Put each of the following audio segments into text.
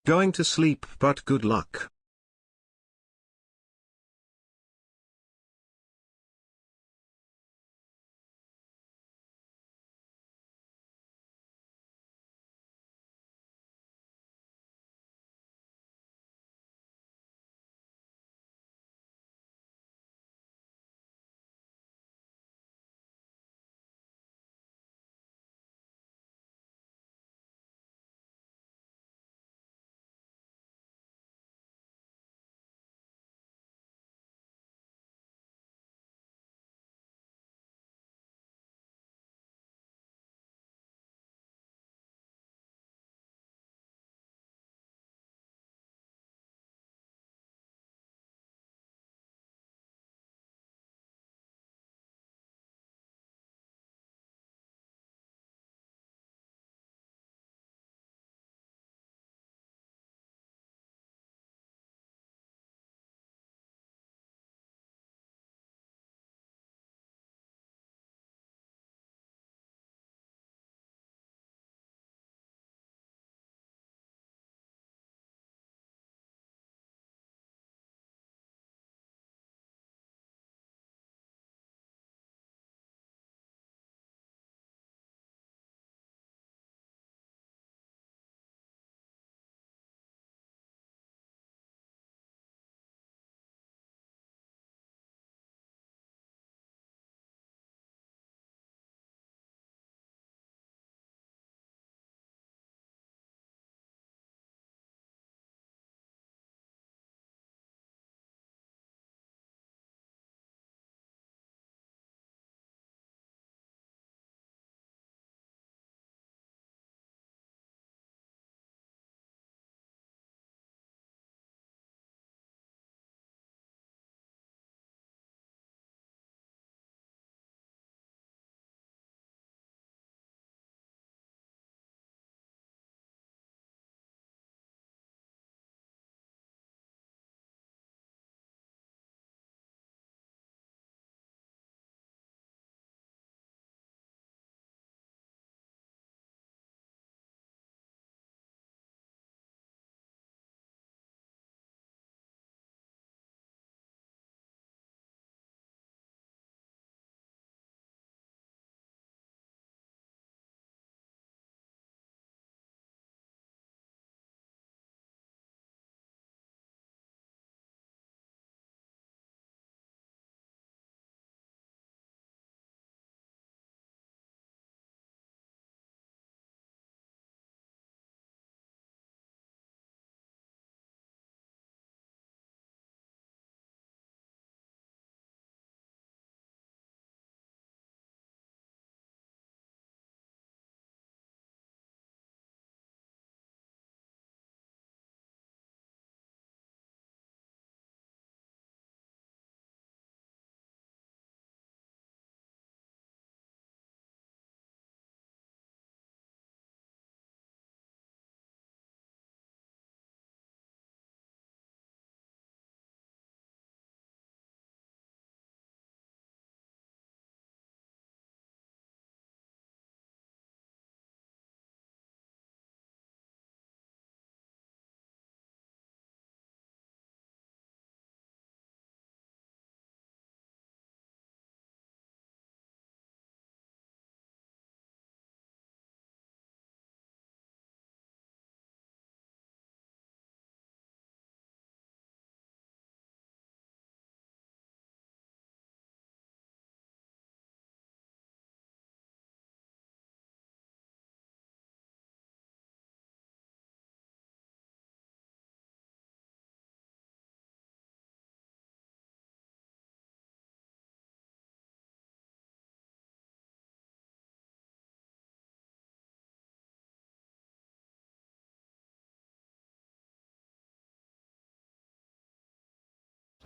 Going to sleep, but good luck.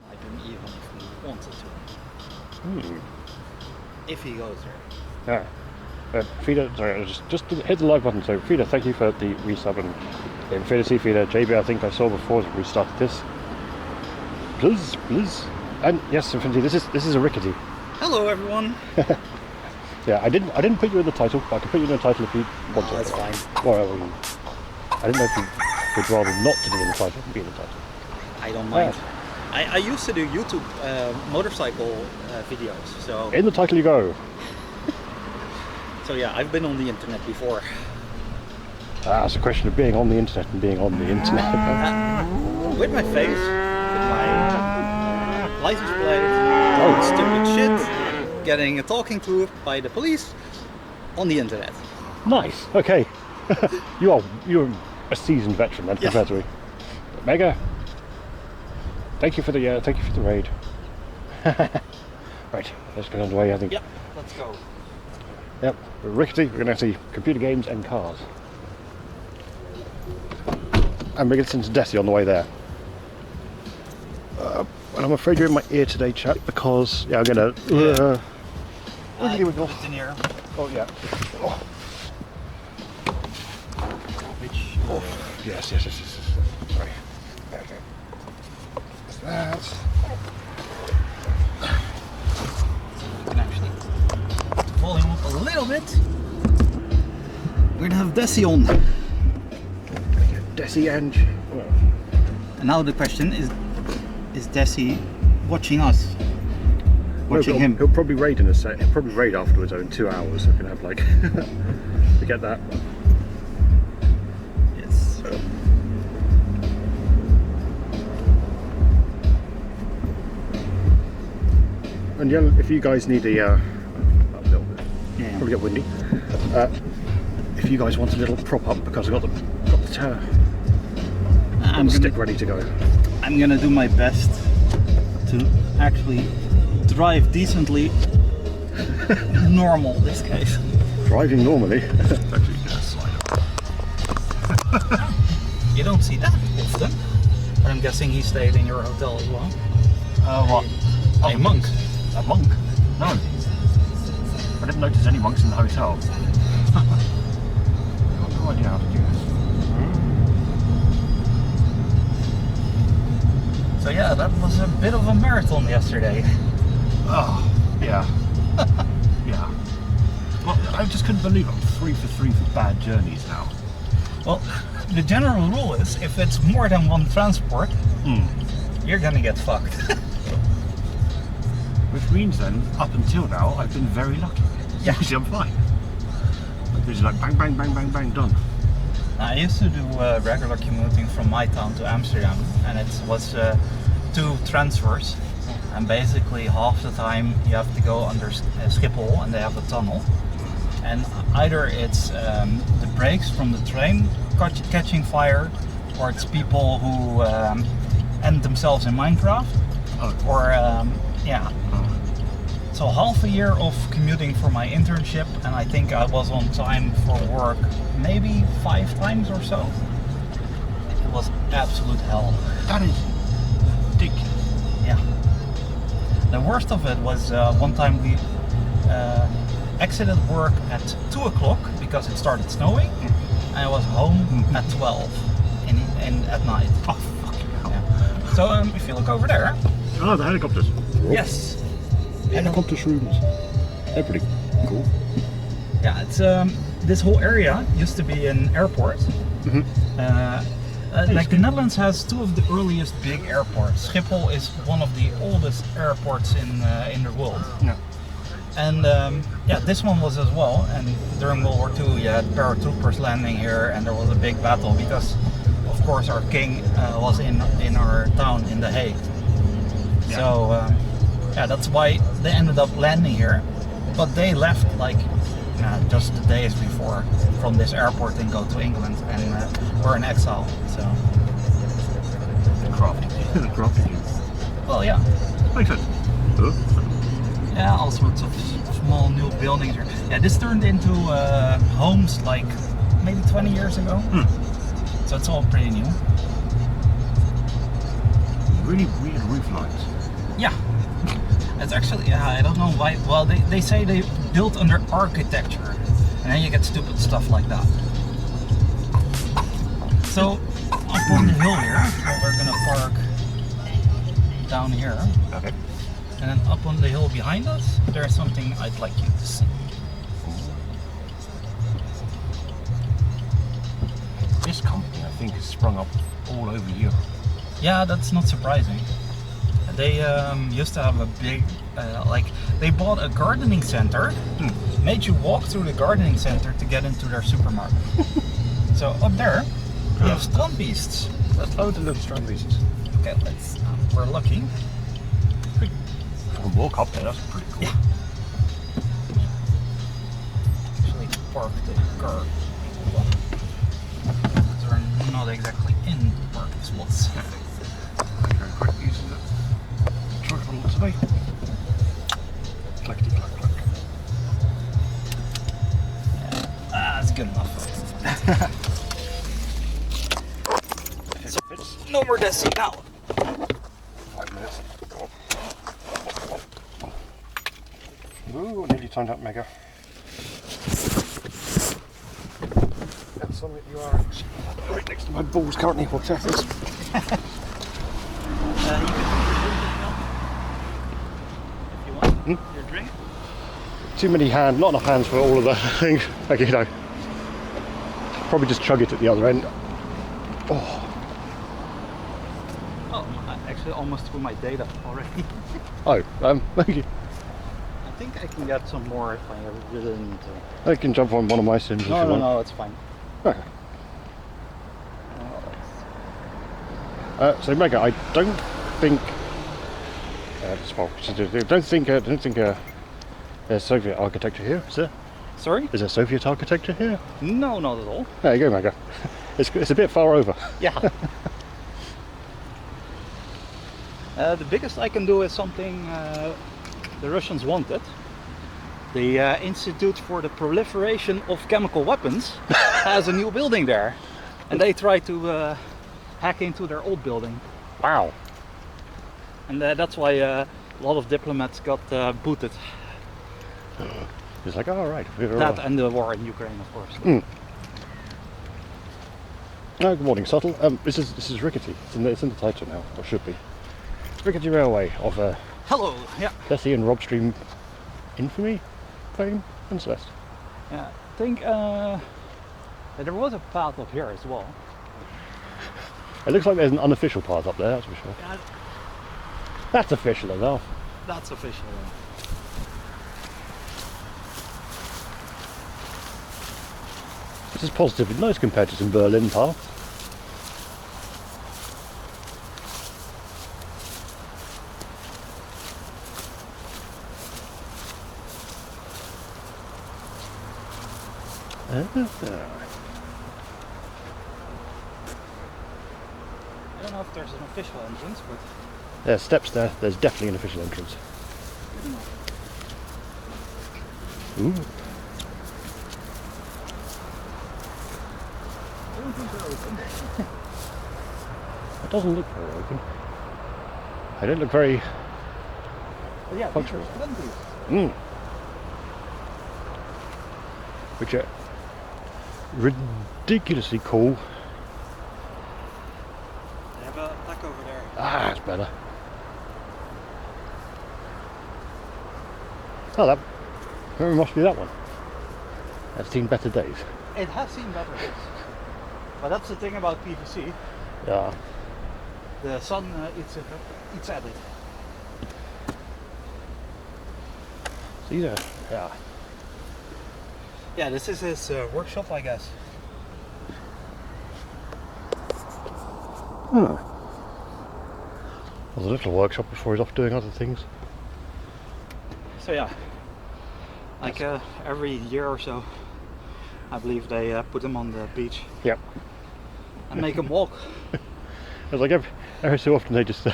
I didn't even if we wanted to. If he goes there. Yeah. Frida, sorry, I just hit the like button. So, Frida, thank you for the resub and Infinity. Frida, JB, I think I saw before we started this. Please. And yes, Infinity, this is a rickety. Hello, everyone. Yeah, I didn't put you in the title, but I can put you in the title if you want to. That's fine. Well, I didn't know if you would rather not to be in the title than be in the title. I don't mind. I used to do YouTube motorcycle videos, so... In the title you go. So yeah, I've been on the internet before. It's a question of being on the internet and being on the internet. With my face, with my license plate, stupid shit, getting talking to by the police on the internet. Nice. Okay. you're a seasoned veteran then, compared to me. But Mega, thank you for the raid. Right, let's get underway. I think. Yep. Let's go. Yep. Rickety. We're gonna see computer games and cars. And we're going to listen to Desi on the way there. And I'm afraid you're in my ear today, chat, because I'm going to... Put it in here. Oh, yeah. Oh. Oh. Yes. Sorry. Okay. That's... You can actually volume up a little bit. We're going to have Desi on. Desi and... And now the question is Desi watching us? Watching him? He'll probably raid in a sec. He'll probably raid afterwards, in 2 hours. So we can have like... Forget that. Yes. And yeah, if you guys need a little bit, probably get windy. If you guys want a little prop up, because I've got the stick ready to go. I'm gonna do my best to actually drive decently normal this case. Driving normally. Actually, slide up. You don't see that often. But I'm guessing he stayed in your hotel as well. What? A monk. A monk? No. I didn't notice any monks in the hotel. I have no idea how to do this. So yeah, that was a bit of a marathon yesterday. Oh, yeah. Yeah. Well, I just couldn't believe I'm 3 for 3 for bad journeys now. Well, the general rule is if it's more than one transport, you're gonna get fucked. Which means then, up until now, I've been very lucky. Yeah. Usually I'm fine. It's like bang, bang, bang, bang, bang, done. I used to do regular commuting from my town to Amsterdam, and it was 2 transfers. And basically half the time you have to go under Schiphol, and they have a tunnel. And either it's the brakes from the train catching fire, or it's people who end themselves in Minecraft, or yeah. So half a year of commuting for my internship, and I think I was on time for work maybe 5 times or so. It was absolute hell. That is ridiculous. Yeah. The worst of it was one time we exited work at 2 o'clock because it started snowing, and I was home at 12 at night. Oh, fucking hell. Yeah. So if you look over there. Oh, the helicopters. Yes. Helicopter shrooms. They're pretty cool. Yeah, it's this whole area used to be an airport. Like the Netherlands has 2 of the earliest big airports. Schiphol is one of the oldest airports in the world. Yeah. And yeah, this one was as well. And during World War II, you had paratroopers landing here, and there was a big battle because, of course, our king was in our town in The Hague. Yeah. So yeah, that's why they ended up landing here. But they left like just the days before from this airport and go to England, and were in exile. So crafty. Crafty. Well, yeah. Makes sense. Yeah, all sorts of small new buildings. Yeah, this turned into homes like maybe 20 years ago. So it's all pretty new. Really weird roof lines. Yeah. It's actually, I don't know why. Well, they say they built under architecture, and then you get stupid stuff like that. So up on the hill here, we're gonna park down here. Okay. And then up on the hill behind us, there's something I'd like you to see. This this company, I think, has sprung up all over Europe. Yeah, that's not surprising. They used to have a big, they bought a gardening center, made you walk through the gardening center to get into their supermarket. So up there, we have strandbeests. That's loads of little strandbeests. Okay, we're looking. I can walk up there, that's pretty cool. Yeah. Actually, park the car. Because we're not exactly in parking spots. Very quick using the triple today. Clackety clack clack. That's good enough. So it's No more desi now. 5 minutes. Ooh, nearly timed out, Mega. That's something you are right next to my balls currently. Watch out, this. You can if you want. Your drink. Too many hands, not enough hands for all of the things. Like, you know, probably just chug it at the other end. Oh, Oh, I actually almost threw my data already. oh, thank you. I think I can get some more if I didn't. I can jump on one of my sims if you want. No, it's fine. Okay. So Mega, I don't think. Don't think there's Soviet architecture here, is there? Sorry? Is there Soviet architecture here? No, not at all. There you go, Mega. It's a bit far over. Yeah. The biggest I can do is something the Russians wanted. The Institute for the Proliferation of Chemical Weapons has a new building there. And they tried to hack into their old building. Wow. And that's why a lot of diplomats got booted. It's like, all right. That and the war in Ukraine, of course. Oh, good morning, Subtle. This is Rickety. It's in the title now, or should be. Rickety Railway of Hello, yeah. Bessie and Rob Stream infamy, fame, and Celeste. Yeah, I think there was a path up here as well. It looks like there's an unofficial path up there, that's for sure. Yeah, That's official enough. that's official. This is positively nice compared to some Berlin paths. I don't know if there's an official entrance, but There's steps there. There's definitely an official entrance. Ooh. I don't think they're open. It doesn't look very open. They don't look very But yeah, functional. these are plenty. Which are ridiculously cool. They have a duck over there. Ah, that's better. Oh, that must be that one. That's seen better days. It has seen better days. But that's the thing about PVC. Yeah. The sun eats at it. These are, yeah. Yeah, this is his workshop, I guess. Oh. Well, a little workshop before he's off doing other things. So yeah, like every year or so, I believe they put him on the beach Yep. and make him walk. It's like every so often they just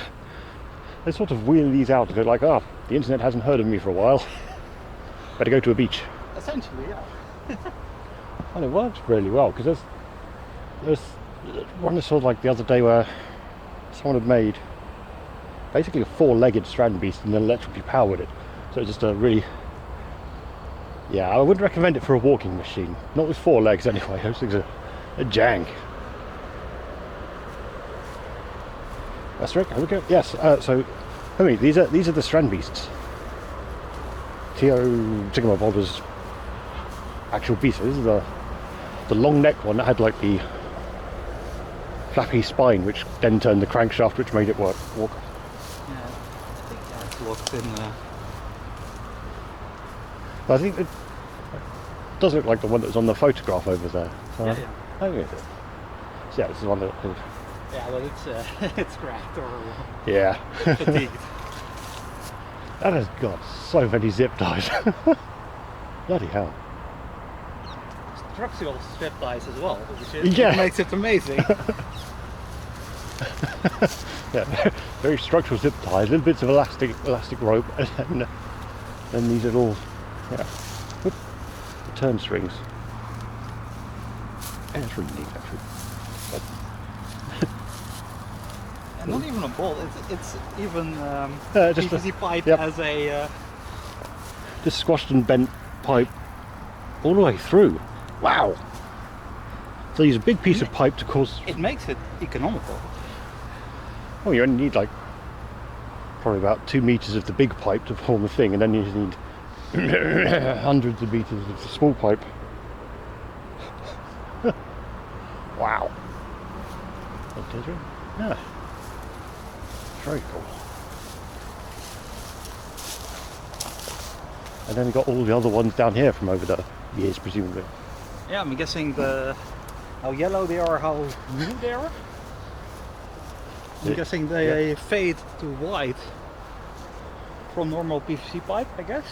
they sort of wheel these out. They're like, oh, the internet hasn't heard of me for a while. Better go to a beach. Essentially, yeah. And it works really well because there's one I saw like the other day where someone had made basically a four-legged strand beast and then electrically powered it. So it's just a really, yeah, I wouldn't recommend it for a walking machine. Not with 4 legs anyway. Those things are a jank. That's right. Here we go. Yes. So, I mean, these are the strand beasts. Tigomabobber's actual beast. This is the long neck one that had like the flappy spine, which then turned the crankshaft, which made it walk. Yeah, I think it's locked in. I think it does look like the one that was on the photograph over there. So Yeah. I think it is. So yeah, this is one that. Yeah, but it's it's cracked or Yeah. fatigued. That has got so many zip ties. Bloody hell. Structural zip ties as well, which Yeah. makes it amazing. Yeah, very structural zip ties, little bits of elastic rope, and then these little, turn strings. Yeah, it's really neat actually. And not even a bolt, it's even just PVC pipe yep. as a... Just squashed and bent pipe all the way through. Wow. So you use a big piece of pipe to cause. It makes it economical. Oh, you only need like probably about 2 meters of the big pipe to form the thing, and then you just need hundreds of meters of the small pipe. Wow. Okay, yeah. Very cool. And then we got all the other ones down here from over the years, presumably. Yeah, I'm guessing how yellow they are, how blue they are. I'm guessing they fade to white from normal PVC pipe, I guess.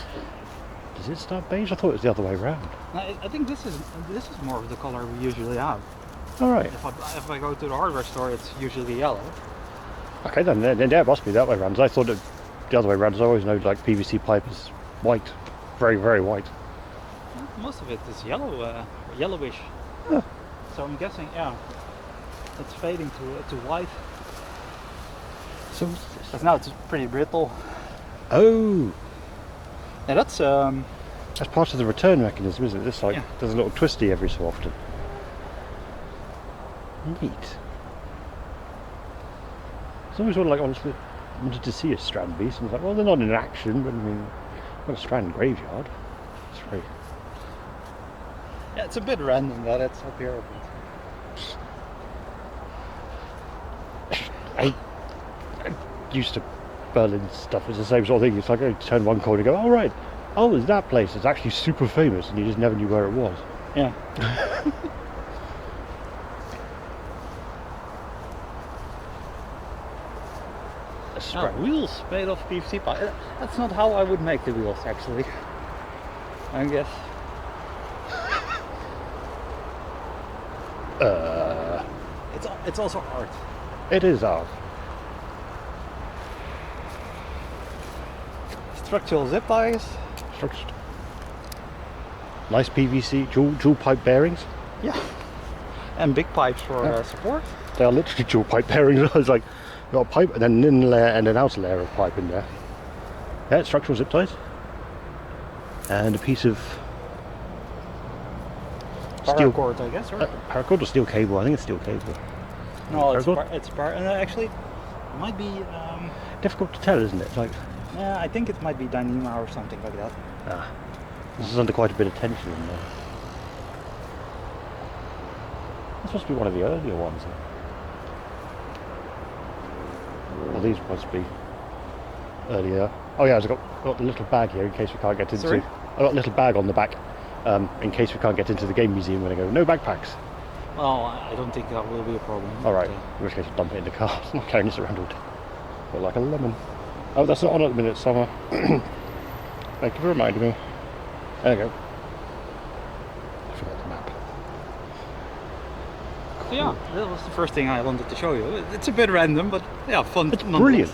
Does it start beige? I thought it was the other way around. I think this is more of the color we usually have. All right. If I go to the hardware store, it's usually yellow. Okay, then it must be that way around. I thought it the other way around. I always know like PVC pipe is white, very, very white. Most of it is yellow, yellowish. Huh. So I'm guessing, yeah, it's fading to white. So Because now it's pretty brittle. oh, Yeah, that's part of the return mechanism, isn't it? This like there's a little twisty every so often. Neat. It's always sort of like honestly wanted to see a strand beast, and it's like, well, they're not in action, but I mean, got a strand graveyard. It's very. yeah, it's a bit random that it's up here. I used to Berlin stuff. It's the same sort of thing. It's like I turn one corner and go, oh right, oh there's that place. It's actually super famous, and you just never knew where it was. Yeah. Wheels made of PVC pipe. That's not how I would make the wheels, actually. I guess. It's also art. It is art. Structural zip ties. Structured. Nice PVC dual pipe bearings. Yeah. And big pipes for support. They are literally dual pipe bearings. I was like, you've got a pipe and then an inner layer and an outer layer of pipe in there. Yeah, it's structural zip ties. And a piece of steel cord, I guess, or paracord or steel cable. I think it's steel cable. no, paracord? it's and actually, it might be. Difficult to tell, isn't it? It's like, Yeah, I think it might be Dyneema or something like that. this is under quite a bit of tension in there. This must be one of the earlier ones. Well, these must be earlier. Oh yeah, I've got the little bag here in case we can't get into. Sorry? I've got a little bag on the back in case we can't get into the game museum when I go. No backpacks. Well, I don't think that will be a problem. All right, but, in which case dump it in the car. I'm not carrying this around all day. But like a lemon. Oh, that's not on at the minute, summer. Thank you for reminding me. There you go. I forgot the map. So yeah, that was the first thing I wanted to show you. It's a bit random, but yeah, fun. It's brilliant.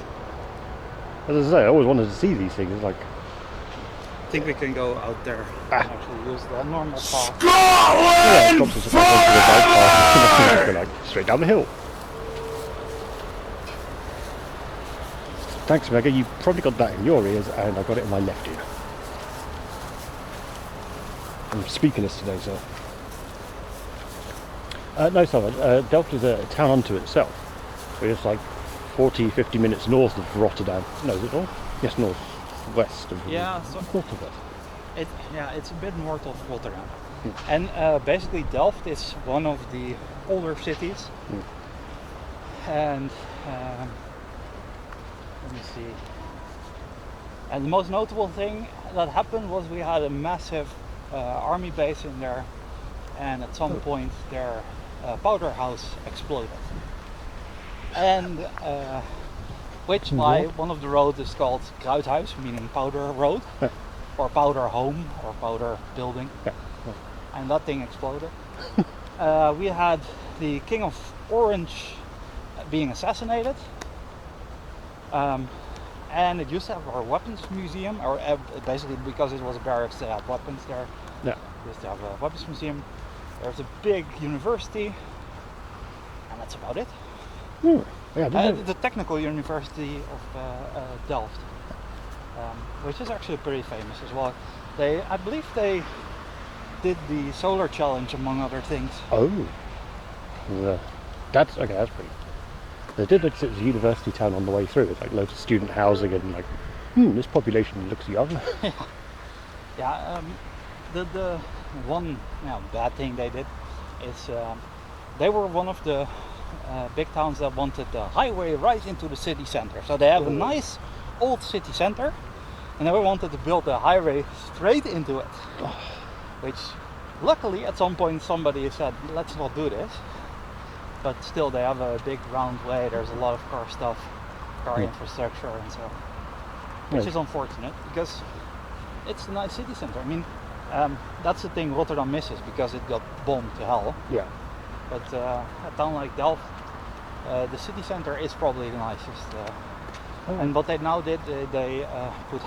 As I say, I always wanted to see these things. It's like, I think we can go out there and actually use the normal path. yeah, drops us onto the bike path. Go like straight down the hill. Thanks, Mega. You probably got that in your ears, and I got it in my left ear. I'm speakerless today, so. No, sorry. Delft is a town unto itself. So it's like 40-50 minutes north of Rotterdam. No, is it north? Yes, north. West of Yeah, so north of it. it's a bit north of Rotterdam. And basically Delft is one of the older cities. and let me see. And the most notable thing that happened was we had a massive army base in there, and at some point their powder house exploded. And which by one of the roads is called Kruidhuis, meaning powder road, or powder home, or powder building. And that thing exploded. We had the King of Orange being assassinated. And it used to have our weapons museum, or basically because it was a barracks, they had weapons there. Yeah. They used to have a weapons museum. There's a big university, and that's about it. Yeah, The Technical University of Delft, which is actually pretty famous as well. I believe they did the solar challenge among other things. Oh, that's okay. That's pretty. They did look at the university town on the way through. It's like loads of student housing and like, this population looks young. Yeah. The one bad thing they did is they were one of the big towns that wanted the highway right into the city center. So they have a nice old city center, and they wanted to build a highway straight into it. Which, luckily, at some point somebody said, let's not do this. But still, they have a big round way. There's a lot of car infrastructure and so, which is unfortunate because it's a nice city center. I mean, that's the thing Rotterdam misses because it got bombed to hell. Yeah. But a town like Delft, the city center is probably the nicest. And what they now did, they put.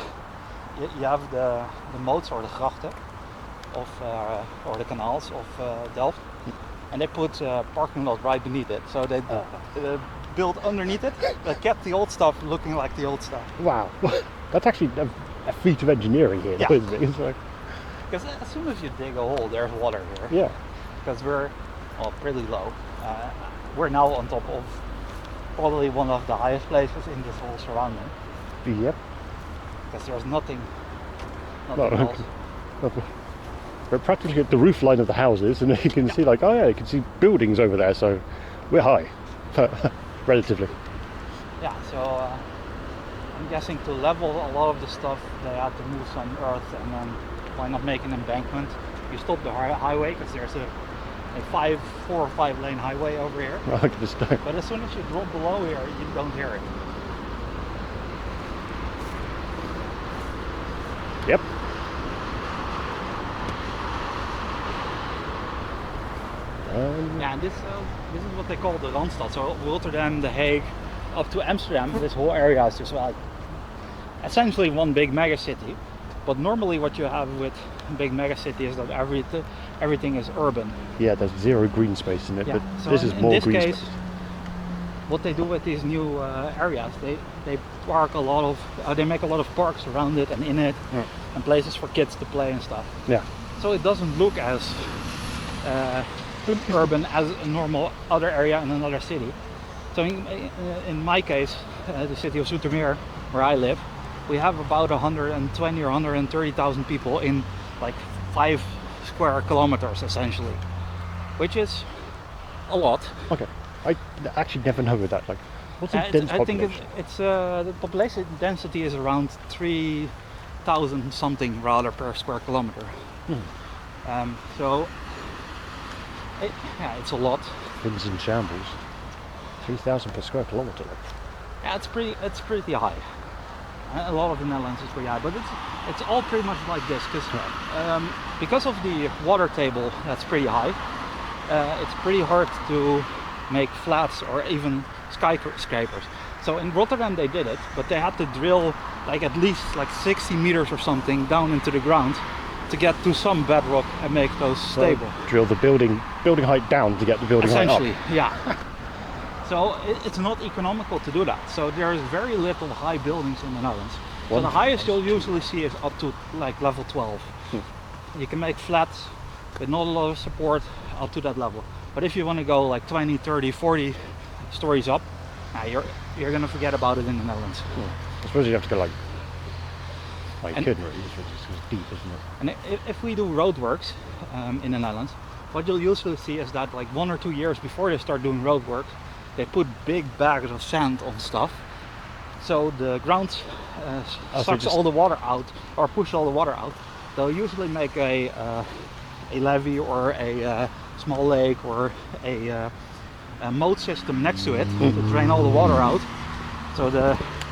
You have the moats or the grachten of or the canals of Delft. And they put a parking lot right beneath it. So they built underneath it, but kept the old stuff looking like the old stuff. Wow. That's actually a feat of engineering here, Yeah. isn't it? It's like, because as soon as you dig a hole, there's water here. yeah. Because we're pretty low. We're now on top of probably one of the highest places in this whole surrounding. Yep. Because there's nothing No, else. We're practically at the roof line of the houses, and you can see like, you can see buildings over there. So we're high, relatively. Yeah, so I'm guessing to level a lot of the stuff, they had to move some earth, and then why not make an embankment? You stop the highway because there's a 4 or 5 lane highway over here. Look at this time. But as soon as you drop below here, you don't hear it. Yep. Yeah, and this is what they call the Randstad. So Rotterdam, The Hague, up to Amsterdam, this whole area is just like essentially one big mega city. But normally what you have with a big mega city is that everything is urban. Yeah, there's zero green space in it, Yeah. but So this is in more this green case, space. what they do with these new areas, they park a lot of, they make a lot of parks around it and in it, and places for kids to play and stuff. Yeah. So it doesn't look as urban as a normal other area in another city. So in my case, the city of Zoetermeer, where I live, we have about 120 or 130,000 people in like 5 square kilometers essentially, which is a lot. Okay. I actually never know that. Like, what's a dense I think population? it's the population density is around 3,000 something rather per square kilometer. So it's a lot. Things in shambles. 3,000 per square kilometer. Yeah, it's pretty high. A lot of the Netherlands is pretty high, but it's all pretty much like this because of the water table that's pretty high. It's pretty hard to make flats or even skyscrapers. So in Rotterdam they did it, but they had to drill like at least like 60 meters or something down into the ground to get to some bedrock and make those stable. Drill the building height down to get the building height up. Essentially, yeah. So it's not economical to do that. So there's very little high buildings in the Netherlands. So the highest you'll usually see is up to like level 12. You can make flats with not a lot of support up to that level. But if you want to go like 20, 30, 40 stories up, you're gonna forget about it in the Netherlands. I suppose you have to go like couldn't really, it's deep, isn't it? And if we do roadworks in the Netherlands, what you'll usually see is that like 1 or 2 years before they start doing roadworks, they put big bags of sand on stuff, so the ground sucks all the water out, or push all the water out. They'll usually make a levee or a small lake or a moat system next to it to drain all the water out, so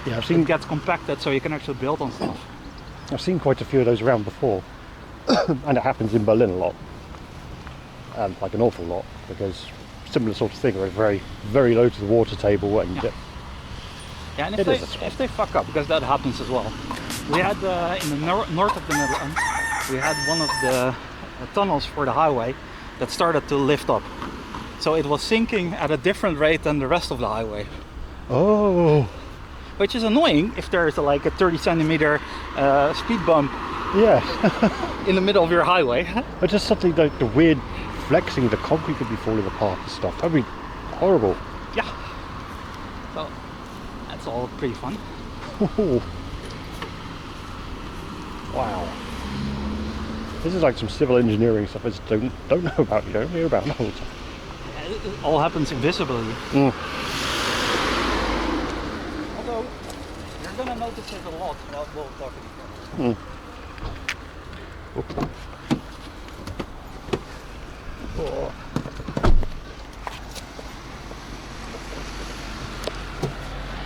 it gets compacted so you can actually build on stuff. I've seen quite a few of those around before, and it happens in Berlin a lot, and like an awful lot, because similar sort of thing, where it's very, very low to the water table, and yeah, and if they fuck up, because that happens as well. We had in the north of the Netherlands, we had one of the tunnels for the highway that started to lift up, so it was sinking at a different rate than the rest of the highway. Oh. Which is annoying if there's like a 30 centimeter speed bump in the middle of your highway. But just something like the weird flexing, the concrete could be falling apart and stuff. That'd be horrible. Yeah. So that's all pretty fun. Wow. This is like some civil engineering stuff I just don't know about. You don't hear about it all the time. It all happens invisibly. Although you're gonna notice it a lot while we're talking.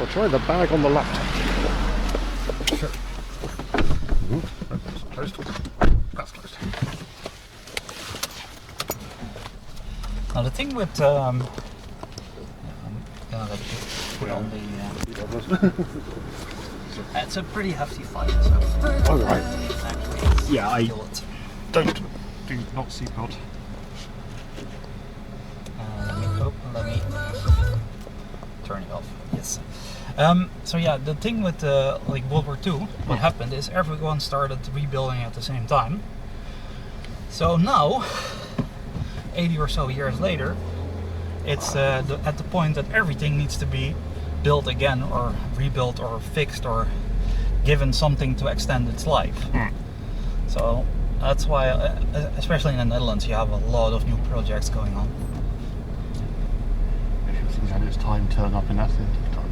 I'll try the bag on the laptop. Sure. That's closed. That's closed. Now the thing with I'm gonna let you put on the it's a pretty hefty fight, so Oh right. actually Yeah, I feel it. do not seatbelt. Let me turn it off. Yes. So yeah, the thing with like World War II, what happened is everyone started rebuilding at the same time. So now, 80 or so years later, it's at the point that everything needs to be built again, or rebuilt, or fixed, or given something to extend its life. So that's why, especially in the Netherlands, you have a lot of new projects going on. Everything's had its time turn up, and that's it. Done.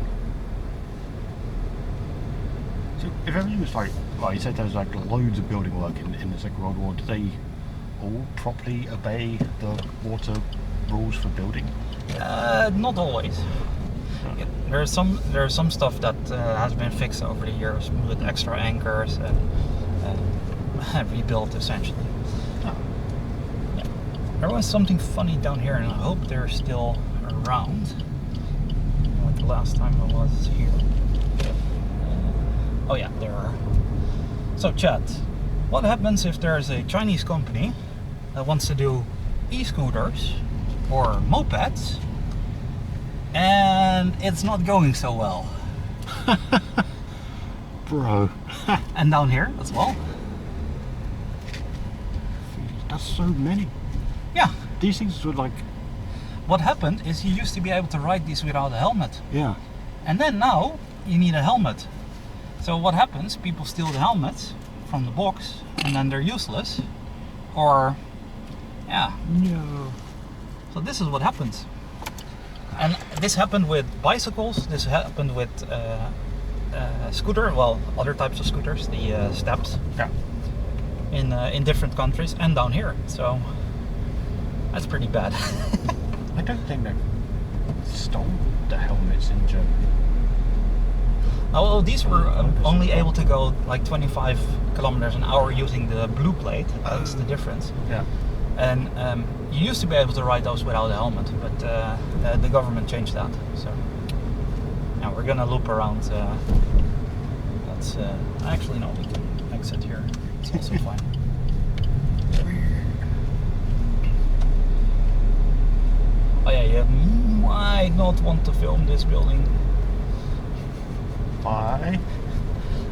So if everything was like, well, you said there was like loads of building work in the Second World War, did they all properly obey the water rules for building? Not always. Yeah, there's some stuff that has been fixed over the years with extra anchors and rebuilt essentially. Oh. Yeah. There was something funny down here, and I hope they're still around. Like the last time I was here. Oh yeah, there are. So chat, what happens if there's a Chinese company that wants to do e-scooters or mopeds, and it's not going so well? Bro. And down here as well. That's so many. Yeah. These things were like... What happened is you used to be able to ride these without a helmet. Yeah. And then now you need a helmet. So what happens? People steal the helmets from the box and then they're useless. Or, yeah. No. So this is what happens. And this happened with bicycles, this happened with scooter, well, other types of scooters, the steps. Yeah. In different countries and down here. So that's pretty bad. I don't think they've stolen the helmets in Germany. Oh, well, these were only able to go like 25 kilometers an hour using the blue plate. That's the difference. Yeah. And you used to be able to ride those without a helmet, but the government changed that. So now we're gonna loop around. That's actually no, we can exit here. It's also fine. Oh yeah, you might not want to film this building. Why?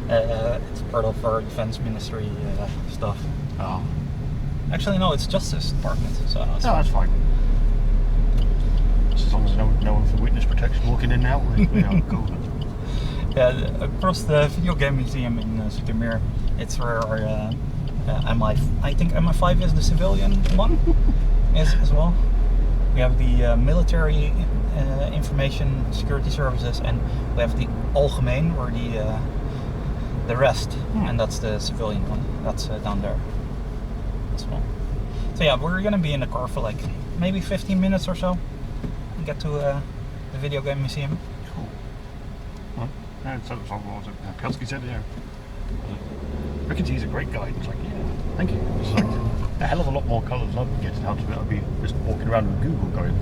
It's part of our defense ministry stuff. Oh. Actually, no, it's Justice Department. So That's fine. As long as no one for witness protection walking in and out, we are cool. Yeah, across the video game museum in Zoetermeer, it's where our I think MI5 is the civilian one, is as well. We have the military information security services, and we have the algemeen, or the rest, and that's the civilian one. That's down there as well. So yeah, we're gonna be in the car for like maybe 15 minutes or so and get to the video game museum. Cool. Well, yeah, so what was it? Pielsky said, yeah. Ricketts, he's a great guide. It's like, yeah, thank you. It's like a hell of a lot more colours I'd be getting out of it. I'd be just walking around with Google going,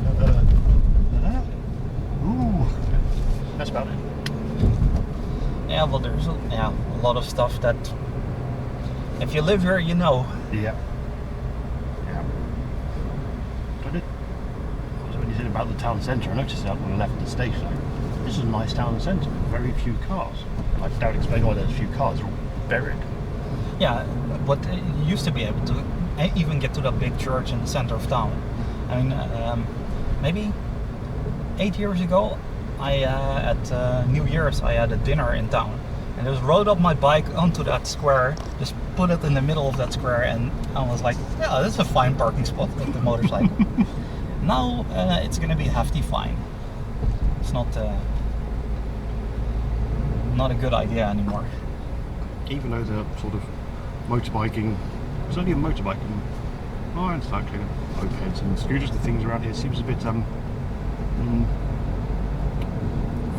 ooh, that's about it. Yeah, well, there's a lot of stuff that if you live here, you know. Yeah. Yeah. But when you said about the town centre, I noticed that when I left the station, like, this is a nice town centre with very few cars. I don't explain why there's few cars, they're all buried. Yeah, but you used to be able to even get to that big church in the center of town. I mean, maybe 8 years ago, at New Year's, I had a dinner in town, and I just rode up my bike onto that square, just put it in the middle of that square, and I was like, yeah, this is a fine parking spot with the motorcycle. Now it's going to be a hefty fine. It's not a good idea anymore. Even though the sort of motorbiking, it's only a motorbiking, and cycling, mopeds and scooters and things around here seems a bit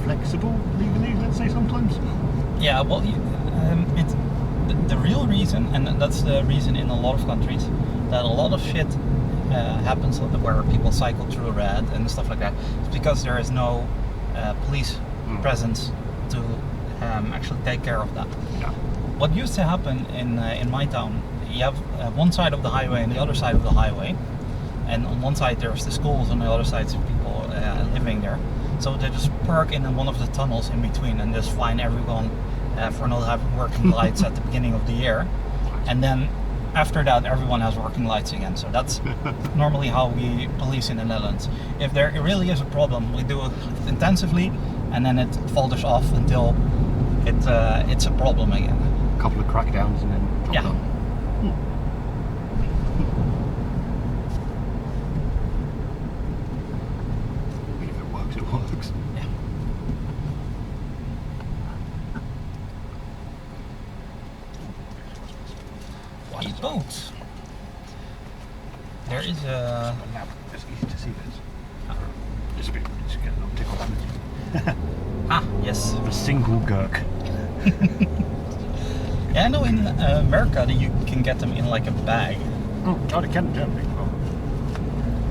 flexible legally, let's say sometimes. Yeah, well, it's the real reason, and that's the reason in a lot of countries, that a lot of shit happens where people cycle through red and stuff like that. It's because there is no police presence to actually take care of that. Yeah. What used to happen in my town, you have one side of the highway and the other side of the highway, and on one side there's the schools, on the other side people living there. So they just park in one of the tunnels in between and just fine everyone for not having working lights at the beginning of the year, and then after that everyone has working lights again. So that's normally how we police in the Netherlands. If there really is a problem, we do it intensively, and then it falters off until it's a problem again. A couple of crackdowns and then yeah. done. If it works, it works. Yeah. White boat. There is a... Now, it's easy to see this. Just get a little tick off. Ah, yes. A single gherk. Yeah, I know in America that you can get them in like a bag. Oh, they can in Germany.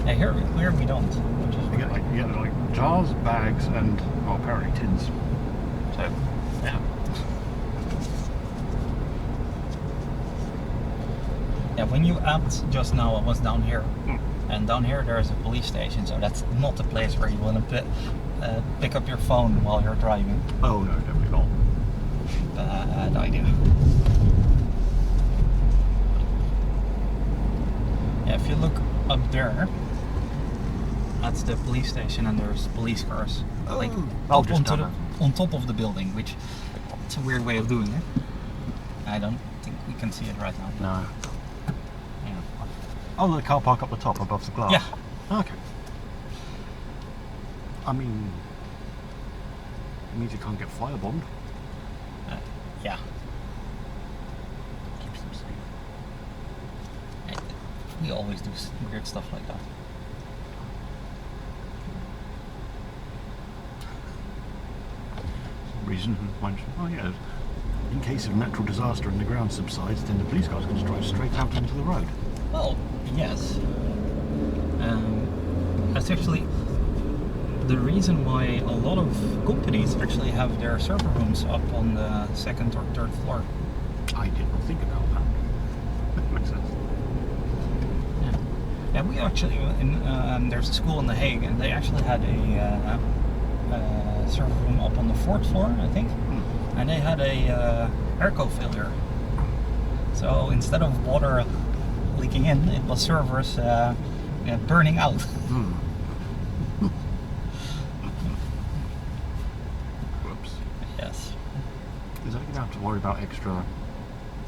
Yeah, here we don't. Which is You get like jars, bags, and apparently tins. So, yeah. Yeah, when you apt just now, I was down here, and down here there is a police station, so that's not a place where you want to pick up your phone while you're driving. Oh no, definitely not. Bad idea. Yeah, if you look up there, that's the police station, and there's police cars like on top of the building, which it's a weird way of doing it. I don't think we can see it right now. No. Yeah. Oh, the car park up the top above the glass. Yeah. Okay. I mean, it means you can't get firebombed. Yeah. Keeps them safe. We always do weird stuff like that. Reason, oh yeah, in case of natural disaster and the ground subsides, then the police cars can just drive straight out into the road. Well, yes. That's actually the reason why a lot of companies actually have their server rooms up on the second or third floor. I did not think about that. That makes sense. Yeah, yeah. We actually there's a school in The Hague, and they actually had a server room up on the fourth floor, I think, and they had a airco failure. So instead of water leaking in, it was servers burning out. Whoops. Yes. Is that you don't have to worry about extra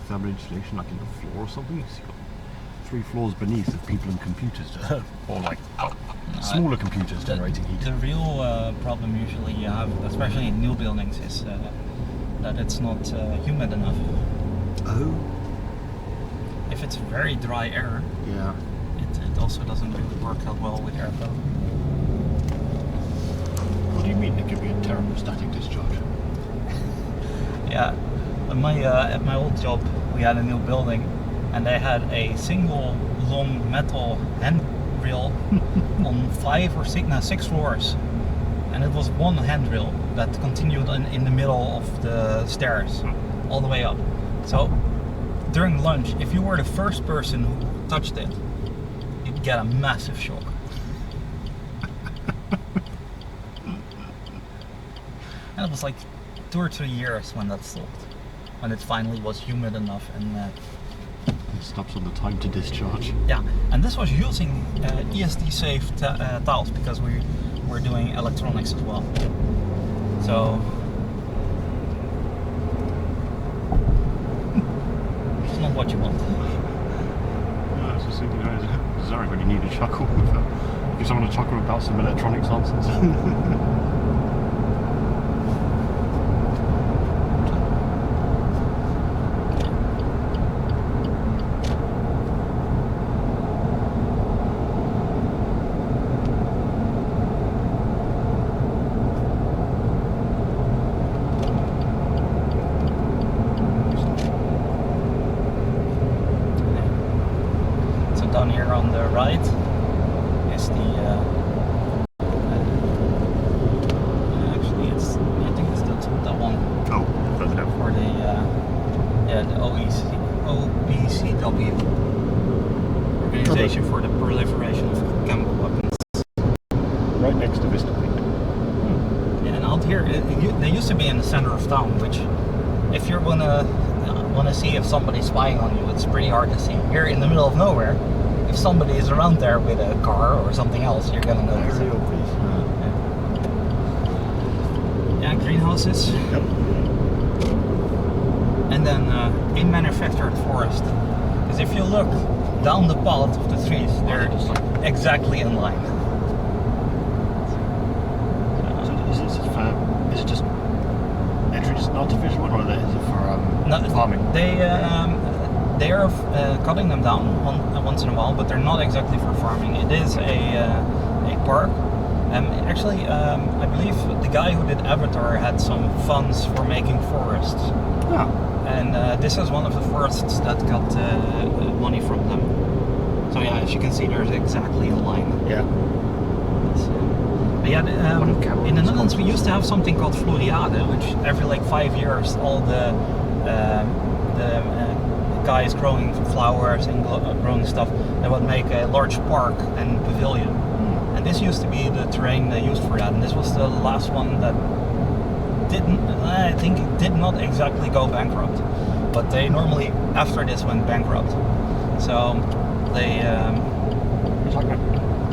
thermal insulation like in the floor or something? You've got 3 floors beneath of people and computers, or like smaller computers generating heat. The real problem usually you have, especially in new buildings, is that it's not humid enough. Oh. If it's very dry air, Yeah. it also doesn't really work out well with airflow. What do you mean it could be a terrible static discharge? Yeah, at my old job we had a new building, and they had a single long metal handrail on 6 floors, and it was one handrail that continued in the middle of the stairs all the way up. So during lunch, if you were the first person who touched it, you'd get a massive shock. And it was like 2 or 3 years when that stopped, when it finally was humid enough and It stops on the time to discharge. yeah. And this was using ESD safe tiles, because we were doing electronics as well. So it's not what you want. Yeah, it's just thinking, sorry when you need a chuckle. Give someone a chuckle about some electronics nonsense. Down here on the right is the actually I think it's that one. Oh, further down. For the OPCW, Organization for the Proliferation of Chemical Weapons. Right next to Vista Point. Yeah, and out here they used to be in the center of town, which if you're gonna see if somebody's spying on you, it's pretty hard to see. Here in the middle of nowhere, if somebody is around there with a car or something else, you're gonna notice it. Yeah, greenhouses. Yep. And then a manufactured forest. Because if you look down the path of the trees, they're just like exactly in line. So is it just an artificial one, or is it for farming? They are cutting them down once in a while, but they're not exactly for farming. It is a park. Actually, I believe the guy who did Avatar had some funds for making forests. Yeah. And this is one of the forests that got money from them. So yeah, as you can see, there's exactly a line. Yeah. But yeah, in the Netherlands we used to have something called Floriade, which every like 5 years all the guys growing flowers and growing stuff, they would make a large park and pavilion. And this used to be the terrain they used for that, and this was the last one that did not exactly go bankrupt, but they normally after this went bankrupt. So they It's like a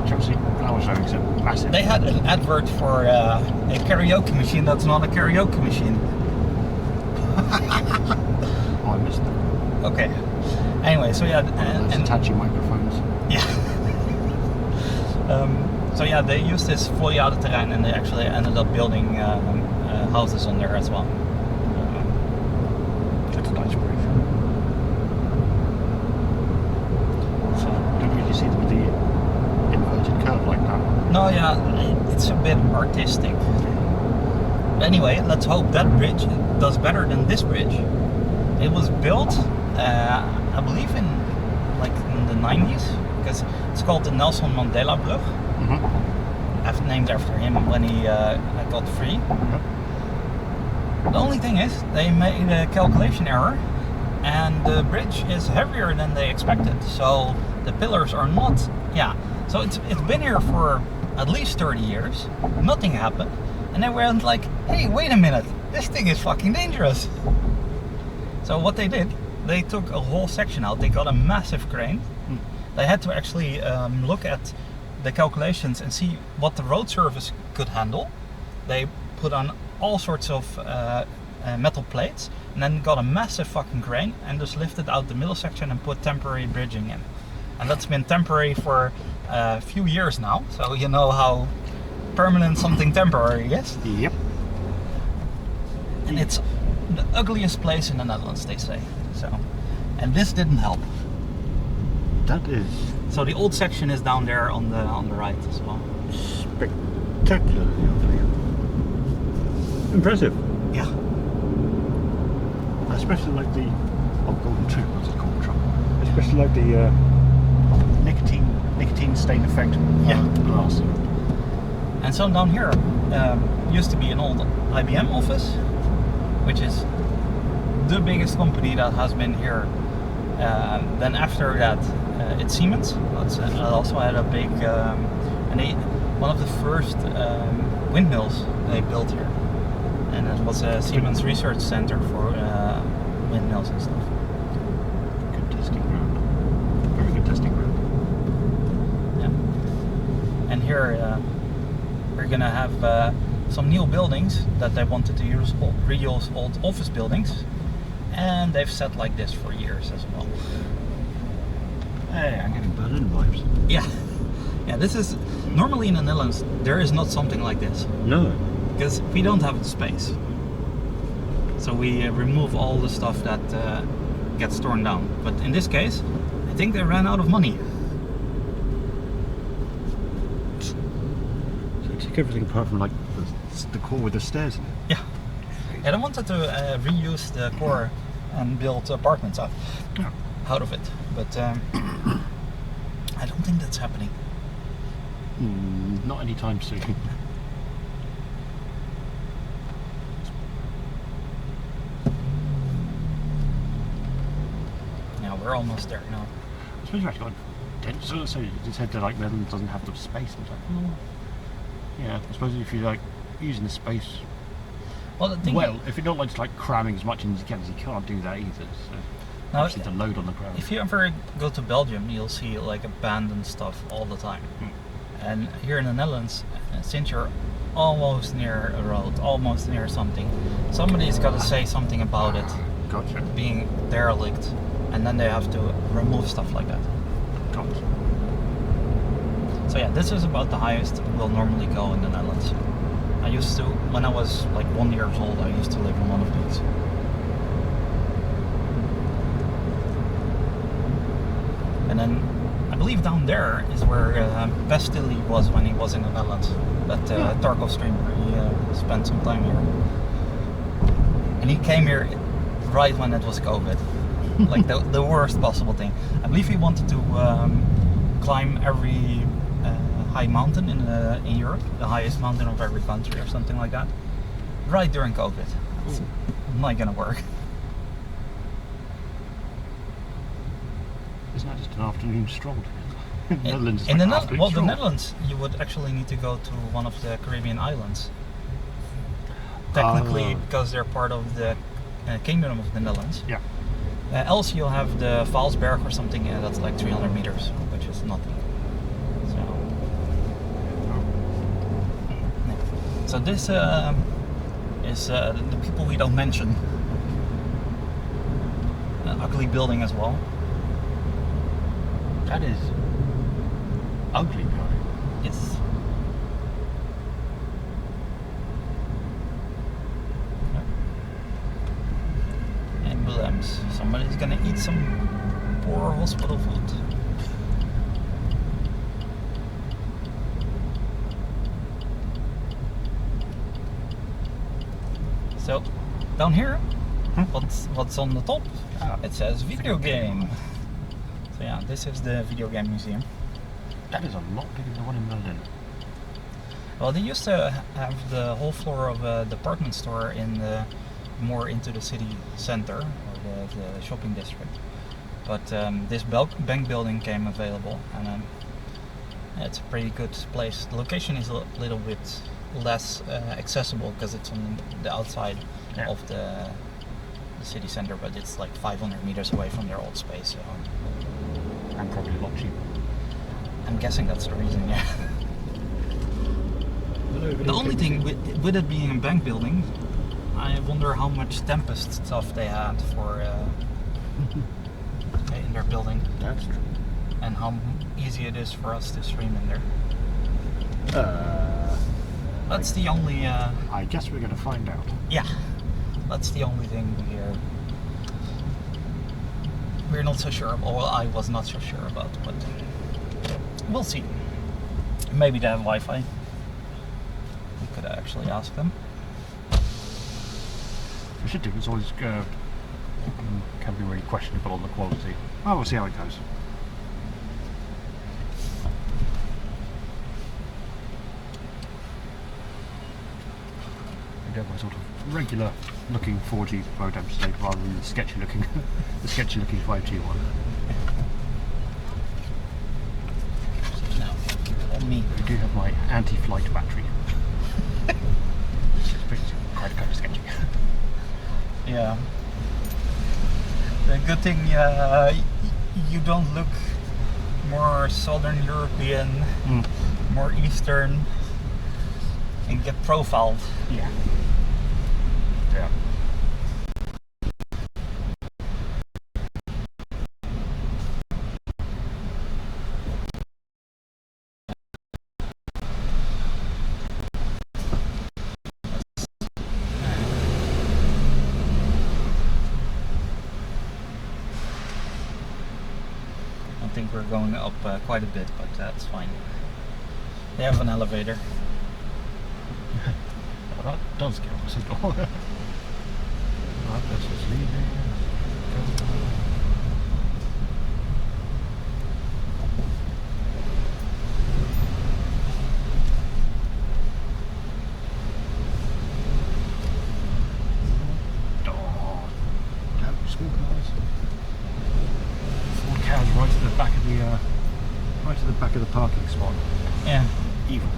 Chelsea flower show, except massive. they had an advert for a karaoke machine that's not a karaoke machine. Oh, I missed that. Okay. Anyway, so yeah, Those Hitachi microphones. yeah. So yeah, they used this Floriade terrain, and they actually ended up building houses on there as well. That's a nice brief. So don't really see them with the inverted curve like that. No, yeah, it's a bit artistic. Anyway, let's hope that bridge does better than this bridge. It was built, I believe in the 90s, because it's called the Nelson Mandela Brug. Named after him when he got free. The only thing is, they made a calculation error, and the bridge is heavier than they expected. So the pillars are not. Yeah. So it's been here for at least 30 years. Nothing happened, and they went like, "Hey, wait a minute! This thing is fucking dangerous." So what they did, they took a whole section out. They got a massive crane. They had to actually look at the calculations and see what the road surface could handle. They put on all sorts of metal plates, and then got a massive fucking crane and just lifted out the middle section and put temporary bridging in. and that's been temporary for a few years now. So you know how permanent something temporary is. Yep. And it's the ugliest place in the Netherlands, they say. So, and this didn't help. That is So the old section is down there on the right as well. spectacularly ugly. Impressive. Yeah. Especially like the golden tree, what's it called? Especially like the nicotine stain effect. Yeah. Glass. And so down here used to be an old IBM office, which is the biggest company that has been here. Then after that, it's Siemens. It also had a big, one of the first windmills they built here, and it was a Siemens research center for windmills and stuff. Good testing ground. Very good testing ground. Yeah. And here we're gonna have some new buildings that they wanted to reuse old office buildings, and they've sat like this for years as well. Hey, I'm getting Berlin vibes. Yeah, yeah. This is normally in the Netherlands. There is not something like this No. because we don't have the space. So we remove all the stuff that gets torn down. But in this case, I think they ran out of money. So it's like everything apart from like the core with the stairs in it. Yeah. And I wanted to reuse the core and build apartments out of it, but I don't think that's happening. Not anytime soon. Yeah, we're almost there now. I suppose you actually got so you just said that like Netherlands doesn't have the space. I was like, well, yeah. I suppose if you like using the space. Well, the thing If you're not like just like cramming as much in as you can, you can't do that either. So Now, actually, the load on the ground. if you ever go to Belgium, you'll see like abandoned stuff all the time. And here in the Netherlands, since you're almost near a road, almost near something, somebody's got to say something about it Gotcha. being derelict, and then they have to remove stuff like that. Gotcha. So yeah, this is about the highest we'll normally go in the Netherlands. I used to, when I was like 1 year old, I used to live in one of these. And then I believe down there is where Bastille was when he was in the Netherlands. That Tarkov streamer, he spent some time here. And he came here right when it was COVID. Like the worst possible thing. I believe he wanted to climb every high mountain in Europe, the highest mountain of every country or something like that, right during COVID. It's not gonna work. Isn't that just an afternoon stroll? Netherlands is In like the afternoon the stroll. Netherlands, you would actually need to go to one of the Caribbean islands. Technically, because they're part of the Kingdom of the Netherlands. Yeah. Else you'll have the Valsberg or something that's like 300 meters, which is nothing. So this is the people we don't mention. An ugly building as well. That is ugly building. Yes. Emblems. Somebody's gonna eat some poor hospital food. So, down here, what's on the top? It says video game. So yeah, this is the video game museum. That is a lot bigger than the one in Berlin. Well, they used to have the whole floor of a department store in more into the city center or the shopping district. But this bank building came available, and it's a pretty good place. The location is a little bit less accessible because it's on the outside of the city center, but it's like 500 meters away from their old space. So. And probably a lot cheaper. I'm guessing that's the reason, yeah. The only thing with it being a bank building, I wonder how much Tempest stuff they had for in their building. That's true. and how easy it is for us to stream in there. That's the only. I guess we're going to find out. Yeah, that's the only thing we're not so sure about. Well, I was not so sure about, but we'll see. Maybe they have Wi-Fi. We could actually ask them. We should do. It's always can be really questionable on the quality. Oh, we'll see how it goes. We get my sort of regular looking 4G modem today rather than the sketchy looking the sketchy looking 5G one. Now, on me. We do have my anti-flight battery. Which is quite kind of sketchy. Yeah. The good thing you don't look more Southern European, more Eastern, and get profiled. Yeah. Yeah. I think we're going up quite a bit, but that's fine. They have an elevator. Well, that does give us a door. Right, let's just leave it. Small cars. Ford cars right at the back of the parking spot. Yeah. Evil.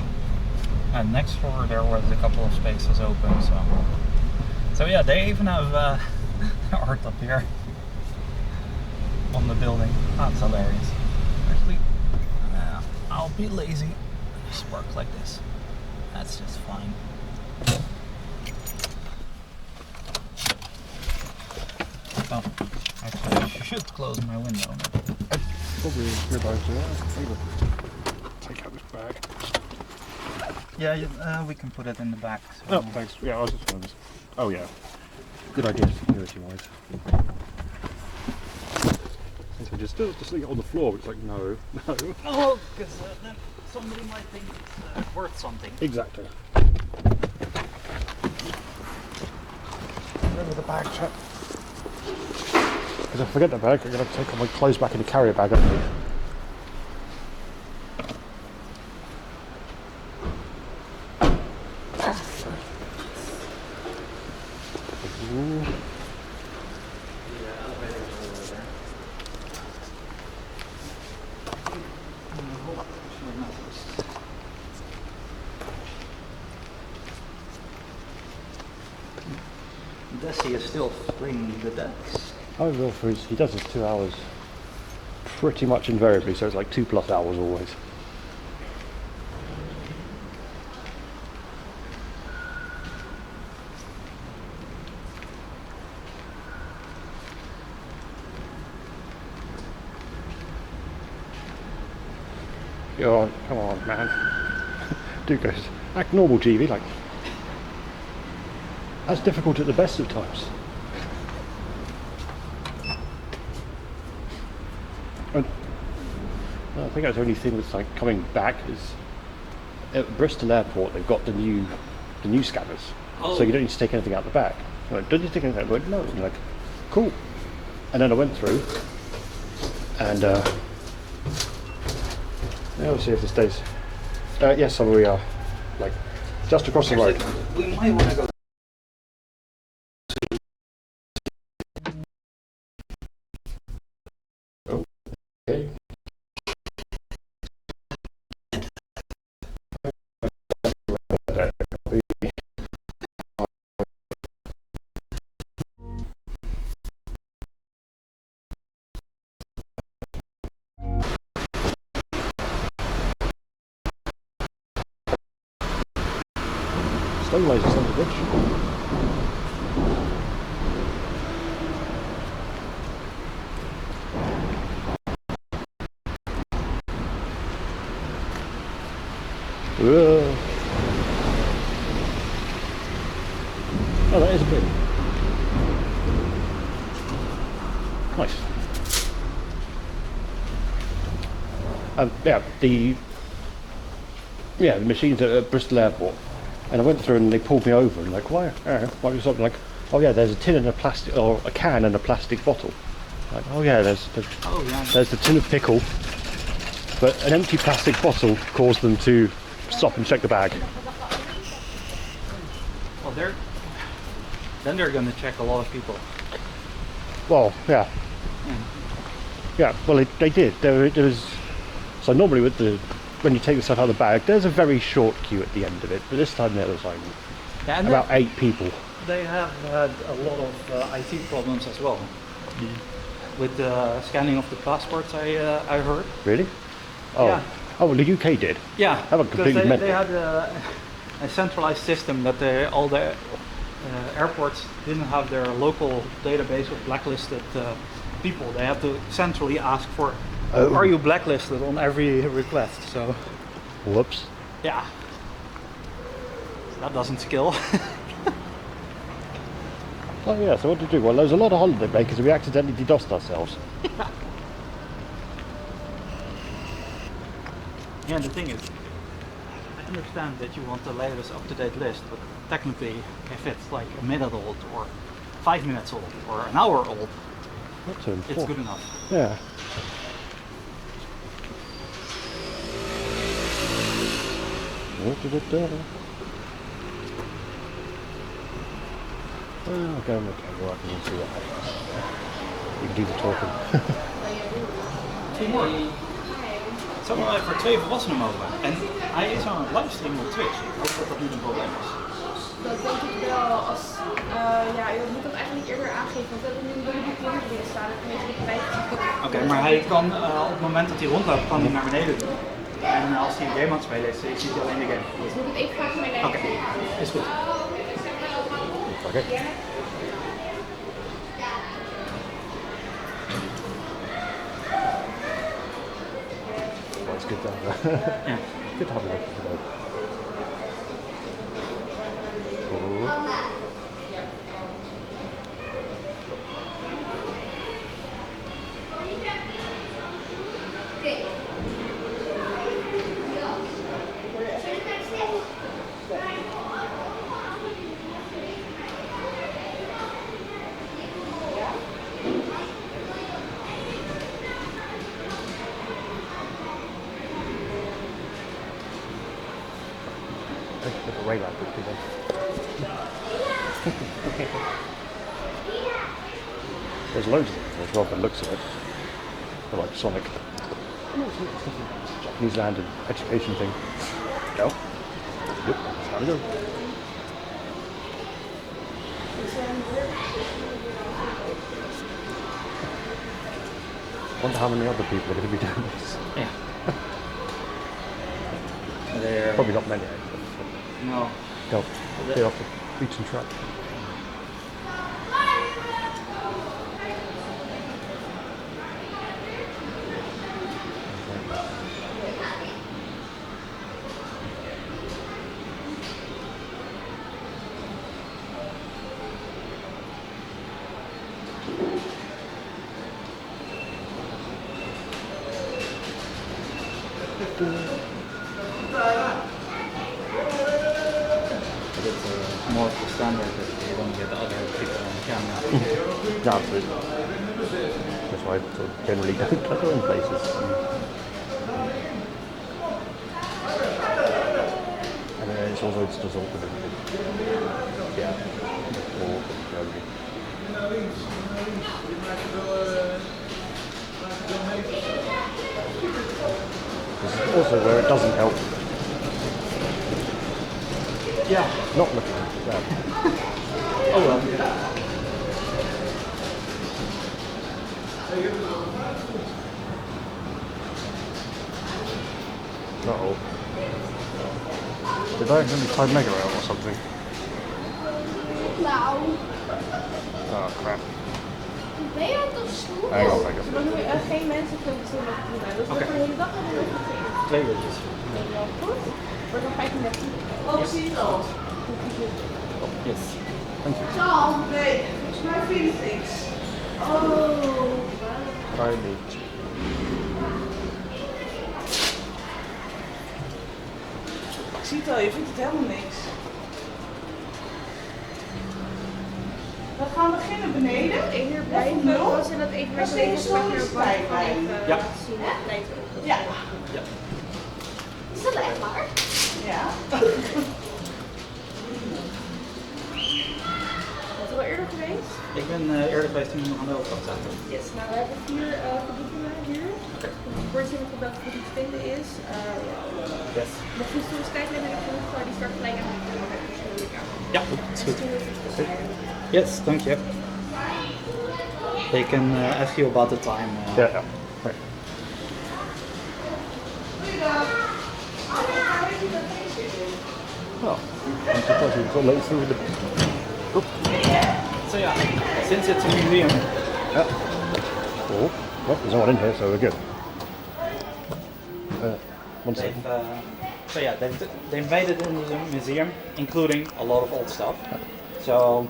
And next door there was a couple of spaces open, so yeah, they even have art up here on the building. That's hilarious. Actually, I'll be lazy. Just park like this. That's just fine. Oh, actually, I should close my window. Probably a good idea. Take out this bag. Yeah, we can put it in the back. So. Oh, thanks. Yeah, I was just wondering. Oh, yeah. Good idea, security-wise. So just leave it on the floor. It's like no. Oh, because then somebody might think it's worth something. Exactly. Remember the bag check. Because if I forget the bag, I'm going to take all my clothes back in the carrier bag underneath. Desi is still flinging the decks. Oh, well, he does his 2 hours pretty much invariably, so it's like 2+ hours always. Oh, come on, man. Dude goes, act normal, GV, like. That's difficult at the best of times. And I think that's the only thing that's like coming back is at Bristol Airport they've got the new scanners, so you don't need to take anything out the back. I'm like, don't you take anything out? I'm like, no. And you're like, cool. And then I went through, and yeah, we'll see if this stays. Yes, so we are like just across the road. We might want to go. Okay. Stone lasers on the bridge. Whoa. Oh, that is a bit nice. The machines at Bristol Airport, and I went through and they pulled me over and like, why? Why was something like, oh yeah, there's a tin and a plastic, or a can and a plastic bottle. Like, oh yeah, there's the tin of pickle, but an empty plastic bottle caused them to stop and check the bag. Well, then they're going to check a lot of people. Well, yeah. Yeah, well, they did. There was, so normally when you take the stuff out of the bag, there's a very short queue at the end of it, but this time there was like about 8 people. They have had a lot of IT problems as well. With the scanning of the passports, I heard. Really? Oh. Yeah. Oh, well, the UK did. Yeah, That was completely mental. they had a centralized system that all the airports didn't have their local database of blacklisted people. They had to centrally ask for, are you blacklisted on every request? So, Whoops. yeah, that doesn't skill. Oh yeah, so what did we do? Well, there was a lot of holiday pay because we accidentally DDoSed ourselves. Yeah, the thing is, I understand that you want the latest up-to-date list, but technically, if it's like a minute old, or 5 minutes old, or an hour old, Not too it's good enough. Yeah. Well, I'll go on the camera and see what happens. You can do the talking. 2 more. Zo maar voor 2 volwassenen mogen. En hij is aan het livestream op Twitch. Ik hoop dat dat niet een probleem is. Dat denk ik wel. Als, ja, je moet dat eigenlijk eerder aangeven, want we hebben nu een boekje erin staan. Dat is een beetje Oké, maar hij kan op het moment dat hij rondloopt, kan hij naar beneden doen. En als hij een game aan het spelen is, ziet hij alleen de game. Dus moet ik het even vragen van mijn Oké, is goed. Okay. Well, it's good to have Yeah. good to have a look today. Put the rail out quickly then. There's loads of them as well, by the looks of it. They're like Sonic. Japanese land and education thing. Go. Yep, that's how to go. Wonder how many other people are going to be doing this. Yeah. They're Probably not many, actually. no. Go. Get off the beaten track. But it's more of the standard that you don't get other people on the camera. No, absolutely. That's why I sort of generally don't go in places. And it's also just awkward. Yeah. Awkward for everybody. This is also where it doesn't help. Yeah. Not looking at that. Oh well. Uh-oh. Did I accidentally time Mega out or something? Nou, Oh crap. ben je al toch stoel? Hang on, Mega. Zodat we geen mensen kunnen zien wat we doen. Dus we Oké. de hele dag hebben we 2 uurtjes. goed. Wordt nog 35. Oh, zie je dat? Yes. Thank you. Tom, nee, volgens mij vind ik niks. Oh. I need. Ik zie het al, je vindt het helemaal niks. We gaan beginnen beneden. Hier bij was en dat even Dat is de historische tijdlijn. Ja. zien de tijd op. Ja. Is dat echt waar? Ja. Wat er al eerder geweest? Ik ben eerder geweest toen we nog aan de overkant zaten. Yes, nou we hebben 4 verdiepingen hier. Voor je wat welke verdieping te vinden is. Yes. De historische tijdlijn heb ik genoeg, die start gelijk aan de persoonlijk aan. Ja, dat is goed. Yes, thank you. They can ask you about the time. Yeah, yeah. Right. Oh, I'm surprised we've got late through the. So yeah, since it's a museum, Yeah. Oh, well, there's no one in here, so we're good. One second. they've made it into the museum, including a lot of old stuff. So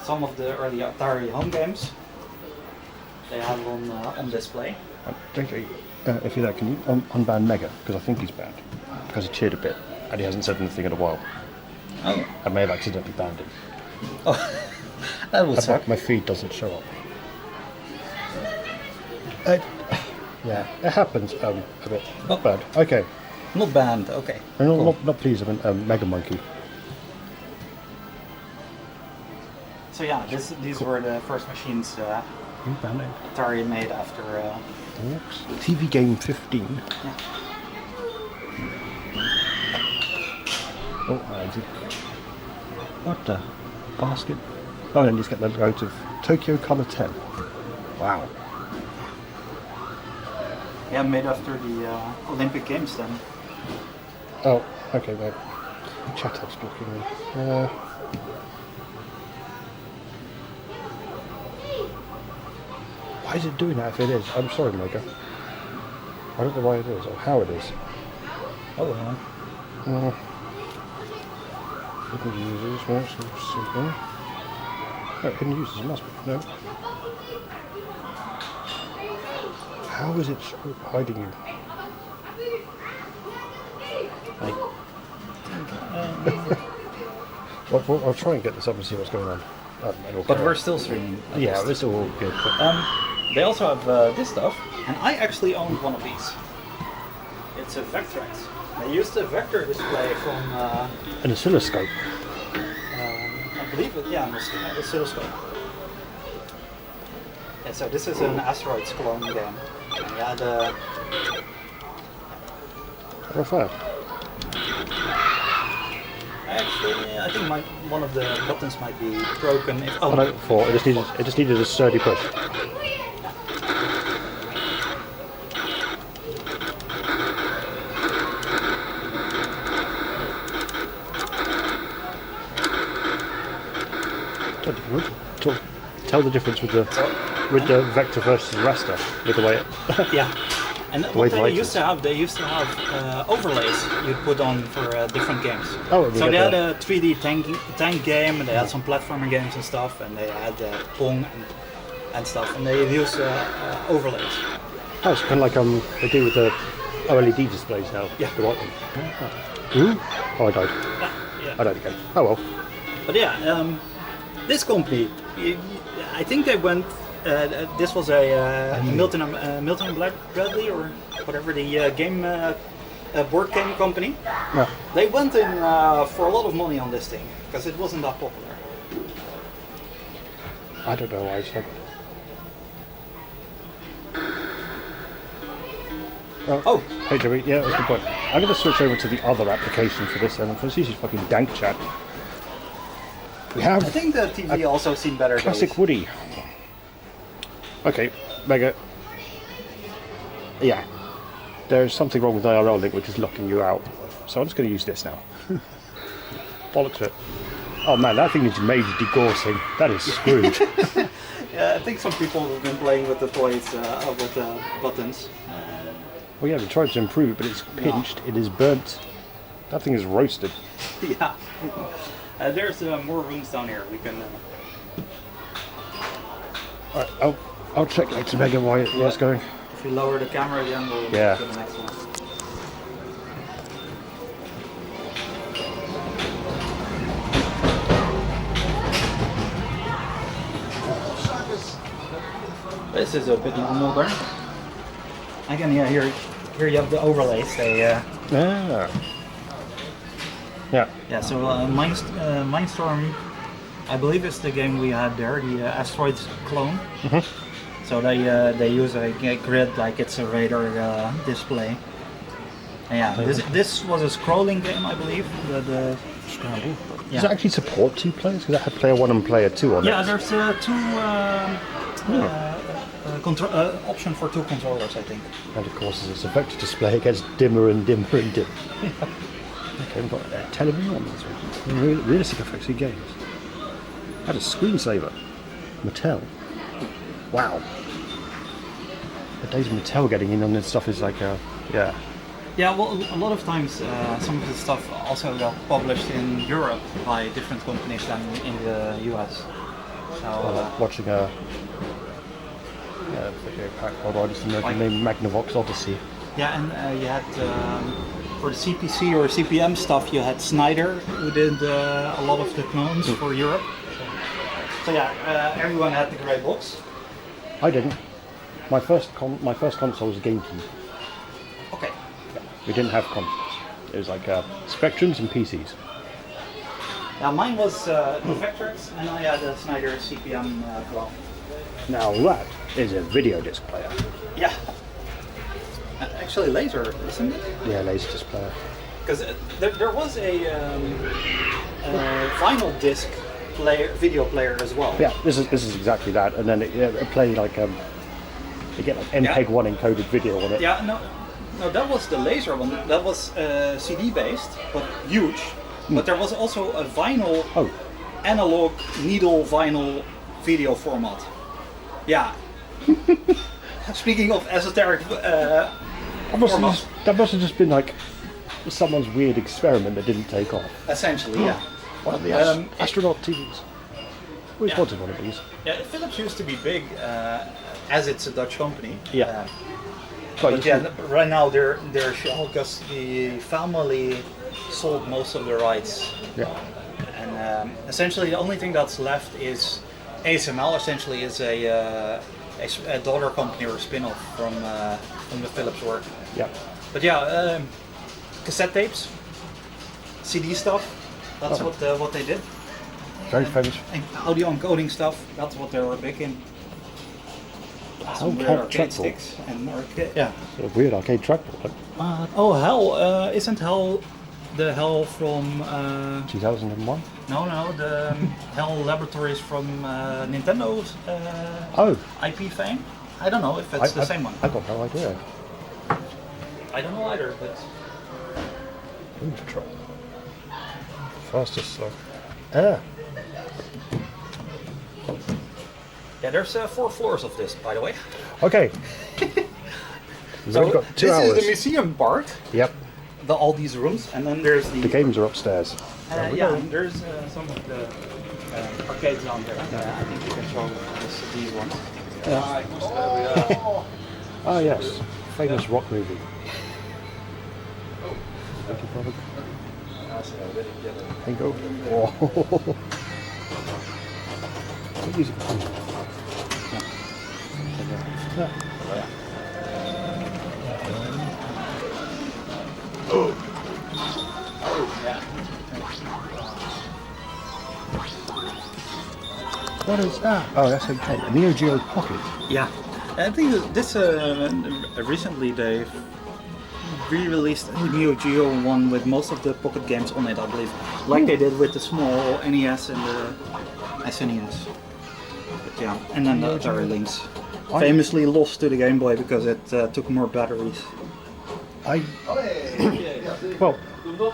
some of the early Atari home games they have on display. JJ, if you're there, can you unban Mega? Because I think he's banned. Because he cheered a bit, and he hasn't said anything in a while. Oh, I may have accidentally banned him. that will That's suck. why my feed doesn't show up. Yeah, it happens a bit. Not bad. Okay. Not banned. Okay. No, cool. not pleased. I mean, Mega Monkey. So yeah, these were the first machines You banned it. Atari made after. Oops. TV Game 15. Yeah. Oh, what the basket? Oh, and then you just get the out of Tokyo Color 10. Wow. Yeah, made after the Olympic Games then. Oh, okay, wait. Chat app's blocking me. Why is it doing that if it is? I'm sorry, Mega. I don't know why it is or how it is. Oh well. Hidden users, no, something. No, hidden users, it must be. No. How is it hiding you? Well, I'll try and get this up and see what's going on. But we're still streaming. at Yeah, least. it's all good. But They also have this stuff, and I actually owned one of these. It's a Vectrex. They used a vector display from, an oscilloscope. I believe it, yeah, an oscilloscope. Yeah, so this is an asteroids clone game. Yeah, Oh, fine. actually, I think one of the buttons might be broken. If, I don't for it just needed a sturdy push. Tell the difference with the vector versus raster with the way it. yeah. And Wait, what they wait. used to have overlays you'd put on for different games. Oh, we so got they had that. a 3D tank game, and they had some platformer games and stuff, and they had Pong and stuff, and they used overlays. Oh, it's kind of like they do with the OLED displays now. Yeah. The white one. Ooh. Oh, I died. Yeah. I died again. Oh well. But yeah, this company, I think they went. This was a Milton and Bradley or whatever the board game company. Yeah. They went in for a lot of money on this thing because it wasn't that popular. I don't know why I said. Oh, Hey Joey, yeah, that's a good point. I'm going to switch over to the other application for this, and this is fucking dank chat. We have I think the TV also seen better classic days. Woody. Okay, Mega. Yeah, there's something wrong with IRL link which is locking you out. So I'm just going to use this now. Bollocks it. Oh man, that thing is major degaussing. That is screwed. Yeah, I think some people have been playing with the toys with the buttons. Well, yeah, we tried to improve it, but it's pinched, it is burnt, That thing is roasted. Yeah. There's more rooms down here. We can. Alright, I'll check later, Megan, why it's going. If you lower the camera again, we'll Yeah. go to the next one. This is a bit more modern. Again, yeah, here you have the overlays. They, Yeah. Yeah. yeah, so Mindstorm, I believe is the game we had there, the Asteroids clone. So they use a grid like it's a radar display. And yeah, this was a scrolling game, I believe. The Scramble. Yeah. Does it actually support 2 players? Because I had player 1 and player 2 on it. yeah, there's two option for 2 controllers, I think. And of course, it's a vector display, it gets dimmer and dimmer and dimmer. Okay, we've got television on this one. Realistic effects in games. That is screensaver. Mattel. Wow. The days of Mattel getting in on this stuff is like, yeah. Yeah, well, a lot of times some of the stuff also got published in Europe by different companies than in the US. So, Watching a video pack, hold on, just the name Magnavox Odyssey. yeah, and you had for the CPC or CPM stuff, you had Snyder who did a lot of the clones for Europe. So yeah, everyone had the grey box. I didn't. My first console was a GameCube. Okay. We didn't have consoles. It was like Spectrums and PCs. Yeah, mine was Vectrex, and I had a Snyder CPM clone. Now that is a video disc player. Yeah. Actually later, isn't it? Yeah, Laserdisc player. Because there was a vinyl disc video player as well. Yeah, this is exactly that, and then it played like you get like MPEG-1 encoded video on it. Yeah, no, that was the laser one. That was CD based, but huge. But there was also a vinyl, analog needle vinyl video format. Yeah. Speaking of esoteric That must have just been like someone's weird experiment that didn't take off. essentially, yeah. One of the astronaut TVs. We wanted one of these. Yeah, Philips used to be big, as it's a Dutch company. Yeah. But yeah, right now they're shell because the family sold most of the rights, Yeah. and essentially the only thing that's left is ASML. Essentially, is a daughter company or a spin-off from the Philips work. Yeah. But yeah, cassette tapes, CD stuff. That's what they did. Very famous. And audio encoding stuff. That's what they were big in. Some weird arcade trackball. sticks and arcade. Yeah. A weird arcade trackball. Oh hell! Isn't hell the hell from? 2001. No, the Hell Laboratories from Nintendo's IP fame. I don't know if it's the same one. I got no idea. I don't know either, but Doom Patrol. Fastest stuff. Yeah. yeah, there's 4 floors of this, by the way. Okay. We've only got 2 this hours. is the museum part. Yep. All these rooms, and then there's The games are upstairs. yeah, and there's some of the arcades down there. I think you can show these ones. Ah yes, famous rock movie. Thank you, brother. Thank you. Whoa. What music? What is that? Oh, that's okay. A Neo Geo Pocket. Yeah, I think this recently they re-released a Neo Geo one with most of the Pocket games on it, I believe, like they did with the small NES and the SNES. But yeah, and then the Atari links. Famously lost to the Game Boy because it took more batteries. Well,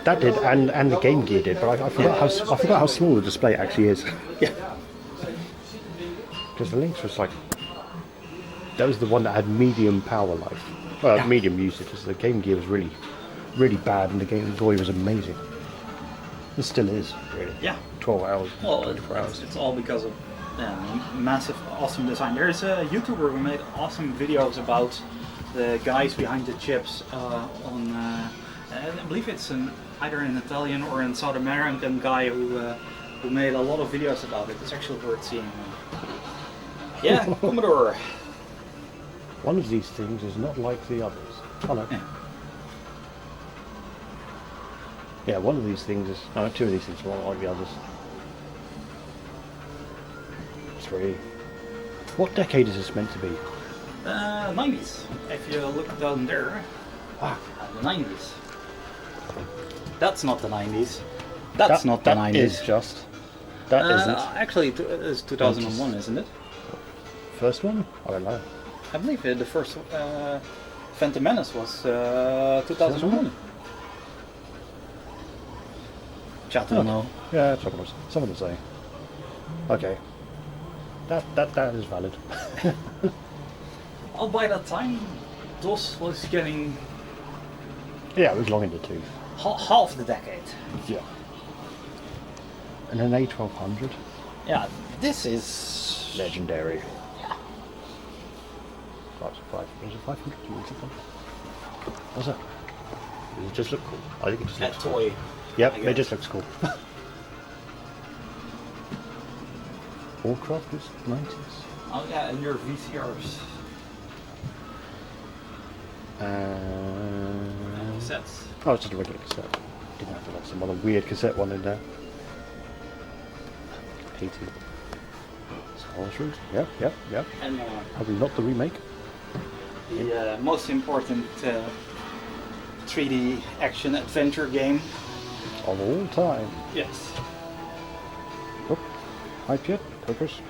that did, and the Game Gear did, but I forgot how small the display actually is. Yeah. Because the Lynx was like, that was the one that had medium power life, medium usage. Because the Game Gear was really really bad and the Game Boy was amazing. It still is, really. Yeah. 12 hours, Well, 24 hours. it's all because of massive, awesome design. There's a YouTuber who made awesome videos about the guys behind the chips on. I believe it's either an Italian or an South American guy who made a lot of videos about it. It's actually worth seeing. Yeah, Commodore. One of these things is not like the others. Oh no. Yeah. Yeah, one of these things is... No, two of these things are not like the others. 3. What decade is this meant to be? 90s. If you look down there, Ah, the 90s. That's not the 90s. That's not the 90s. That is just... That isn't. Actually, it's 2001, isn't it? First one? I don't know. I believe the first Phantom Menace was 2001. Chat will know. Yeah, someone will say. Okay. That is valid. Oh, by that time, DOS was getting Yeah, it was long in the tooth. half the decade. Yeah. And an A1200? Yeah, this is Legendary. Was it 500? What's that? Does it just look cool? I think it just a looks cool. toy. Yep, I it guess. just looks cool. Warcraft is 90s. Oh yeah, and your VCRs. Sets. Oh, it's just a regular cassette. Didn't have to have some other weird cassette one in there. 80. Star Wars Route? Yep. And Probably not the remake. the most important 3D action adventure game. Of all time. Yes. Oh, hi Piet, Purpose.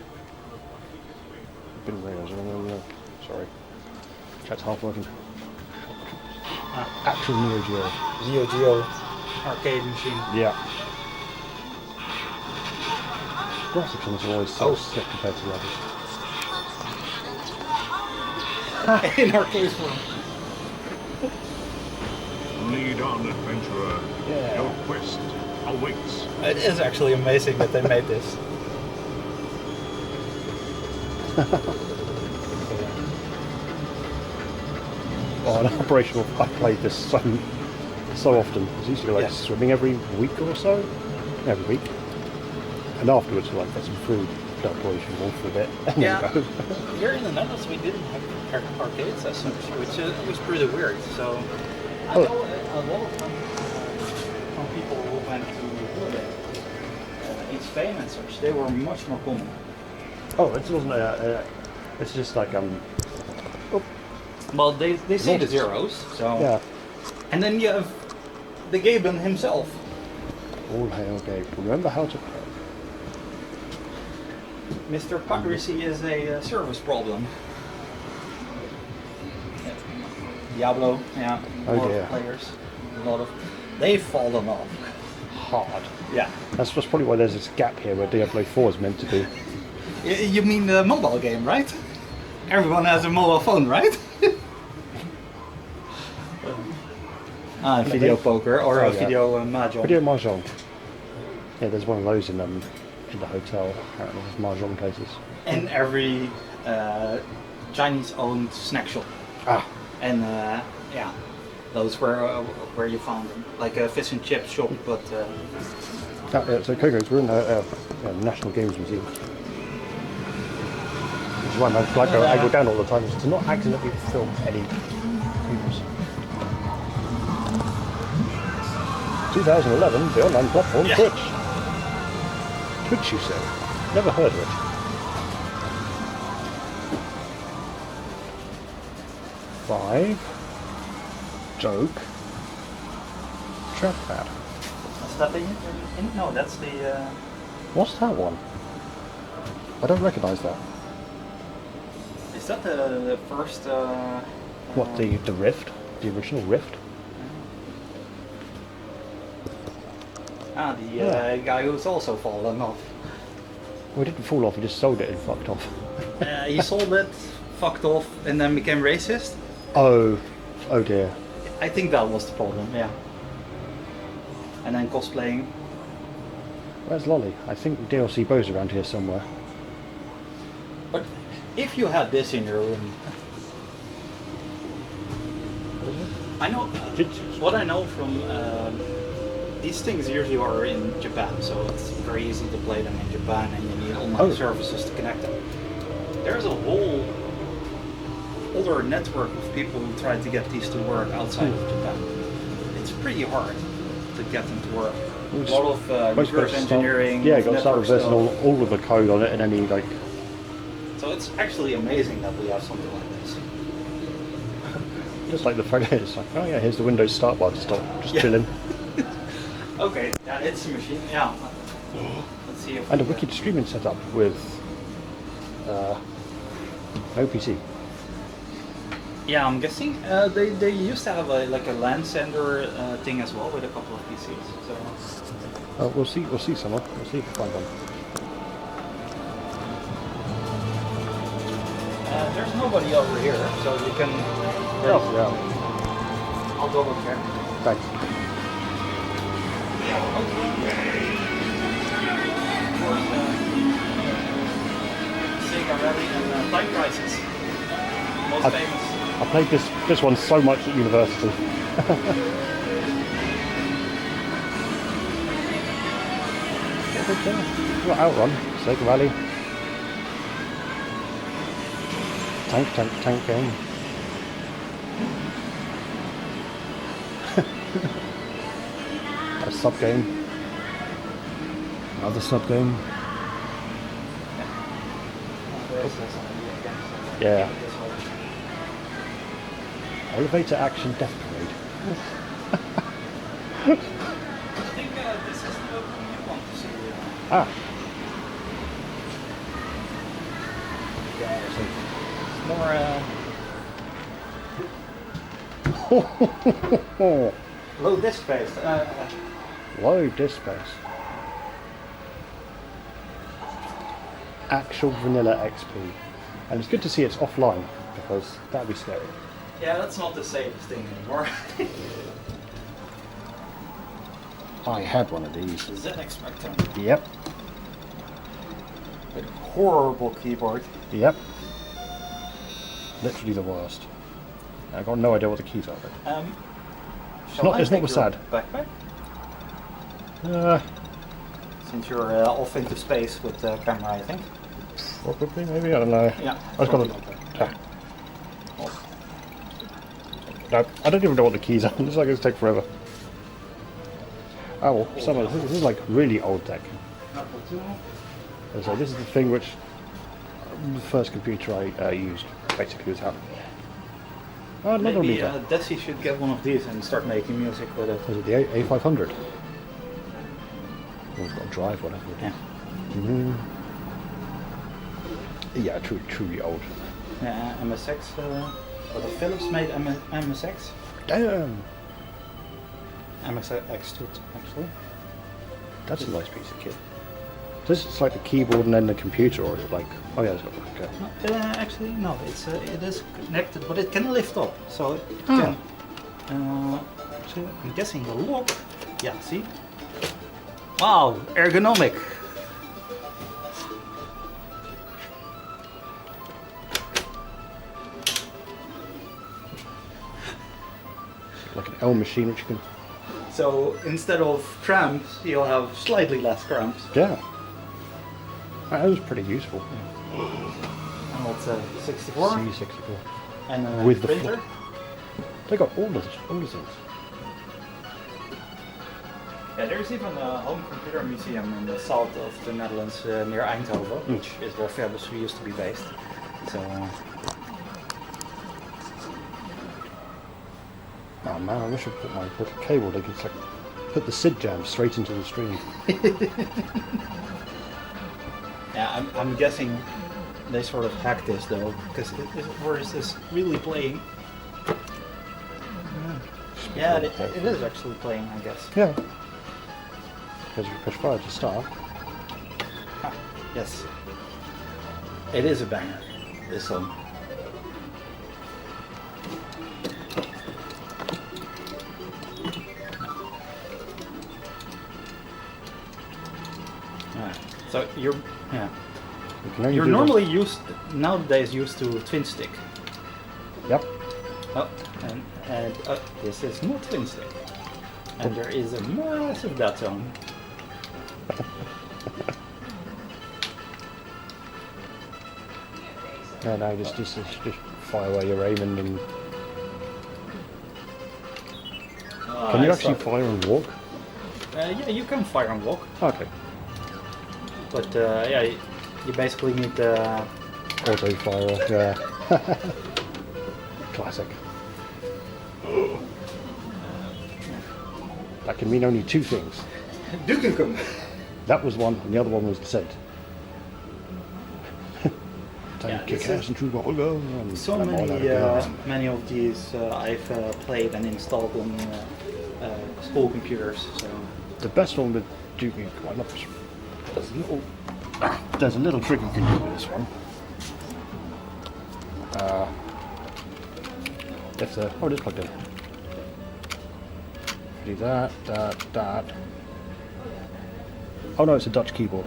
Been rails. Sorry. Chat's half working. Actual Neo Geo. Neo Geo arcade machine. Yeah. Graphics on this are always so sick compared to the others. In arcade form. Lead on, adventurer. Yeah. Your quest awaits. It is actually amazing that they made this. Oh, an operational. I played this so often. I used to go like swimming every week or so. Every week. And afterwards, like get some food, put operation walk for a bit, and Yeah. then go. Here in the Netherlands, we didn't have arcades as such, which was pretty weird. So I know a lot of from people who went to holiday, East Spain and such, they were much more common. Oh, it wasn't. It's just like Well, they say the Lost. zeros, so yeah. and then you have the Gaben himself. All hail Gabe. Remember how to play. Mr. Piracy is a service problem. Diablo, yeah, a Oh lot dear. of players, a lot of, they've fallen off. Hard. Yeah. That's probably why there's this gap here where Diablo 4 is meant to be. You mean the mobile game, right? Everyone has a mobile phone, right? Video poker or Oh, a yeah. video mahjong. Video Mahjong. Yeah, there's one of those in the hotel. Apparently, there's Mahjong places. And every Chinese-owned snack shop. Ah, And yeah, those were where you found them, like a fish and chip shop, but yeah, so Coco's, we're in the National Games Museum. Which is why I go down all the time, is to not accidentally film any videos. 2011, the online platform Yeah. Twitch. Twitch, you say? Never heard of it. Five. Joke. Trackpad. is that the no, that's the What's that one? I don't recognise that. is that the first What, the Rift? The original Rift? the guy who's also fallen off. Well, he didn't fall off, he just sold it and fucked off. He sold it, fucked off, and then became racist. Oh, oh dear. I think that was the problem, yeah. And then cosplaying. Where's Lolly? I think DLC Bo's around here somewhere. But if you had this in your room, I know what I know from these things usually are in Japan, so it's very easy to play them in Japan, and you need online services to connect them. There's a whole other network of people who try to get these to work outside of Japan. It's pretty hard to get them to work. A lot of reverse engineering. Yeah, you got to start network reversing stuff. all of the code on it, and then you like. So it's actually amazing that we have something like this. Just like the photo, it's like, oh yeah, here's the Windows start bar to stop, just Yeah. chilling. Okay, yeah, it's a machine. Yeah. Let's see if And a we, wicked streaming setup with no PC. Yeah, I'm guessing they used to have a LAN sender thing as well with a couple of PCs. So We'll see someone. We'll see if we find one. there's nobody over here, so you can. Yeah. I'll double check. Thanks. Sega Rally and Time Crisis. Most famous. I played this one so much at university. Well, Outrun, Sega Rally. Tank game. A sub game. Another sub game. Yeah. Elevator action death parade. I think this is the opening you want to see. Ah. It's more low disk space. Low disk space. Actual vanilla XP. And it's good to see it's offline, because that'd be scary. Yeah, that's not the safest thing anymore. I had one of these. ZX Spectrum. Yep. With a horrible keyboard. Yep. Literally the worst. I've got no idea what the keys are. But it's not sad. Backpack? Uh, Since you're off into space with the camera, I think. probably, maybe, I don't know. Yeah. I was gonna. No, I don't even know what the keys are. It looks like it's take forever. Oh well, some of this is like really old tech. And so this is the thing which the first computer I used basically was how. Oh, another Maybe meter. Desi should get one of these and start making music with it. Was it the A500? Oh, it's got a drive, whatever. Yeah. Yeah, truly old. MSX. But the Philips made MSX. Damn. MSX2 actually. That's a nice piece of kit. This is like the keyboard and then the computer, or is it like? Oh yeah, it's got like. Actually, no. It is connected, but it can lift up, so it can. So I'm guessing the lock. Yeah. See. Wow, ergonomic. Like an L machine which you can. So instead of cramps, you'll have slightly less cramps. Yeah. That was pretty useful. And what's 64? C64. And With the printer. They got all the things. Yeah, there's even a home computer museum in the south of the Netherlands near Eindhoven, which is where Fairless used to be based. So. Oh man, I wish I put my little cable. They could like put the SID jam straight into the stream. Yeah, I'm guessing they sort of hacked this though, because or is this really playing? Yeah, it is actually playing, I guess. Yeah. Because if you push fire to start. Ah, yes. It is a banger, this song. So you're You can only you're do normally nowadays used to twin stick. Yep. Oh, and this is not twin stick, and there is a massive dead zone. Yeah, no, just fire where you're aiming and... Can you actually fire and walk? Yeah, you can fire and walk, Okay. but yeah, you basically need the... Auto fire, yeah. Classic. That can mean only two things. Duke Nukem. That was one, and the other one was descent. Yeah, Kick this ass and true all go. And So I'm all out of guns. many of these I've played and installed on school computers. So The best one with Duke Nukem, I love this. There's a little trick you can do with this one. If the it is plugged in. Do that. Oh no, it's a Dutch keyboard.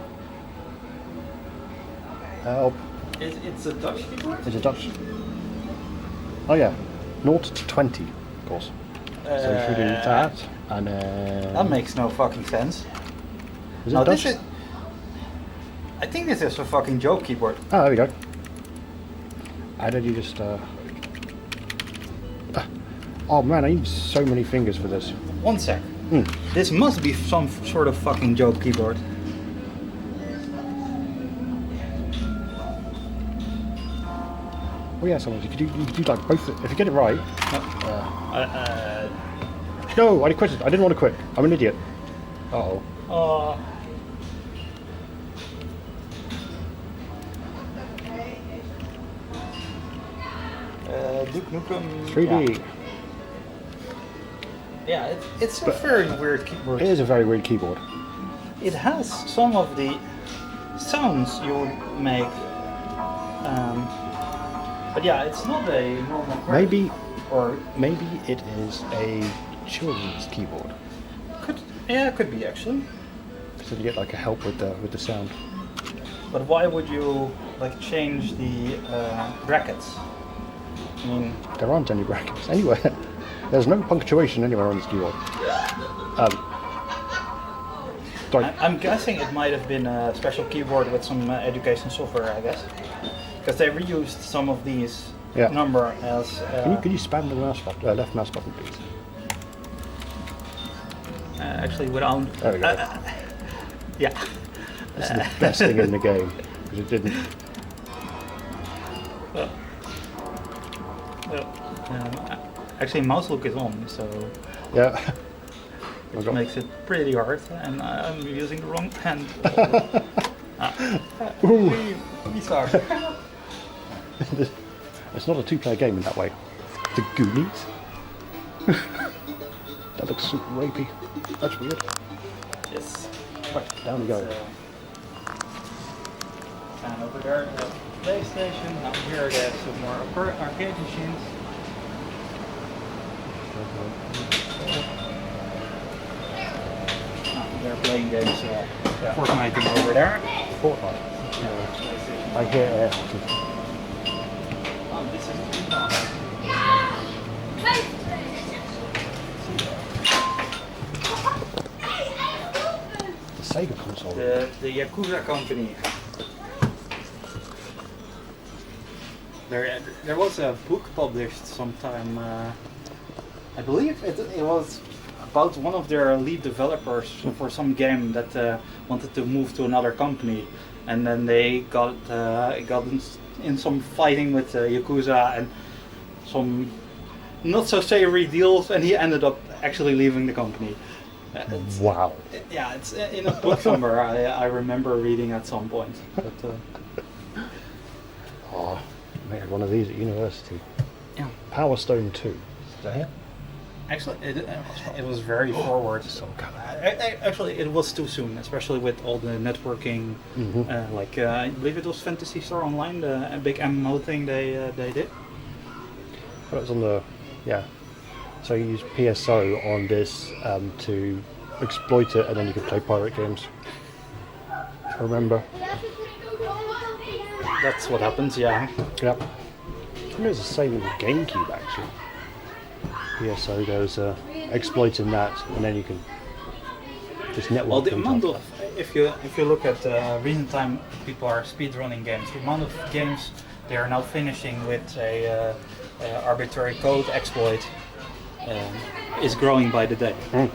Help! it's a Dutch keyboard. It's a Dutch. Oh yeah, 0 to 20, of course. So if you do that, and then That makes no fucking sense. is it Now Dutch? I think this is a fucking joke keyboard. Oh, there we go. And then you just oh man, I need so many fingers for this. 1 sec. This must be some sort of fucking joke keyboard. Oh yeah, someone you could do like both. If you get it right. Uh, No, I quit it. I didn't want to quit. I'm an idiot. Uh oh. Duke Nukem. 3D. Yeah, it's a very weird keyboard. It is a very weird keyboard. It has some of the sounds you would make, but yeah, it's not a normal. Maybe or it is a children's keyboard. it could be actually. So you get like a help with the sound. But why would you like change the brackets? I mean, There aren't any brackets anywhere. There's no punctuation anywhere on this keyboard. Sorry. I'm guessing it might have been a special keyboard with some education software, I guess, because they reused some of these Yeah. number as. Can you spam the left mouse button, please? Actually, without. There we go. Yeah. This is the best thing in the game because it didn't. Actually, mouse look is on, so Yeah. it makes it pretty hard, and I'm using the wrong hand. We suck. It's not a two-player game in that way. The Goonies. That looks super rapey. That's weird. Yes. Right, down we go. And over there, the PlayStation. Now here there's some more arcade machines. They're playing games. Fortnite over there. Fortnite. I hear air hockey. Oh, this is The Sega console. the Yakuza company. There was a book published sometime. I believe it was about one of their lead developers for some game that wanted to move to another company, and then they got in some fighting with Yakuza and some not so savory deals, and he ended up actually leaving the company. Wow. Yeah, it's in a book somewhere. I remember reading at some point. But, Oh, I made one of these at university. yeah. Power Stone 2. Is that it? Actually, it was very forward. So good. Actually, it was too soon, especially with all the networking. I believe it was Fantasy Star Online, the big MMO thing they did. Well, it was on the, yeah. So you use PSO on this to exploit it, and then you can play pirate games. I remember. That's what happens, yeah. Yep. I think it was the same with the GameCube actually. Yeah, so there's exploits in that, and then you can just network. Well, the things amount like of, if you look at recent time, people are speedrunning games. The amount of games they are now finishing with a arbitrary code exploit is growing by the day. that.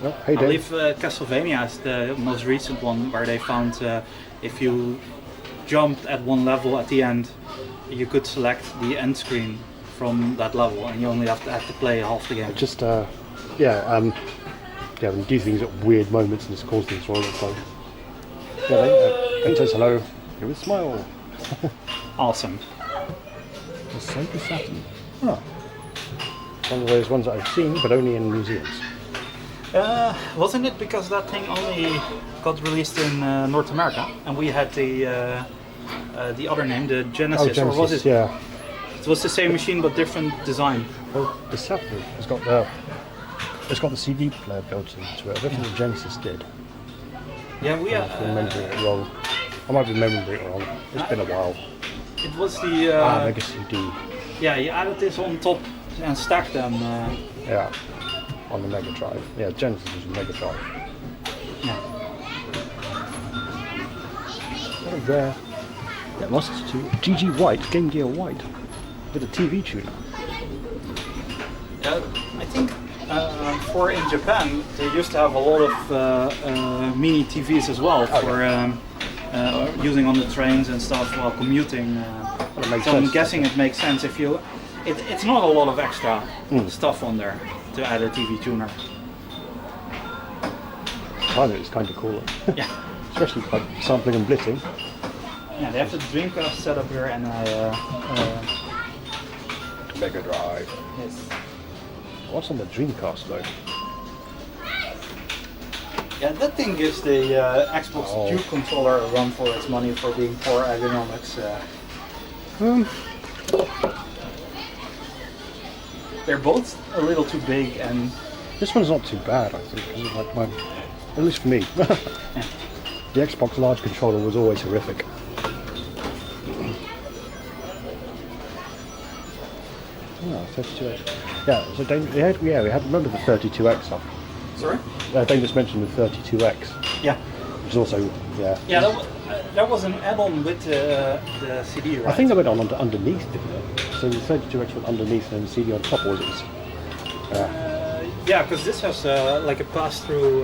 Well, hey I Dave. believe Castlevania is the most recent one where they found if you jumped at one level at the end, you could select the end screen from that level, and you only have to play half the game. Just when you do things at weird moments and just cause things wrong. So yeah, they says hello. Give us a smile. Awesome. The Sega Saturn. Oh. One of those ones that I've seen, but only in museums. Wasn't it because that thing only got released in North America, and we had the other name, the Genesis, Genesis, or was it? Yeah. It was the same machine but different design. Well, the Saturn has got the CD player built into it. I don't think the Genesis did. Yeah, we I'm remembering it wrong. I might be remembering it wrong. It's been a while. It was the Mega CD. yeah. You added this on top and stacked them. Yeah. On the Mega Drive. Yeah, Genesis was a Mega Drive. Yeah. What a rare. That must to GG White, Game Gear White, with a TV tuner. I think for in Japan they used to have a lot of mini TVs as well for using on the trains and stuff while commuting. That makes So I'm sense. guessing it makes sense if you. It's not a lot of extra stuff on there to add a TV tuner. I find it's kind of cool. Yeah. Especially like sampling and blitzing. Yeah, they have the Dreamcast set up here and Mega Drive. yes. What's on the Dreamcast though? Yeah, that thing gives the Xbox Cube controller a run for its money for being poor ergonomics. They're both a little too big, and This one's not too bad, I think. It's like at least for me. The Xbox large controller was always horrific. Oh, 32X. Yeah, so we had remember the 32X stuff. sorry. Dane just mentioned the 32X, Yeah, which is also yeah. That was an add-on with the CD, right? I think they went on underneath, didn't they? So the 32X went underneath and the CD on top, or was it? Yeah, because this has like a pass-through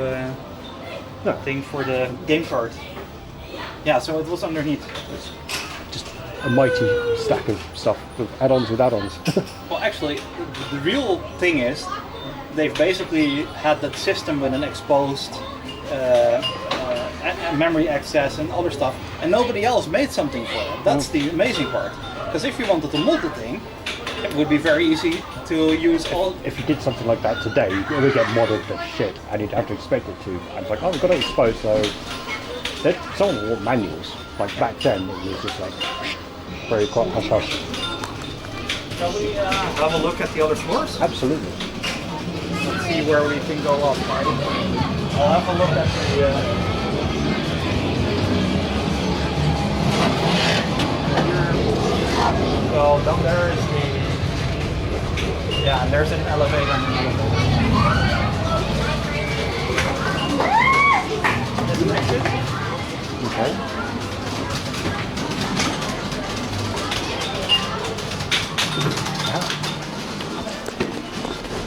thing for the game card. Yeah, so it was underneath. Just a mighty stack of stuff with add-ons with add-ons. Well, actually, the real thing is they've basically had that system with an exposed memory access and other stuff, and nobody else made something for it. That's the amazing part. Because if you wanted to mod the thing, it would be very easy to use all. If you did something like that today, it would get modded to shit, and you'd have to expect it to. And it's like, oh, we've got to expose, so some of the manuals, like back then, it was just like very quite hush hush. Shall we have a look at the other floors? Absolutely. Let's see where we can go up. I'll have a look at the. So down there is the. Yeah, and there's an elevator and an elevator. There's an exit. Okay.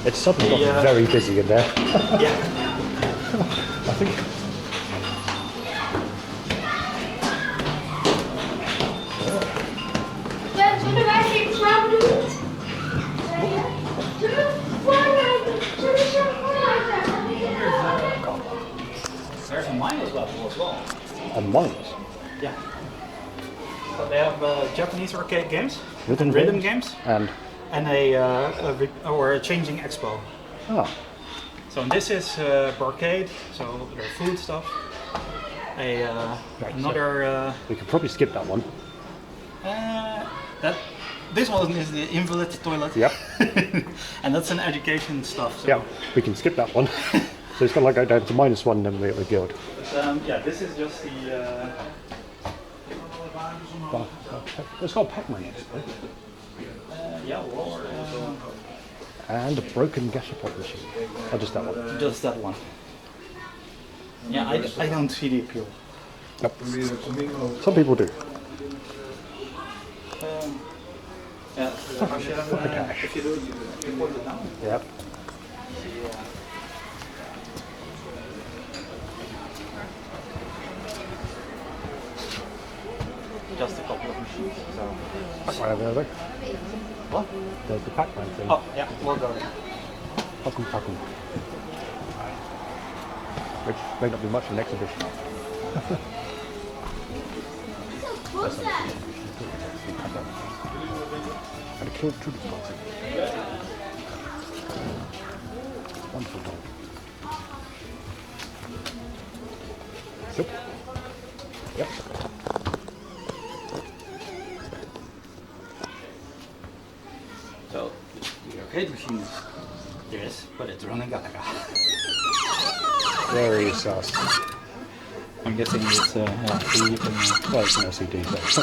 It's suddenly got very busy in there. Yeah. I think. Ja, zullen wij geen samen doen? Zullen we vooruit? Zullen we zo vooruit? There's a minus level as well. A minus. Yeah. So they have Japanese arcade games, Rhythm games, And and a changing expo. So this is arcade, so their food stuff. Another. we could probably skip that one. This one is the invalid toilet. Yep. And that's an education stuff. So. Yeah, we can skip that one. So it's got to like go down to -1 then we guild. Yeah, this is just the. It's got a Pac-Man next to it. Yeah, well, And a broken gashapot machine. Oh, just that one. just that one. Yeah, I don't see the appeal. Nope. Some people do. Yeah, if you do, you point it down. Yep. Just a couple of machines. So. Pac-Man over there. What? There's the Pac-Man thing. Oh, yeah, we'll go there. Pac-Man. Which may not be much of an exhibition. And a killed trooper party. Wonderful dog. Yep. Yep. So, the arcade machine is this, but it's running Gattaca. Very sus. I'm guessing it's LCD and Well, it's an LCD, so.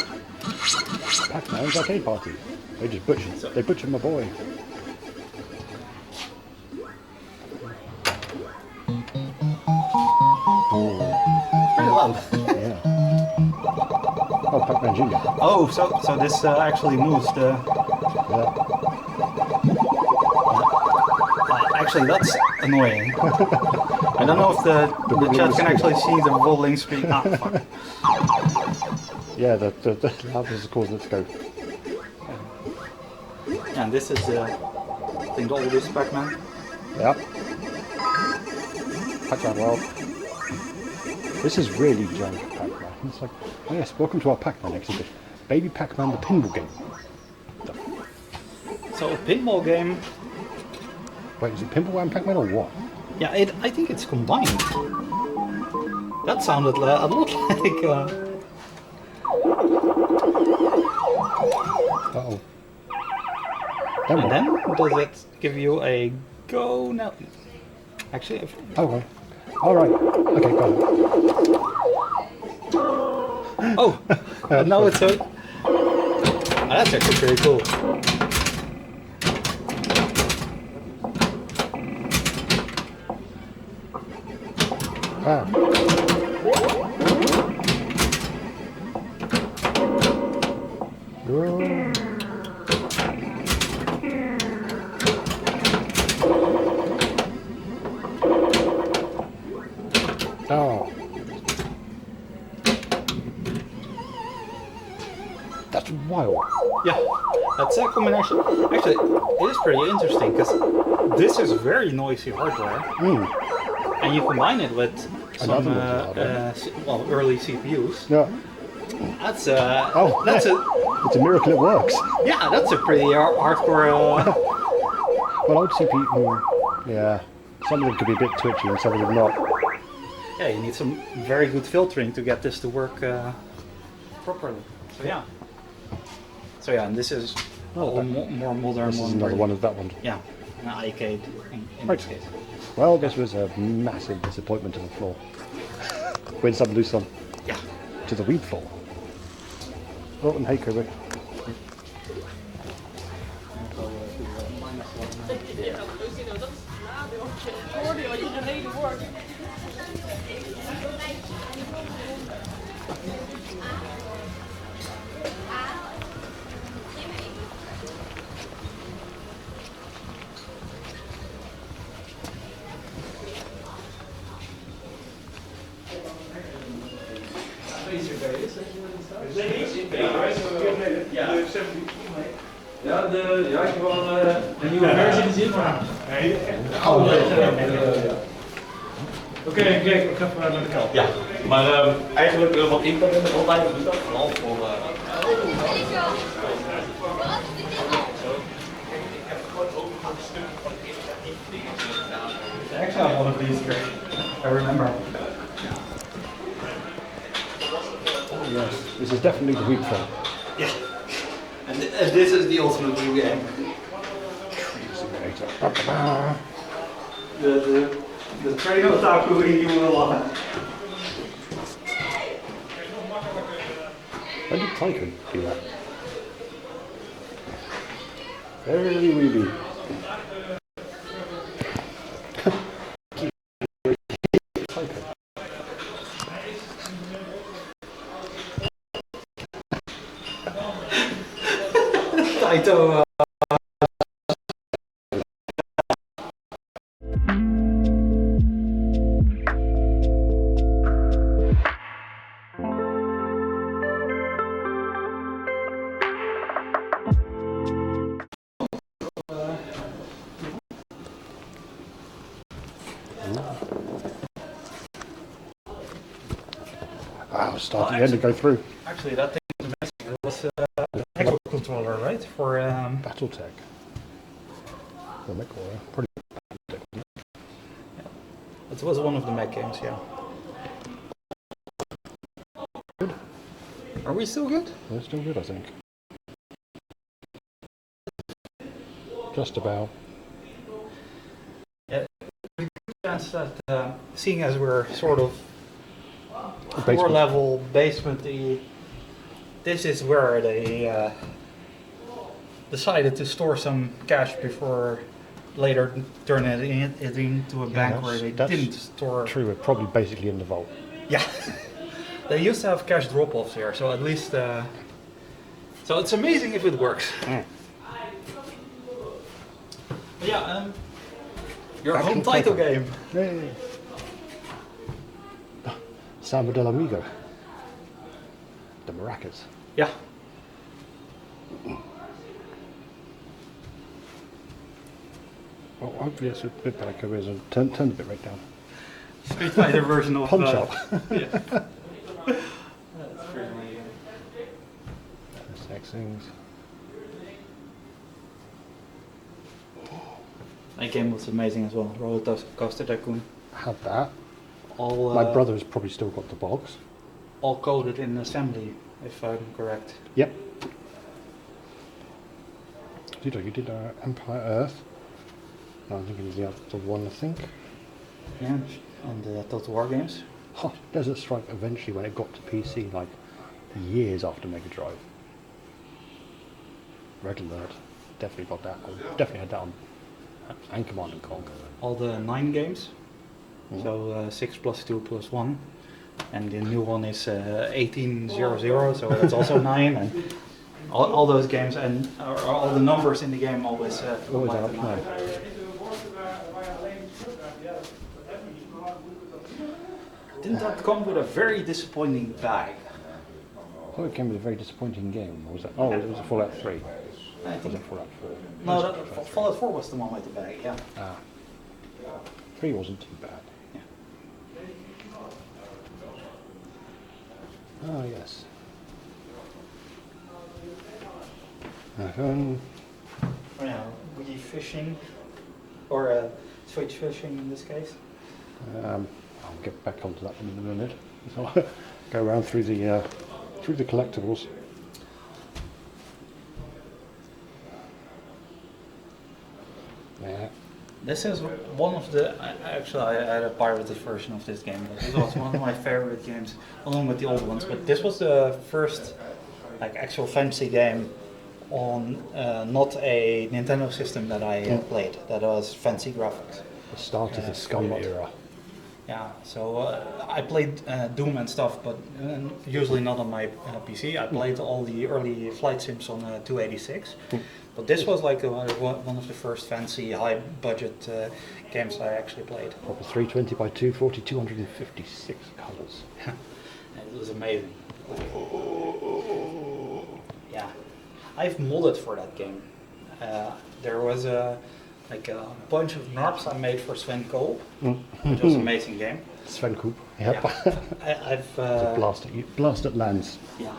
Pac-Man's arcade party. They just butchered. They butchered my boy. pretty loud. Yeah. Oh, Pac-Man Junior. Oh, so this actually moves the. Yeah. Actually, that's annoying. I don't know if the chat can actually see the rolling screen. Ah, fuck. Yeah, the loudness is causing it to go. And this is I think the oldest Pac-Man. Yeah. Pac-Man World. This is really junk Pac-Man. It's like, oh yes, welcome to our Pac-Man exhibition. Baby Pac-Man the pinball game. So a pinball game. Wait, is it pinball and Pac-Man or what? Yeah, I think it's combined. That sounded a lot like. Uh-oh. And then does it give you a go now? Actually, Oh, right. All right. Okay, got it. oh, now it's a. Oh, that's actually pretty cool. Ah. Whoa. Oh. That's wild. Yeah, that's a combination. Actually, it is pretty interesting because this is very noisy hardware, and you combine it with some well, early CPUs. Yeah. That's It's a miracle it works. yeah, that's a pretty hardcore. Well, old CPU, yeah. Some of them could be a bit twitchy and some of them not. Yeah, you need some very good filtering to get this to work properly. So yeah. So yeah, and this is more modern. This is another one of that one. Yeah, an arcade in Right. this case. Well, this was a massive disappointment to the floor. Win some, lose some. Yeah. To the weed floor. Oh, and hey, Kirby. Ja, ik heb wel een nieuwe versie gezien, maar de oude versie. Oké, kijk, ik ga even naar de kant. Ja, maar eigenlijk wat ik dan altijd doe, dat vooral voor. I actually have one of these here. I remember. Oh, yes. This is definitely the weed floor. Yeah. And this is the ultimate blue game. Simulator. The De train otaku in jongen lachen. When did Tycoon do that? Very weeby. Taito. I'll start again to go through. Actually, that thing was a controller, right? For Battletech. Or MechWarrior. Probably it was one of the Mac games, yeah. good. Are we still good? They're still good, I think. Just about. Chance that seeing as we're sort of Basement. floor level basement, this is where they decided to store some cash before later turn it into a bank where they that's didn't store. True, we're probably basically in the vault. Yeah, they used to have cash drop-offs here, so at least. So it's amazing if it works. Mm. But yeah, your Action home title Titan. game. Yay. Samba del Amigo. The Maracas. Yeah. Well, hopefully it's a bit better because I turned the bit right down. Street Fighter version of Punch up. Yeah. That's pretty amazing. Sex things. That game was amazing as well. Roller Coaster Tycoon. Had that. All My brother's probably still got the box. all coded in assembly, if I'm correct. Yep. You did Empire Earth. I'm thinking of the other one, I think. Yeah, and the Total War games. Desert Strike eventually when it got to PC, like years after Mega Drive. Red Alert. Definitely got that. Definitely had that on. And Command and Conquer. All the 9 games. Mhm. So 6 plus 2 plus 1. And the new one is 1800, so that's also 9. And all those games and all the numbers in the game always Always like out, the no. 9. Didn't that come with a very disappointing bag? Oh, it came with a very disappointing game. Or was that? Oh, it was a Fallout 3. I Was think. it Fallout 4? No, Fallout 4 was the one with the bag, yeah. Ah. 3 wasn't too bad. Yeah. Ah, yes. Oh yeah, wee fishing, or switch fishing in this case. I'll get back onto that one in a minute. So I'll go around through the collectibles. Yeah. This is one of the, actually I had a pirated version of this game, but this was one of my favorite games, along with the old ones, but this was the first like actual fantasy game on not a Nintendo system that I played, that was fancy graphics. The start of the Scum era. Yeah, so I played Doom and stuff, but usually not on my PC. I played all the early flight sims on 286. But this was like one of the first fancy high budget games I actually played. Proper 320 by 240, 256 colours. It was amazing. Yeah, I've modded for that game. There was a bunch of NARPs I made for Sven Kool, which was an amazing game. Sven Koop. Yep. Yeah. I've blast at lands. yeah,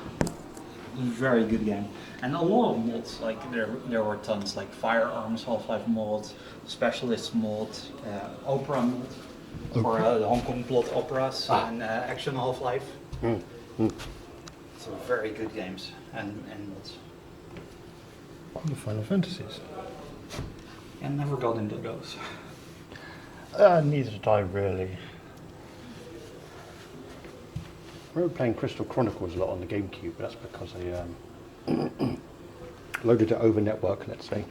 very good game. And a lot of mods, like there were tons, like Firearms Half-Life mod, Specialist mod, Opera mod, for the Hong Kong plot operas, and Action Half-Life. So very good games and mods. The Final Fantasies. I never got into those. Neither did I really. I remember playing Crystal Chronicles a lot on the GameCube, but that's because I loaded it over network, let's say.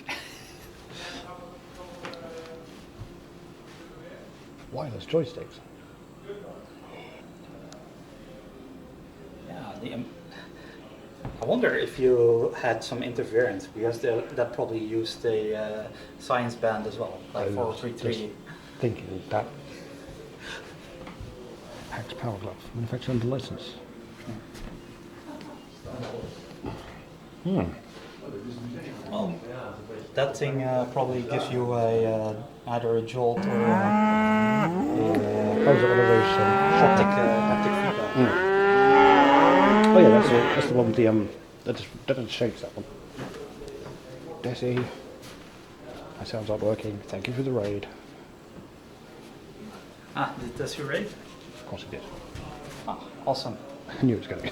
Wireless joysticks. Yeah, I wonder if you had some interference, because that probably used a science band as well, like 433. Thinking that. Pax Power Glove, manufactured under license. Well, that thing probably gives you either a jolt or a How's it one of those? haptic feedback. Oh yeah, that's the one with the that just shakes that one. Desi, that sounds like working. Thank you for the raid. Does you rate? Of course it did. Awesome. I knew it was going to.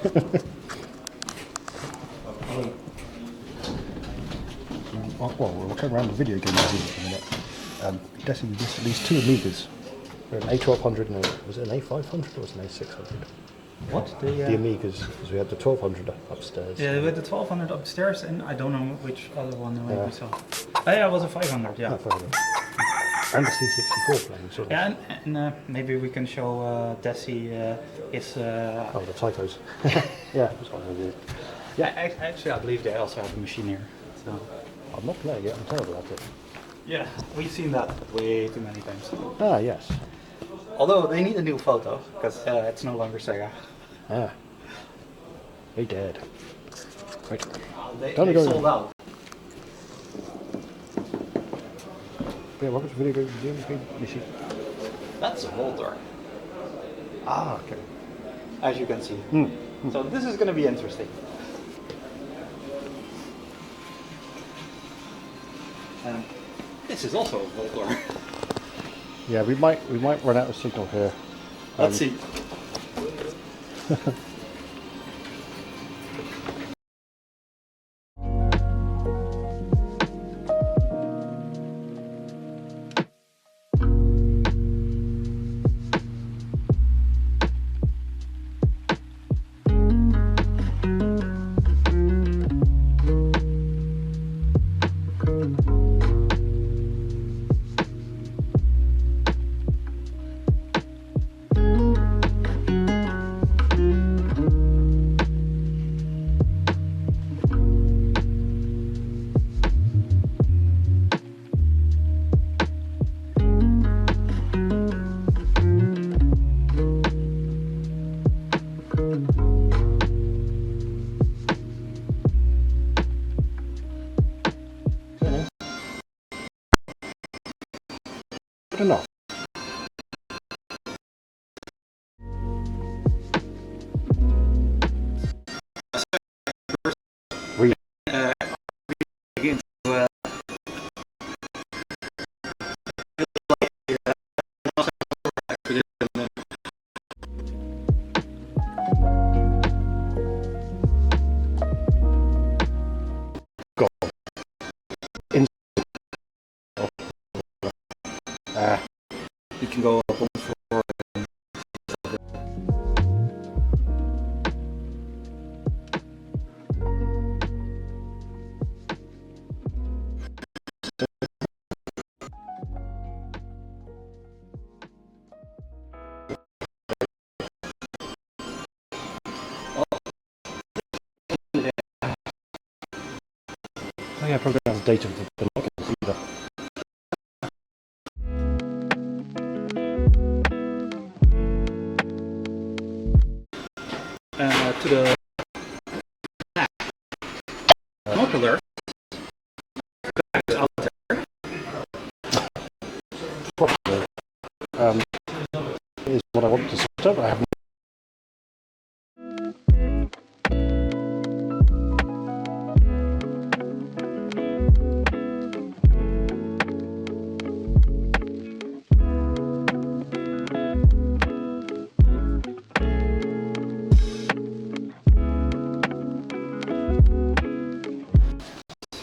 Well, we'll come around the video game museum in a minute. Desi released two Amigas. An A1200 and was it an A500 or was it an A600? What? The Amigas, because we had the 1200 upstairs. Yeah, we had the 1200 upstairs, and I don't know which other one we saw. Oh yeah, it was a 500, yeah. 500. And the C64 playing, sort of. Yeah, and maybe we can show Desi his... Oh, the Tychos. Yeah, that's what I did. Yeah, actually I believe they also have a machine here. So. I'm not playing it, I'm terrible at it. Yeah, we've seen that way too many times. Ah, yes. Although they need a new photo, because it's no longer Sega. Ah. They did. Right. They Time to go. sold out. Yeah, welcome to Video Game Museum. Let me see. That's a Voltor, Ah, okay. as you can see. So this is going to be interesting. And this is also a Voltor. Yeah, we might run out of signal here. Let's see. Good enough. You can go up on the floor. Oh yeah, probably has data of the logins either. To the monocular. Probably. Is what I want to set up. I haven't.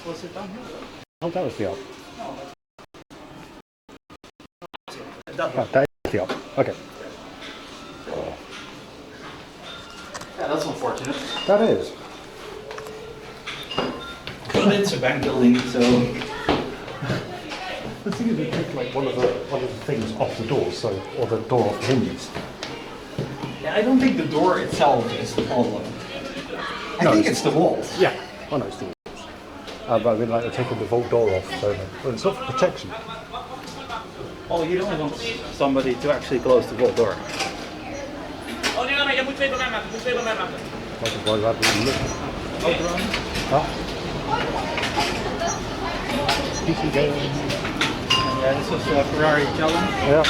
Was it down here? Oh, that was the up. That one. That is the up. Okay. Yeah, that's unfortunate. That is. But it's a bank building, so The thing is, we take like one of the things off the door, or the door off the hinges. yeah, I don't think the door itself is the problem. I think it's the walls. Yeah, I know it's the walls. But I mean, like they're taking the vault door off, so well, it's not for protection. Oh, you don't want somebody to actually close the vault door. Oh nee, maar je moet twee bij mij maken. Je moet twee bij mij maken. Like why that wouldn't look. Huh? PC game. Yeah, this was a Ferrari challenge. Yeah.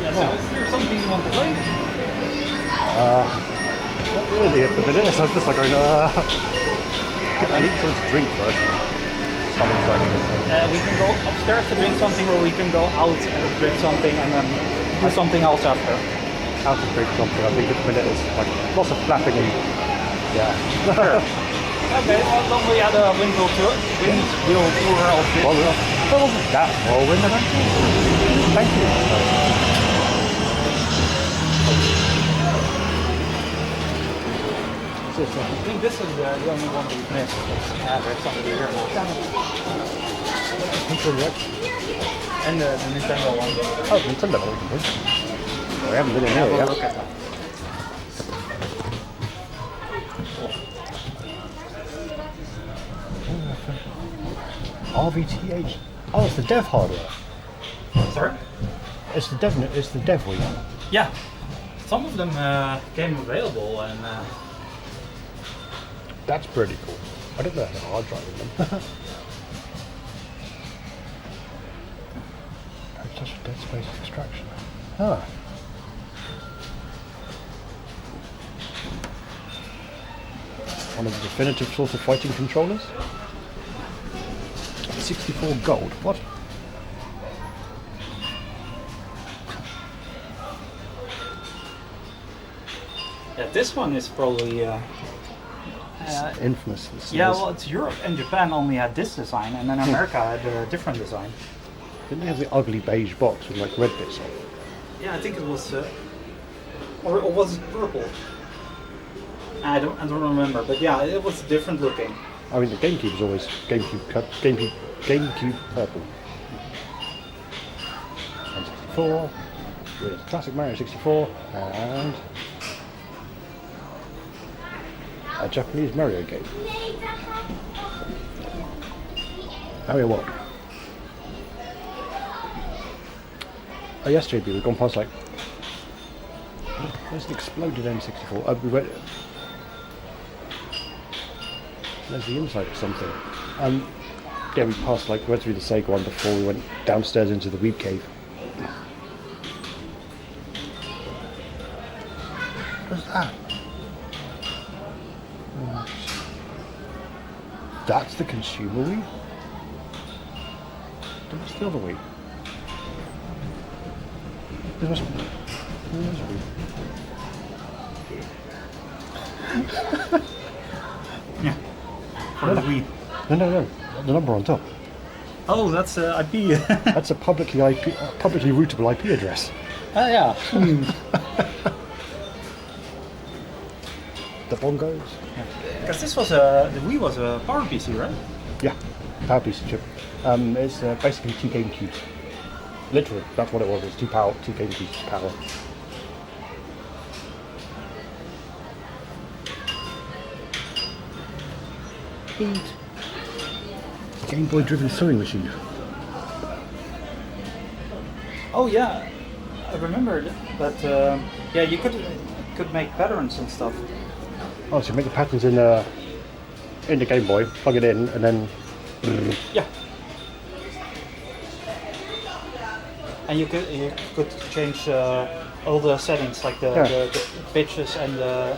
Yeah, so is there something you want to play? Not really at the minute. So I'm just like going, I need something to drink first. Something's like We can go upstairs to drink something, or we can go out and drink something and then do something else after. how to drink something. I think at the minute is like lots of flapping and yeah. Okay, well then we had a windmill tour of this. Well, that wasn't that whirlwind, I don't think. Thank you. I think this is the only one we've missed. Yeah, there's something here. And the Nintendo one. Oh, Nintendo one. We haven't been in here yet. Look at that. RVTH. Oh, it's the dev hardware. Sorry? It's the dev wheel. Yeah. Some of them came available and That's pretty cool. I don't know how hard driving them. Such a Dead Space extraction. Ah. One of the definitive sort of fighting controllers. 64 gold. What? yeah, this one is probably Infamous. yeah, well, it's Europe and Japan only had this design, and then America had a different design. Didn't they have the ugly beige box with like red bits on? Yeah, I think it was, or was it purple? I don't remember, but yeah, it was different looking. I mean, the GameCube is always GameCube purple. And 64 with classic Mario 64 and a Japanese Mario game. Mario what? Oh, yesterday we were gone past like. There's an exploded N64. We went. There's the inside of something. Yeah, we passed like went through the Sega one before we went downstairs into the Weeb Cave. What's that? That's the consumer Wii? What's the other Wii? There must be. Yeah. For the Wii. No. The number on top. Oh, that's IP. That's a publicly routable IP address. Oh yeah. The bongos. Because this was the Wii was a Power PC, right? Yeah, power PC chip. It's basically two GameCubes. Literally, that's what it was. It's two GameCubes power. Game Boy driven sewing machine. Oh yeah, I remembered. But yeah, you could make patterns and stuff. Oh, so you make the patterns in the Game Boy, plug it in, and then. Yeah. And you could change all the settings, like the pitches and the.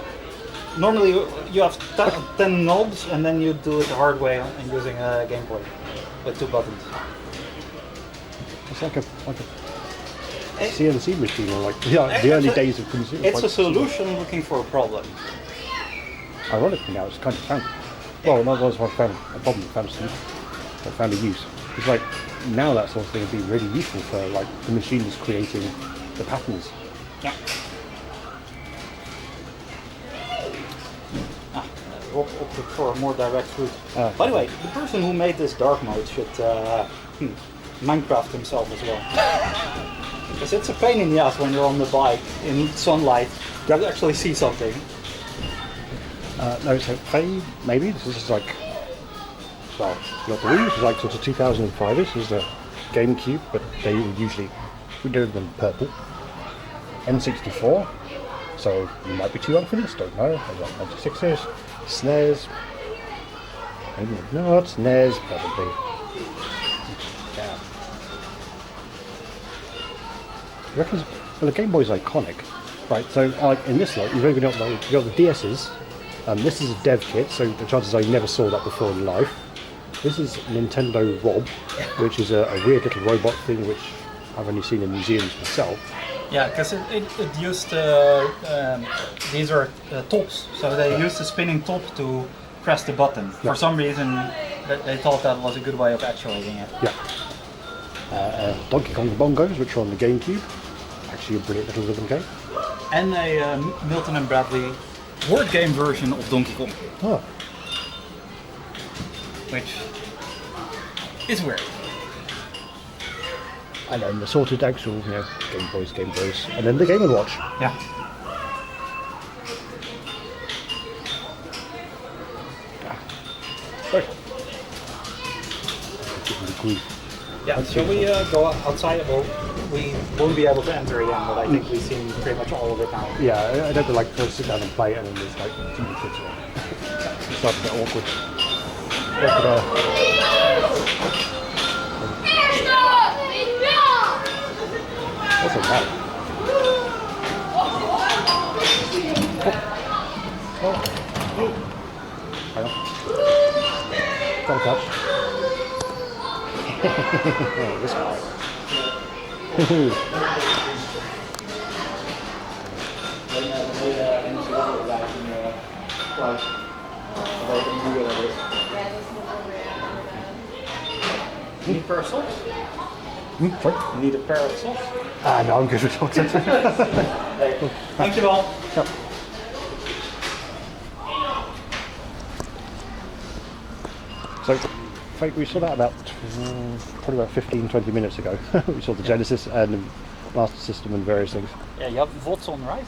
Normally you have 10 knobs, and then you do it the hard way and using a Game Boy with 2 buttons. It's like a CNC machine, or like the early days of consumer. It's a solution looking for a problem. ironically now it's kind of found, well, not as I found a problem with fantasy, but found a use. It's like now that sort of thing would be really useful for like the machines creating the patterns. Yeah. Rob opted for a more direct route. By the way, the person who made this dark mode should Minecraft himself as well. Because it's a pain in the ass when you're on the bike in sunlight. You have to actually see something. No, so maybe this is like, well, not the Wii, this is like sort of 2005. This is the GameCube, but they would usually do them purple. N64, so you might be too young for this, don't know. I've got 96s, SNES, maybe not, SNES probably. Yeah. I reckon, well, the Game Boy's iconic. Right, so like in this lot, you've even got you've got the DS's. This is a dev kit, so the chances are you never saw that before in life. This is Nintendo Rob, which is a weird little robot thing which I've only seen in museums myself. Yeah, because it used, these are tops, so they used the spinning top to press the button. Yeah. For some reason, they thought that was a good way of actuating it. Yeah. Donkey Kong Bongos, which are on the GameCube. Actually a brilliant little rhythm game. And a Milton and Bradley board game version of Donkey Kong, Oh, which is weird. and then the sorted actual, Game Boys, and then the Game & Watch. Yeah. Right. Give me the glue. Yeah, shall we go outside? Well, we won't be able to enter again, but I think we've seen pretty much all of it now. Yeah, I don't like to sit down and play it and then there's like too many kids around. It's starting to get awkward. What's that? Hang on. Got a touch. This guy. Need a pair of socks? Sorry? You need a pair of socks? No, I'm good with shorts. Dankjewel. Yep. So, Frank, we saw that about probably about 15-20 minutes ago. We saw the Genesis and the Master System and various things. Yeah, you have VODs on, right?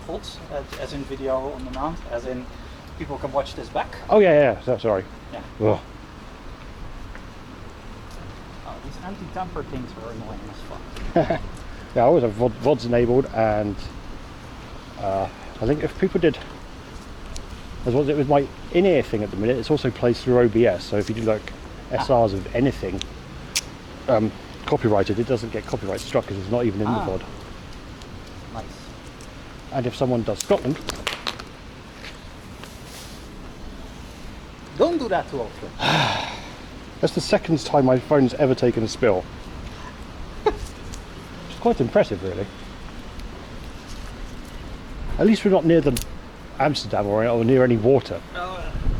VODs, as in video on demand, as in people can watch this back. Oh yeah, sorry. Yeah. Oh. Oh, these anti-tamper things are annoying as fuck. Yeah, I always have VODs enabled, and I think if people did, as well as it was my in-ear thing at the minute, it's also plays through OBS, so if you do like SRs of anything copyrighted, it doesn't get copyright struck because it's not even in the VOD. Nice. And if someone does Scotland, don't do that too often. that's the second time my phone's ever taken a spill. It's quite impressive, really. At least we're not near the Amsterdam or near any water,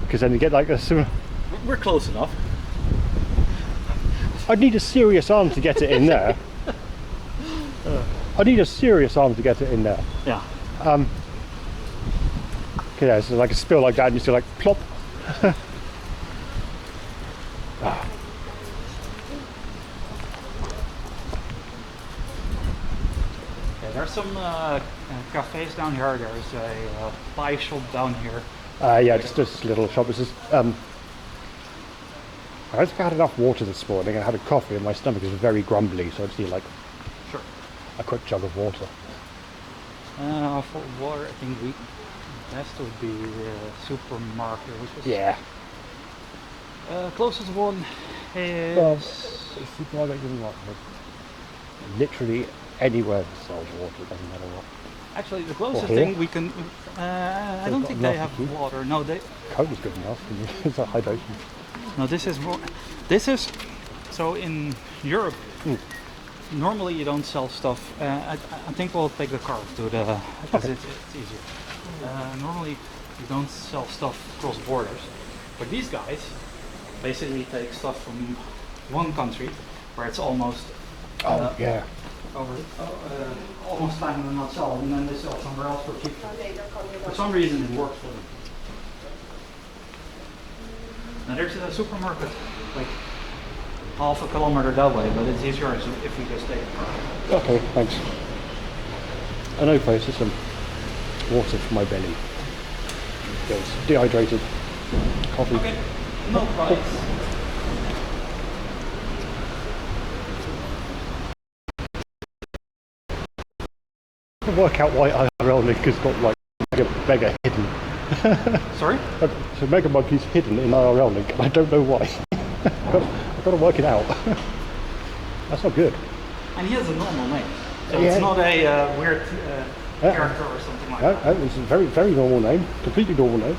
because then you get like a similar. We're close enough. I'd need a serious arm to get it in there. I need a serious arm to get it in there. Yeah. Okay, yeah, so like a spill like that, and you still like plop. There's some cafes down here. There's a pie shop down here. Yeah, just a little shop. It's just, I don't think I had enough water this morning. I had a coffee and my stomach is very grumbly, so I just need like a quick jug of water. For water, I think best would be the supermarket, which is closest one is. Well, supermarket doesn't like literally anywhere that sells water. It doesn't matter what. Actually, the closest thing we can. I don't think they have water. No, they. Coke is good enough. It's a hydration. No, this is more. This is so in Europe. Normally you don't sell stuff. I think we'll take the car to the because it's easier. Normally you don't sell stuff across borders, but these guys basically take stuff from one country where it's almost yeah. almost time to not sell, and then they sell somewhere else for cheaper. For some reason it works for them. Now there's a supermarket like half a kilometer that way, but it's easier if we just take a car. Okay, thanks. I know, folks, just some water for my belly. It's dehydrated. Coffee. Okay, no price. I can work out why IRL link has got like mega hidden. Sorry? So Mega Monkey's hidden in IRL link, and I don't know why. I've got to work it out. That's not good. And he has a normal name, so Yeah. it's not a weird character or something like that. It's a very, very normal name. Completely normal name.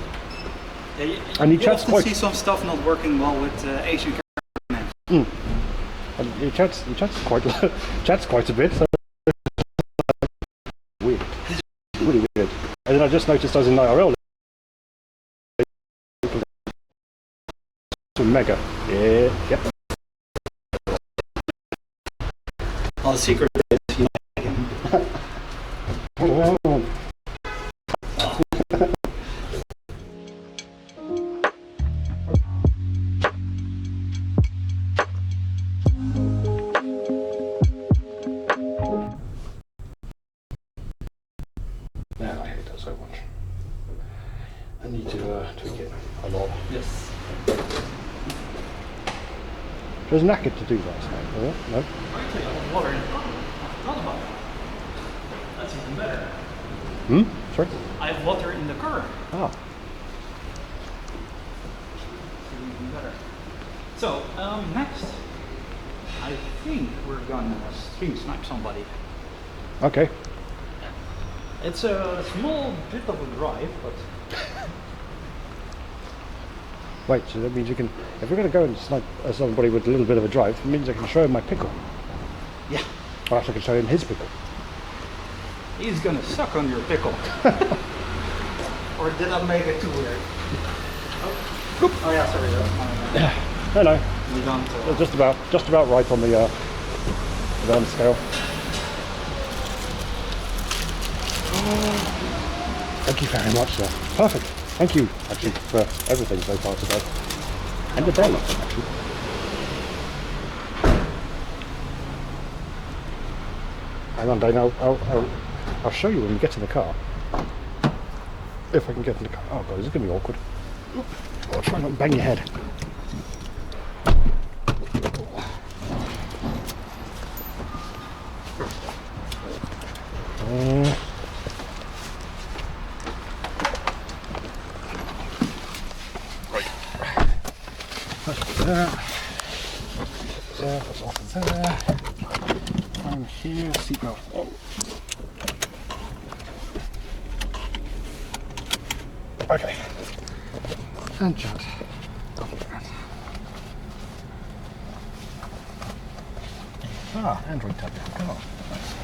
Yeah, And he you chats often quite- see some stuff not working well with Asian character names. And he chats quite a bit. So weird. Really weird. And then I just noticed I was in IRL. To Mega. Yeah. Yep. Well, the secret is you like him. Man, I hate that so much. I need to tweak it a lot. Yes. There's knackered to do last night. No? Actually, I have water in the car. I forgot about that. That's even better. Sorry? I have water in the car. Ah. That's even better. So, next, I think we're gonna stream snipe somebody. Okay. It's a small bit of a drive, but Wait, so that means you can, if we're going to go and snipe somebody with a little bit of a drive, it means I can show him my pickle. yeah, Or else I can show him his pickle. he's gonna suck on your pickle. Or did I make it too weird? Oh yeah, sorry, that's my Hello. we don't. Just about right on the scale. Thank you very much, sir. Perfect. Thank you, actually, for everything so far today. And the day, actually. Hang on, Dane. I'll show you when we get in the car. If I can get in the car. Oh god, this is going to be awkward. I'll try not to bang your head. There. There, that's off there. And here, seatbelt. Oh. Okay. And chat. Ah, Android tab. Oh, nice.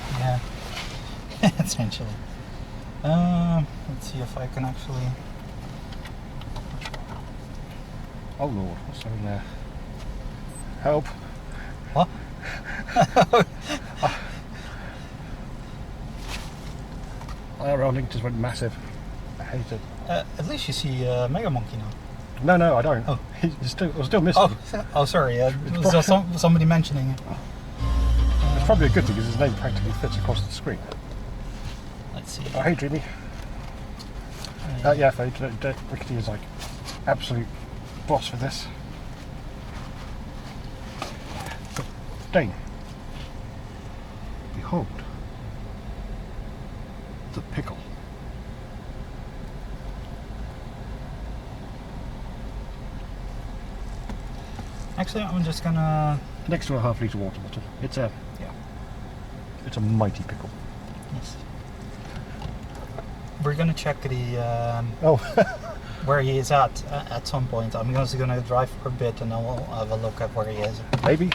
Yeah, essentially. Let's see if I can actually. Oh lord, what's in there? Help. What? IRL link just went massive. I hate it. At least you see Mega Monkey now. No, I don't. Oh. He's still missing. Oh, sorry. It was just somebody mentioning it. It's probably a good thing because his name practically fits across the screen. Let's see. Oh, hey, Dreamy. Yeah, folks, Rickety is like absolute boss for this. But Dane, behold the pickle. Actually, I'm just gonna. Next to a half-litre water bottle. It's a mighty pickle. Yes. We're gonna check the Oh, where he is at some point. I'm just gonna drive for a bit and then we'll have a look at where he is. maybe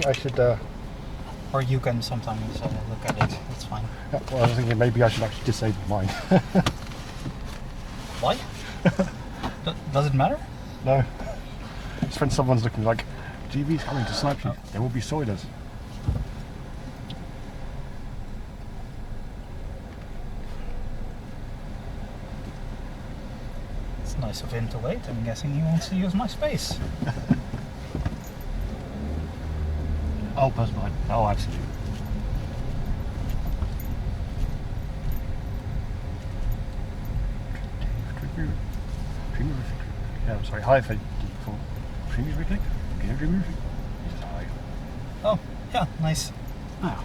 I should. Or you can sometimes look at it, it's fine. Yeah, well, I was thinking maybe I should actually disable mine. Why? Does it matter? No. It's when someone's looking like, GB's coming to snipe you. There will be soilers. It's nice of him to wait. I'm guessing he wants to use my space. Oh, that's mine. Oh, absolutely. Yeah, I'm sorry. Hi, for Premier Click. Game music. Hi. Oh, yeah, nice. Ah.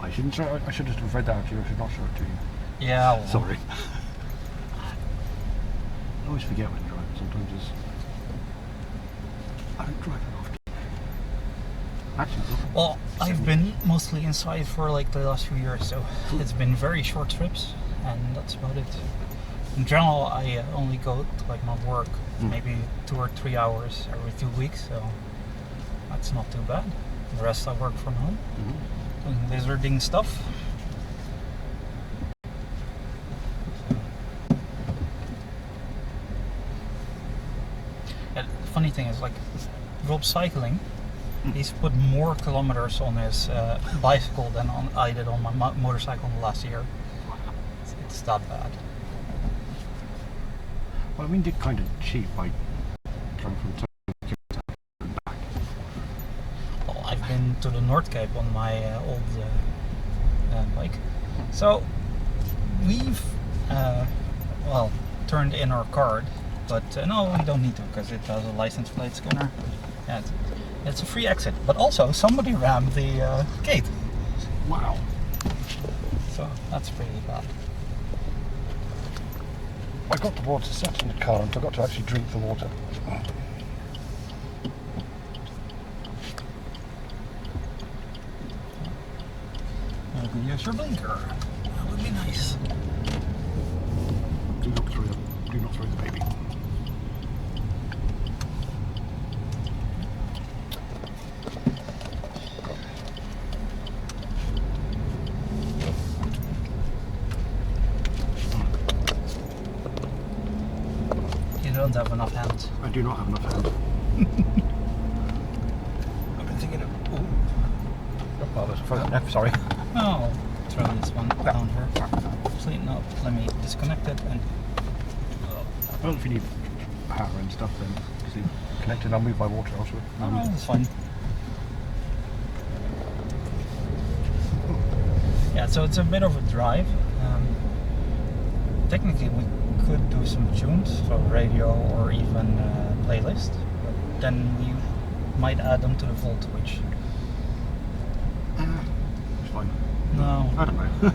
I shouldn't. I should have read that out to you. I should not show it to you. Yeah. Well, Sorry. I always forget when driving. Sometimes it's. I don't drive that often. Actually, well, I've been mostly inside for like the last few years, so it's been very short trips, and that's about it. In general, I only go to like my work maybe 2 or 3 hours every 2 weeks, so that's not too bad. The rest I work from home, doing wizarding stuff. And the funny thing is, like, Rob's cycling. He's put more kilometers on his bicycle than I did on my motorcycle in the last year. It's that bad. well, I mean, they're kind of cheap by driving from Tokyo and back. Well, I've been to the North Cape on my old bike. So we've well, turned in our card, but no, we don't need to because it has a license plate scanner. Yeah, it's a free exit, but also somebody rammed the gate. Wow. So that's pretty bad. I got the water set in the car and forgot to actually drink the water. You can use your blinker. That would be nice. Do not throw the baby. You don't have enough hands. I do not have enough hands. I've been thinking of. Oh, that's a frozen F, sorry. Oh, throw this one down here. Actually, no, let me disconnect it and. Well, if you need power and stuff, then because it's connected, I'll move by water elsewhere. Oh, that's fine. Yeah, so it's a bit of a drive. Technically, we could do some tunes, so radio or even playlist, but then we might add them to the vault, which. It's fine. No, I don't know.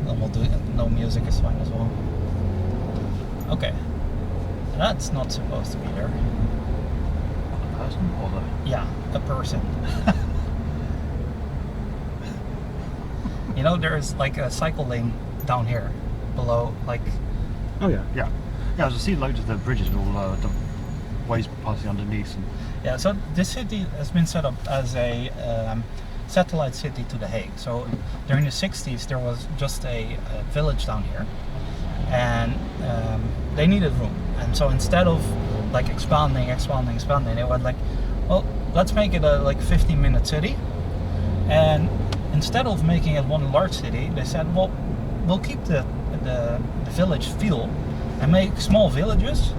then we'll do it. No music is fine as well. Okay, that's not supposed to be there. A person or the... Yeah, a person. You know, there's like a cycle lane down here below, like. Oh yeah, yeah. Yeah, I see loads of the bridges and all the ways passing underneath. And... Yeah, so this city has been set up as a satellite city to The Hague. So during the 60s there was just a village down here, and they needed room. And so instead of like expanding, they were like, well, let's make it a like 15-minute city. And instead of making it one large city, they said, well, we'll keep the village feel and make small villages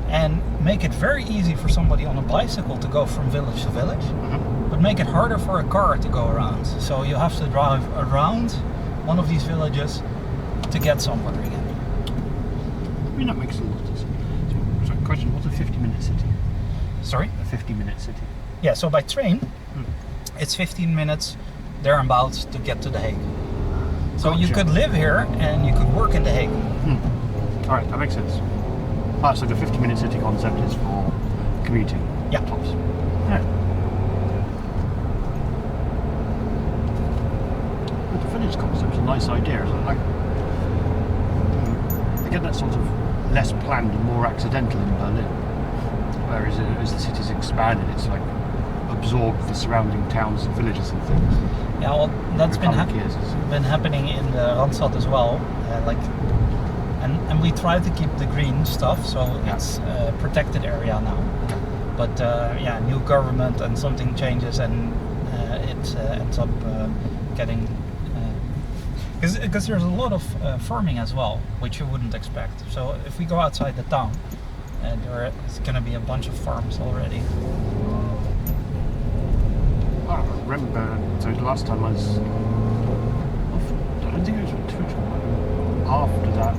and make it very easy for somebody on a bicycle to go from village to village, but make it harder for a car to go around. So you have to drive around one of these villages to get somewhere again. I mean, that makes a lot of sense. So, question, what's a 50-minute city? Sorry? A 50-minute city. Yeah, so by train, it's 15 minutes thereabouts to get to The Hague. So you Gotcha. could live here and you could work in The Hague. Alright, that makes sense. Ah, so the 50-minute city concept is for commuting. Yeah. Tops. Yeah. But the village concept's a nice idea, isn't it? Like, they get that sort of less planned and more accidental in Berlin. Whereas as the city's expanded, it's like a absorb the surrounding towns and villages and things. Yeah, well, that's been Coming years. been happening in the Randstad as well. And we try to keep the green stuff, so it's a protected area now. But new government and something changes, and it ends up getting because there's a lot of farming as well, which you wouldn't expect. So if we go outside the town, there is going to be a bunch of farms already. I remember, so the last time I was, I don't think it was with Twitter, after that,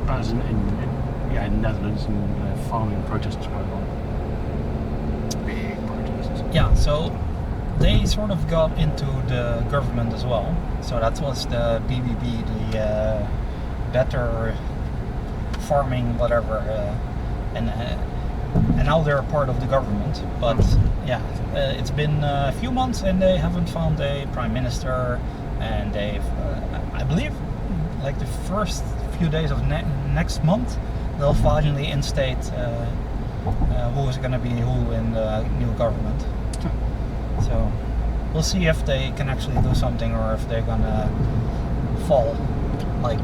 I was in the Netherlands, and farming protests going on. Big protests. Yeah, so they sort of got into the government as well. So that was the BBB, the Better Farming, whatever, and now they're part of the government. But it's been a few months and they haven't found a prime minister, and they've, I believe, like the first few days of next month, they'll finally instate who is going to be who in the new government. So we'll see if they can actually do something, or if they're gonna fall, like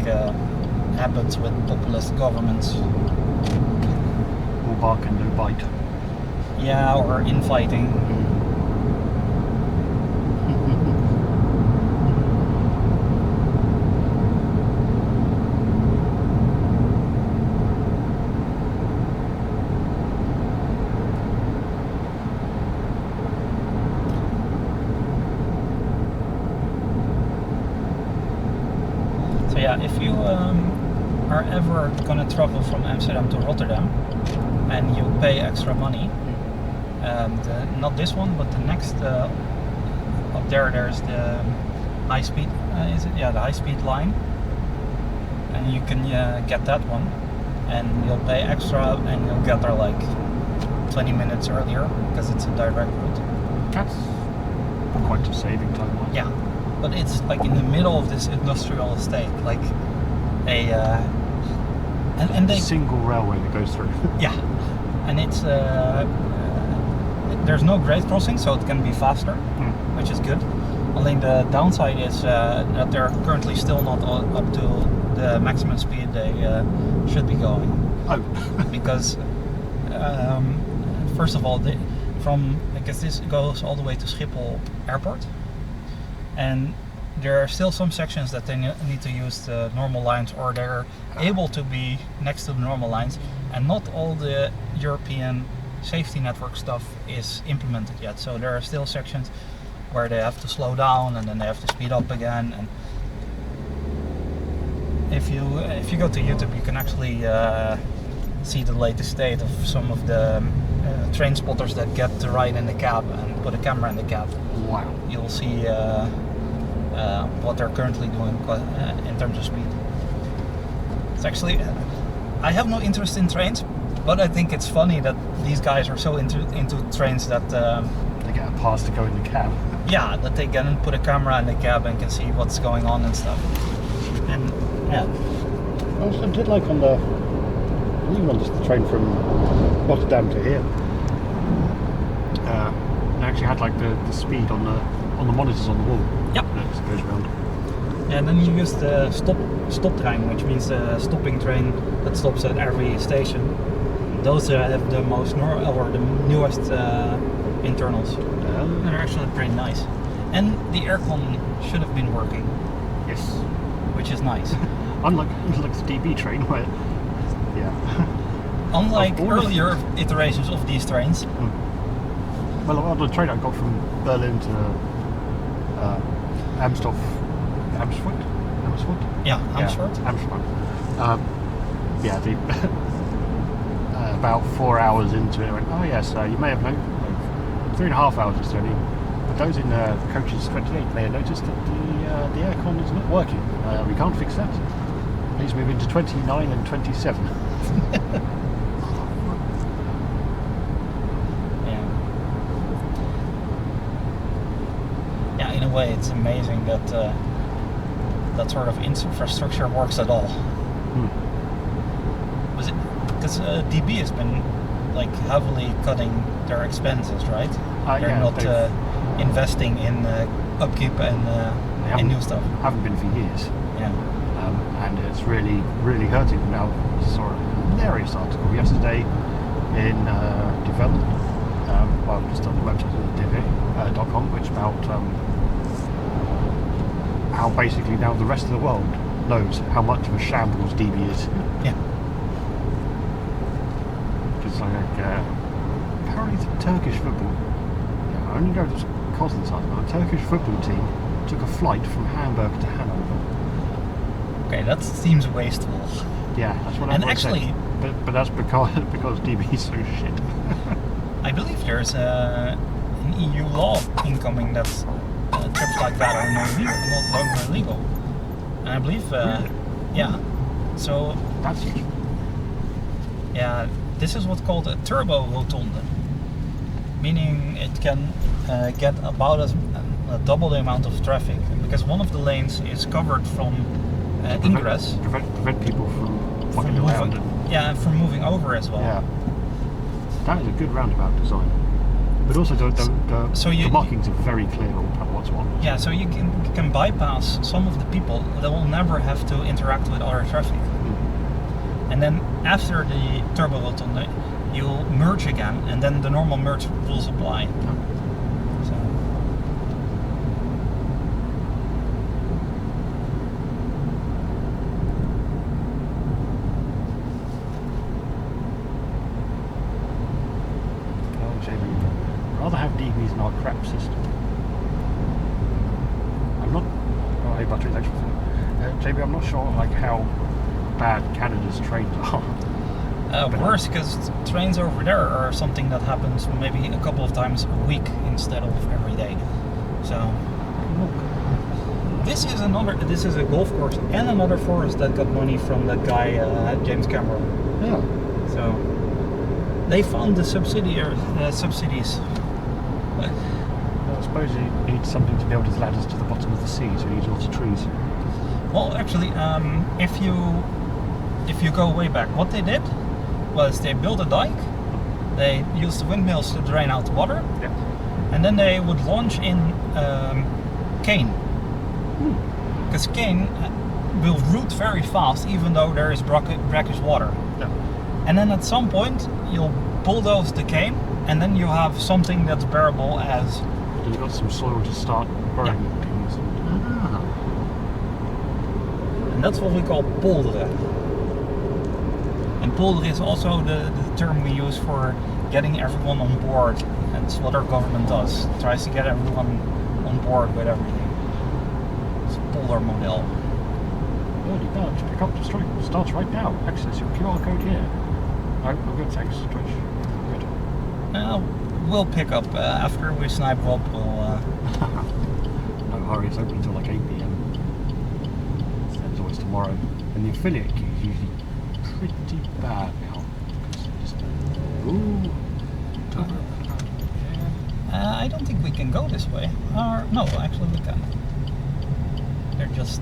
happens with populist governments. All bark and no bite. Yeah, or infighting. So yeah, if you are ever gonna travel from Amsterdam to Rotterdam and you pay extra money, not this one, but the next up there's the high speed. Is it? Yeah, the high speed line, and you can get that one, and you'll pay extra, and you'll get there like 20 minutes earlier because it's a direct route. That's quite a saving time. Yeah, but it's like in the middle of this industrial estate, like a and they single railway that goes through. yeah, and it's there's no grade crossing, so it can be faster, which is good. Only the downside is that they're currently still not up to the maximum speed they should be going. Oh, Because first of all, I guess this goes all the way to Schiphol Airport, and there are still some sections that they need to use the normal lines, or they're able to be next to the normal lines, and not all the European safety network stuff is implemented yet. So there are still sections where they have to slow down and then they have to speed up again. And if you go to YouTube, you can actually see the latest state of some of the train spotters that get to ride in the cab and put a camera in the cab. wow. You'll see what they're currently doing in terms of speed. It's actually, I have no interest in trains, but I think it's funny that these guys are so into trains that They get a pass to go in the cab. yeah, that they can put a camera in the cab and can see what's going on and stuff. And yeah, I also did like even on just the train from Rotterdam to here. They actually had like the speed on the monitors on the wall. Yep. That just goes around. and then you use the stop train, which means a stopping train that stops at every station. Those have the most the newest internals. They're actually pretty nice, and the aircon should have been working, Yes. which is nice. Unlike the DB train where, yeah. Unlike Of course. earlier iterations of these trains. Well, on the train I got from Berlin to Amersfoort. Yeah, Amersfoort. Yeah, Amersfoort. The about 4 hours into it, I went, oh yes, you may have known, 3.5 hours or so. But those in coaches 28 may have noticed that the aircon is not working. We can't fix that. Please move into 29 and 27. Yeah, in a way it's amazing that that sort of infrastructure works at all. Because DB has been like heavily cutting their expenses, right? They're yeah, not they've- investing in upkeep and in new stuff. Haven't been for years. Yeah. And it's really, really hurting them now. I saw a hilarious article yesterday in Delft, well, just on the website of DV.com, which about how basically now the rest of the world knows how much of a shambles DB is. Yeah. Because apparently the Turkish football, I only know this Coslin's article, the Turkish football team took a flight from Hamburg to Hanover. Okay, that seems wasteful. Yeah, that's what And I'm actually, saying. But that's because DB is so shit. I believe there's an EU law incoming that trips like that are not longer legal. And I believe, yeah. So That's huge. yeah, this is what's called a turbo rotonde, meaning it can get about double the amount of traffic because one of the lanes is covered from ingress. Prevent people from From fucking around. moving, yeah, and from moving over as well. Yeah. That is a good roundabout design. But also the markings are very clear on what's what. Yeah, so you can bypass some of the people that will never have to interact with other traffic. And then after the turbo rotonde, you'll merge again, and then the normal merge rules apply. So. I'd rather have DBs in our crap system. I'm not. Oh, hey, battery electric. JB, I'm not sure like how bad Canada's trains are. Worse, because trains over there are something that happens maybe a couple of times a week instead of every day. So this is a golf course and another forest that got money from that guy James Cameron. Yeah. So they found the subsidies. Well, I suppose he needs something to build his ladders to the bottom of the sea, so he needs lots of trees. Well, actually, if you go way back, what they did was they built a dike. They used the windmills to drain out the water, Yeah. and then they would launch in cane. Because cane will root very fast, even though there is brackish water. Yeah. And then at some point, you'll bulldoze the cane, and then you have something that's bearable as. You've got some soil to start growing things. And that's what we call polderen. And polderen is also the term we use for getting everyone on board. And it's what our government does. It tries to get everyone on board with everything. It's a polder model. Early badge, pick up the stream. Starts right now. Access your QR code here. I'm going to text Twitch. Good. We'll pick up after we snipe Rob. We'll. No hurry, it's open until like 8 PM. It's always tomorrow. And the affiliate queue is usually pretty bad now. Ooh. I don't think we can go this way. Or no, actually we can. They're just.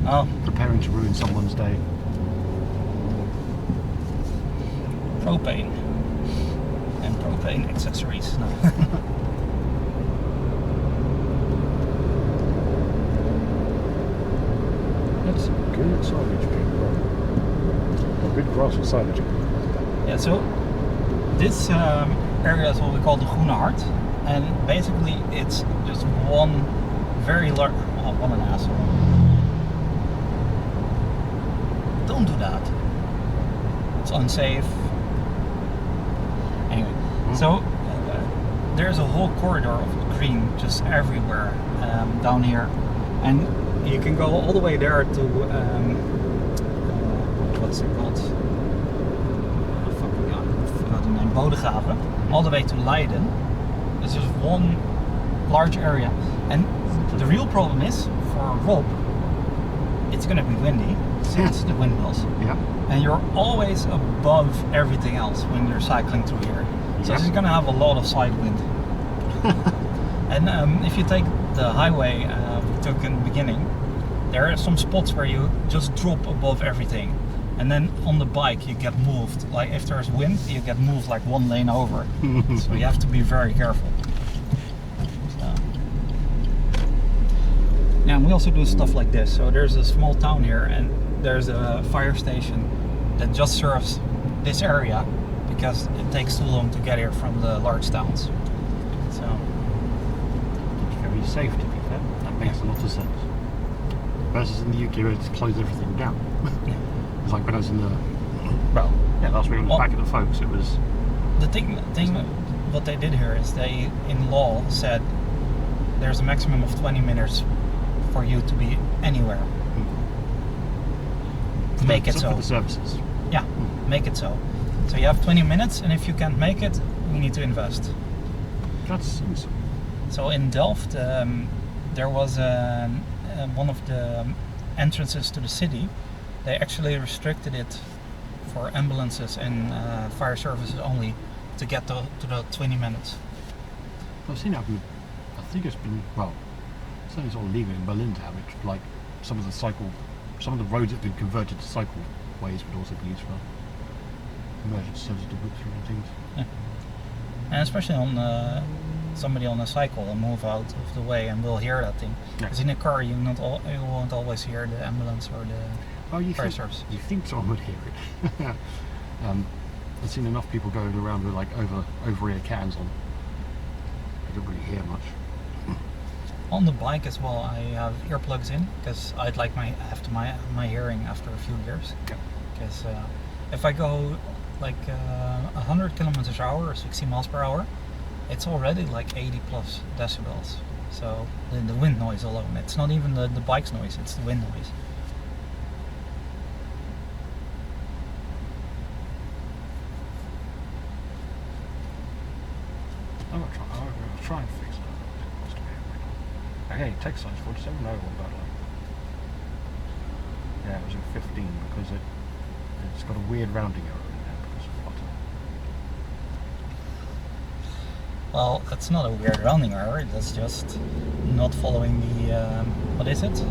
Oh, Preparing to ruin someone's day. propane and propane accessories. No. That's good signage being grown. Or good grass for signage. Yeah, so this area is what we call the Groene Hart, and basically it's just one very large. Oh, what an asshole! Don't do that. It's unsafe. Anyway, so there's a whole corridor of green just everywhere down here, and you can go all the way there to what's it called? Bodegraven, all the way to Leiden. It's just one large area, and the real problem is for Rob, it's going to be windy since the windmills. Yeah. And you're always above everything else when you're cycling through here. So Yep. it's going to have a lot of side wind. And if you take the highway we took in the beginning, there are some spots where you just drop above everything. And then on the bike you get moved. Like if there's wind, you get moved like one lane over. So you have to be very careful. So. Yeah, and we also do stuff like this. So there's a small town here, and there's a fire station that just serves this area because it takes too long to get here from the large towns. So It's very safe to be fair. That makes a lot of sense. Versus in the UK where it's closed everything down. It's like when I was in the last week when I was back at the folks, it was the thing what they did here is they in law said there's a maximum of 20 minutes for you to be anywhere. Make it so. For the services. Yeah, make it so. So you have 20 minutes, and if you can't make it, you need to invest. That's sensible. So in Delft, there was one of the entrances to the city. They actually restricted it for ambulances and fire services only to get to the 20 minutes. I've seen it happen. I think it's been certainly sort of legal in Berlin to have it. Like some of the roads that have been converted to cycle ways would also be used for emergency services to whip through and things. Yeah. And especially on somebody on a cycle will move out of the way and will hear that thing. Because in a car you won't always hear the ambulance or the fire service. You think someone would hear it. I've seen enough people going around with like over-ear cans on. I don't really hear much. On the bike as well, I have earplugs in because I'd like my hearing after a few years. Because if I go like 100 kilometers per hour or 60 miles per hour, it's already like 80 plus decibels. So the wind noise alone, it's not even the bike's noise, it's the wind noise. I'm gonna try and fix it. Okay, text size 47. No, what about like? Yeah, it was at 15 because it's got a weird rounding error in there because of Flutter. Well, that's not a weird rounding error. That's just not following the what is it?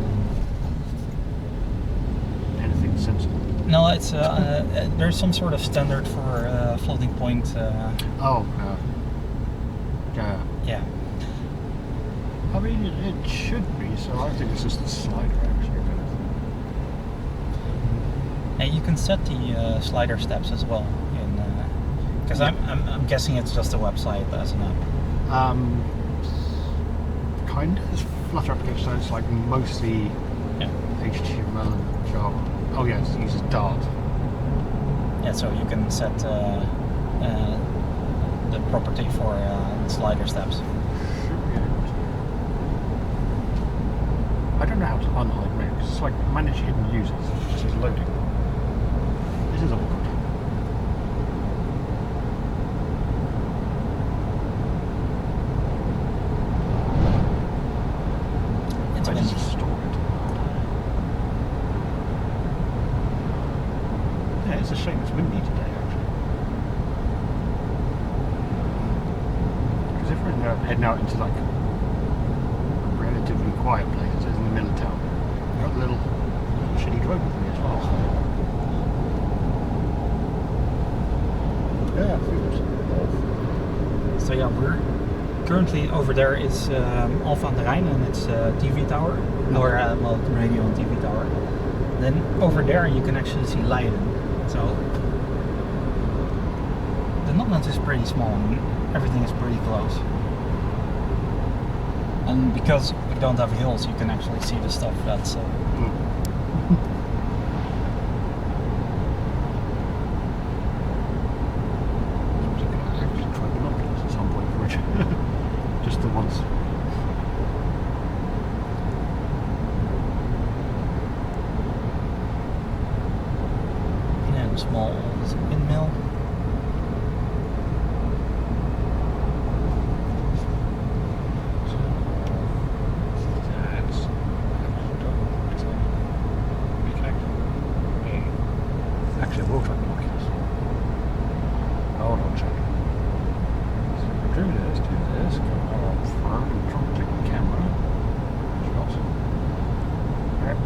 Anything sensible? No, it's there's some sort of standard for floating point. Yeah. I mean, it should be, so I think it's just the slider actually. And you can set the slider steps as well, because I'm guessing it's just a website as an app. Kind of. Flutter application, so it's like mostly HTML and Java. Oh yeah, it uses Dart. Yeah, so you can set the property for slider steps. I don't know how to unhide menus. It's like manage hidden users. It just says loading. This is awkward. I just store it. Yeah, it's a shame it's windy today actually. Because if we're heading out into like a relatively quiet place, in the middle of town. I've got a little shitty road with me as well. Yeah, So yeah, we're currently over there is Alphen aan den Rijn, and it's a TV tower, or radio and TV tower. Then over there you can actually see Leiden. So the Netherlands is pretty small and everything is pretty close. And because we don't have hills, you can actually see the stuff that's... actually try binoculars at some point for it. Just the once. And a small windmill. Actually, I will try binoculars. Hold on, check. Do this, go on front, and try and take the camera. Shots. Yep.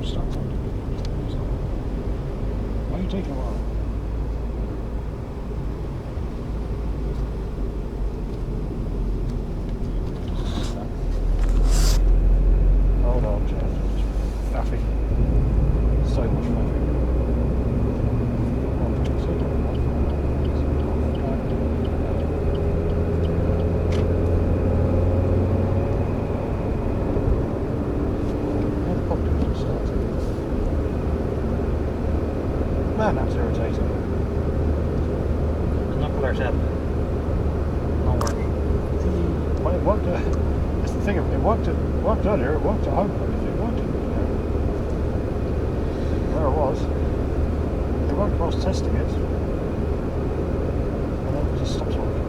Stop. Why are you taking a while? Hold on, Chad. Faffing. So much faffing. Man, that's irritating. The knuckler's app. Not working. Well, it worked. It's the thing. It worked earlier. It worked at home. It worked. Where it was. It worked while I was testing it, and then it just stops working.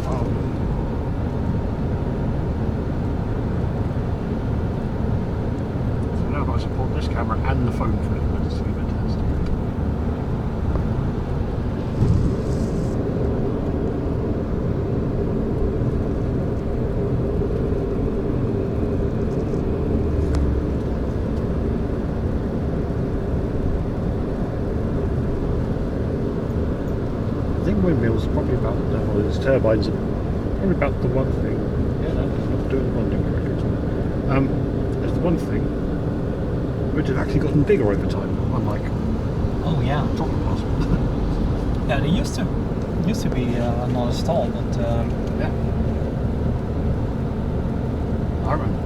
Oh. So now I've got to support this camera and the phone for it. Let's see if it tests. I think windmills are probably about well, its turbines are probably about the one thing. Yeah, no, it's not doing the bonding correctly at all. There's the one thing which have actually gotten bigger over time, unlike Oh yeah. chocolate bars. Yeah, they used to be not as tall, but Yeah. I remember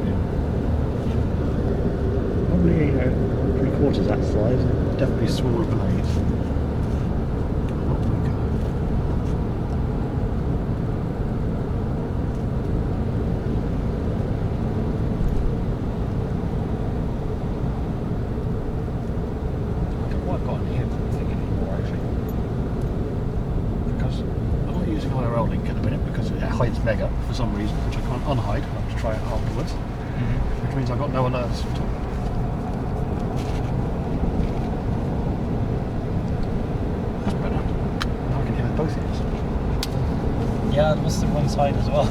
being probably 3/4 that size, and definitely smaller blades. Not bigger. I don't know what I've got in here thing anymore actually. Because I'm not using IRL link at the minute because it hides Mega for some reason, which I can't unhide. I'll have to try it afterwards. Which means I've got no alerts at all. That's better. Now I can hear both ears. yeah, it was the one side as well.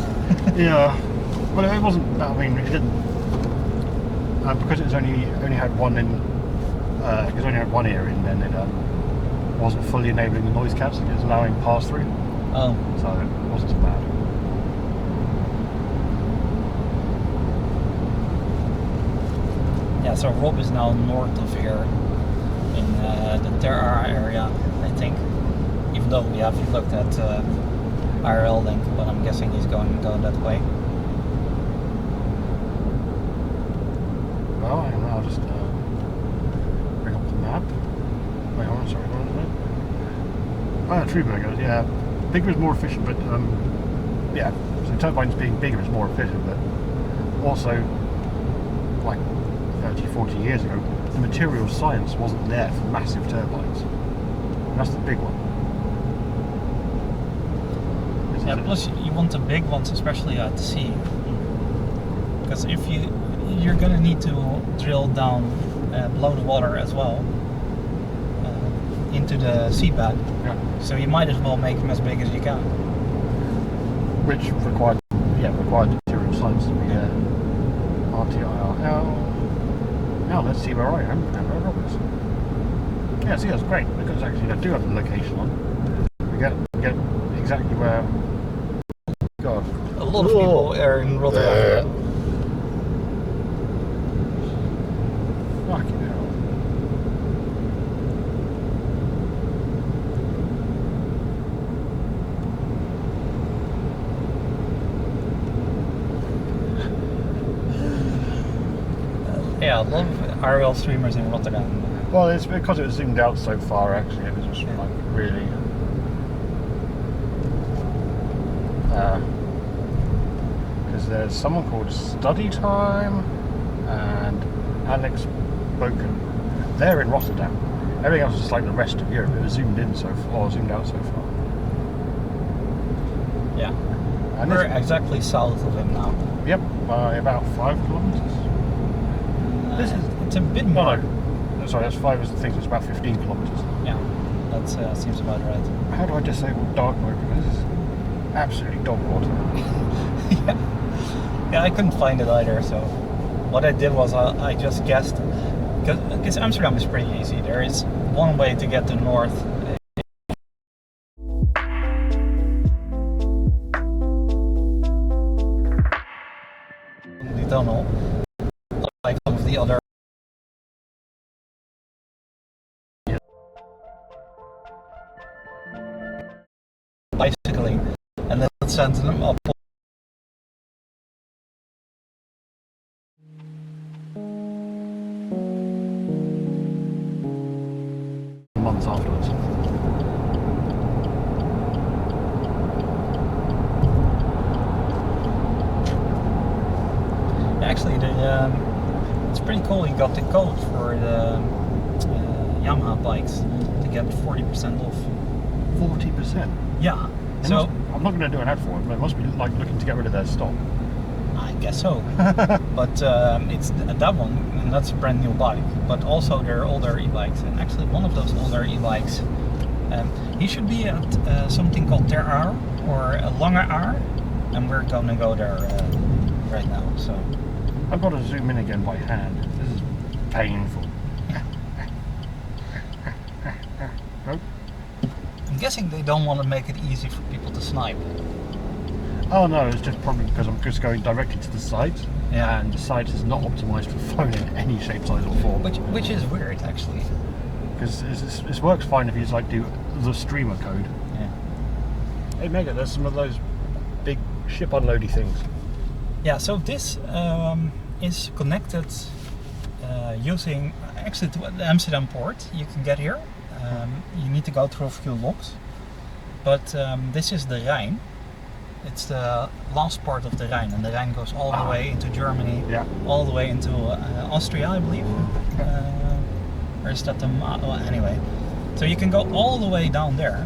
Yeah. Well, it wasn't. I mean, it didn't. Because it was only had one in. Because it only had one ear in, then it wasn't fully enabling the noise cancelling. It was allowing pass through, Oh, so it wasn't so bad. yeah. So Rob is now north of here in the Terra area, I think. Even though we haven't looked at IRL link, but I'm guessing he's going that way. Well, I'll just bring up the map. Wait, hold on, sorry, what was it? Oh, yeah, True Burger, yeah. Bigger is more efficient, but yeah. So turbines being bigger is more efficient, but also, like 30, 40 years ago, the material science wasn't there for massive turbines. And that's the big one. Yeah, plus you want the big ones, especially at sea, because if you're gonna need to drill down below the water as well into the seabed. Yeah. So you might as well make them as big as you can. Which required material science to be RTIRL. Now let's see where I am and where Rob is. Yeah, see, that's great because actually I do have the location on. We get exactly where. God, A lot of people are in Rotterdam. Fucking hell. Yeah, a lot of IRL streamers in Rotterdam. Well, it's because it was zoomed out so far. Actually, it was just like really. Because there's someone called Study Time and Alex Boken. They're in Rotterdam. Everything else is just like the rest of Europe. It was zoomed in so far, or zoomed out so far. Yeah. And We're this- exactly south of him now. Yep, by about 5 kilometres. This is. It's a bit Oh more. no, sorry, that's 5 is the thing. So it's about 15 kilometres. Yeah, that seems about right. How do I disable dark mode? Because this is absolutely dog water. Yeah. Yeah, I couldn't find it either, so. what I did was I just guessed, because Amsterdam is pretty easy. There is one way to get to north. The tunnel, like some of the other. Bicycling, and then it sends them up. Months afterwards. Actually, it's pretty cool. You got the code for the Yamaha bikes to get 40% off. 40%. Yeah. They So I'm not going to do an ad for it, but it must be like looking to get rid of their stock. I guess so. But it's that one, and that's a brand new bike. But also there are older e-bikes, and actually one of those older e-bikes, he should be at something called Ter Aar or a Lange Aar, and we're gonna go there right now. So I've got to zoom in again by hand. This is painful. Nope. I'm guessing they don't want to make it easy for people to snipe. Oh no, it's just probably because I'm just going directly to the site, Yeah. and the site is not optimised for phone in any shape, size or form. Which is weird, actually. Because it works fine if you just like do the streamer code. Yeah. Hey Mega, there's some of those big ship unloady things. Yeah. So this is connected using actually to the Amsterdam port. You can get here. You need to go through a few locks, but this is the Rhine. It's the last part of the Rhine, and the Rhine goes all the way into Germany, Yeah. all the way into Austria, I believe. Or is that the well, anyway? So you can go all the way down there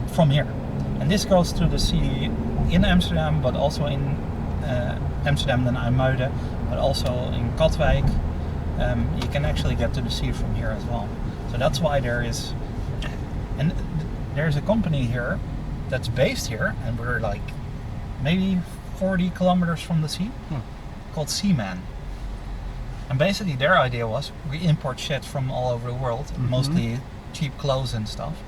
from here, and this goes through the sea in Amsterdam, but also in Amsterdam, then IJmuiden, but also in Katwijk. You can actually get to the sea from here as well. So that's why there's a company here that's based here, and we're like maybe 40 kilometers from the sea, called Louwman. And basically their idea was we import shit from all over the world, mostly cheap clothes and stuff,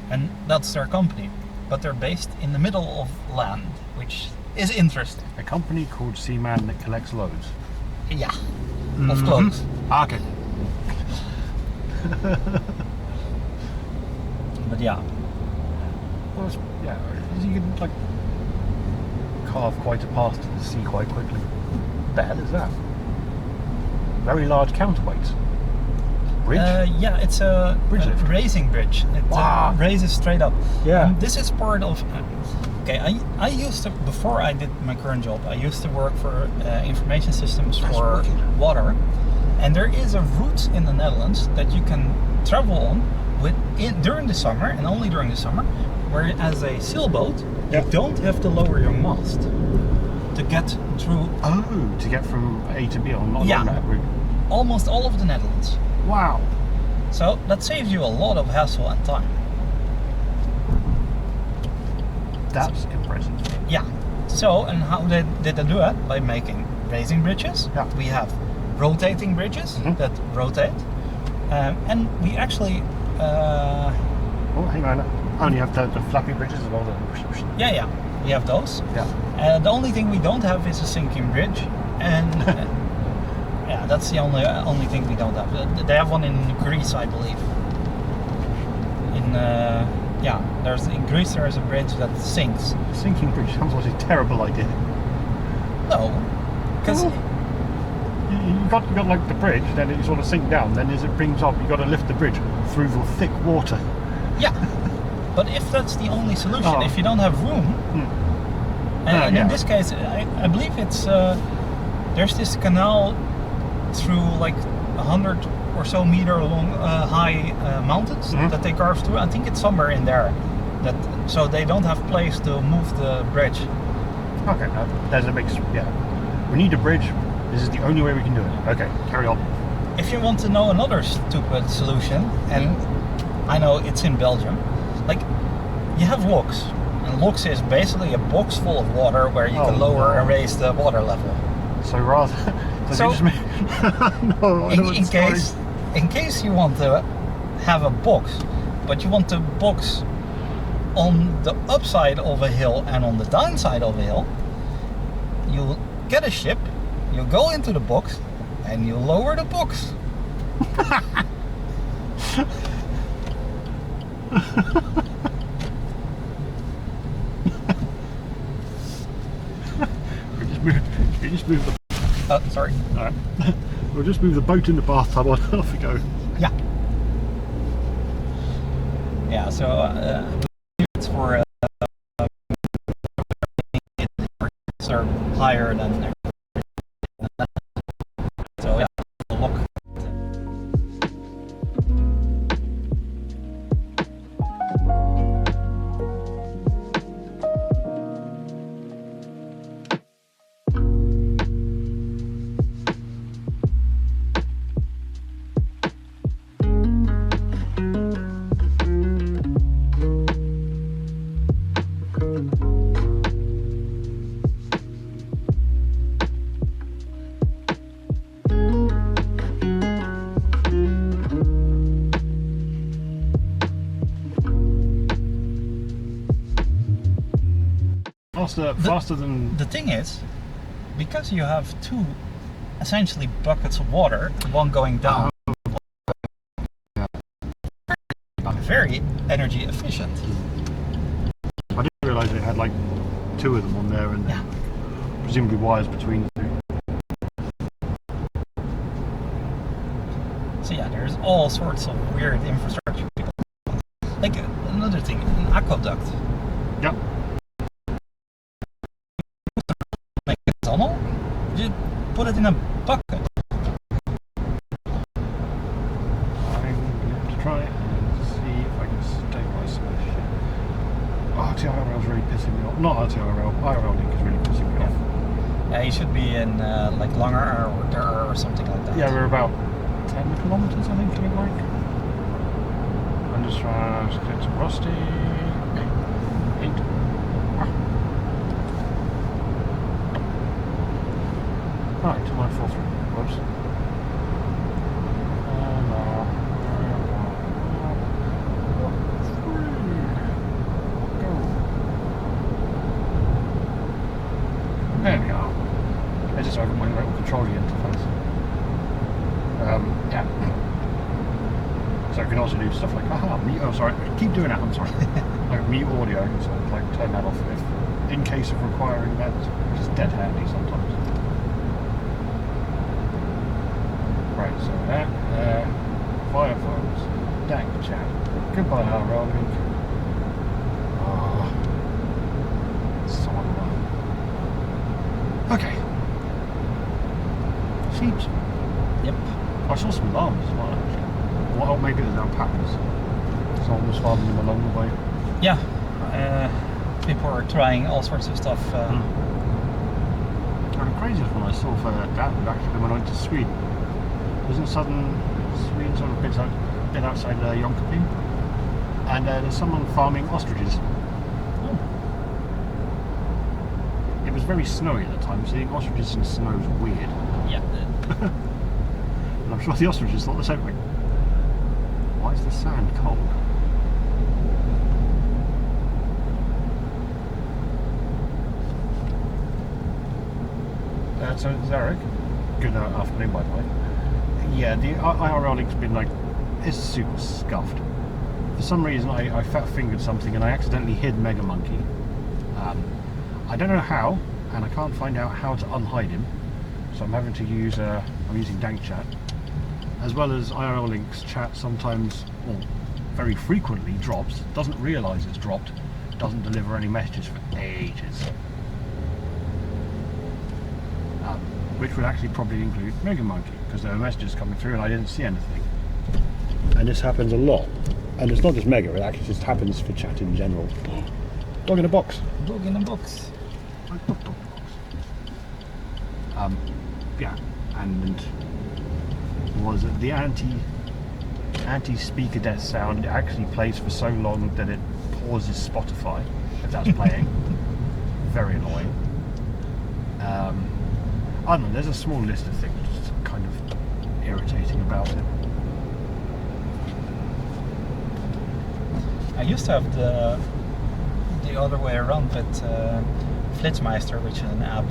and that's their company. But they're based in the middle of land, which is interesting. A company called Seaman that collects loads. Yeah, of clothes. Okay. But yeah. Well, yeah, you can like carve quite a path to the sea quite quickly. What the hell is that? Very large counterweights. Bridge? Yeah, it's a Bridge lift. racing bridge. It Wow. raises straight up. Yeah. This is part of. Okay, I used to, before I did my current job, I used to work for information systems for water, and there is a route in the Netherlands that you can travel on during the summer, and only during the summer, where as a sailboat you don't have to lower your mast to get through. Oh, to get from A to B on that route. Almost all of the Netherlands. Wow. So that saves you a lot of hassle and time. That's impressive. Yeah. So, and how did they do it? By making racing bridges. Yeah. We have rotating bridges that rotate, and we actually. Oh, hang on. I only have the flappy bridges and all the. Yeah, we have those. Yeah. The only thing we don't have is a sinking bridge, and yeah, that's the only thing we don't have. They have one in Greece, I believe. In Greece there is a bridge that sinks. Sinking bridge sounds like a terrible idea. No, because You got like the bridge, then it sort of sink down. Then as it brings up, you got to lift the bridge through the thick water. yeah. But if that's the only solution, if you don't have room, and in this case, I believe it's there's this canal through like 100 or so meter long high mountains that they carve through. I think it's somewhere in there, so they don't have place to move the bridge. Okay, there's a big we need a bridge. This is the only way we can do it. Okay, carry on. If you want to know another stupid solution, and I know it's in Belgium, like you have locks, and locks is basically a box full of water where you can lower and raise the water level. So rather, So, no, I know in case you want to have a box, but you want the box on the upside of a hill and on the downside of a hill, you get a ship, you go into the box, and you lower the box. You just move the. Sorry. Alright. We'll just move the boat in the bathtub on. Off we go. Yeah. Yeah. So it's for are higher than. So yeah, look. Faster than. The thing is, because you have two essentially buckets of water, one going down, very energy efficient. I didn't realise it had like two of them on there, and presumably wires between the two. So yeah, there's all sorts of weird infrastructure. Like another thing, an aqueduct. Yep. Make a tunnel, just put it in a bucket. I'm going to try it and see if I can stabilise some of this shit. RTRL is really pissing me off. Not RTRL, IRL link is really pissing me off. Yeah, you should be in like Langer or something like that. Yeah, we're about 10 kilometres, I think, looking like. I'm just trying to get to Rusty. 8. Right, 943. Whoops. There we are. I just opened my little control interface. Yeah. So I can also do stuff like, mute, oh sorry, keep doing that, I'm sorry. Like mute audio, so like turn that off if, in case of requiring that, which is dead handy sometimes. Right, so that, Firefox, dank chat, goodbye IRL link. So annoying. Okay. Sheep. Yep. I saw some lambs as well, actually. Well, maybe there's alpacas. Someone was farming them along the way. Yeah. People are trying all sorts of stuff. And the craziest one I saw for that would actually when I went to Sweden. It was in southern Sweden, sort of a bit outside Jonkoping. And there's someone farming ostriches. Oh. It was very snowy at the time, seeing ostriches in snow is weird. Yeah. And I'm sure the ostriches thought the same thing. Why is the sand cold? So it's Eric. Good afternoon, by the way. Yeah, the IRL link's been like, it's super scuffed. For some reason, I fat-fingered something and I accidentally hid Mega Monkey. I don't know how, and I can't find out how to unhide him. So I'm having to use, I'm using Dank Chat. As well as IRL Link's chat sometimes, or very frequently, drops, doesn't realise it's dropped, doesn't deliver any messages for ages. Which would actually probably include Mega Monkey, because there were messages coming through and I didn't see anything. And this happens a lot. And it's not just Mega, it actually just happens for chat in general. Dog in a box. Dog in a box. Yeah, and was it the anti-speaker death sound actually plays for so long that it pauses Spotify if that's playing. Very annoying. I don't know, there's a small list of things that's kind of irritating about it. I used to have the other way around with Flitsmeister, which is an app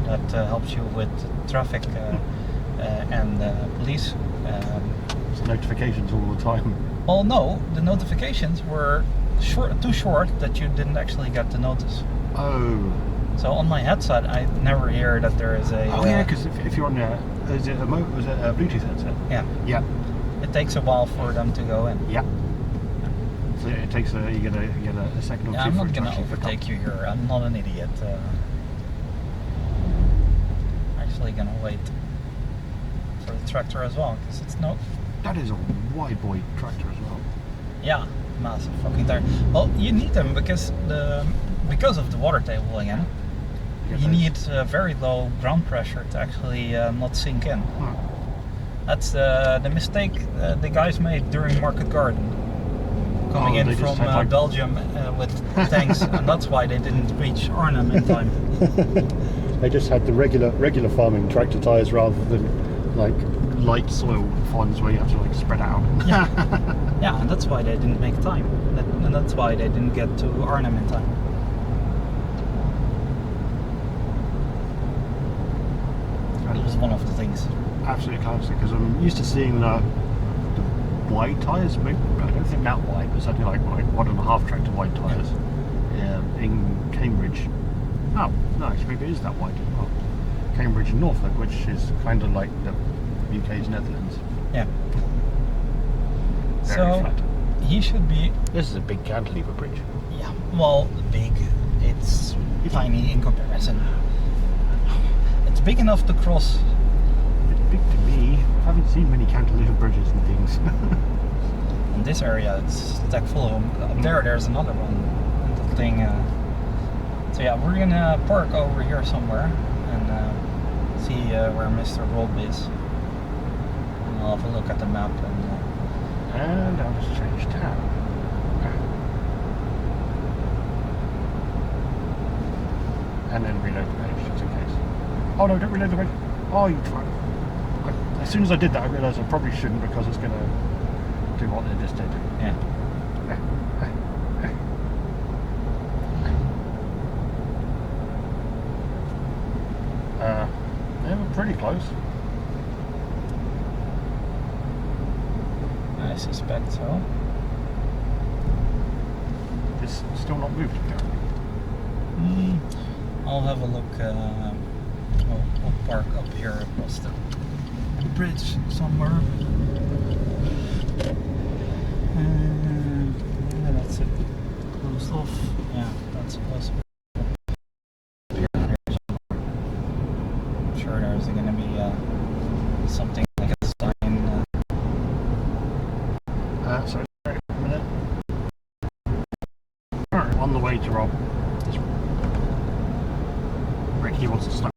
that helps you with traffic and police. It's notifications all the time. Well, no, the notifications were too short that you didn't actually get the notice. Oh. So on my headset, I never hear that there is a. Oh yeah, because if you're on is it a Bluetooth headset? Yeah. Yeah. It takes a while for them to go in. Yeah. So it takes you get a second or two. Yeah, I'm for not it to gonna actually pick up. overtake you here. I'm not an idiot. Actually, gonna wait for the tractor as well because it's no. That is a wide boy tractor as well. Yeah, massive fucking tire. Well, you need them because of the water table again. You need very low ground pressure to actually not sink in. That's the mistake the guys made during Market Garden, coming in from Belgium with tanks, and that's why they didn't reach Arnhem in time. They just had the regular farming tractor tires rather than like light soil ones where you have to like spread out. Yeah, yeah, and that's why they didn't make time, and that's why they didn't get to Arnhem in time. It was one of the things. Absolutely classic, because I'm used to seeing the wide tyres, maybe, I don't think that wide, but certainly like 1.5 tractor wide tyres in Cambridge. Oh, no, actually maybe it is that wide. Oh, Cambridge and Norfolk, which is kind of like the UK's Netherlands. Yeah. Very so flat. He should be. This is a big cantilever bridge. Yeah. Well, big. It's tiny in comparison. It's big enough to cross. It's big to me. I haven't seen many cantilever bridges and things. In this area, it's stacked full of them. Up there, there's another one. And the thing. So yeah, we're gonna park over here somewhere and see where Mr. Rob is. And I'll have a look at the map And down a strange town. And then reload the page just in case. Oh no, don't reload the page. Oh, you try. As soon as I did that, I realised I probably shouldn't because it's going to do what they just did. Yeah. They were pretty close. I suspect so. It's still not moved apparently. I'll have a look. We'll park up here across the bridge somewhere. And yeah, that's it. Closed off. Yeah, that's close. I'm sure there's going to be something like a sign. Sorry, a minute. On the way to Rob. Ricky wants to snipe.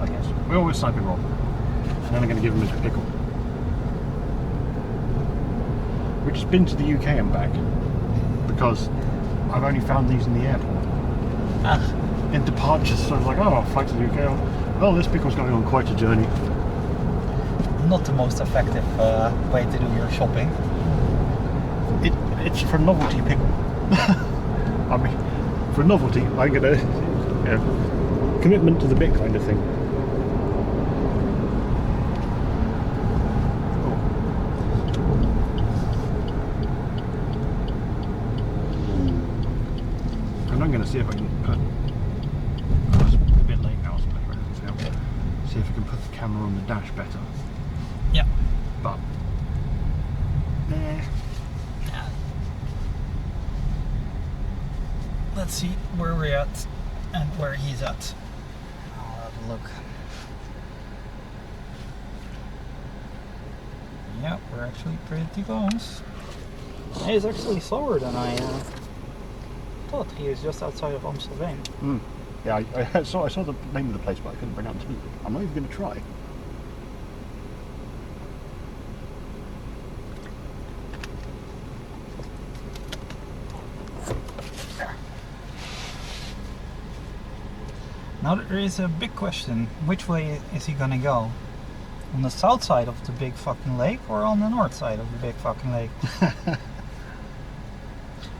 I guess. We're always sniping Rob. And then I'm going to give him his pickle. Which has been to the UK and back. Because I've only found these in the airport. In departures, so I was like, oh, I'll fly to the UK. Well, this pickle's going on quite a journey. Not the most effective way to do your shopping. It's for novelty pickle. I mean, for novelty, I'm gonna commitment to the bit kind of thing. Oh. And I'm gonna see if I can put. Oh, it's a bit late now, so see if I can put the camera on the dash better. Yeah. But let's see where we're at and where he's at. I'll have a look. Yeah, we're actually pretty close. He's actually slower than I thought. He is just outside of Amstelveen. Yeah, I saw the name of the place, but I couldn't pronounce it. I'm not even going to try. Now there is a big question. Which way is he gonna go? On the south side of the big fucking lake or on the north side of the big fucking lake?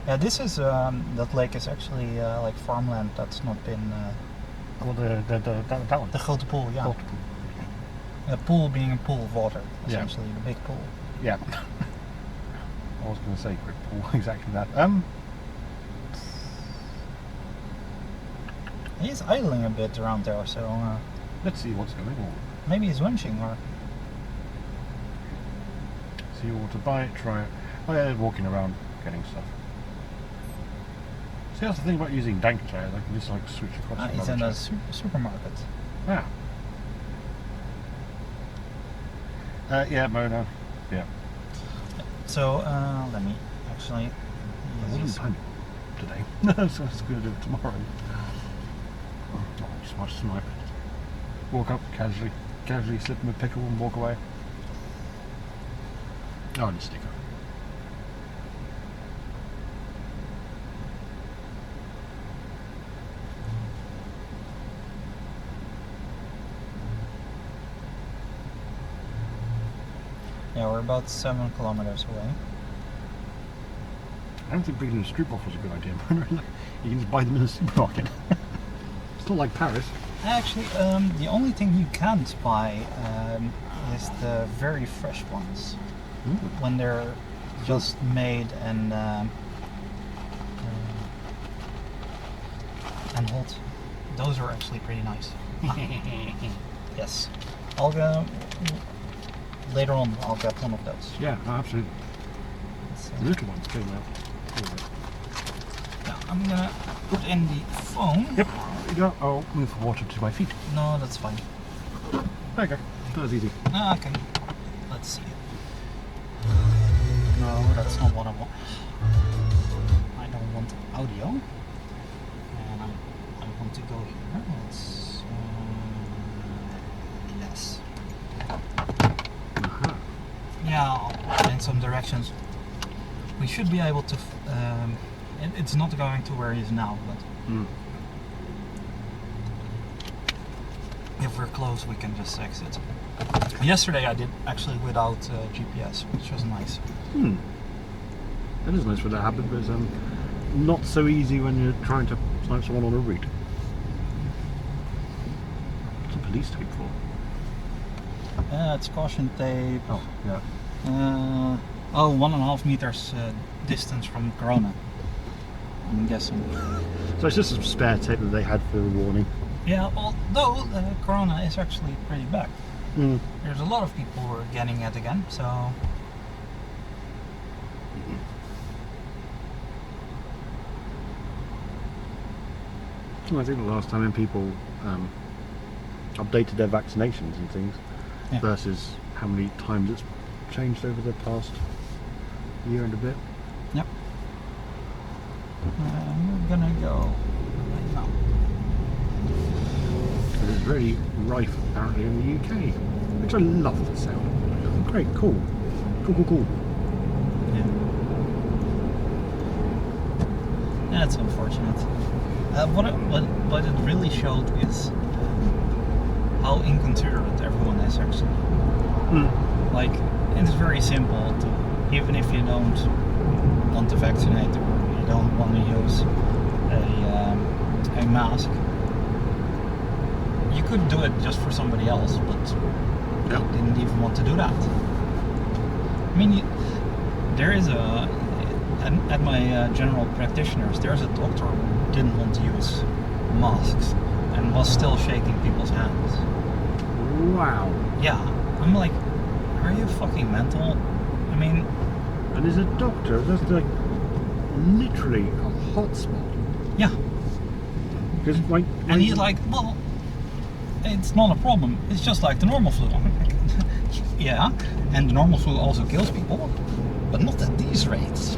Yeah, this is, that lake is actually like farmland that's not been... Well, that one. the grote pool, yeah. Grote pool. A pool being a pool of water, Yeah. essentially, the big pool. Yeah. I was going to say quick pool, exactly that. He's idling a bit around there, so Let's see what's going on. maybe he's winching or... See what to buy it, try it. Oh yeah, they're walking around getting stuff. See, that's the thing about using dank chairs. I can just like switch across. Ah, to he's another in a chair. supermarket. Yeah. Yeah, Mona. Yeah. So, let me actually... I wasn't planning today, so I was going to do it tomorrow. Oh, just watch snipe. Walk up casually slip him a pickle and walk away. Oh, and a sticker. Yeah, we're about 7 kilometers away. I don't think bringing a strip off was a good idea. You can just buy them in a supermarket. It's not like Paris. Actually, the only thing you can't buy is the very fresh ones. When they're just made and hot. Those are actually pretty nice. Yes. I'll go... Later on, I'll get one of those. Yeah, absolutely. So, The little ones came out. yeah, I'm gonna put in the phone. Yep. There you go. I'll move the water to my feet. No, that's fine. There you go. That was easy. Okay. Let's see. No, that's not what I want. I don't want audio. And I want to go here. Let's... yes. Yeah, in some directions. We should be able to... it's not going to where he is now, but... If we're close, we can just exit. Yesterday I did actually without GPS, which was nice. That is nice when that happens, but it's not so easy when you're trying to snipe someone on a route. What's the police tape for? It's caution tape. Oh, yeah. 1.5 meters distance from Corona. I'm guessing. So it's just some spare tape that they had for a warning. Yeah, although Corona is actually pretty back. There's a lot of people who are getting it again, so... Well, I think the last time when people updated their vaccinations and things versus how many times it's changed over the past year and a bit. Yep. We're gonna go right now. It is really rife apparently in the UK, which I love the sound. Great, cool. Cool. Yeah. That's unfortunate. What it really showed is how inconsiderate everyone is actually. Like, it's very simple to, even if you don't want to vaccinate or you don't want to use a mask, you could do it just for somebody else, but you didn't even want to do that. I mean, there is at my general practitioners, there's a doctor who didn't want to use masks and was still shaking people's hands. Wow. Yeah, I'm like, are you fucking mental? I mean... And there's a doctor, that's like literally a hotspot. Yeah. Because like, and he's like, well, it's not a problem, it's just like the normal flu. Yeah, and the normal flu also kills people, but not at these rates.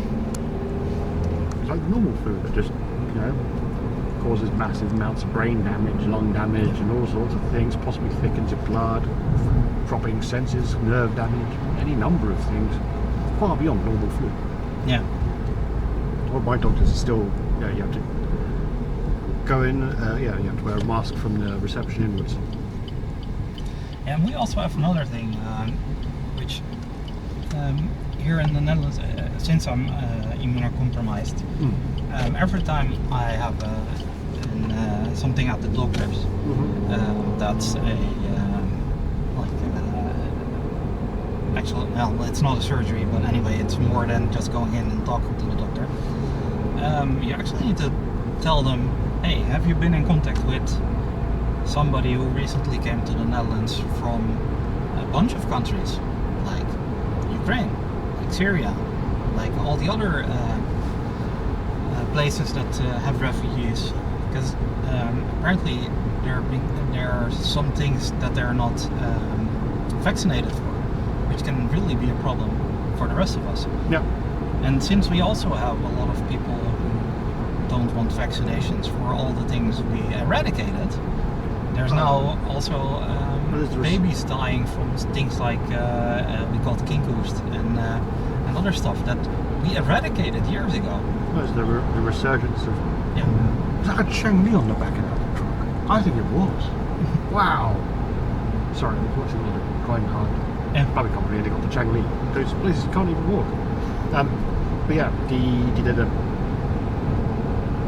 It's like normal flu that just, causes massive amounts of brain damage, lung damage, and all sorts of things, possibly thickens your blood, dropping senses, nerve damage, any number of things, far beyond normal flu. Yeah. Well, my doctors are still, you have to go in, you have to wear a mask from the reception inwards. And we also have another thing, which here in the Netherlands, since I'm immunocompromised, every time I have something at the doctor's, that's actually, well, it's not a surgery, but anyway, it's more than just going in and talking to the doctor. You actually need to tell them, hey, have you been in contact with somebody who recently came to the Netherlands from a bunch of countries, like Ukraine, like Syria, like all the other places that have refugees, because apparently there are some things that they're not vaccinated for, which can really be a problem for the rest of us. Yeah. And since we also have a lot of people who don't want vaccinations for all the things we eradicated, there's now also babies dying from things like we called kinkoest and other stuff that we eradicated years ago. There's the resurgence of... Yeah. Was that a Changli on the back of that truck? I think it was. Wow. Sorry, I was watching all the driving hard. Yeah. Public company, they got the Changli. Those places you can't even walk. But yeah, die deden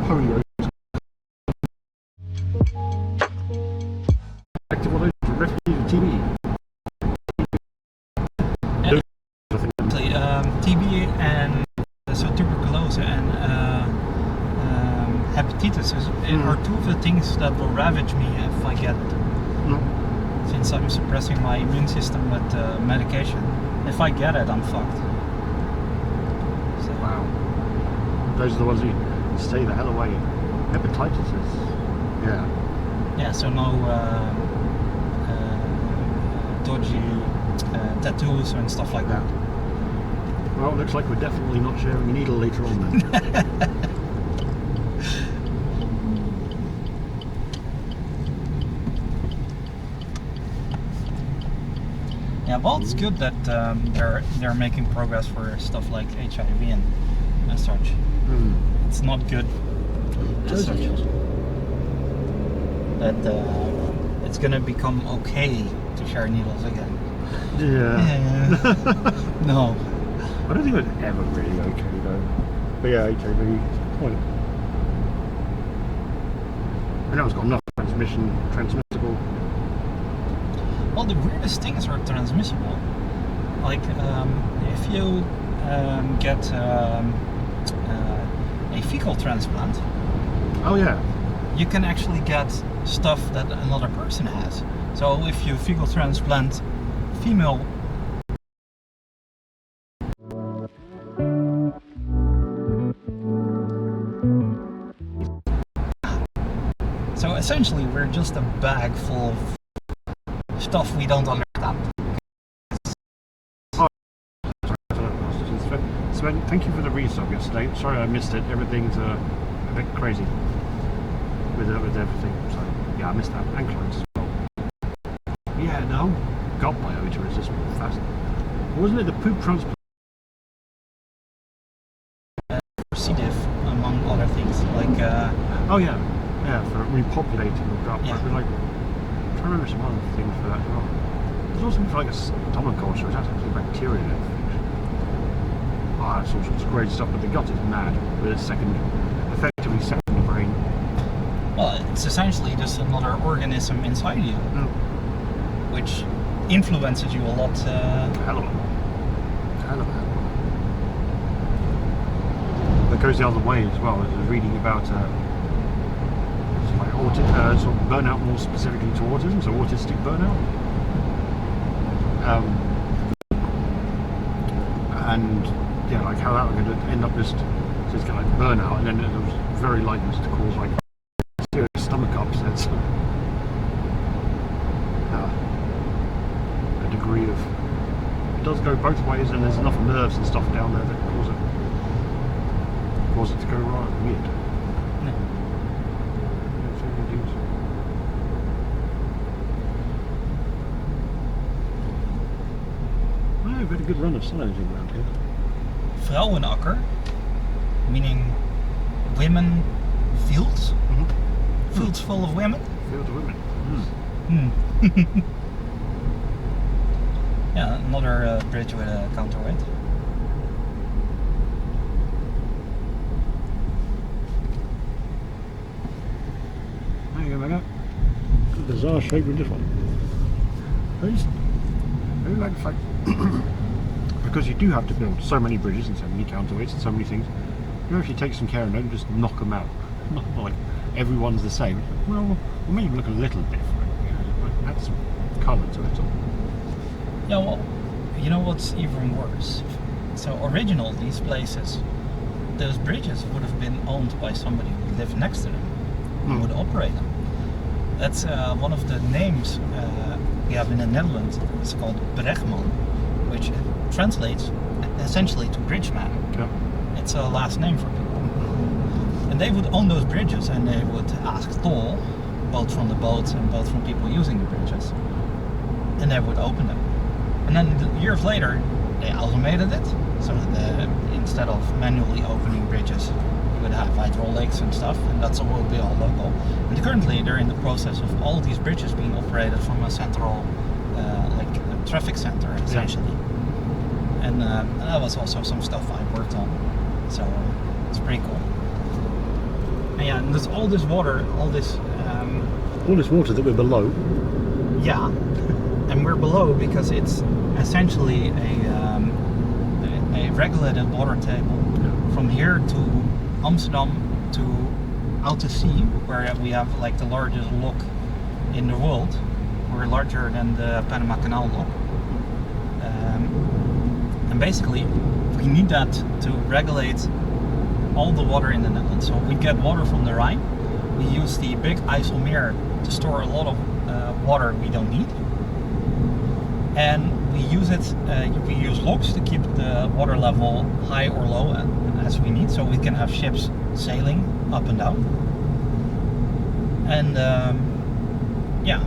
polio. What are those refugees of TB? TB and so tuberculosis and hepatitis are two of the things that will ravage me if I get it. Since I'm suppressing my immune system with medication. If I get it, I'm fucked. So. Wow. Those are the ones who stay the hell away. Hepatitis is... yeah. Yeah, so no dodgy tattoos and stuff like that. Well, it looks like we're definitely not sharing a needle later on then. Yeah, well, it's good that they're making progress for stuff like HIV and as such. It's not good as such. That it's gonna become okay to share needles again. Yeah. No. I don't think it was ever really okay though. But yeah, HIV is the point. I know it's got enough transmissible. Well, the weirdest things are transmissible. Like if you get a fecal transplant. Oh yeah. You can actually get stuff that another person has. So if you fecal transplant female. So essentially we're just a bag full of stuff we don't understand. Sven, thank you for the resub yesterday. Sorry I missed it. Everything's a bit crazy with everything. So yeah, I missed that. And clients as well. Yeah, no. Got biota is just fast. Wasn't it the poop transplant? C. diff, among other things. Like oh yeah. Yeah, for repopulating the gut. Yeah. Like, I'm trying to remember some other things for that as well. There's also for like a stomach ulcer, it's actually bacteria and everything. Oh, that's all sorts of great stuff, but the gut is mad with its effectively second brain. well, it's essentially just another organism inside you, which influences you a lot. Hell of a lot. That goes the other way as well. I was reading about like sort of burnout, more specifically to autism, so autistic burnout. And yeah, like how that would end up just so it's kind of like burnout, and then it was very likely to cause like serious stomach upsets. A degree of it does go both ways, and there's enough nerves and stuff down there that cause it to go right weird. We've had a good run of signaging around here. Vrouwenakker, meaning women fields. Fields full of women. Field of women. Yeah, another bridge with a counterweight. There you go, Mega. Bizarre shape with this one. I really like the fact because you do have to build so many bridges and so many counterweights and so many things. You know, if you take some care and don't just knock them out, not like everyone's the same. Well, we'll make them look a little different. You know, like add some colour to it. Yeah, well, you know what's even worse? So original these places, those bridges would have been owned by somebody who lived next to them, who would operate them. That's one of the names we have in the Netherlands. It's called Bregman, which translates essentially to bridgeman. Yeah. It's a last name for people. And they would own those bridges and they would ask toll, both from the boats and both from people using the bridges. And they would open them. And then years later, they automated it. So that instead of manually opening bridges, you would have hydraulics and stuff, and that's all will be all local. And currently, they're in the process of all these bridges being operated from a central, like a traffic center, essentially. Yeah. And that was also some stuff I worked on. So it's pretty cool. And yeah, and there's all this water, all this water that we're below. Yeah, and we're below because it's essentially a regulated water table from here to Amsterdam to out to sea, where we have like the largest lock in the world. We're larger than the Panama Canal lock. And basically, we need that to regulate all the water in the Netherlands. So we get water from the Rhine. We use the big IJsselmeer to store a lot of water we don't need. And we use it. We use locks to keep the water level high or low as we need, so we can have ships sailing up and down. And yeah,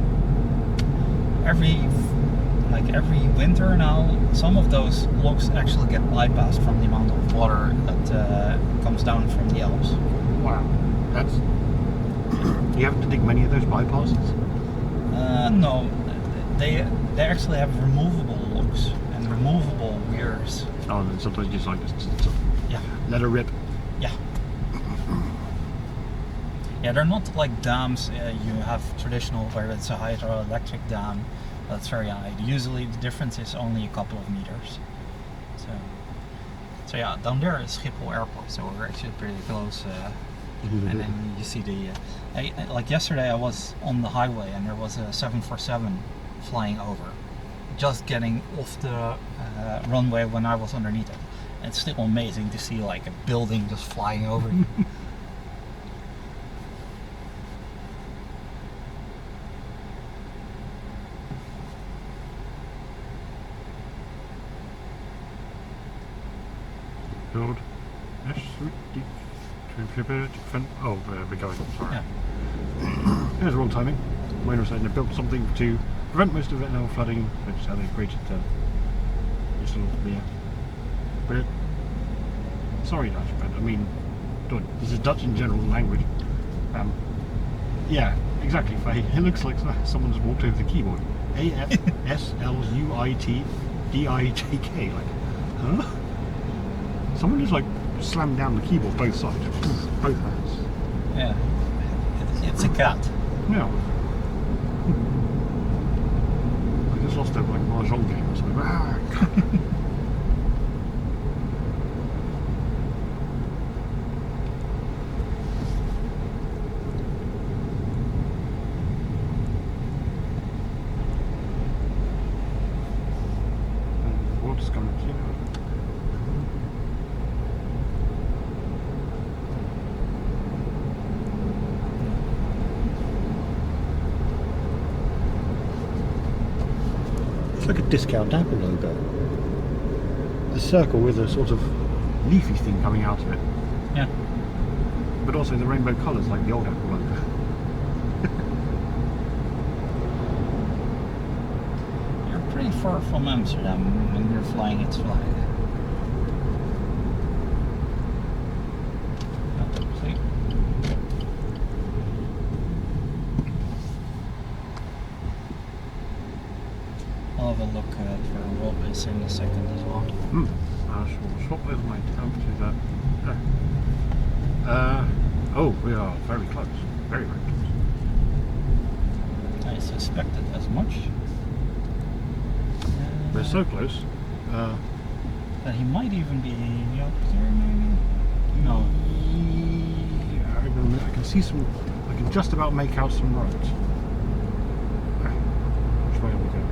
every winter now, some of those locks actually get bypassed from the amount of water that comes down from the Alps. Wow, that's. Do you have to dig many of those bypasses? No, they actually have removable locks and removable weirs. Oh, and sometimes just like just Yeah. let her rip. Yeah. Yeah, they're not like dams you have traditional where it's a hydroelectric dam that's very high. Usually the difference is only a couple of meters. So yeah, down there is Schiphol Airport, so we're actually pretty close. And then you see the like yesterday I was on the highway and there was a 747 flying over, just getting off the runway when I was underneath it. And it's still amazing to see like a building just flying over you. Build. Oh, we're going. Sorry. Yeah. There's wrong timing. Mine was saying they built something to prevent most of it now flooding, which is how they created this little bit. Sorry, Dutch, but I mean, this is Dutch in general language. Yeah, exactly. It looks like someone's walked over the keyboard. AFSLUITDIJK. Like, huh? Someone just like slammed down the keyboard both sides, both hands. Yeah, it's a cat. Yeah. I just lost a like mahjong game or something. Water's coming to you. It's like a discount Apple logo. The circle with a sort of leafy thing coming out of it. Yeah. But also the rainbow colours like the old Apple logo. You're pretty far from Amsterdam when you're flying its flag. I'll have a look at where Rob is in a second as well. I shall swap over my temp to that. Oh, we are very close. Very, very close. I suspected as much. We're so close. That he might even be up there, maybe? No. I can see some. I can just about make out some roads. Which way are we going?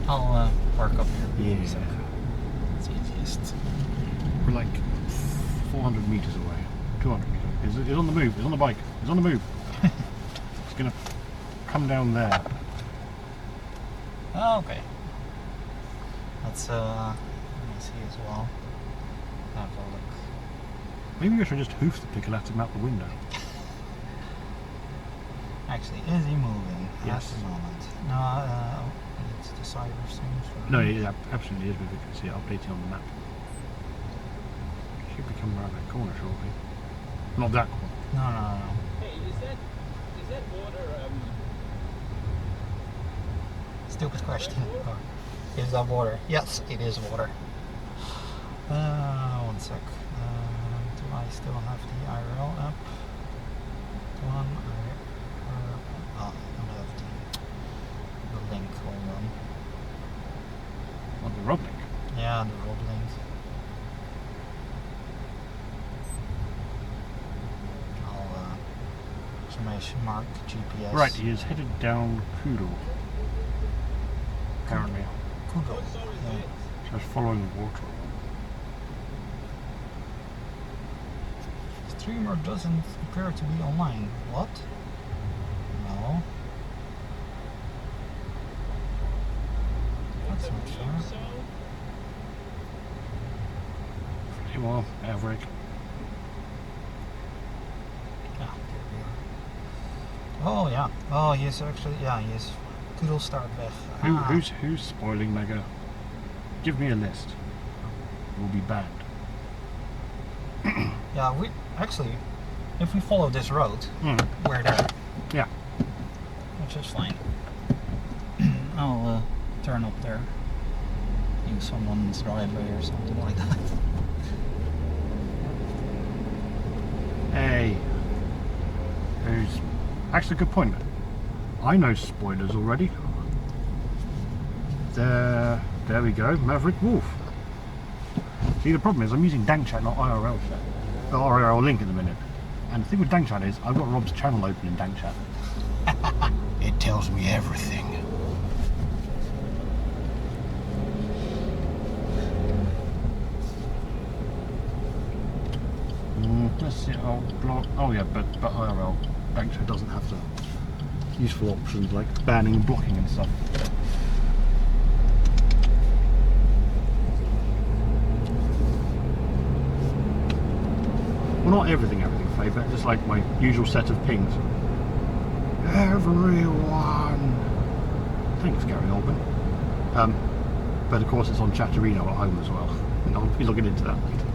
I'll park up here. Yeah. It's easiest. We're like 400 meters away. 200 meters. He's on the move. He's on the bike. He's on the move. He's gonna come down there. Oh, okay. Let's let me see as well. Have a look. Maybe we should just hoof the pickle at him out the window. Actually, is he moving Yes. at the moment? No, it's the side of things. No, it absolutely is, but we can see it updating on the map. Should be coming around that corner shortly. Not that corner. No. Hey, is that water? Stupid question. Is that water? Yes, it is water. One sec. Do I still have the IRL app? One. I don't have the link. Hold on. On the road link. Yeah, the road link. I'll exclamation mark GPS. Right, he is headed down Kudal. Apparently. Google. Yeah. Just following the water. Streamer doesn't appear to be online. What? No. That's not fair. Pretty well, average. Ah, there we are. Oh yeah. Oh, he is actually. Yeah, he is. Kudel start weg. Who's spoiling Mega? Give me a list. We'll be banned. Yeah, we actually, if we follow this road, we're there. Yeah. Which is fine. I'll turn up there. Use someone's driveway or something like that. Hey. Who's actually a good point. I know spoilers already. There we go, Maverick Wolf. See, the problem is I'm using Dankchat, not IRL chat. The IRL link at the minute. And the thing with Dankchat is I've got Rob's channel open in Dankchat. It tells me everything. Let's see. Oh, block. Oh yeah, but IRL Dankchat doesn't have the useful options like banning and blocking and stuff. Well, not everything, favourite, just like my usual set of pings. Everyone! Thanks, Gary Oldman. But of course it's on Chatterino at home as well, and I'll be looking into that later.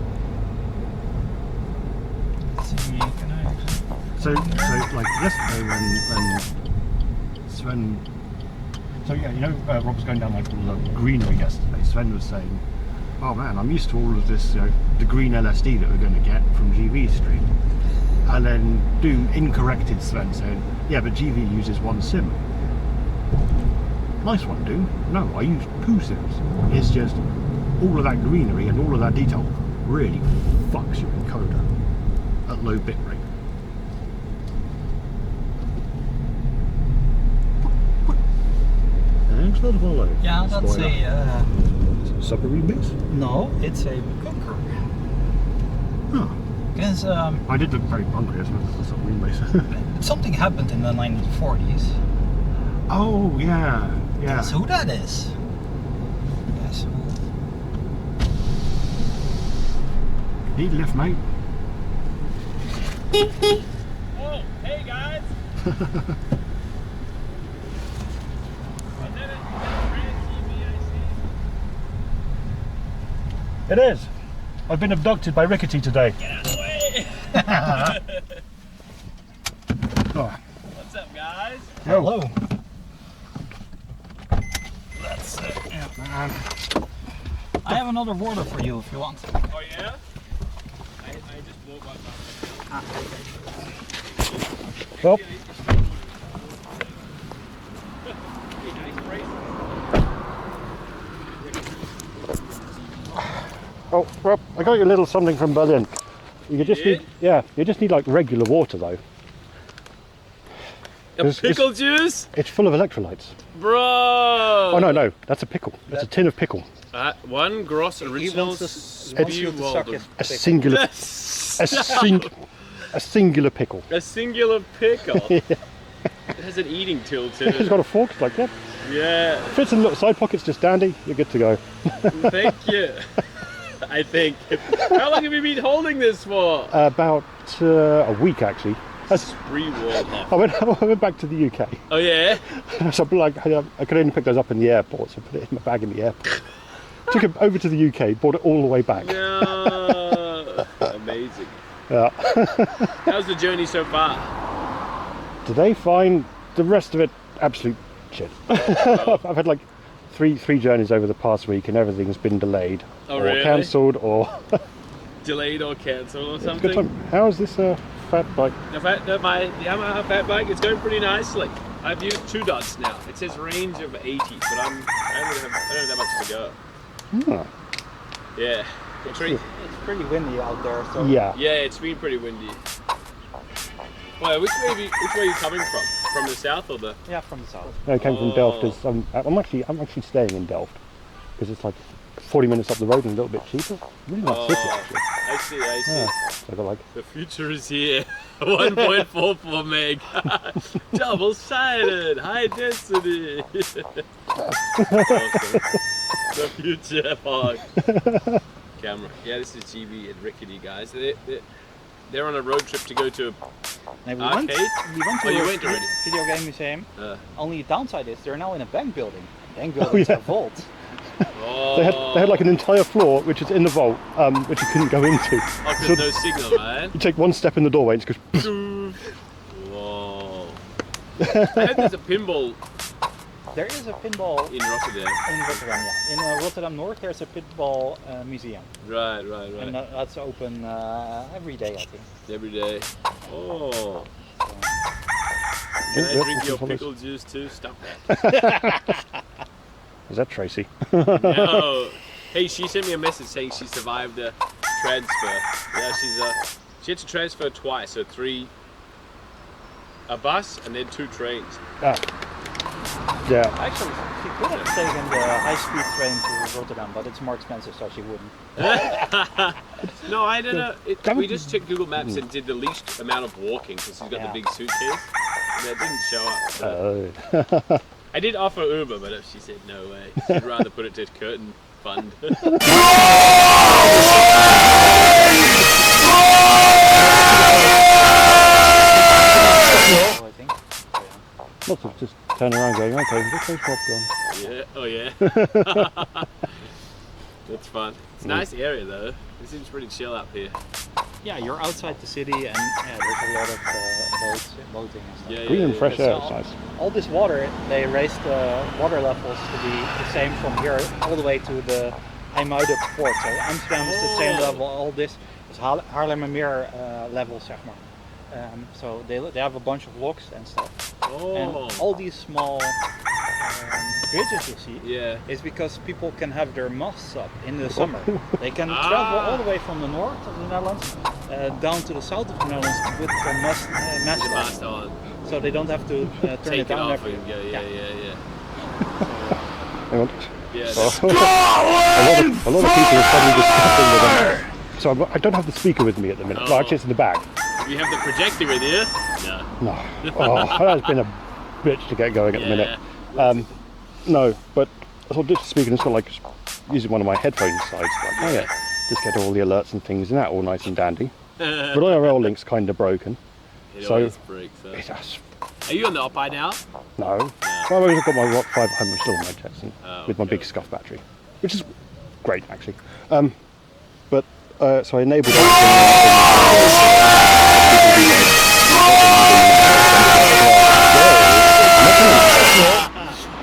See, can I actually... So like yesterday when Sven... So yeah, you know Rob was going down like all the greenery yesterday. Sven was saying, oh man, I'm used to all of this, you know, the green LSD that we're going to get from GV Stream. And then Doom incorrected Sven saying, yeah, but GV uses one sim. Nice one, Doom. No, I use 2 sims. It's just all of that greenery and all of that detail really fucks your encoder at low bit rate. Thanks for the follow. Yeah, that's Spoiler. a... Submarine base? No, it's a bunker. Oh. Because I did look very bunkery as well as a submarine base. something happened in the 1940s. Oh, yeah. Yeah. Guess who that is? Guess who? Heat lift, mate. Oh, hey guys! I did it. You got Brand TV, I see. It is. I've been abducted by Rickety today. Get out of the way! Oh. What's up, guys? Hello. That's it. Yeah. I have another water for you if you want. Oh yeah? I just bought one. Well, oh, well, I got you a little something from Berlin. You just need, yeah, you just need like regular water though. Pickle juice? It's full of electrolytes. Bro! Oh no, that's a pickle. That's a tin of pickle. One gross original A singular, a singular pickle. A singular pickle? Yeah. It has an eating tilt in It's it. got a fork, it's like that. Yeah, Fits in little side pockets, just dandy. You're good to go. thank you. I think. How long have you been holding this for? About a week actually. Spree wall off. I went back to the UK. Oh yeah? So like I could only pick those up in the airport, so I put it in my bag in the airport. Took it over to the UK, brought it all the way back. No. Amazing. Yeah. How's the journey so far? Today fine, the rest of it absolute shit. I've had like three journeys over the past week and everything's been delayed or really? cancelled or Delayed or cancelled or It's a good something? time. How is this fat bike? My Yamaha fat bike is going pretty nicely. I've used 2 dots now. It says range of 80, but I don't have that much to go. Hmm. Yeah. It's pretty windy out there, so Yeah. Yeah, it's been pretty windy. Well, which way are you coming from? From the south or the? yeah, from the south. I came from Delft. I'm actually staying in Delft because it's like 40 minutes up the road and a little bit cheaper. Really nice city actually. I see. Yeah. So I got like The future is here. 1.44 meg. Double-sided, high density. Awesome. The future fog. Camera. Yeah, this is GB and Rickety, guys. They're on a road trip to go to And we arcade. went to you a went already. video game museum. Uh, Only downside is they're now in a bank building. Bank buildings yeah. have vaults. oh, they had like an entire floor which is in the vault, which you couldn't go into. Oh, So there's no signal, man. you take one step in the doorway and it just goes. Whoa. I heard there's a pinball There is a pinball in Rotterdam. in Rotterdam, yeah. In Rotterdam North, there's a pinball museum. Right. And that's open every day, I think. Every day. Oh. So, Can I Yep, drink this your is what pickle juice too? Stop that. Is that Tracy? No. Hey, she sent me a message saying she survived the transfer. Yeah, she had to transfer twice, so 3, a bus and then 2 trains. Ah. Yeah. actually, she could have taken the high-speed train to Rotterdam, but it's more expensive, so she wouldn't. No, I don't know. We just checked Google Maps Hmm. and did the least amount of walking because she's got the big suitcase. And that didn't show up. Oh. I did offer Uber, but she said no way. She'd rather put it to curtain fund. I think. Lots of just turn around going, okay, this way's popcorn. Yeah. Oh yeah. That's fun. It's a nice area though. It seems pretty chill up here. Yeah, you're outside the city, and there's a lot of boating and stuff. Yeah. Green and fresh air, So, it's nice. all this water, they raised the water levels to be the same from here all the way to the IJmuiden port. So Amsterdam is the same Oh. level. All this is Haarlemmermeer level, zeg maar. So they have a bunch of locks and stuff. Oh. And all these small bridges you see Yeah. is because people can have their masts up in the summer. They can travel all the way from the north of the Netherlands down to the south of the Netherlands with their mast The up. mast on. So they don't have to turn Take it it down off every and go. Yeah. Hang on. Yeah. a lot of people are probably discussing with them. So I don't have the speaker with me at the minute. Well, actually, it's in the bag. You have the projector with you? No. No. Oh, that's been a bitch to get going at the minute. No, but I thought this speaker is got like using one of my headphone sides. Like, oh yeah, just get all the alerts and things and that all nice and dandy. But IRL link's kind of broken. It So- always breaks. Huh? It has, Are you on the Opeye now? no. Well, I've got my Rock 500 still on my Jetson Oh, with my okay. big scuff battery, which is great actually. But So I enabled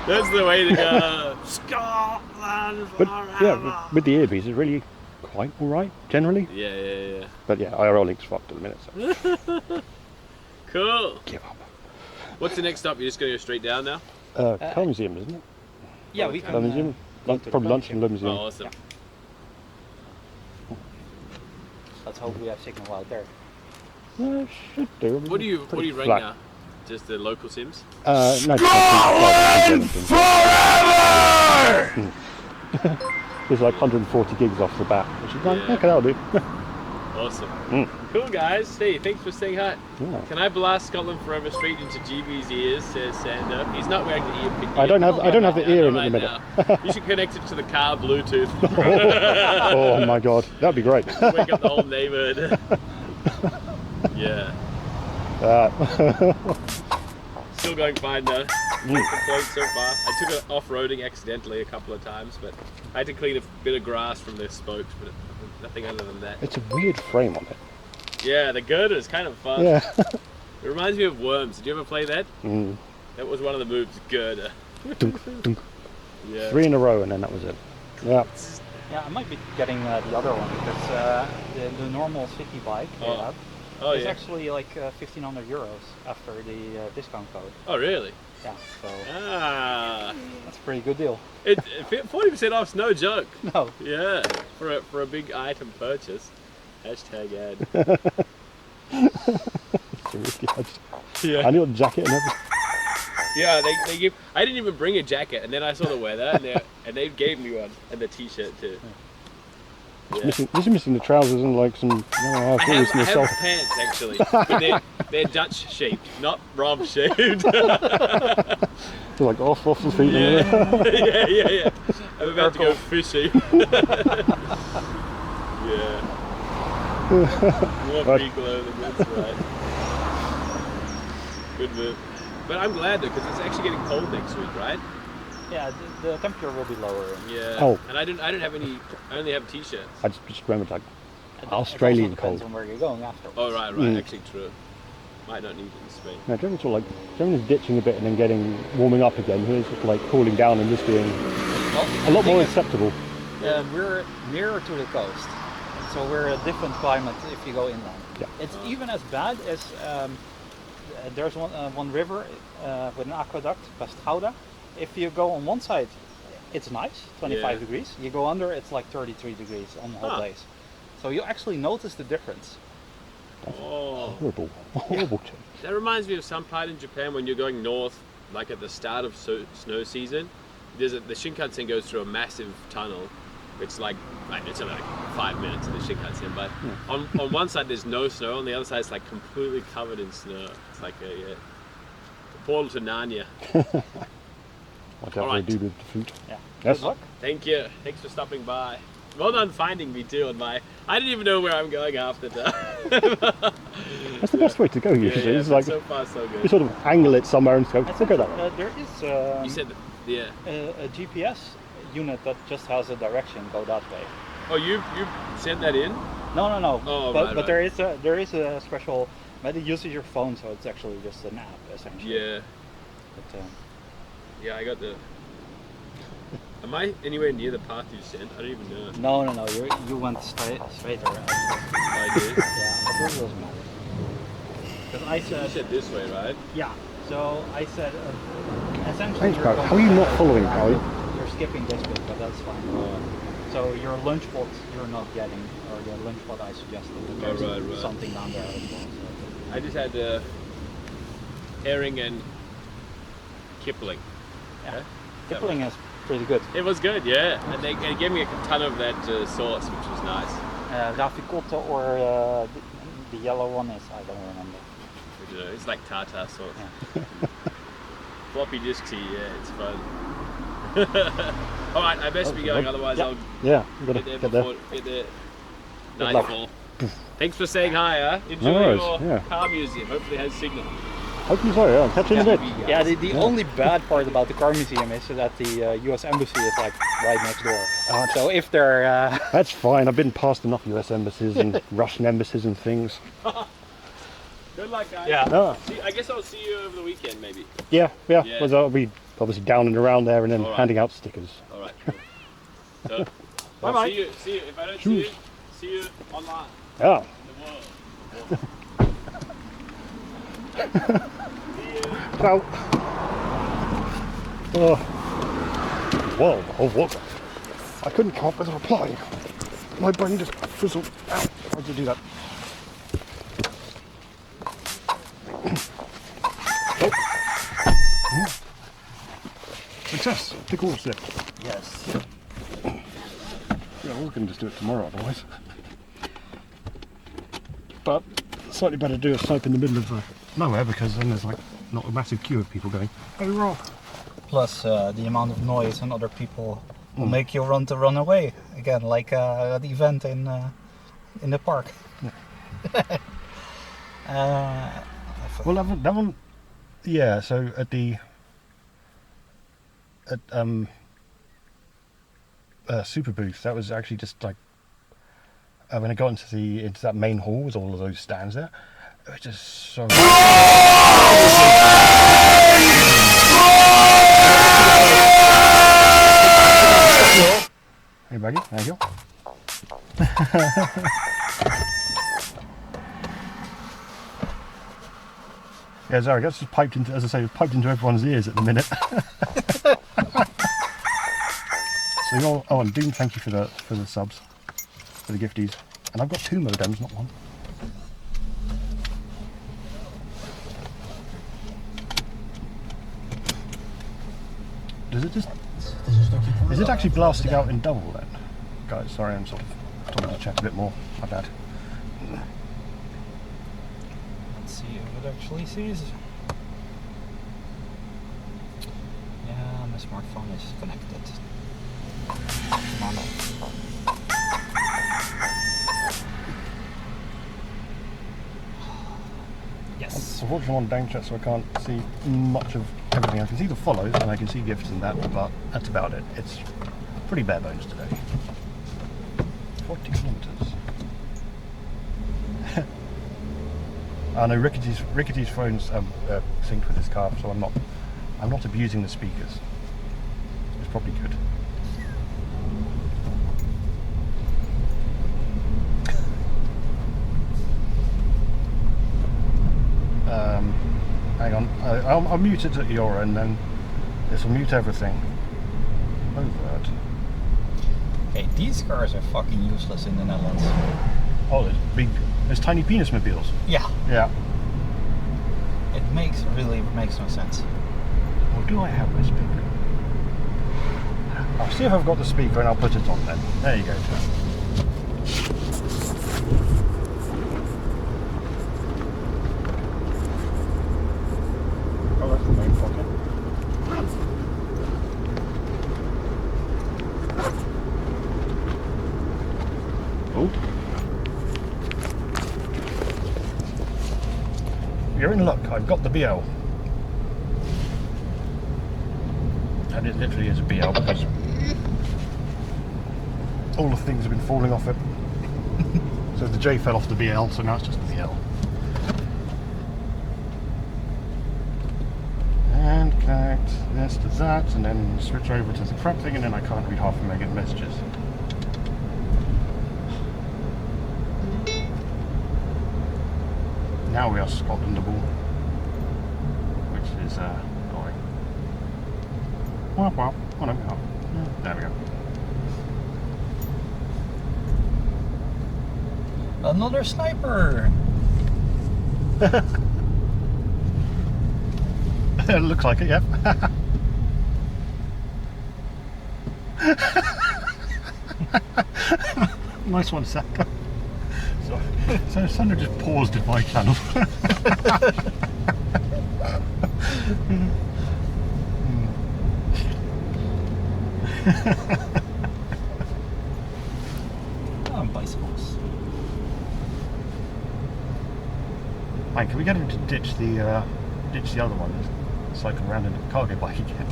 That's the way to go. Scotland But forever. yeah, with the earpiece, it's really quite alright generally. Yeah. But yeah, IRL link's fucked at the minute. So Cool. give up. What's the next stop? You're just going to go straight down now? Car museum, isn't it? Yeah, we Car can. museum. go to the Probably lunch in the Oh, museum. awesome. Let's hope we have signal out there. Should do. What do you Pretty rate flat. now? Just the local Sims? No, just forever! There's like 140 gigs off the bat, which is like, Yeah. okay, that'll do. Awesome. Cool, guys. Hey, thanks for saying hi. Yeah. Can I blast Scotland Forever straight into GB's ears? Says Sander. He's not wearing the ear. I don't have the ear in at the right minute. now. You should connect it to the car Bluetooth. Oh my god, that'd be great. Wake up the whole neighborhood. Yeah. Still going fine though. No complaints so far. I took it off-roading accidentally a couple of times, but I had to clean a bit of grass from the spokes, but nothing other than that. It's a weird frame on it. Yeah, the girder is kind of fun. Yeah. It reminds me of Worms. Did you ever play that? Mm. That was one of the moves, girder. Dunk, dunk. Yeah. 3 in a row and then that was it. Yeah. Yeah, I might be getting the other one because the normal city bike they Oh. have Oh is yeah. actually like 1,500 euros after the discount code. Oh really? Yeah, so Ah. that's a pretty good deal. 40% off's no joke. No, Yeah. For a big item purchase. Hashtag ad. Yeah. I knew the jacket and everything. Yeah, they give. I didn't even bring a jacket, and then I saw the weather, and they gave me one and the t-shirt too. Yeah. Missing the trousers and like some. I have pants actually, but they're Dutch shaped, not Rob shaped. They're like off the feet. Yeah. I'm about to go fishing. Yeah. More free clothing, that's right. Good move. But I'm glad though, because it's actually getting cold next week, right? yeah, the temperature will be lower. Yeah. Oh. And I don't have any. I only have t-shirts. I just remembered like And Australian it also depends cold. on where you're going after. Oh right. Mm. Actually, true. Might not need it in Spain. No, Germany's all like Germany's ditching a bit and then warming up again. Here's just like cooling down and this being a lot more acceptable. We're nearer to the coast, so we're a different climate if you go inland. Yeah. It's even as bad as there's one river with an aqueduct, Westgouda. If you go on one side, it's nice, 25 Yeah. degrees. You go under, it's like 33 degrees on hot days. So you actually notice the difference. Oh. Horrible change. That reminds me of some part in Japan when you're going north, like at the start of snow season. The Shinkansen goes through a massive tunnel. It's like it's only like 5 minutes of the Shinkansen, but on one side there's no snow, on the other side it's like completely covered in snow. It's like a portal to Narnia. Watch out Alright. for a dude with the food. Yeah. Yes. Good luck. Thank you. Thanks for stopping by. Well done finding me too on my. I didn't even know where I'm going half the time. That's the best way to go usually. Yeah, It's but like so far so you good. sort of angle it somewhere and just go, I we'll think go that way. there is You said, yeah. a GPS unit that just has a direction, go that way. Oh, you sent that in? No. Oh, but right. there is a special. But it uses your phone, so it's actually just an app essentially. Yeah. But, Yeah, I got the. Am I anywhere near the path you sent? I don't even know. no. You went straighter. I did. Yeah, but it doesn't matter. Because I You said said this way, right? yeah. So I said essentially. Thanks, you're Barry. going How are you not to- following, Barry? You're skipping this bit, but that's fine. So your lunch spot you're not getting, or the lunch spot I suggested. But there's right. something down there as well. So. I just had herring and Kipling. Yeah. Kipling is pretty good. It was good, yeah. And they gave me a ton of that sauce, which was nice. Ravicotta or the yellow one is, I don't remember. I don't know, it's like tartar sauce. Yeah. Floppy disk tea, yeah, it's fun. Alright, I best be going, otherwise I'll Yeah, you gotta get get there there. before get there. luck. Nightfall. Thanks for saying hi, huh? Enjoy No worries, your yeah. car museum. Hopefully it has signal. Hopefully so, yeah. Catch you in a bit. Yeah, the only bad part about the car museum is that the US Embassy is like right next door. So if they're... That's fine. I've been past enough US embassies and Russian embassies and things. Good luck, guys. Yeah. Ah. I guess I'll see you over the weekend, maybe. Yeah. Yeah. Well, I'll be obviously down and around there and then All right. handing out stickers. All right. Cool. So, Bye-bye. See you. If I don't Cheers. see you online. Yeah. In the world. Ciao. Whoa, oh, what? I couldn't come up with a reply. My brain just fizzled out. Why'd you do that? Oh. Success. Tick all sip. Yes. Yeah, we can just do it tomorrow otherwise. But slightly better to do a snipe in the middle of nowhere because then there's like not a massive queue of people going, oh, we're off. Plus the amount of noise and other people will make you want to run away again, like the event in the park. Well, that one, yeah. So at Super Booth, that was actually just like when I got into that main hall with all of those stands there, it was just so. Hey, buddy, thank you. Yeah, sorry, that's just piped into, as I say, piped into everyone's ears at the minute. So, oh, and Doom, thank you for the subs, for the gifties. And I've got 2 modems, not 1. Does it just... Is it actually blasting out in double then? Guys, sorry, I'm sort of talking to chat a bit more. My bad. Let's see if it actually sees. Yeah, my smartphone is connected. Come on. Yes. Unfortunately, I'm on down chat, so I can't see much of everything. I can see the follows and I can see gifts and that, but that's about it. It's pretty bare bones today. 40 kilometers. I know Rickety's phone's synced with his car, so I'm not abusing the speakers. It's probably good. Hang on, I'll mute it at your end, then this will mute everything. Overt. Okay, these cars are fucking useless in the Netherlands. Oh, there's tiny penis mobiles. Yeah, Yeah. it really makes no sense. Or do I have my speaker? I'll see if I've got the speaker and I'll put it on then. There you go, Tim. Oh, that's the main pocket. Oh. You're in luck, I've got the BL. And it literally is a BL because all the things have been falling off it. So the J fell off the BL, so now it's just the BL. And connect this to that, and then switch over to the crap thing, and then I can't read half of Megan messages. Now we are Scotlandable, which is going. Wop wop. Oh no, oh. There we go. Another sniper! It looks like it, yep. Nice one, Sam. So Sandra just paused in my channel. Oh, bicycles. Mike, can we get him to ditch the ditch the other one and cycle around in a cargo bike again.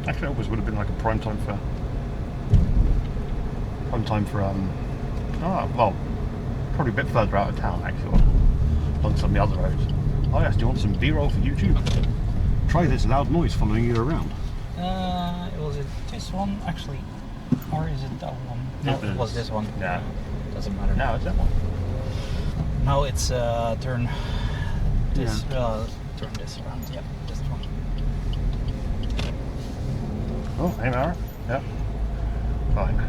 Actually, it always would have been like a prime time for well, probably a bit further out of town actually, on some of the other roads. Oh yes, do you want some B-roll for YouTube? Try this loud noise following you around. Was it this one actually, or is it that one? No, it was this one. Yeah. Doesn't matter. No, it's that one. No, it's turn this. Turn this around. Yeah, this one. Oh, hey Mara. Yep. Fine.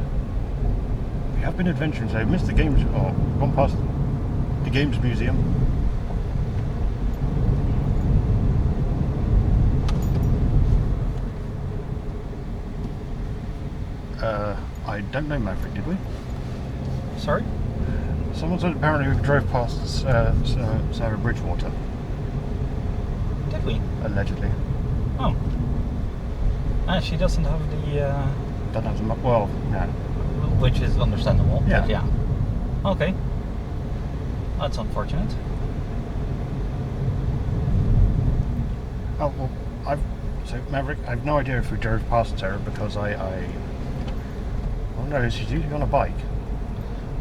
We have been adventuring today. Missed the games. Oh, gone past the games museum. I don't know, Maverick, did we? Sorry? Someone said apparently we drove past Sarah Bridgewater. Did we? Allegedly. Oh. She doesn't have the... Don't have the well, no. Which is understandable. Yeah. But yeah. Okay. That's unfortunate. Oh, well, so Maverick, I have no idea if we drove past Sarah because oh no, she's usually on a bike.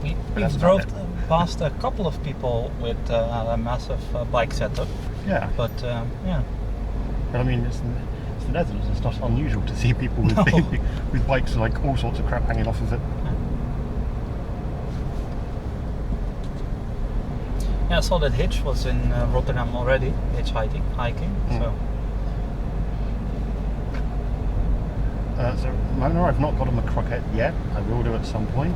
We that's drove about past a couple of people with a massive bike setup. Yeah. But yeah. But I mean, it's the Netherlands. It's not unusual to see people with No. with bikes and like all sorts of crap hanging off of it. Yeah, I saw that Hitch was in Rotterdam already. Hitch hiking. So So Mona, I've not got them a croquette yet. I will do at some point,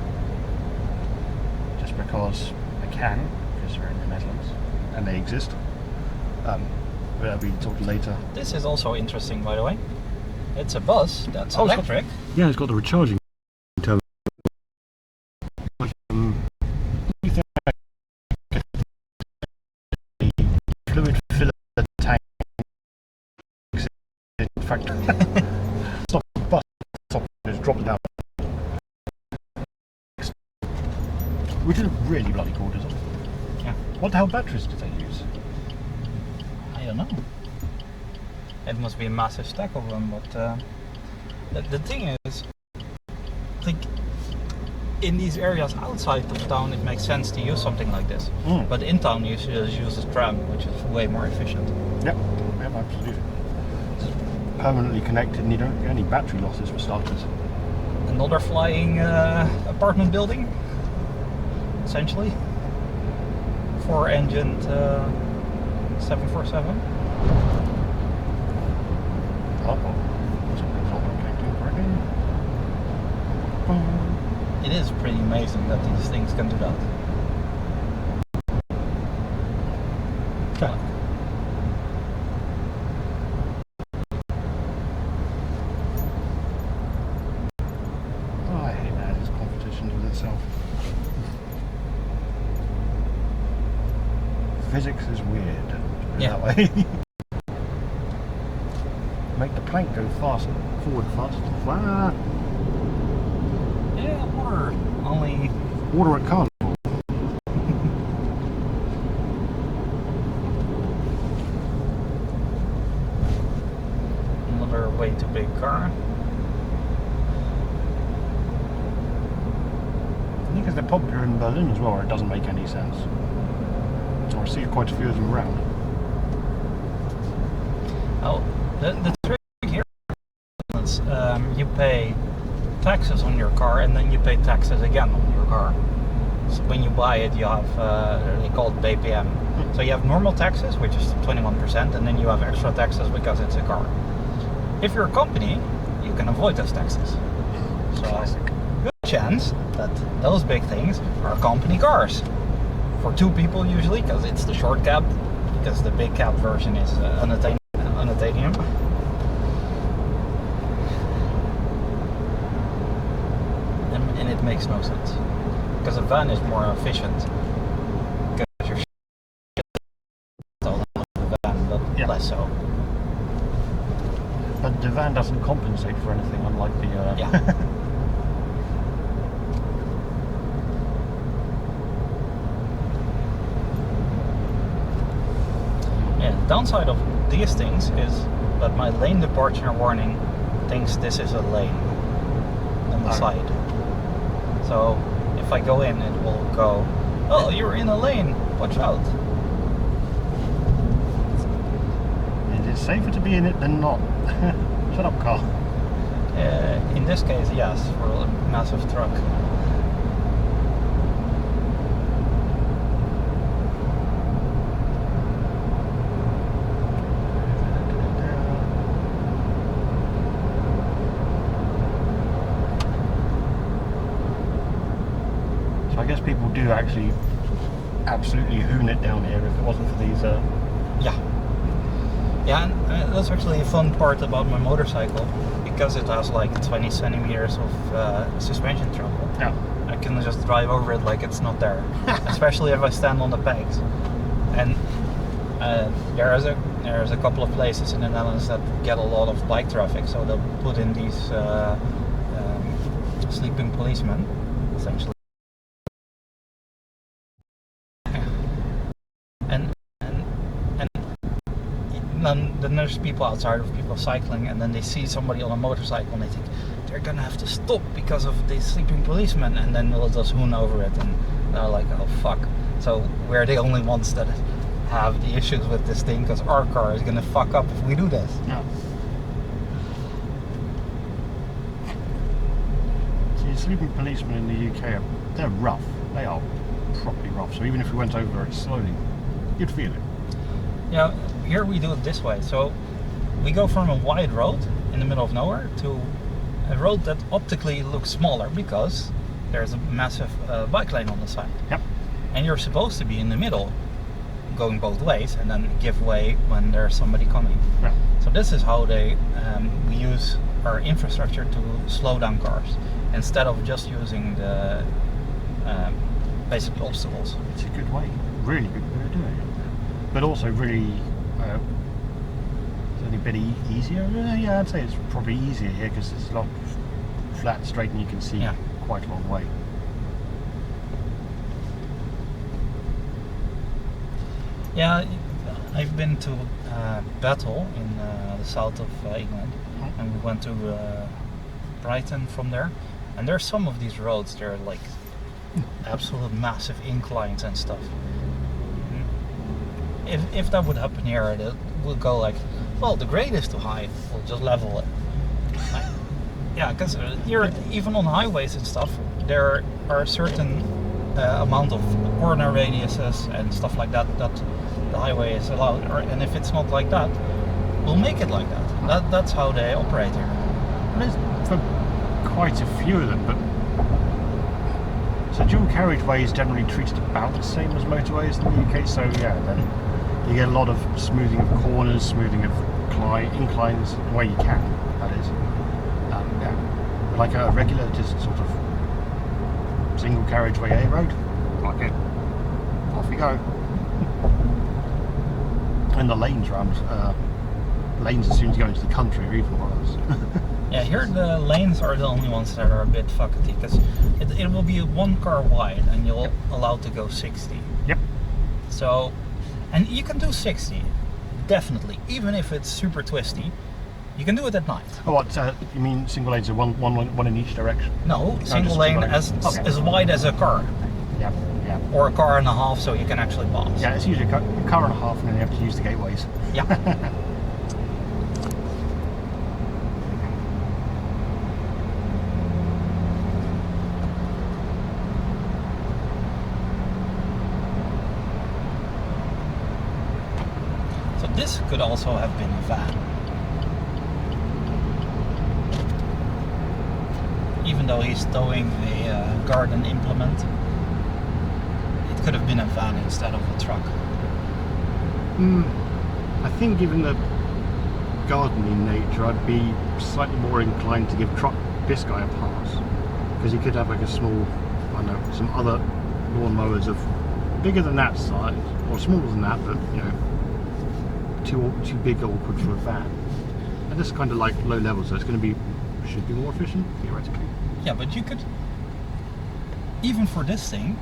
just because I can, because they're in the Netherlands and they exist. But I'll be talking later. this is also interesting, by the way. It's a bus that's electric. Yeah, it's got the recharging terminal. Fluid filler tank. In fact, it's not a bus. It's dropped down. Which is really bloody cool, isn't it? Yeah. What the hell batteries do they use? I don't know. It must be a massive stack of them, but the thing is, I think in these areas outside of town it makes sense to use something like this. But in town you should just use a tram, which is way more efficient. Yep, absolutely. It's permanently connected and you don't get any battery losses for starters. Another flying apartment building, essentially. 4-engined 747. It is pretty amazing that these things can do that. Okay. Oh, I hate that it's competitions with itself. Physics is weird. Yeah. That way. Make the plank go forward fast. Ah, Yeah, water. Only water at carnival. another way too big car. I think because they're popular in Berlin as well, it doesn't make any sense. I see quite a few of them around. Oh, the trick here is you pay taxes on your car and then you pay taxes again on your car. So when you buy it, you have they call it BPM. So you have normal taxes, which is 21%, and then you have extra taxes because it's a car. If you're a company, you can avoid those taxes. So Classic. good chance that those big things are company cars. For two people usually, because it's the short cab, because the big cab version is unattainable. And it makes no sense. Because a van is more efficient. Because you're all out of the van, but Yeah. less so. But the van doesn't compensate for anything, unlike the. Yeah. downside of these things is that my lane departure warning thinks this is a lane on the side. So if I go in, it will go, oh, you're in a lane, watch out. It is safer to be in it than not. Shut up, car. In this case, yes, for a massive truck. So I guess people do actually absolutely hoon it down here if it wasn't for these. Yeah, and that's actually a fun part about my motorcycle, because it has like 20 centimeters of suspension travel. Yeah. I can just drive over it like it's not there, especially if I stand on the pegs. And there's a couple of places in the Netherlands that get a lot of bike traffic, so they'll put in these sleeping policemen, essentially. And then there's people outside of people cycling, and then they see somebody on a motorcycle and they think they're gonna have to stop because of the sleeping policeman, and then they'll just hoon over it, and they're like, oh fuck. So we're the only ones that have the issues with this thing, because our car is gonna fuck up if we do this. Yeah. See, sleeping policemen in the UK, they're rough. They are properly rough. So even if we went over it slowly, you'd feel it. Yeah, here we do it this way. So we go from a wide road in the middle of nowhere to a road that optically looks smaller because there's a massive bike lane on the side. Yep. And you're supposed to be in the middle, going both ways, and then give way when there's somebody coming. Yeah. So this is how we use our infrastructure to slow down cars, instead of just using the basic obstacles. It's a good way, really good way of doing it. But also really, it's only a bit easier. Yeah, I'd say it's probably easier here because it's a lot flat, straight, and you can see quite a long way. Yeah, I've been to Battle in the south of England, and we went to Brighton from there. And there's some of these roads, they're like absolute massive inclines and stuff. If that would happen here, it would go like, well, the grade is too high, we'll just level it. Yeah, because here, even on highways and stuff, there are a certain amount of corner radiuses and stuff like that that the highway is allowed. And if it's not like that, we'll make it like that. That's how they operate here. There's for quite a few of them, but so dual carriageway is generally treated about the same as motorways in the UK. So yeah, then you get a lot of smoothing of corners, smoothing of inclines where you can. That is, yeah. But like a regular, just sort of single carriageway A road, like it, off you go. And the lanes around, lanes as soon as you go into the country are even worse. Yeah, here the lanes are the only ones that are a bit fuckety, because it will be one car wide and you're allowed to go 60. Yep. So, and you can do 60, definitely, even if it's super twisty. You can do it at night. Oh, what? You mean single lanes are one in each direction? No, single lane as wide as a car. Yeah, yeah. Or a car and a half, so you can actually pass. Yeah, it's usually a car and a half, and then you have to use the gateways. Yeah. So this could also have been a van. Even though he's towing a garden implement, it could have been a van instead of a truck. I think given the gardening nature, I'd be slightly more inclined to give this guy a pass, because he could have like a small, I don't know, some other lawnmowers of bigger than that size, or smaller than that, but you know, too big awkward for a van. And this is kind of like low level, so it's going to be, should be more efficient theoretically. Yeah, but you could, even for this thing,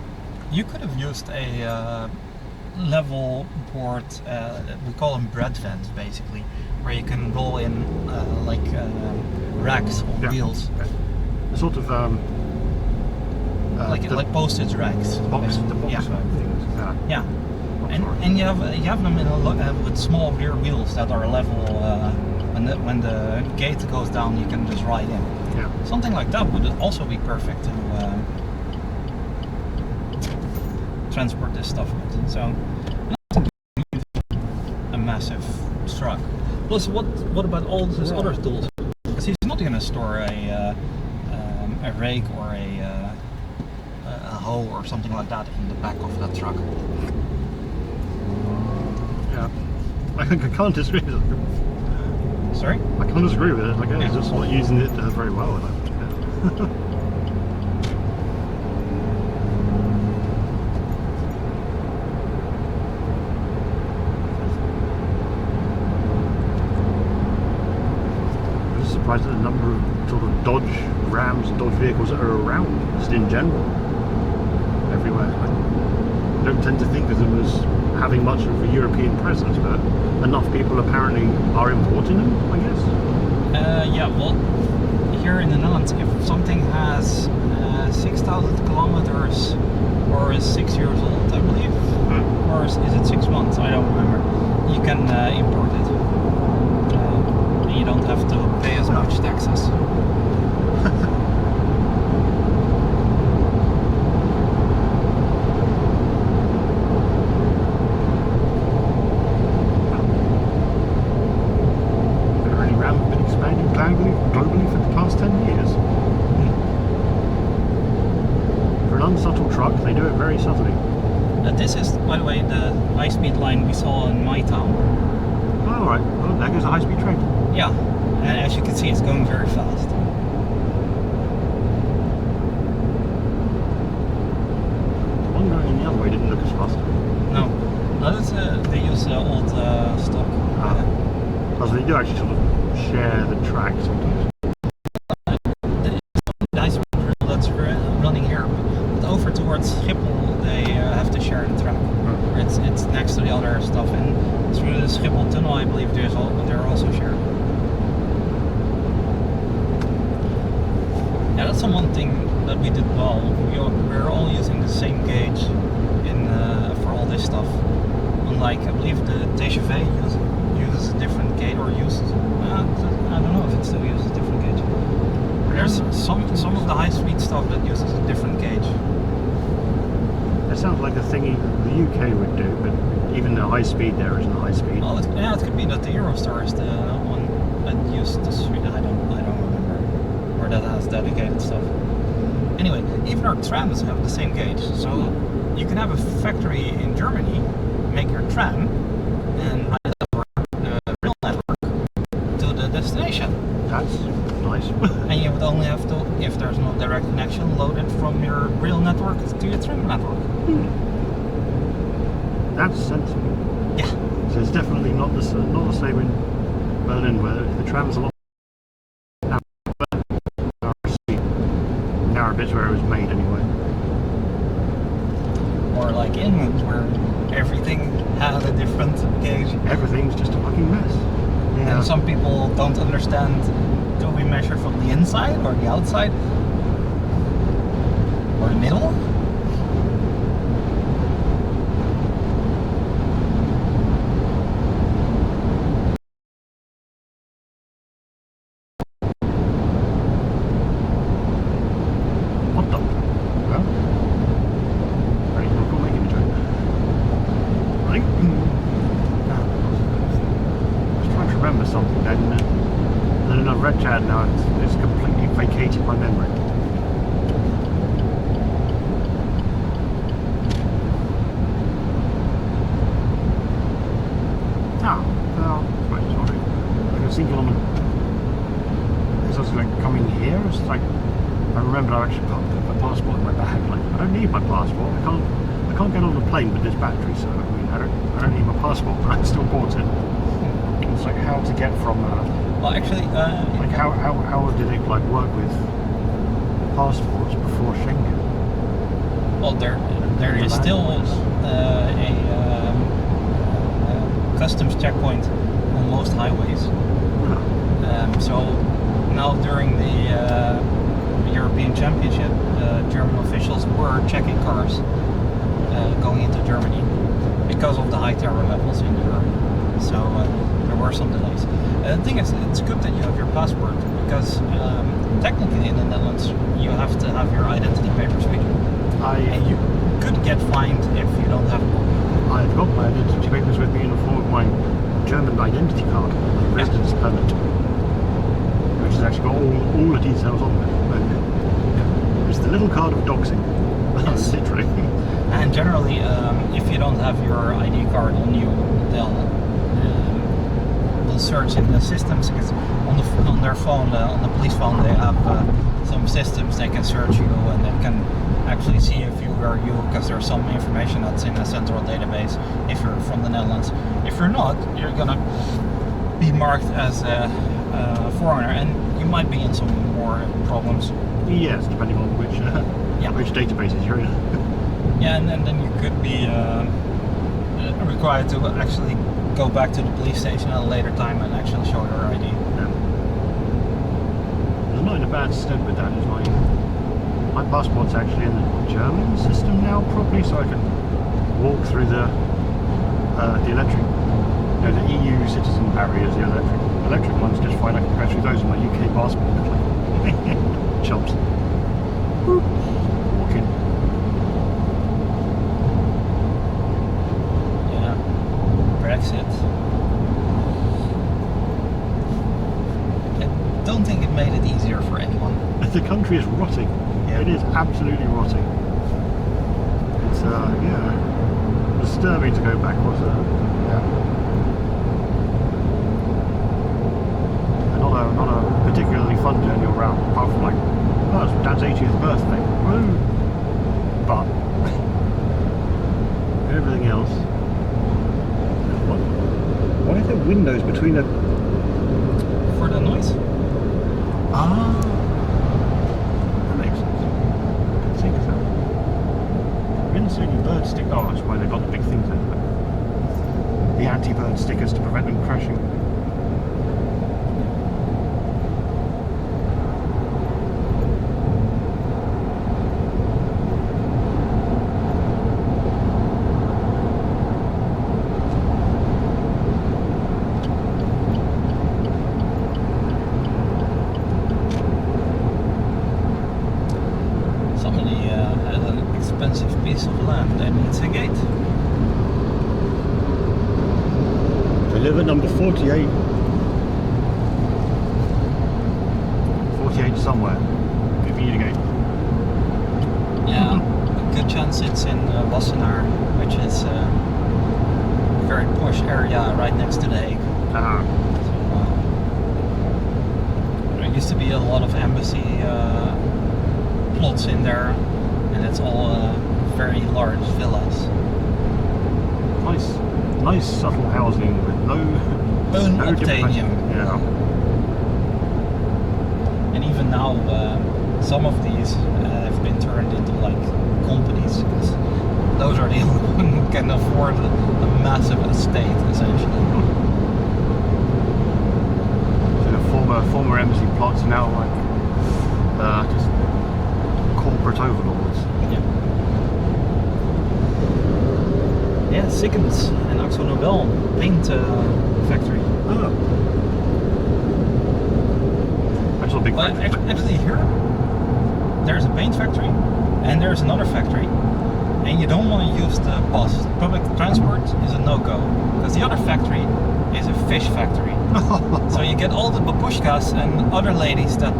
you could have used a level board, we call them bread vents basically, where you can roll in like racks on wheels. Yeah. A sort of like postage racks. the box yeah. things. Yeah. And you have them in with small rear wheels that are level. When the gate goes down, you can just ride in. Yeah. Something like that would also be perfect to transport this stuff with. So a massive truck. Plus, what about all these other tools? Because he's not going to store a rake or a hoe or something like that in the back of that truck. Yeah. I think I can't disagree with it. Sorry? I can't disagree with it. Like, Yeah. it's just not using it very well. Yeah. I'm just surprised at the number of sort of Dodge Rams and Dodge vehicles that are around, just in general, everywhere. I don't tend to think of them as having much of a European presence, but enough people apparently are importing them, I guess. Yeah, well, here in the Netherlands, if something has 6,000 kilometers or is 6 years old, I believe, or is it 6 months? I don't remember. You can import it. And you don't have to pay as much taxes. Globally for the past 10 years. For an unsubtle truck, they do it very subtly. This is, by the way, the high-speed line we saw in my town. Oh, alright. Well, there goes a high-speed train. Yeah, and as you can see, it's going very fast. The one going the other way didn't look as fast. No, that's, they use old stock. So they do actually sort of share the track sometimes. The high-speed rail that's running here, but over towards Schiphol, they have to share the track. It's next to the other stuff, and through the Schiphol tunnel, I believe they're also shared. Yeah, that's the one thing that we did well. We're all using the same gauge for all this stuff. Unlike, I believe the TGV uses a different gauge, or uses. I don't know if it still uses a different gauge. There's some of the high-speed stuff that uses a different gauge. That sounds like a thing the UK would do, but even the high speed there isn't high speed. Oh, it could be that the Eurostar is the one that uses the street. I don't remember, or that has dedicated stuff. Anyway, even our trams have the same gauge, so you can have a factory in Germany make your tram and ride it over the rail network to the destination. That's nice. And you would only have to, if there's no direct connection, load it from your rail network to your tram network. That's sensible. Yeah. So it's definitely not the same in Berlin, where the tram's a lot narrow bits where it was made anyway. Or like England, where everything has a different gauge. Everything's just a fucking mess. Yeah. And some people don't understand, do we measure from the inside or the outside? Or the middle? What the? Well, ready to go making a joke. Right? I was trying to remember something then I've read chat now, it's completely vacated my memory. Well, sorry. I was thinking on the, as I was like coming here, it's like, I remember I actually got a passport in my bag. Like, I don't need my passport. I can't get on the plane with this battery, so I mean, I don't need my passport, but I still bought it. It's like how to get from. Well, actually, like how did it like work with passports before Schengen? well, there is still a customs checkpoint on most highways. So now during the European Championship, German officials were checking cars going into Germany because of the high terror levels in Europe. So there were some delays. The thing is, it's good that you have your passport because technically in the Netherlands you have to have your identity papers with you. And you could get fined if you don't have one. I've got my identity papers with me in the form of my German identity card, my residence permit, which has actually got all the details on it. It's the little card of doxing, Yes. literally. And generally, if you don't have your ID card on you, they'll search in the systems because on their phone, on the police phone, they have some systems they can search you and they can actually see if you are you because there's some information that's in a central database if you're from the Netherlands. If you're not, you're gonna be marked as a foreigner and you might be in some more problems. Yes, depending on which databases you're in. Yeah, and then you could be required to actually go back to the police station at a later time and actually show your ID. I'm not in a bad stead with that, is my passport's actually in the German system now properly, so I can walk through the electric, the EU citizen barriers, the electric ones just fine. I can go through those with my UK passport. Chumps. Walk in. Yeah, Brexit. I don't think it made it easier for anyone. The country is rotting. Yeah. It is absolutely rotting. It's disturbing to go backwards. Not a particularly fun journey around, apart from like, oh, it's Dad's 80th birthday. Woo! But everything else. Why are there windows between the? For the noise? Ah, that makes sense. I can think of that. I didn't see any bird stick. Oh, that's why they've got the big things there. The anti-bird stickers to prevent them crashing. Somebody has an expensive piece of land that needs a gate. They live at number 48. 48 somewhere. If you need a gate. Yeah, a good chance it's in Wassenaar, which is a very posh area right next to the Hague. Ah. So, there used to be a lot of embassy plots in there, and it's all very large villas. Nice subtle housing with no Unobtainium. Yeah. And even now, some of these have been turned into like companies because those are the only ones who can afford a massive estate, essentially. So the former embassy plots are now like just corporate overlords. Yeah, Sikkens and Axel Nobel paint factory. Oh. I saw a big Well, factory. actually here, there's a paint factory and there's another factory and you don't want to use the bus. Public transport is a no-go because the other factory is a fish factory. So you get all the babushkas and other ladies that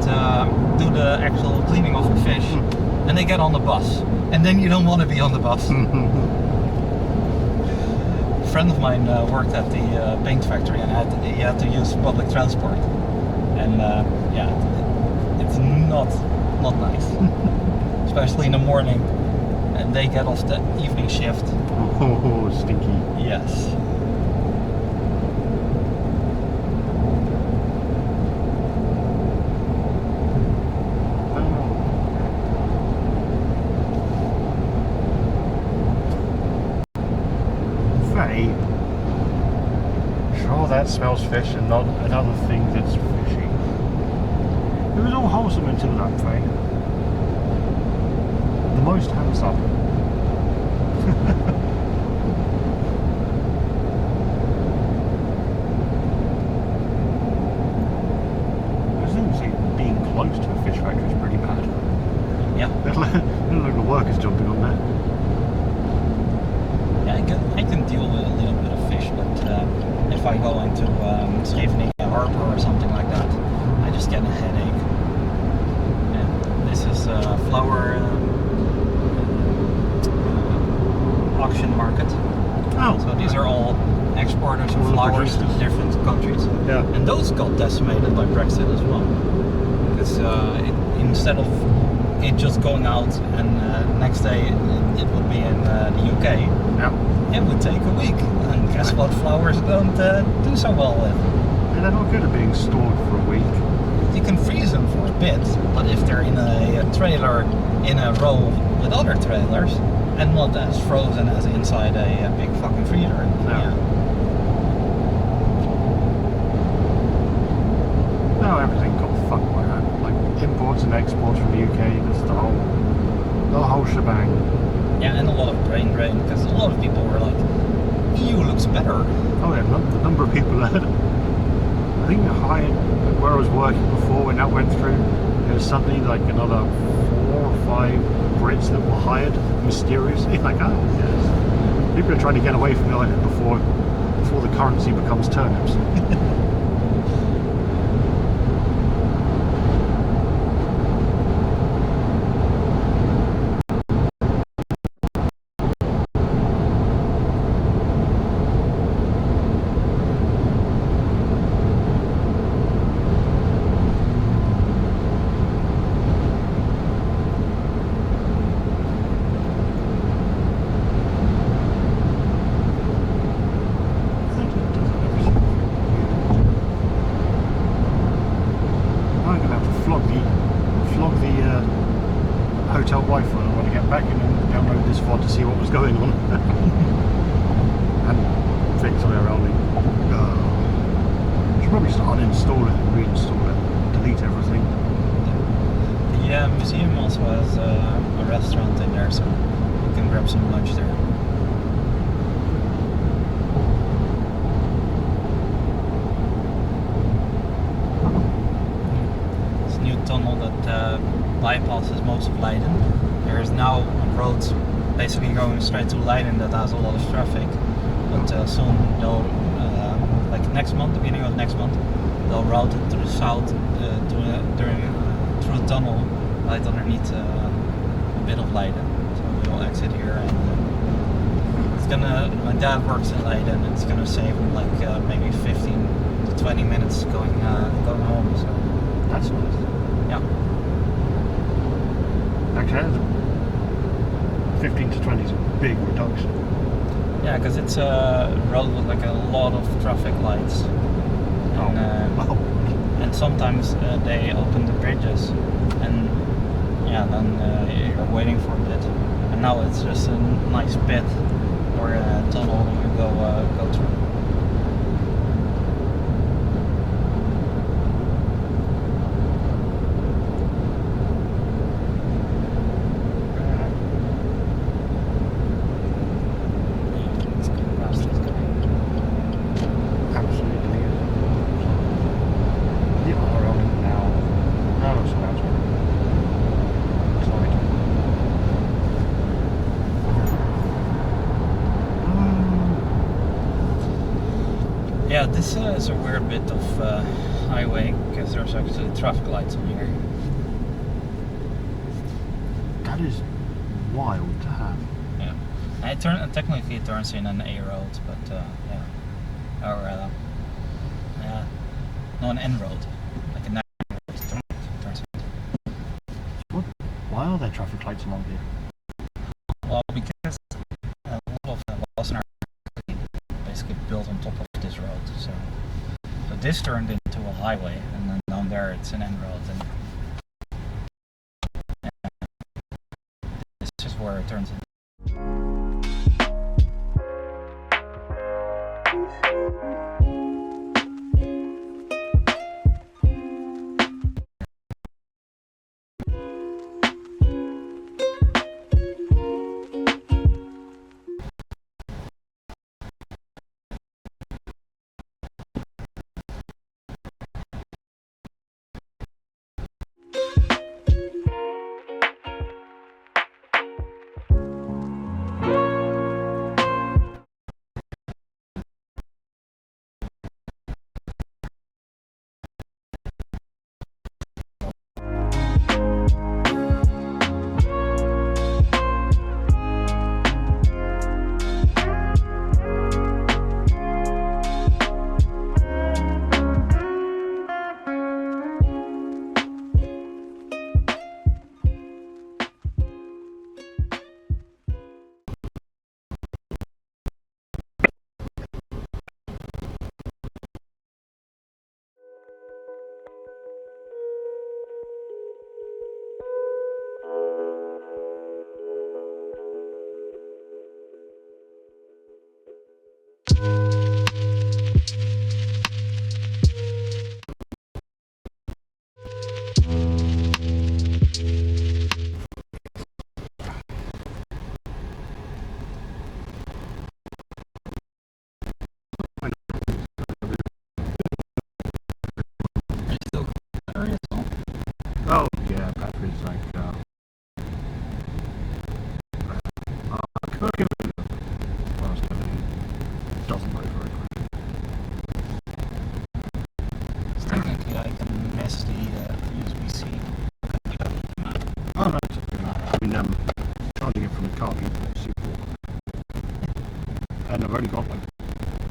do the actual cleaning of the fish and they get on the bus and then you don't want to be on the bus. A friend of mine worked at the paint factory and he had to use public transport, and yeah, it's not nice, especially in the morning, and they get off the evening shift. Oh, stinky. Yes. that smells fish and not another thing that's fishy. It was all wholesome until that train. The most handsome. Being close to a fish factory is pretty bad. Yeah. Little like the workers jumping on there. Yeah, I can deal with a little bit of fish, but if I go into Scheveningen Harbor or something like that, I just get a headache. Yeah, this is a flower auction market. Oh. So these are all exporters of All the flowers to producers. different countries. Yeah. And those got decimated by Brexit as well. Because instead of it just going out and next day it would be in the UK, Yeah. it would take a week. And guess what flowers don't do so well with? And they're not good at being stored for a week. You can freeze them for a bit, but if they're in a trailer in a row with other trailers and not as frozen as inside a big fucking freezer. Yeah. No, everything got fucked by that. Like imports and exports from the UK, that's the whole shebang. Yeah, and a lot of brain drain because a lot of people were like, EU looks better. Oh yeah, the number of people that I think hired where I was working before when that went through, there was suddenly like another 4 or 5 Brits that were hired mysteriously. Like, oh yes. People are trying to get away from the island before the currency becomes turnips. I'm gonna have to flog the hotel Wi-Fi when I get back and then download this VOD to see what was going on. And fix my rolling. Should probably just uninstall it and reinstall it, delete everything. The museum also has a restaurant in there, so you can grab some lunch there. This new tunnel that bypasses most of Leiden. There is now a road basically going straight to Leiden that has a lot of traffic, but soon they'll, like next month, the beginning of next month, they'll route it to the south through a tunnel right underneath a bit of Leiden. So we'll exit here and it's gonna, my dad works in Leiden, it's gonna save him like maybe 15 to 20 minutes going home, so That's nice. yeah. Actually, 15 to 20 is a big reduction. Yeah, because it's a road with like a lot of traffic lights. And, and sometimes they open the bridges and yeah, then you're waiting for a bit. And now it's just a nice bit or a tunnel you go through. Yeah, this is a weird bit of highway because there's actually traffic lights on here. That is wild to have. Yeah, and technically it turns in an A road, but yeah, or yeah, no, an N road, like a road. Turns in. Why are there traffic lights along here? Well, because a lot of Boston are basically built on top of this road, so this turned into a highway, and then down there it's an N road, and this is where it turns into. Okay. It doesn't load very quickly. Technically, I can miss the USB-C. Oh no, it's okay. I mean, charging it from the car is super awkward. And I've only got like,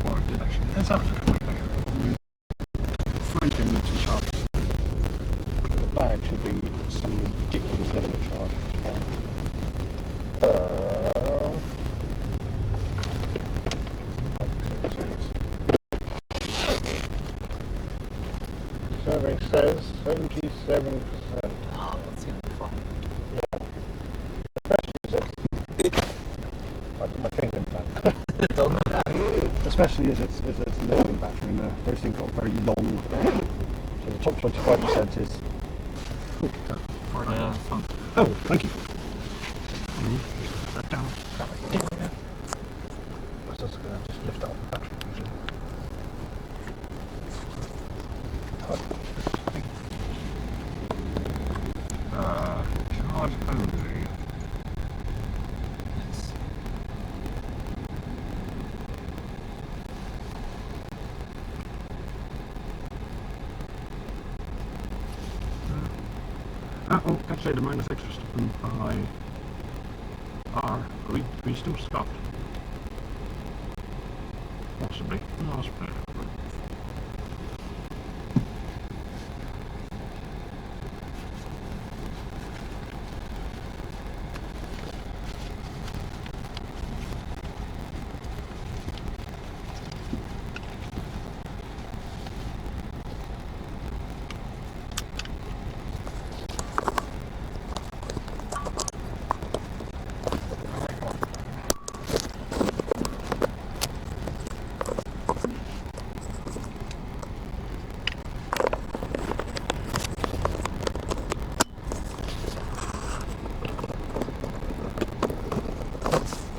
well, I did actually. Let's have a look at my bag. 20 minutes to charge. The bag should be some ridiculous level of charge. Survey says 77%. Oh, that's gonna be fun. I put my finger in that. Don't know that. Especially as it's a lithium battery, and those things got very long. So the top 25% is. For the fun. Oh, thank you. That down. I was just going to just lift out the battery. Charge only. Yes. Oh, actually, the manufacturers by are we still stopped? Possibly. Possibly.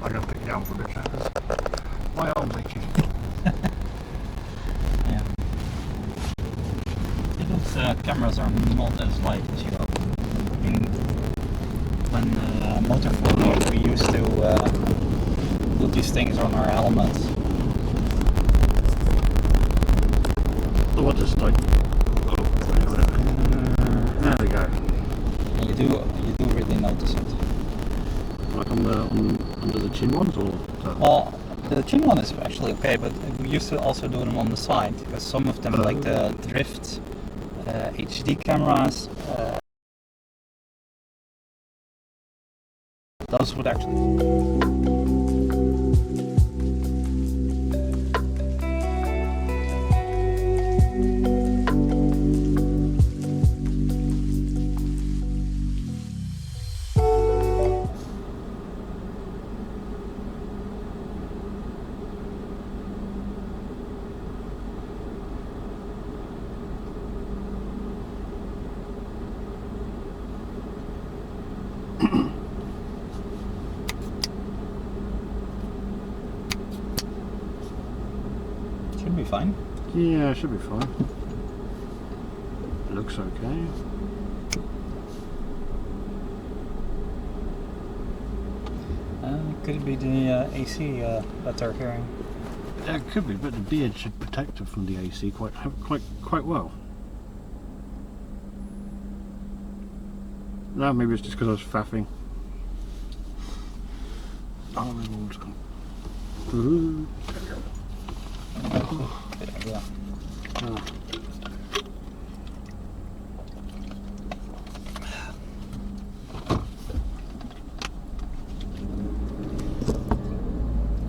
I gotta pick it down for a bit. My arms aching. Yeah. Those cameras are not as light as you hope. I mean, when motorphoto, we used to put these things on our helmets. So what just like? Oh, whatever. There we go. And you do really notice it. Like on the under the chin ones, or? Well, the chin one is actually okay, but we used to also do them on the side because some of them, like the drift HD cameras, those would actually. Should be fine. Yeah, it should be fine. Looks okay. Could it be the AC that they're hearing? Yeah, it could be, but the beard should protect it from the AC quite well. No, maybe it's just because I was faffing. Oh, we've all just gone. Ooh. Yeah. Oh.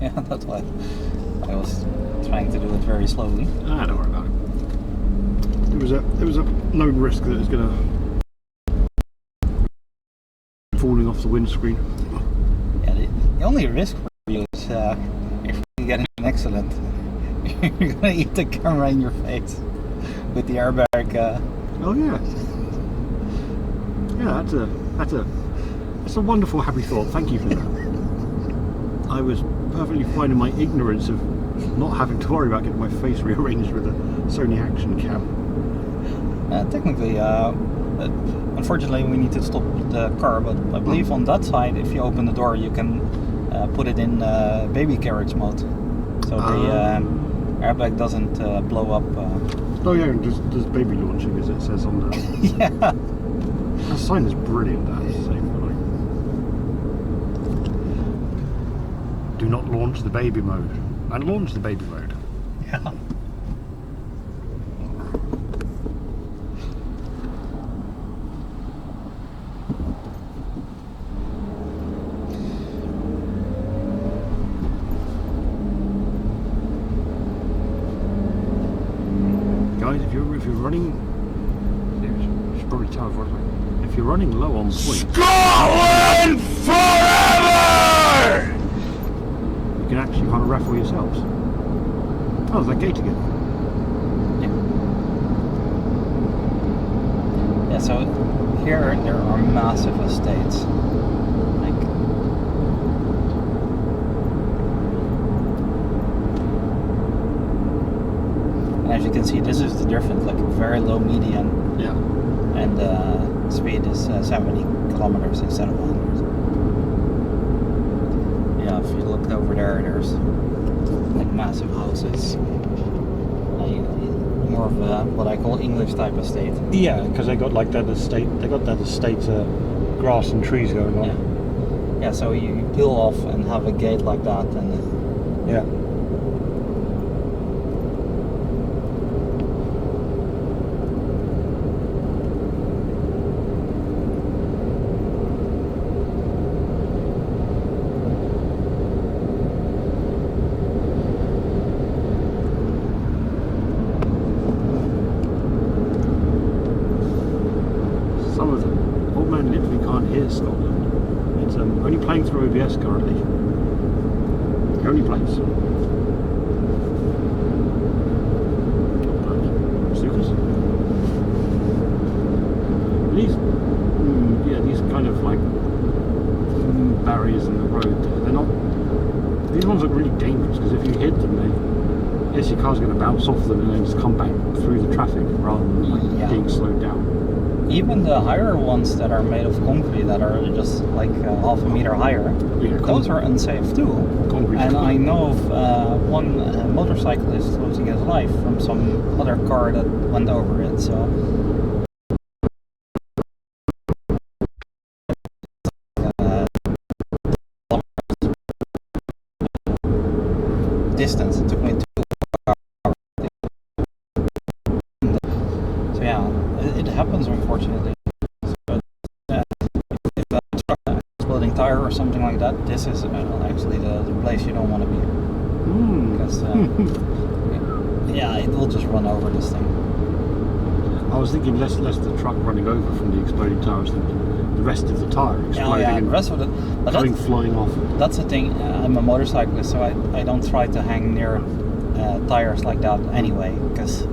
Yeah, that's why I was trying to do it very slowly. Ah, don't worry about it. There was a known risk that it was gonna falling off the windscreen. Yeah, the only risk for you is if you get in an accident, you're gonna eat the camera in your face with the airbag. Oh yeah. Yeah, that's a wonderful happy thought. Thank you for that. I was perfectly fine in my ignorance of not having to worry about getting my face rearranged with a Sony Action Cam. Technically, unfortunately, we need to stop the car, but I believe on that side, if you open the door, you can put it in baby carriage mode, so the airbag doesn't blow up. Oh yeah, and there's baby launching as it says on there. Yeah. That sign is brilliant. That is saying like, do not launch the baby mode, and launch the baby mode. Yeah. Guys, if you're running, you should probably tell everyone. If you're running low on points, Scotland forever! you can actually kind of raffle yourselves. Oh, there's that gate again. Yeah, so here there are massive estates. Like, and as you can see, this is the difference, like very low median, Yeah. and speed is 70 kilometers instead of 100. Yeah, if you look over there, there's like massive houses. More of a, what I call English type estate. Yeah, because they got like that estate. They got that estate grass and trees going on. Yeah. Yeah, so you peel off and have a gate like that, and Yeah. Some of them, old man literally can't hear Scotland. It's only playing through OBS currently. The only place. Sukas. These, yeah, these kind of like barriers in the road. They're not. These ones look really dangerous because if you hit them, yes, your car's going to bounce off them and then just come back through the traffic rather than like being slowed down. even the higher ones that are made of concrete that are just like half a meter higher, those are unsafe too. And I know of one motorcyclist losing his life from some other car that went over it. So distance, it took me 2 hours. So yeah, it happens unfortunately. So, if a truck exploding tire or something like that, this is actually the place you don't want to be. Because yeah, it will just run over this thing. I was thinking less the truck running over from the exploding tires than the rest of the tire exploding the and rest of it, but coming flying off. That's the thing. I'm a motorcyclist, so I don't try to hang near tires like that anyway, because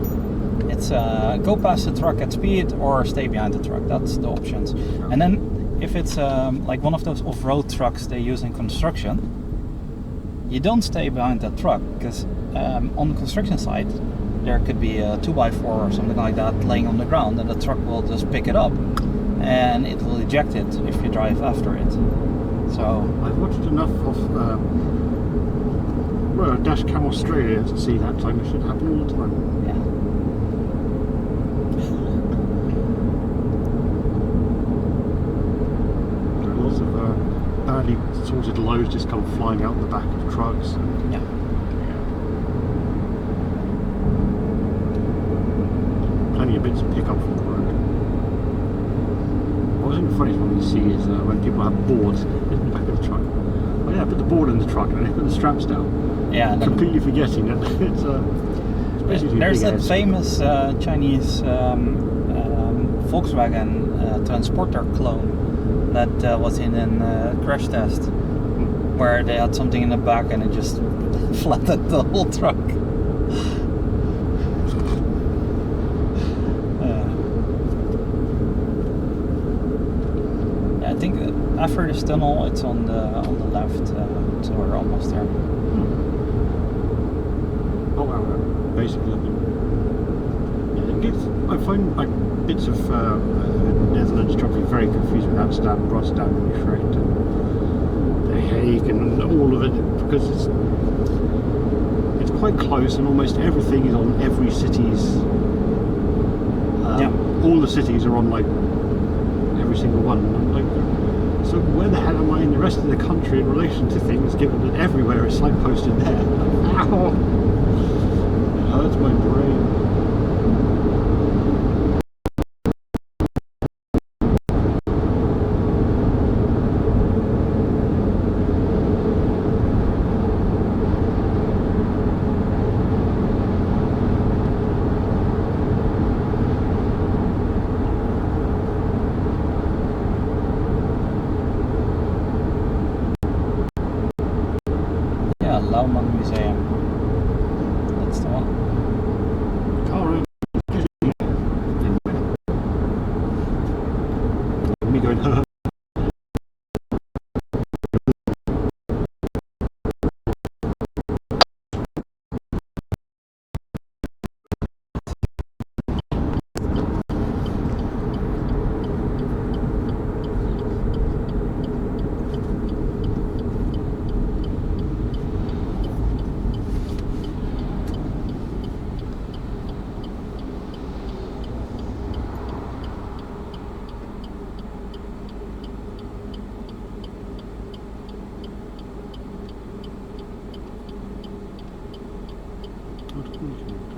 it's go past the truck at speed or stay behind the truck. That's the options. And then if it's like one of those off-road trucks they use in construction, you don't stay behind that truck, because on the construction site there could be a 2x4 or something like that laying on the ground, and the truck will just pick it up and it will eject it if you drive after it. So I've watched enough of Dashcam Australia to see that time. It should happen all the time. yeah. There are lots of badly sorted loads just come flying out the back of trucks. Yeah. Plenty of bits of pickup from the road. What's even funny when you see is when people have boards in the back of the truck. Oh yeah, put the board in the truck and they put the straps down. Yeah. And Completely forgetting that it's basically there's a big that famous Chinese Volkswagen Transporter clone that was in a crash test, where they had something in the back and it just flattened the whole truck. I think after this tunnel, it's on the left, so we're almost there. Oh wow! Basically, I find like bits of Netherlands trucking very confusing with Amsterdam, Rotterdam, Utrecht, and The Hague, and all because it's quite close, and almost everything is on every city's. All the cities are on like every single one. And I'm like, so where the hell am I in the rest of the country in relation to things, given that everywhere is signposted there? Ow! It hurts my brain. Louwman Museum. That's the one. Alright. Me going, haha.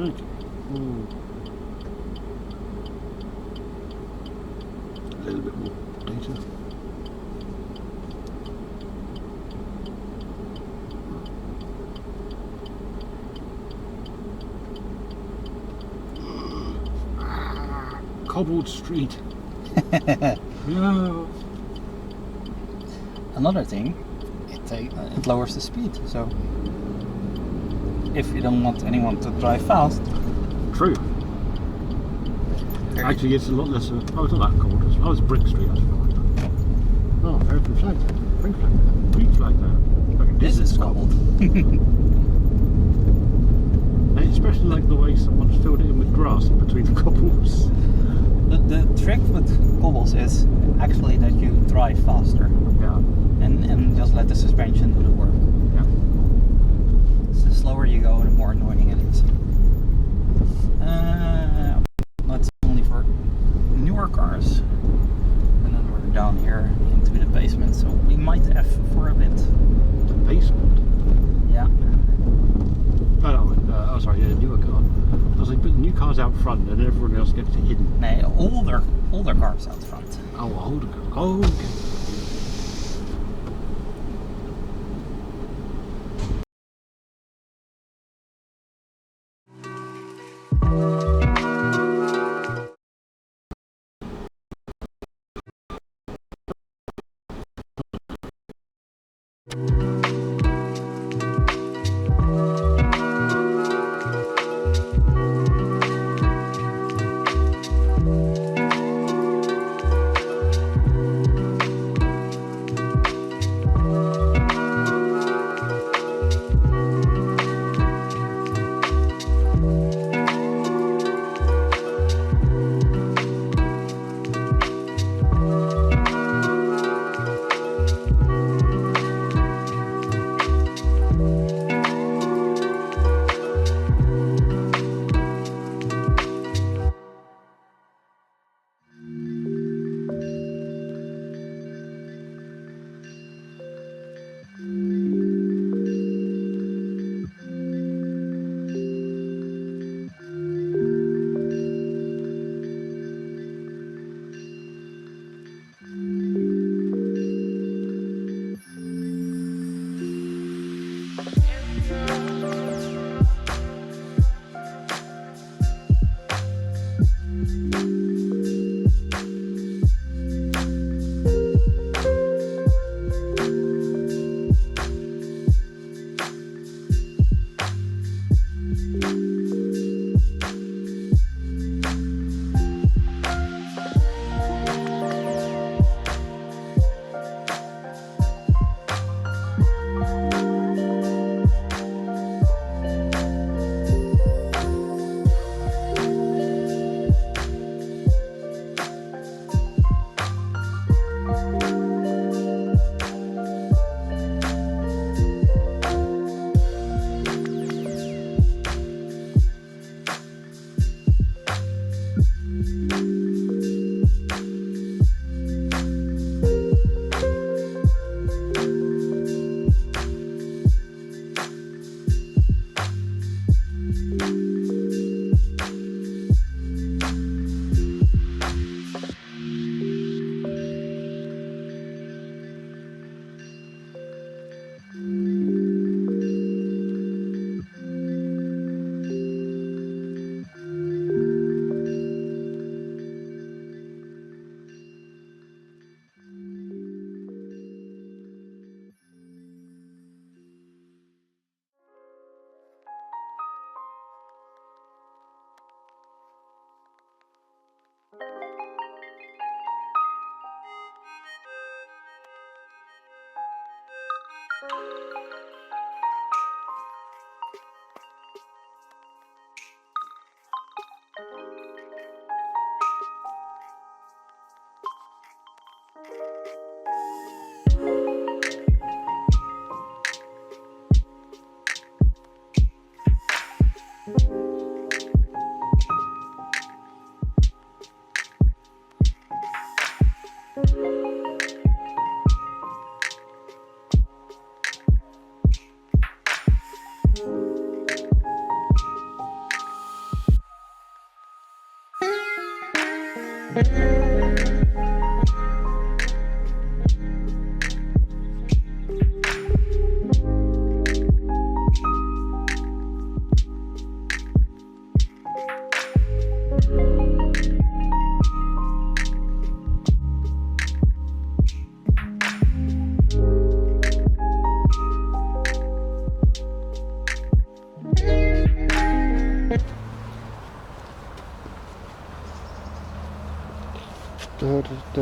Okay. Ooh. A little bit more data. Cobbled street. No. Another thing, it lowers the speed. So if you don't want anyone to drive fast. True. Actually, it's a lot less. Oh, it's not that cold. Oh, it's Brick Street. Oh, American flag there. Green flag there. Green flag there. Like This is cobbled. And especially like the way someone's filled it in with grass in between the cobbles. The trick with cobbles is actually that you drive faster. Yeah. And just let the suspension do the work. Yeah. So the slower you go, the more annoying it is. That's only for newer cars. And then we're down here into the basement, so we might F for a bit. The basement. Yeah. Oh, sorry, yeah, newer car. I was like, but new cars out front and everyone else gets hidden. Nee, older cars out front. Oh, older car. Oh, okay. Da.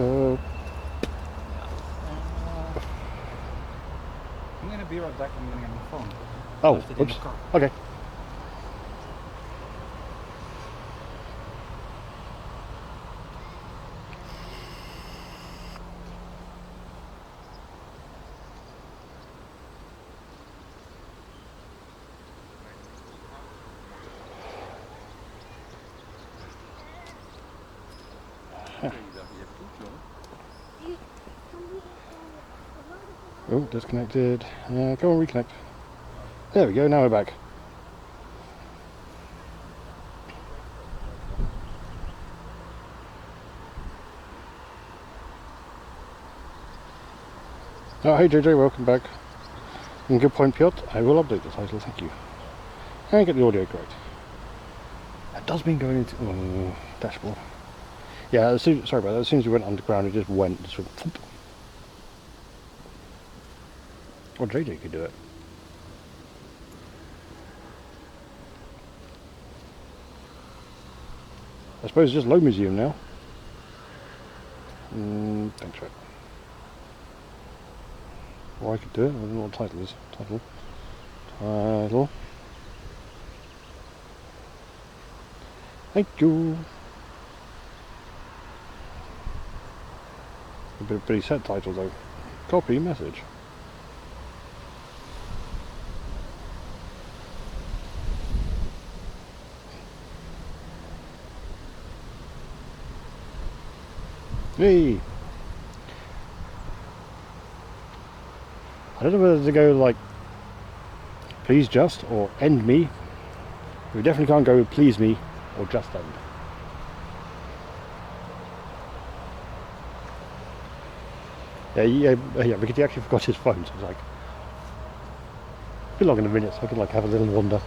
I'm gonna be right back. I'm gonna get my phone. Oh, Left it in the oops. car. Okay. Oh, disconnected. Go on, reconnect. There we go, now we're back. Oh, hey JJ, welcome back. And good point, Piotr. I will update the title, thank you. And get the audio correct. That does mean going into dashboard. Yeah, sorry about that. As soon as we went underground, it just went. Thump. Or JJ could do it. I suppose it's just Low Museum now. Thanks for it. Or I could do it. I don't know what the title is. Title. Thank you. A bit of pretty set title though. Copy message. Hey. I don't know whether to go like please just or end me. We definitely can't go with please me or just end. Yeah, because he actually forgot his phone, so it's like be long in a minute so I can like have a little wander.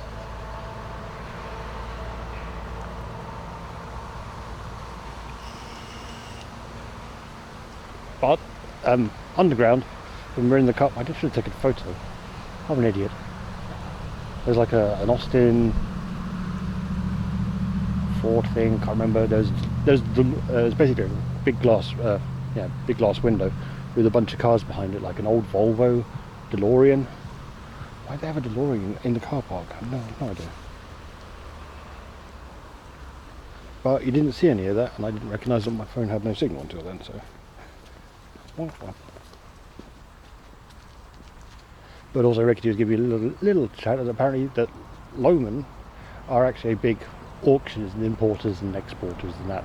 But underground, when we're in the car, I just should have taken a photo. I'm an idiot. There's like an Austin Ford thing, can't remember. There's basically a big glass, big glass window with a bunch of cars behind it, like an old Volvo, DeLorean. Why'd they have a DeLorean in the car park? I have no idea. But you didn't see any of that, and I didn't recognise that my phone had no signal until then, so. Wonderful. But also Ricky was giving you a little chat that apparently that Louwman are actually big auctioners and importers and exporters and that.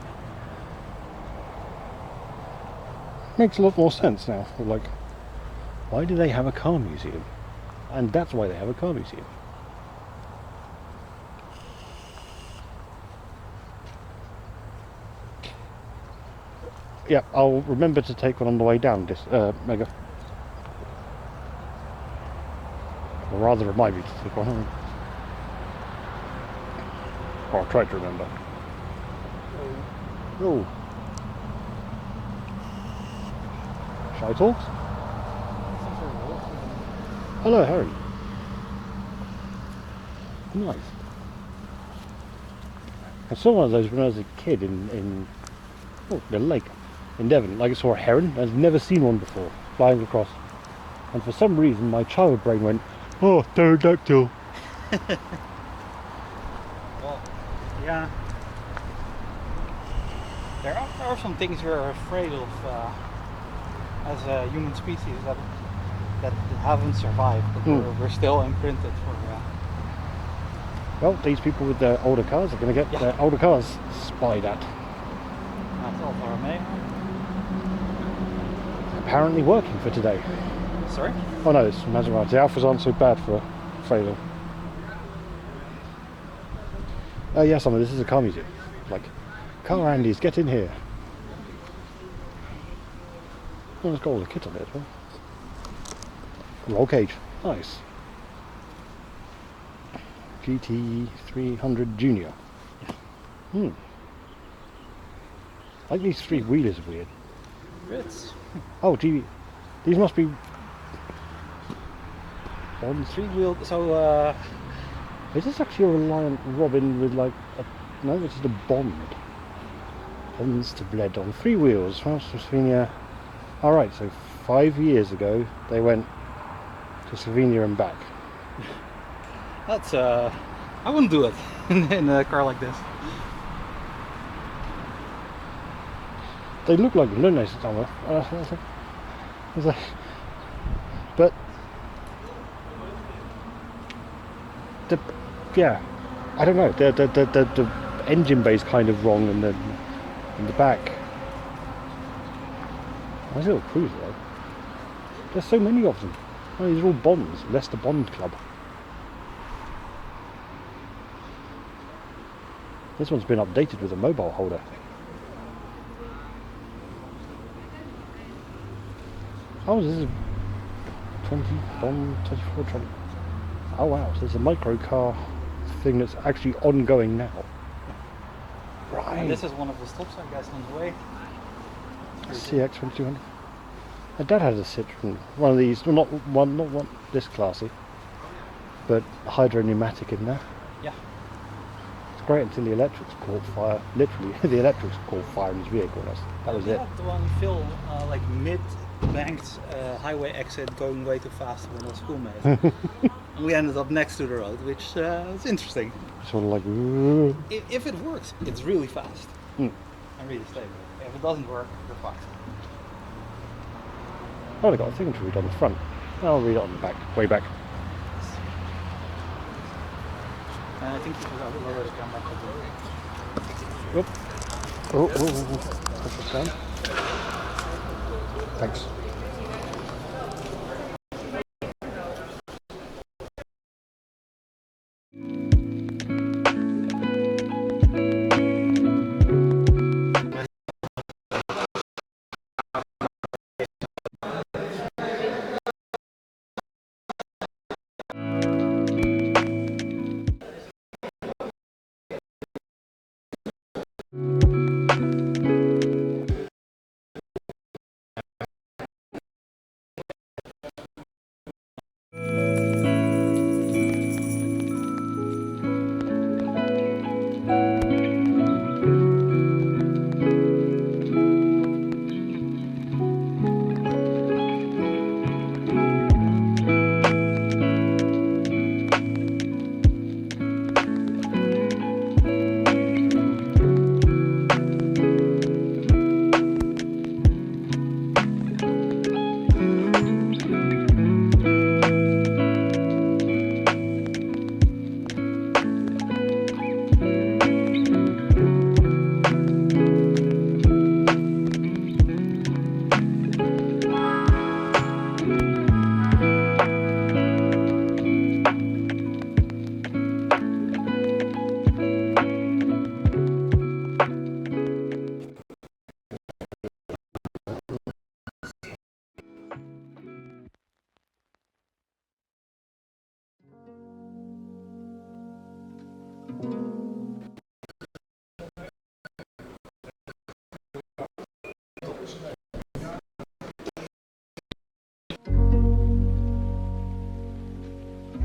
Makes a lot more sense now. Like, why do they have a car museum? And that's why they have a car museum. Yeah, I'll remember to take one on the way down, this Mega. Or rather remind me to take one. Or I'll try to remember. Oh. Shall I talk? Hello, Harry. Nice. I saw one of those when I was a kid in the lake in Devon. Like I saw a heron. I've never seen one before flying across. And for some reason my child brain went, oh, pterodactyl. Well, yeah. There are some things we're afraid of as a human species that haven't survived, but we're still imprinted for. Well, these people with their older cars are going to get their older cars spied at. That's all for me. Apparently working for today. Sorry? Oh no, it's Maserati. The Alphas aren't so bad for failing. Oh yeah, Simon, this is a car museum. Like, car Andes, get in here. Oh, it's got all the kit on it as well. Roll cage, nice. GT300 Junior. Like these three wheelers are weird. Ritz. Oh gee, these must be Bonds. Three-wheeled, so Is this actually a Reliant Robin with like a, no, this is a Bond. Bonds to Bled on 3 wheels, France to Slovenia. Alright, so 5 years ago they went to Slovenia and back. that's I wouldn't do it in a car like this. They look like them, don't they, somewhere? But yeah, I don't know. The engine bay's kind of wrong, and in the back. Nice little cruiser though. There's so many of them. Oh, these are all Bonds. Leicester Bond Club. This one's been updated with a mobile holder. Oh, this is 20 Bond 24 20. Oh wow, so there's a micro car thing that's actually ongoing now. Right. And this is one of the stops, I guess, on the way. CX 2200. My dad had a Citroen, one of these, well, not one this classy, but hydro pneumatic in there. Yeah. It's great until the electrics caught fire. Literally, the electrics caught fire in his vehicle. That was it. The one Phil, like mid-banked highway exit, going way too fast when I was schoolmate. We ended up next to the road, which is interesting. Sort of like. Ooh. If it works, it's really fast Mm. and really stable. If it doesn't work, you're fucked. Oh, they got a thing to read on the front. I'll read it on the back, way back. And I think you should have lower the camera. Oop. Oh. Put this down. Thanks.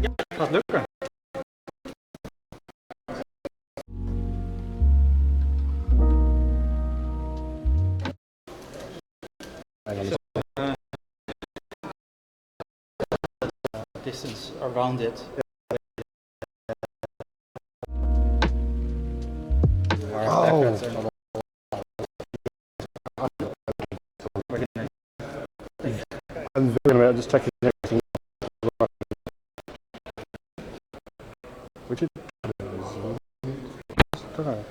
Gaat lukken. distance around it. Oh. I'm going to just checking everything. Which is, I don't know.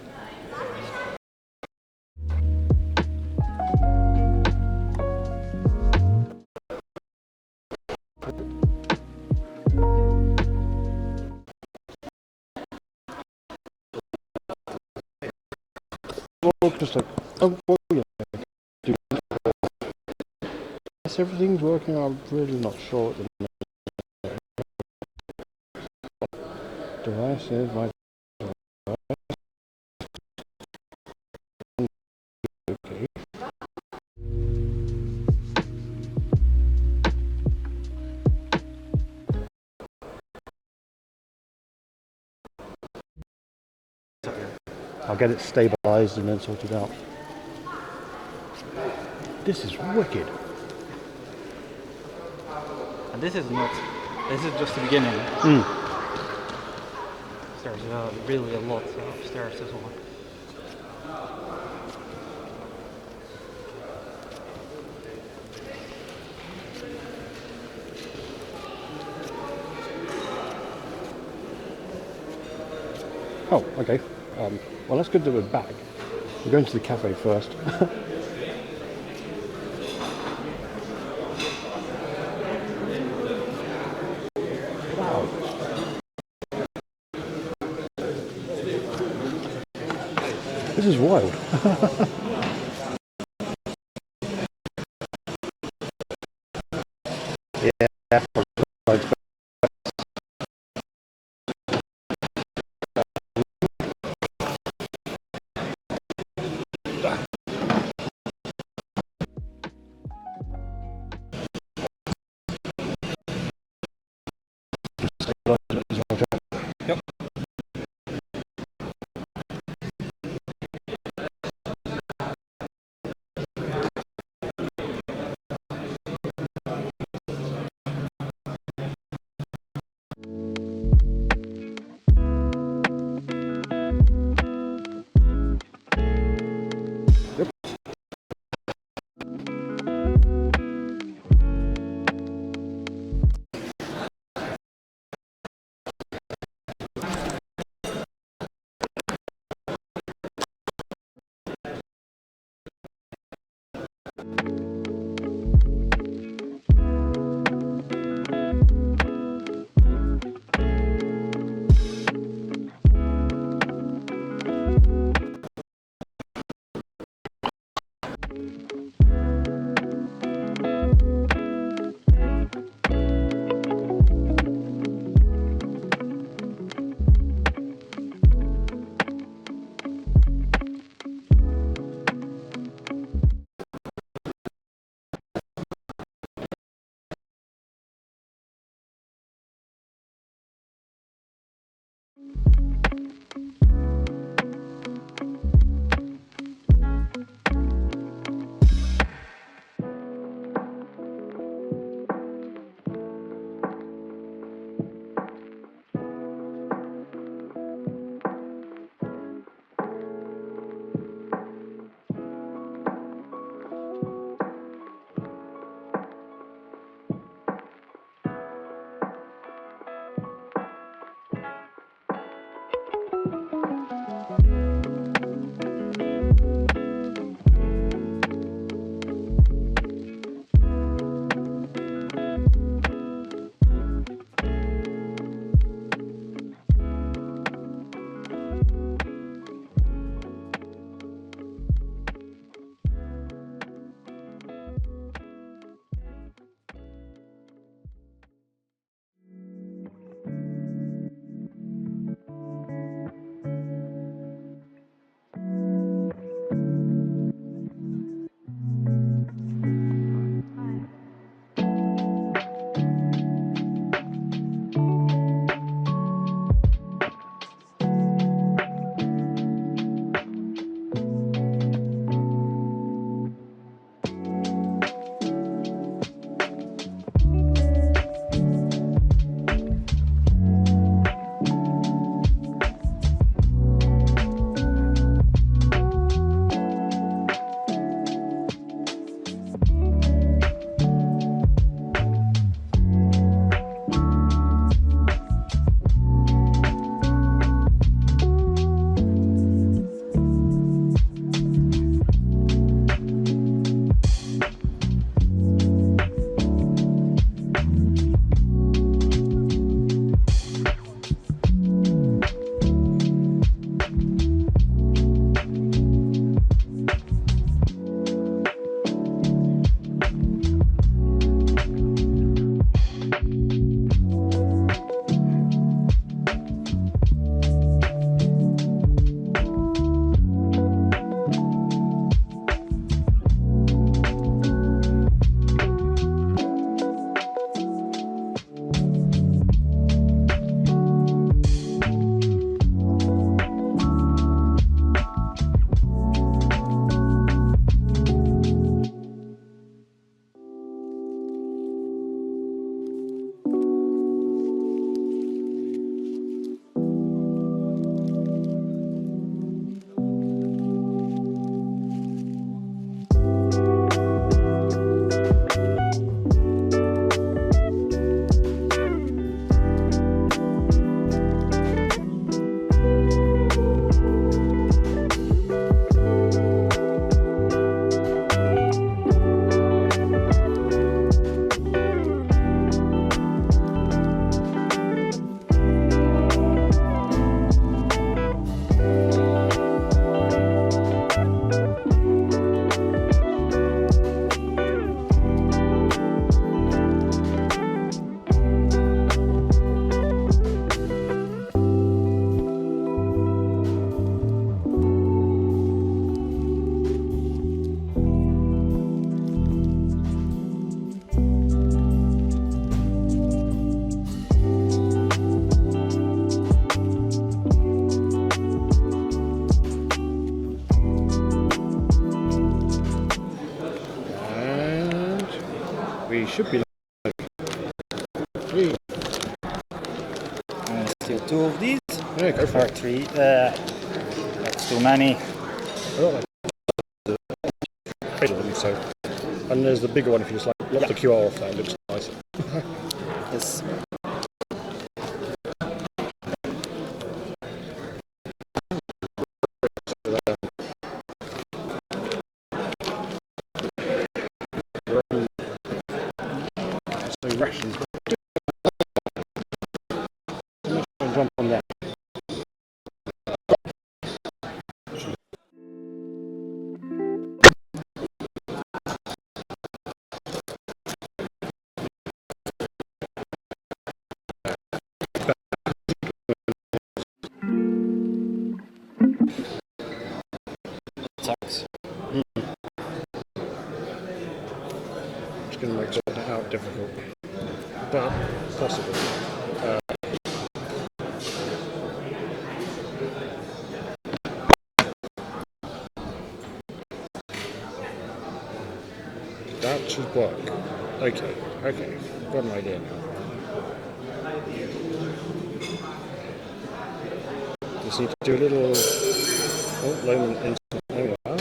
Well, just like, oh, well, yeah. Yes, everything's working. I'm really not sure at the minute. Devices, my okay. I'll get it stabilized and then sorted out. This is wicked. And this is just the beginning. There's really a lot upstairs as well. Oh, okay. Well, that's good that we're back. We're going to the cafe first. Wow. This is wild. Yeah. should be like 3. And steal 2 of these. Yeah, go for Or it. 3. That's too many. I don't like the bigger one, so. And there's the bigger one if you just like lock the QR off there, it looks nicer. Yes. So rations. Jump on there. Sucks. It's going to make sorting it out difficult, but possible. That should work. Okay, got an idea now. Just need to do a little. Oh, Louwman instant. There we are.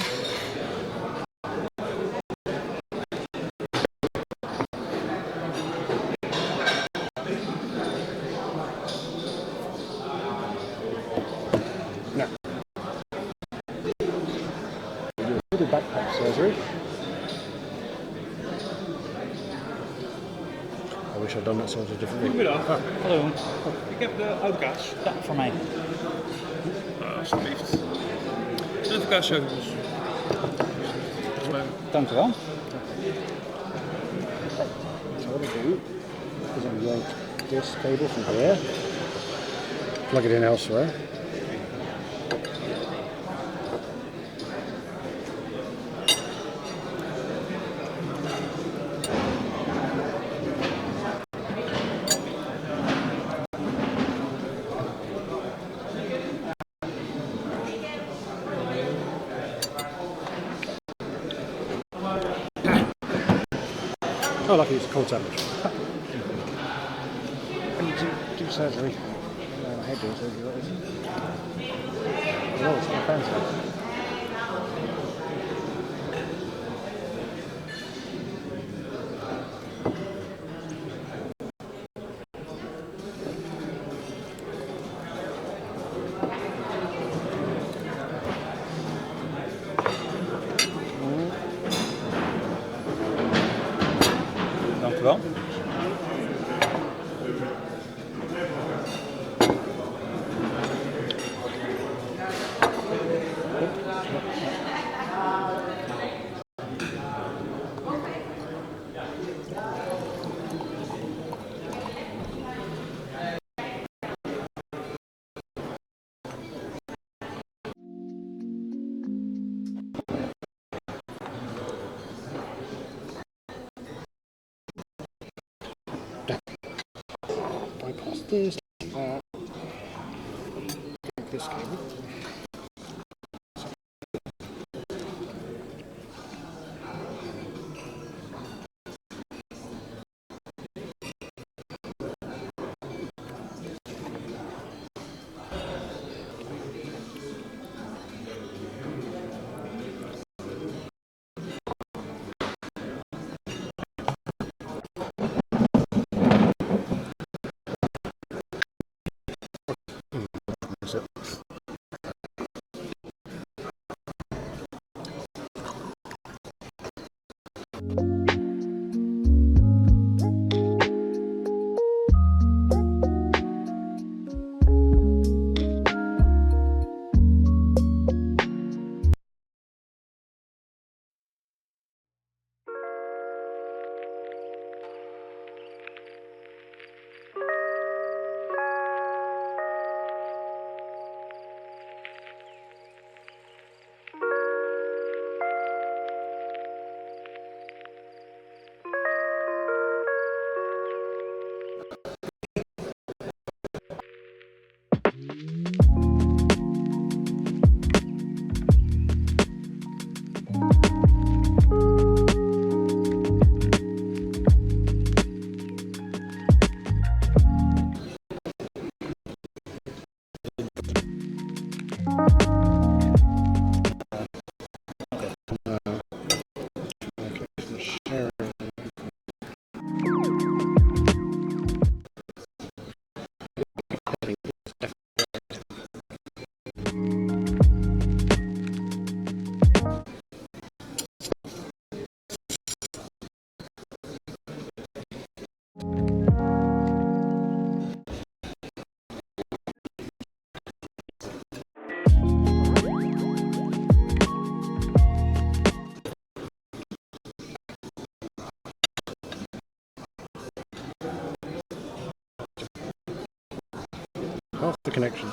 Now, do a little backpack surgery. I wish I'd done that sort of differently. Goedemiddag, Hallo. ik heb de oudkaas. Ja, voor mij. Alsjeblieft. En de kaasjeugels. Dank u wel. So what I do is I yank this cable from here, plug it in elsewhere. Oh, lucky it's a cold sandwich. I need to do surgery. My head doing surgery, that is. No, it's not fancy. Dank u wel. Bypass this. This cable. That's it. Half the connections.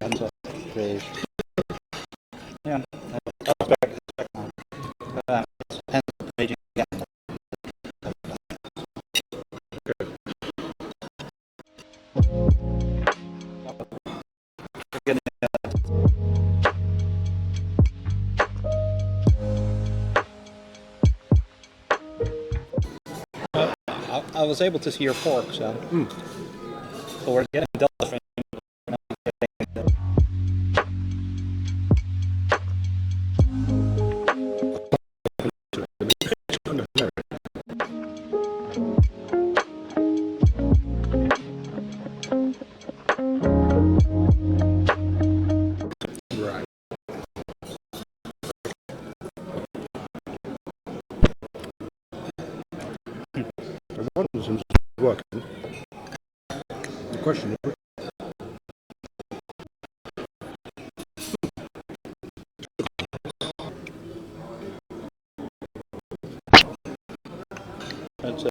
Hands up, please. Yeah. That's back. Hands up, raging again. I was able to see your fork, so. So we're getting Delft. Right. One of them is working. The question is, Let's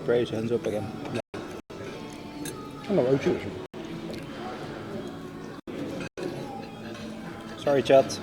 raise hands up again. I'm not OG. Sorry, chat.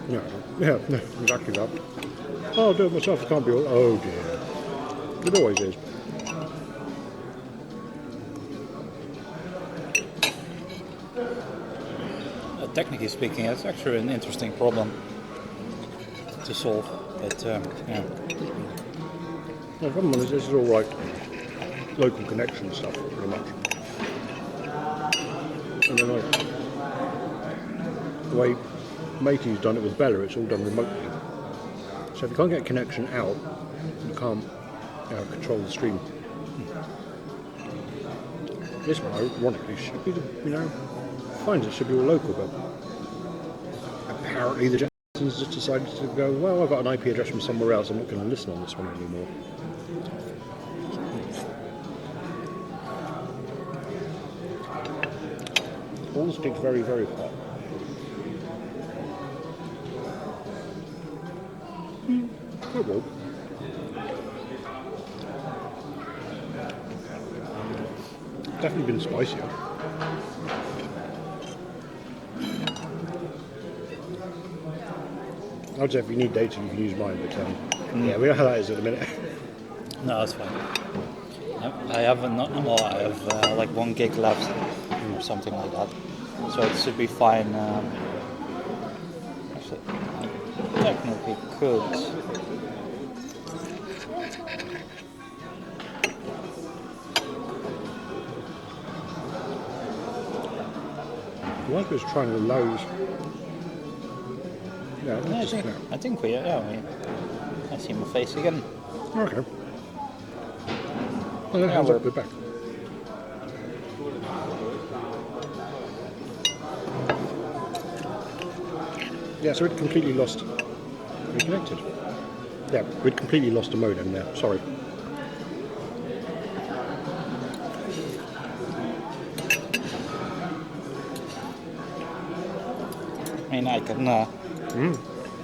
Yeah, exactly that. Oh, I'll do it myself, it can't be all. Oh dear. It always is. Technically speaking, it's actually an interesting problem to solve. But yeah. The problem is this is all like local connection stuff, pretty much. And then like, the way Matey's done it with Bella, it's all done remotely. So if you can't get a connection out, you can't control the stream. This one, ironically, should be, finds it should be all local, but apparently the Jetsons just decided to go, well, I've got an IP address from somewhere else, I'm not going to listen on this one anymore. All the sticks very, very hot. Oh well. Definitely been spicier. I'd say if you need data, you can use mine, but yeah, we know how that is at the minute. No, that's fine. I have I have like 1 gig left or something like that, so it should be fine. Actually, I technically could. The one was trying to lows. Yeah, I think we I see my face again. Okay. Well, then hands up, we're back. Yeah, so we'd completely lost. Reconnected. Yeah, we'd completely lost a modem there. Sorry. I mean, I can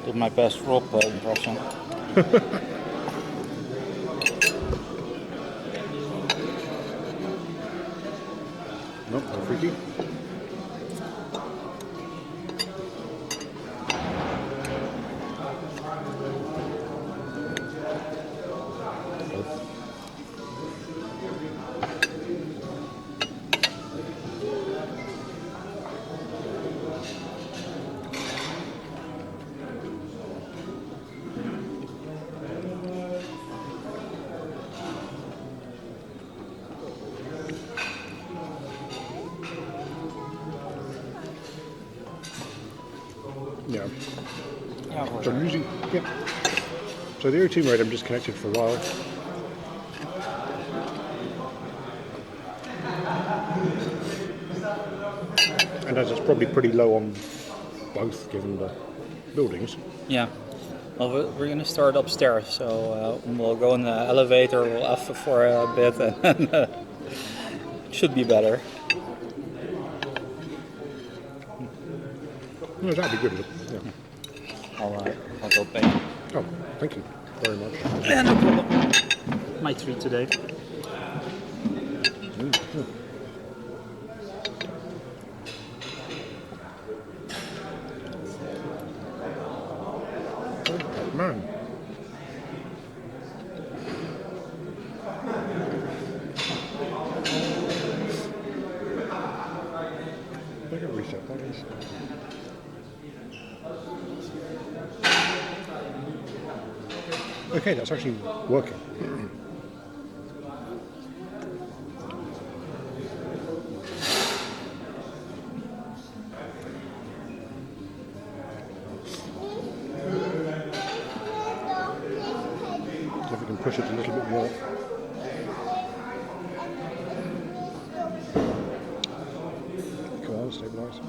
do my best Rob impression. Nope, no freaky. Yeah. So I'm using, So the O2 modem disconnected for a while. And as it's probably pretty low on both, given the buildings. Yeah. Well, we're going to start upstairs, so we'll go in the elevator, we'll F for a bit, and it should be better. No, that'd be good. Yeah. I'll go pay. Oh, thank you very much. Yeah, no problem. My treat today. Oh, man. I can reset that is. Okay, that's actually working. So if we can push it a little bit more. Come on, stabilize.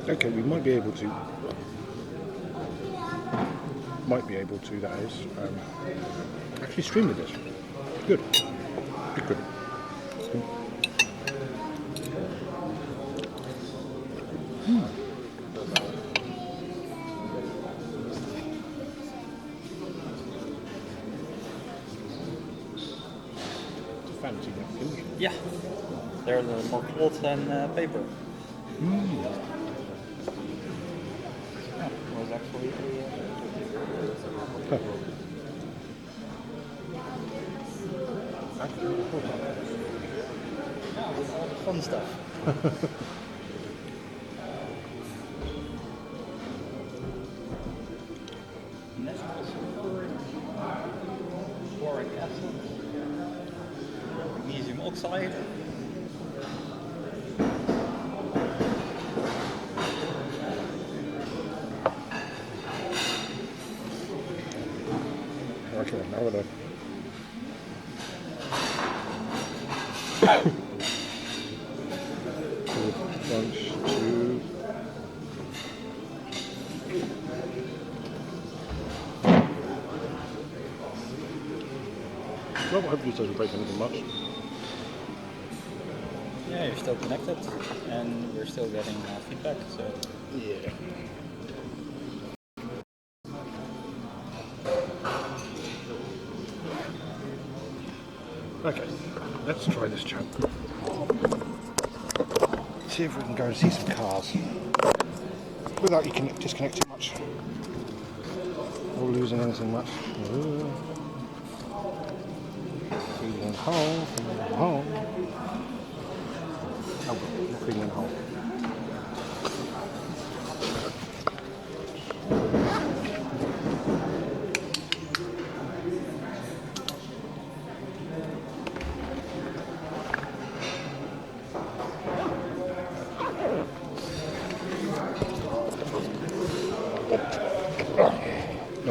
Okay, we might be able to, that is, actually stream with this. Good. Good. hadn't seen that before. Yeah, they're more cold than paper. Yeah, it was actually all the fun stuff. Natural sulfur, boric acid, magnesium oxide. Okay, now we're done. Bunch, two. Well, hopefully it doesn't break anything much. Yeah, you're still connected, and we're still getting feedback. So Yeah. Okay, let's try this chap. See if we can go and see some cars without you disconnecting much or losing anything much. Feeling home, feeling home. Oh, not feeling home.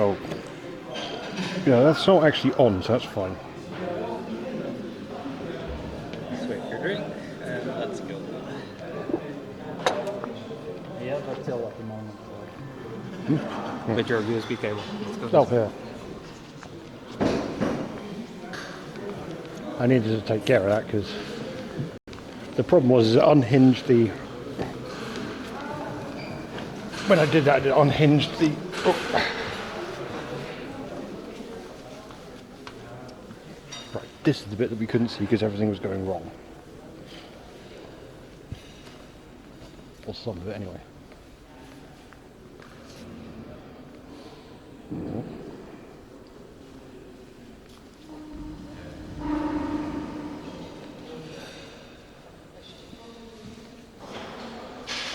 Oh, yeah, that's not actually on, so that's fine. switch your drink, and let's go. Yeah, but still at the moment. With your USB cable. Let's go. Oh, yeah. I needed to take care of that because the problem was it unhinged the. When I did that, it unhinged the. Oh. Right, this is the bit that we couldn't see because everything was going wrong. Or some of it, anyway.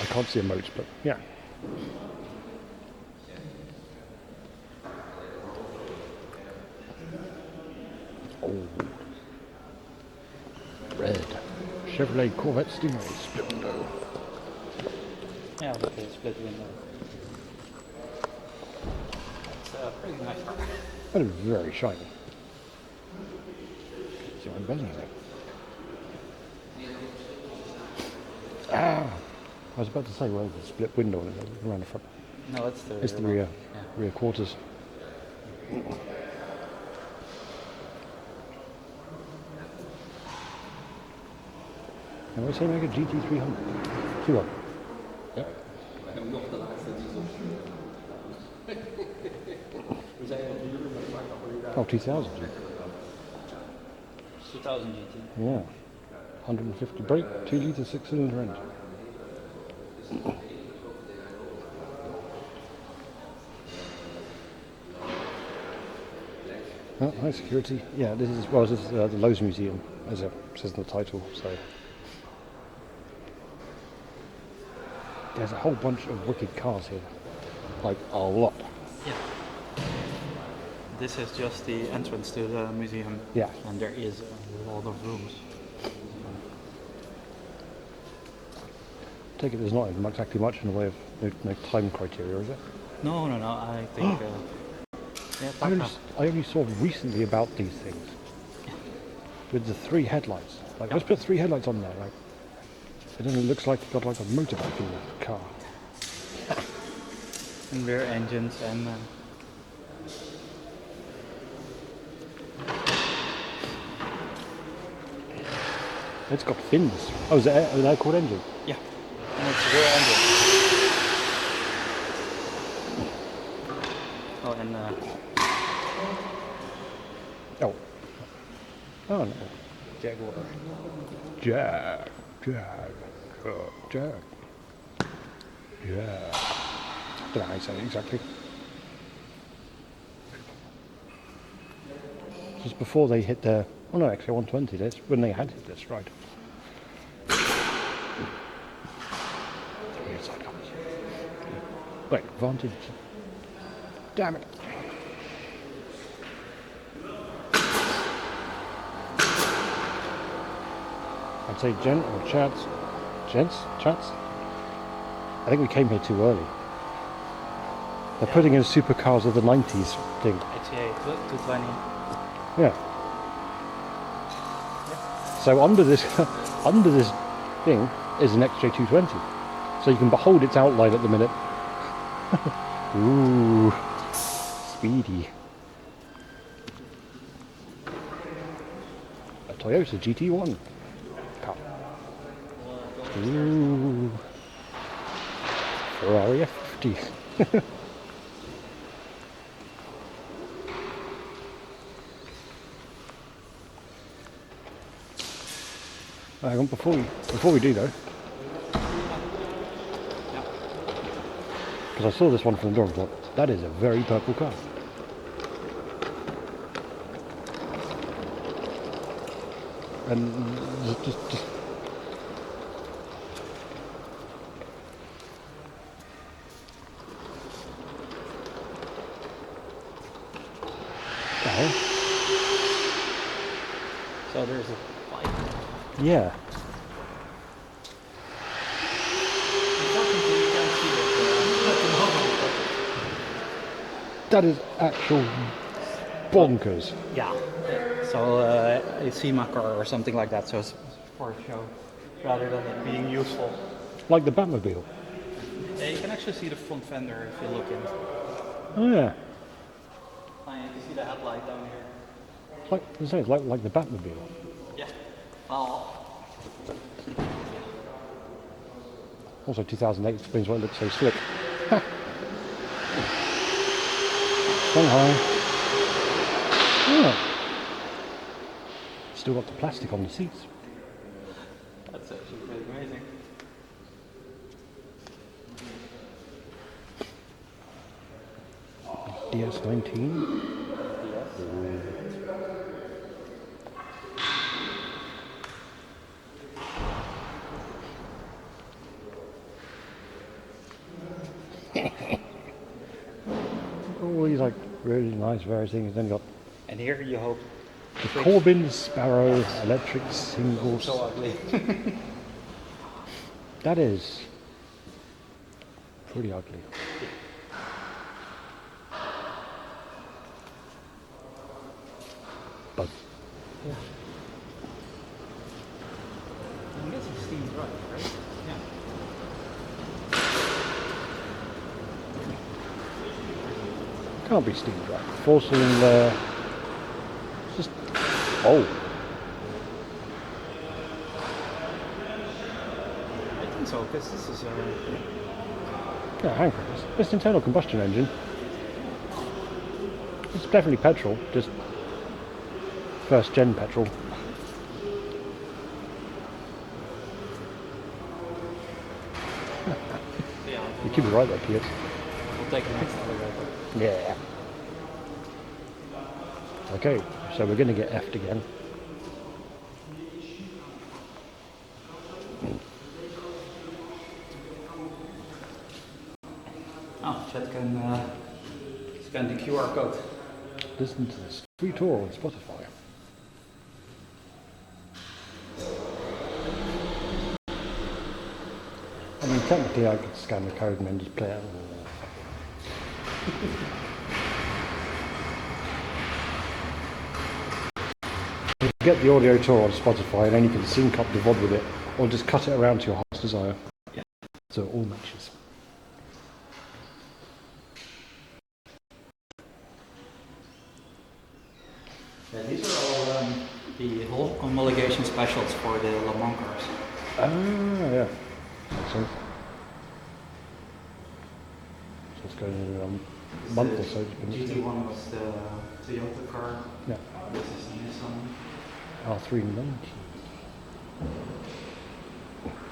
I can't see emotes, but yeah. Oh, red Chevrolet Corvette Stingray split window. Yeah, with the split window. It's pretty nice. That is very shiny. See, I'm bending it. Ah, I was about to say, well, the split window around the front. No, it's the It's the rear rear, one. Yeah. rear quarters. Now, I say make a GT300. 200. Yep. Oh, 2000. 2000 GT. Yeah. 150 brake, 2 litre 6-cylinder engine. Oh, high security. Yeah, this is the Lowe's Museum, as it says in the title. So there's a whole bunch of wicked cars here, like a lot. Yeah. This is just the entrance to the museum. Yeah. And there is a lot of rooms. Take it there's not exactly much in the way of no time criteria, is it? No, I think. Yeah, I only saw recently about these things with the 3 headlights. Like, let's put 3 headlights on there. Like, it only looks like you've got like a motorbike in the car. and rear engines and. It's got fins. Oh, is it an air-cooled engine? Yeah. And it's rear engine. Oh, and. Oh. Oh no. Jaguar. Jag. Yeah. I don't know how you say it exactly. Just before they hit their... Oh no, actually 120, that's when they had hit their stride. Wait, advantage. Damn it. I'd say chats. I think we came here too early. They're putting in supercars of the 90s thing. XA 220. Yeah. So under this thing is an XJ220. So you can behold its outline at the minute. Ooh, speedy. A Toyota GT1 car. Ooh. Ferrari F50. Hang on, before we do though, because I saw this one from the door and thought, that is a very purple car. And just So there's a bike. yeah. Unfortunately, you can't see it at the moment. That is actual bonkers. Yeah. So a SEMA car or something like that. So it's for a show rather than it being useful. Like the Batmobile. Yeah, you can actually see the front fender if you look in. Oh yeah. And you can see the headlight down here. It's like the Batmobile. Yeah. Oh. Also 2008 explains why it looks so slick. Shanghai. Yeah. Still got the plastic on the seats. That's actually pretty amazing. DS19. All these like really nice various things. Then you got And here you hope. the Corbin Sparrow electric single. So ugly. That is pretty ugly. But I guess it's steam right? Yeah. can't be steam drive. Four-cylinder. It's just oh. I think so, because this is Yeah, hang on. It's an internal combustion engine. It's definitely petrol, just first gen petrol. yeah. You could be right there, Piers. We'll take the next elevator. Yeah. Okay, so we're going to get effed again. Oh, chat can scan the QR code. Listen to this free tour on Spotify. I mean, technically I could scan the code and then just play it. You can get the audio tour on Spotify and then you can sync up the VOD with it, or just cut it around to your heart's desire. Yeah. So it all matches. Yeah, these are all the whole homologation specials for the Le Mans cars. Ah, yeah. Makes sense. So it's going in a month or so. It's been GT1 was the Toyota car. Yeah. This is the Nissan. R390.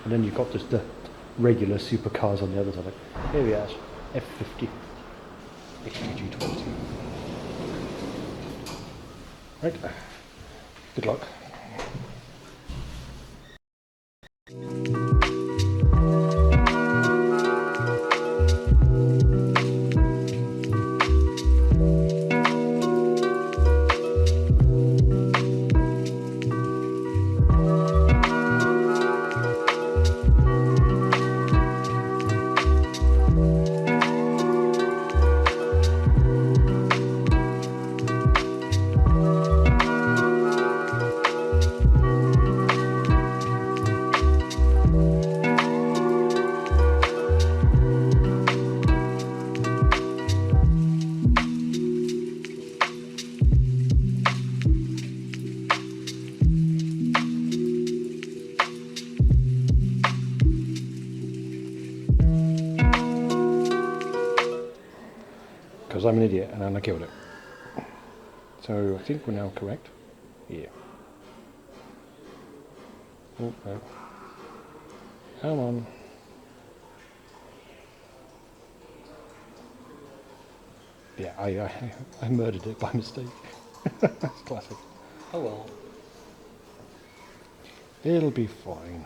And then you've got just the regular supercars on the other side. Like, here we are, F50, HGG20. Right, good luck. Because I'm an idiot and I killed it. So I think we're now correct. Yeah. Oh, no. Come on. Yeah, I murdered it by mistake. That's classic. Oh well. It'll be fine.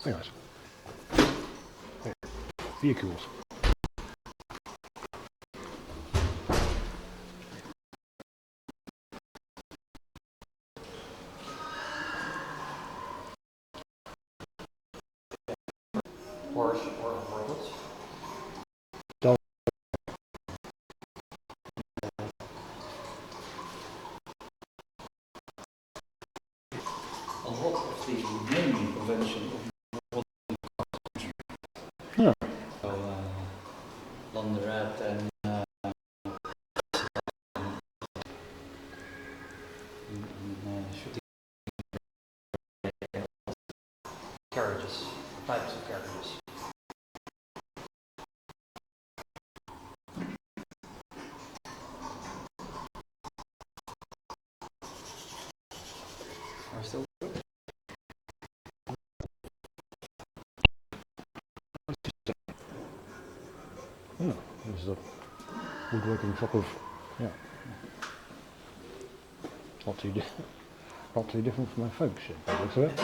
Very nice. Okay. Vehicles. Horse or robots. A lot of the naming convention of Yeah. so, Laundrette and shooting carriages, types of carriages. Are still Oh, this is a woodworking shop of, yeah. Not too different from my folk shit, by the looks of it.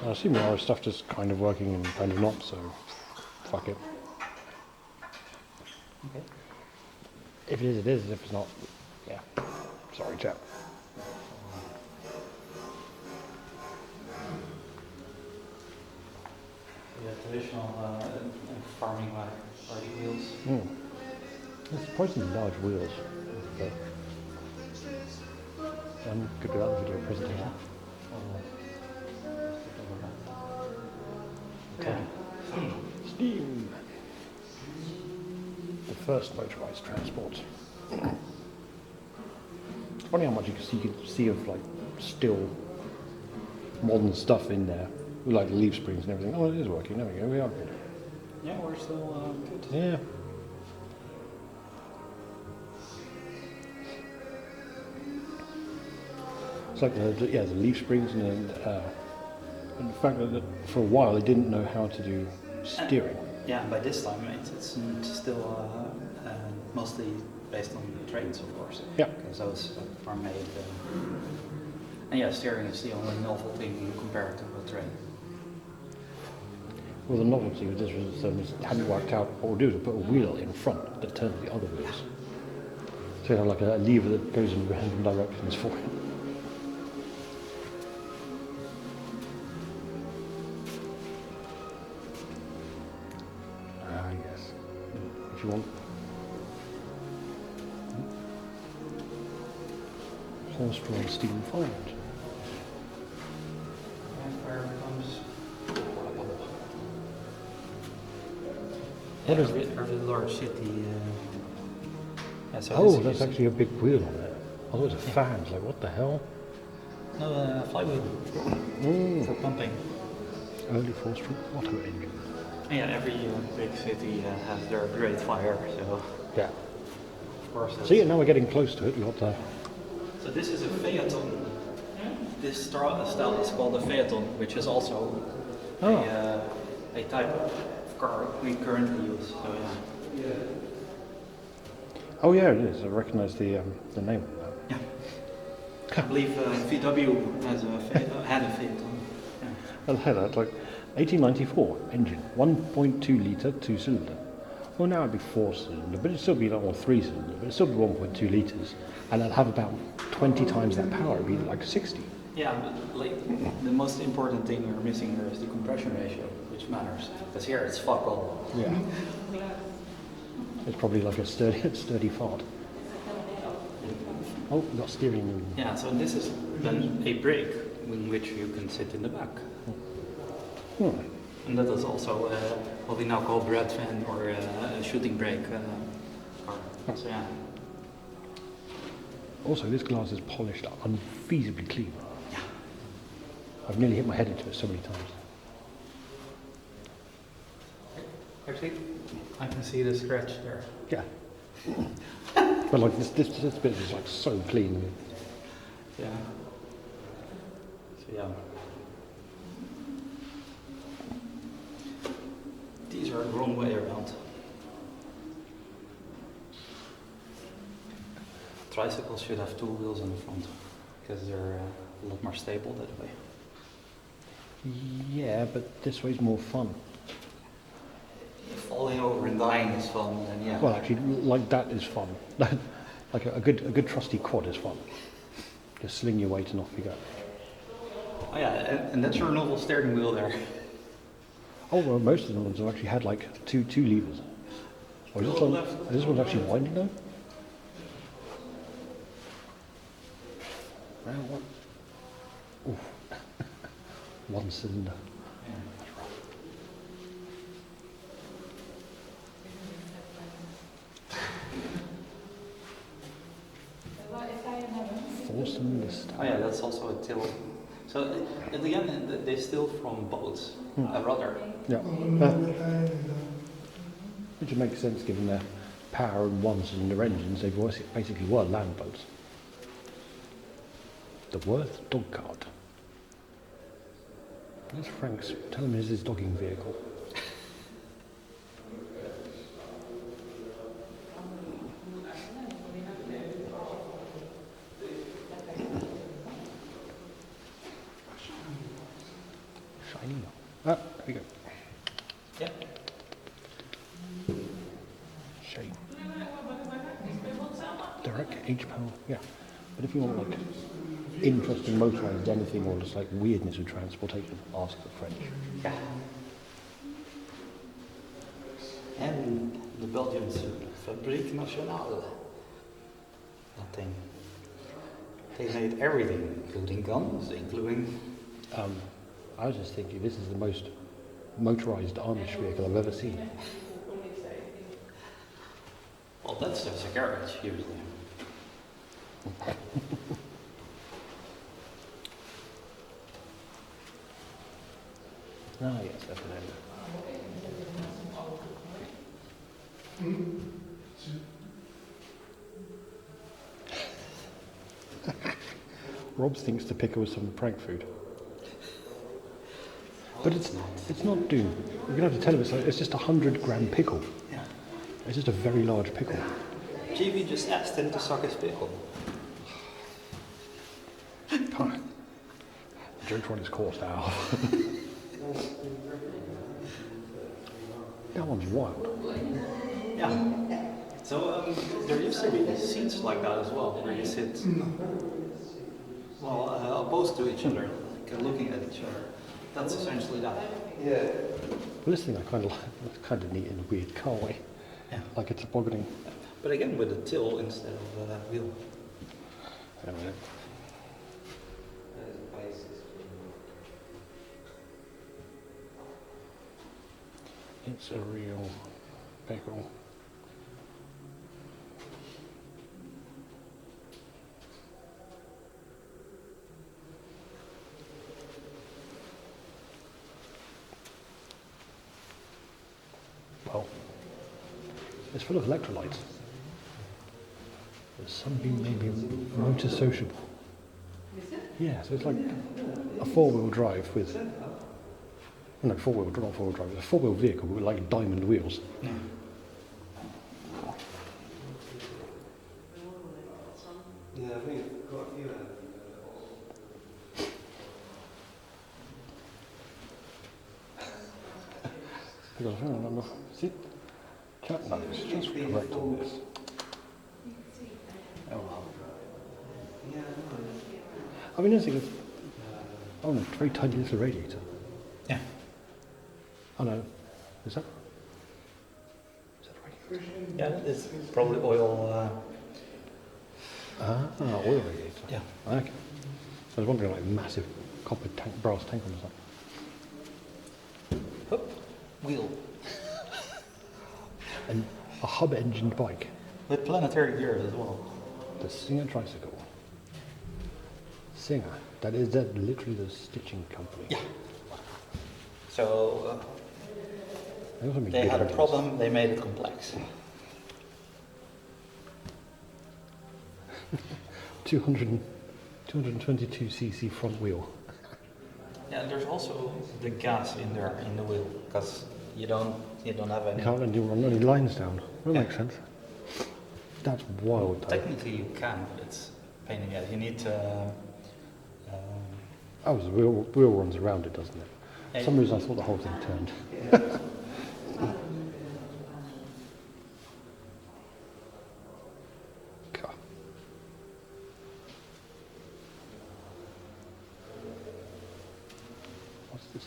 I assume there are stuff just kind of working and kind of not, so fuck it. okay. If it is, it is. If it's not, yeah. Sorry, chap. Yeah, traditional farming like wheels. Mm. It's surprisingly large wheels. But, could do that in the video presentation. Okay. Steam. The first motorised transport. It's funny how much you can see of like still modern stuff in there, with like leaf springs and everything. Oh, it is working. There we go. We are good. Yeah, we're still good. Yeah. It's like the leaf springs and the fact that for a while they didn't know how to do steering. Yeah, by this time it's still mostly based on trains, of course. Yeah. Because those are made. And yeah, steering is the only novel thing you compare to a train. Well, the novelty of this was it hadn't worked out. What we'll do is we'll put a wheel in front that turns the other wheels. So you have like a lever that goes in random directions for you. Ah, yes. If you want. Horse-drawn steam fired. And fire becomes What is every large city. So Oh, this that's is- actually a big wheel on it. I thought it was a fan. It's like, what the hell? No, flywheel for pumping. Early four-stroke Otto engine. Yeah, every big city has their great fire, so Yeah. of course. See, now we're getting close to it. We've got the... So this is a phaeton. This style is called a phaeton, which is also a type of car we currently use. So yeah. Oh yeah, it is. I recognise the name. Yeah. I believe VW has had a phaeton. Yeah. I had that, like 1894 engine, 1.2 litre, 2-cylinder. Well, now it'd be 4-cylinder, but it'd still be like 3-cylinder, but it'd still be 1.2 litres, and it'd have about 20 times that power. It'd be like 60. Yeah, but like the most important thing we're missing here is the compression ratio, which matters. Because here it's fuck all. Yeah. It's probably like a sturdy fart. Oh, we've got steering wheel. Yeah, so this is then a brake in which you can sit in the back. Hmm. And that is also what we now call bread fan or a shooting brake car. So yeah. Also, this glass is polished unfeasibly clean. Yeah. I've nearly hit my head into it so many times. Actually, I can see the scratch there. Yeah. But like this bit is like so clean. Yeah. So yeah. These are the wrong way around. Tricycles should have two wheels in the front because they're a lot more stable that way. Yeah, but this way's more fun. Falling over and dying is fun, and yeah. Well, actually, like that is fun. Like a good trusty quad is fun. Just sling your weight and off you go. Oh yeah, and that's your novel steering wheel there. Oh, well, most of the ones have actually had like two levers. Oh, is this one's actually winding though? What? Ooh. 1 cylinder. Oh yeah, that's also a till. So again, they steal from boats, a rudder. Yeah. Which makes sense given their power and 1-cylinder engines. They basically were land boats. The Worth dog cart. That's Frank's. Tell him it's his dogging vehicle. Shiny. Ah, there we go. Yeah. Shame. Direct H power. Yeah. But if you want like interesting motorised anything or just like weirdness of transportation, ask the French. Yeah. And the Belgians Fabrique Nationale. That thing. They made everything, including guns, including... I was just thinking, this is the most motorised Amish vehicle I've ever seen. Well, that's just a garage, usually. Ah, yes, that's an Rob thinks the pickle was some prank food. But it's not doom. We're going to have to tell him it's just a 100-gram pickle. Yeah. It's just a very large pickle. GB just asked him to suck his pickle. Joke's run his course now. That one's wild. Yeah. So there used to be seats like that as well, where you sit opposed to each other, like, looking at each other. That's essentially that. Yeah. Well, this thing I kind of like. It's kind of neat in a weird car way. Yeah. Like it's a tobogganing. But again, with a till instead of a wheel. Wait a minute. It's a real Very cool. Well, it's full of electrolytes. There's something maybe motor sociable. Yeah, so it's like a four-wheel drive with, no, four-wheel, not four-wheel drive, it's a four-wheel vehicle with like diamond wheels. Yeah, I think I've got a few Because I don't remember, is it? Chat no, it's just correct on this. Oh well. I mean, I think it's, oh no, very tiny little radiator. Yeah. Oh no, is that a radiator? Yeah, it's probably oil. Oil radiator. Yeah. Okay. I was wondering like massive copper tank, brass tank on the side. Hup, wheel. And a hub-engined bike. With planetary gears as well. The Singer tricycle. Singer. That is literally the stitching company. Yeah. So They, also make they good had a radios. problem, they made it complex. 222cc front wheel. Yeah, there's also the gas in there in the wheel because you don't have any. You can't run any lines down. That makes sense. That's wild though. Technically you can, but it's a pain in the ass. You need to. Oh, the wheel runs around it, doesn't it? Yeah. For some reason I thought the whole thing turned. God. What's this?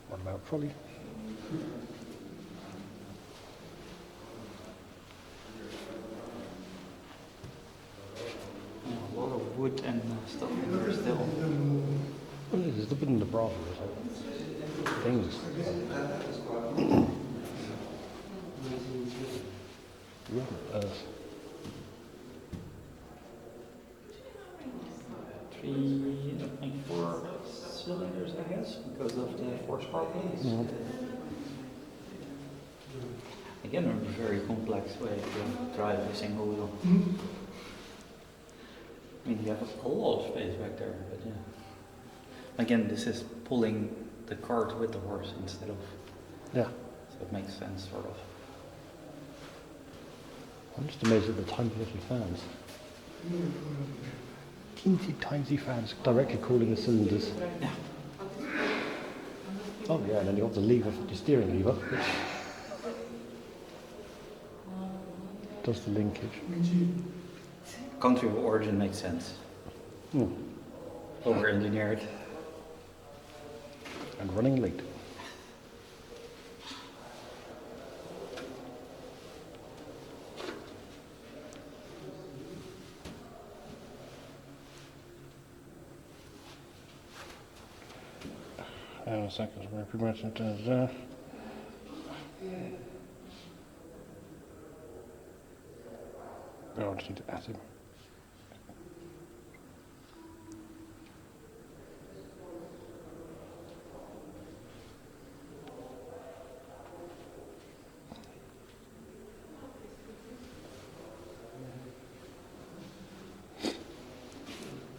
What about trolley? A lot of wood and stuff in there still. Well, there's the wood in the brass or like things. What on earth? 3.4 cylinders, I guess, because of the horsepower plates. Yeah. Again, a very complex way to drive a single wheel. I mean, you have a lot of space back there, but yeah. Again, this is pulling the cart with the horse instead of. Yeah. So it makes sense, sort of. I'm just amazed at the tiny little fans. Teensy tiny fans directly cooling the cylinders. Yeah. Oh yeah, and then you got the lever, the steering lever, which does the linkage. Country of origin makes sense. Over engineered. And running late. Hang on a second, we're pretty much into there. Oh, I just need to add him.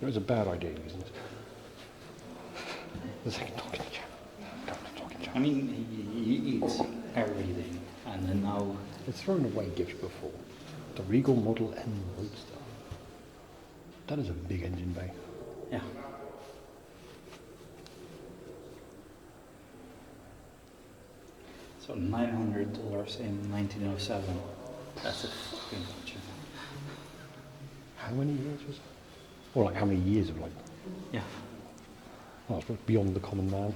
It was a bad idea using it. The second talking chat. I mean, he eats everything, and then now. It's thrown away gifts before. The Regal Model N Roadster. That is a big engine bay. Yeah. So $900 in 1907. That's a fucking fortune. How many years was it? Or like how many years of like, Yeah. oh, it's beyond the common man.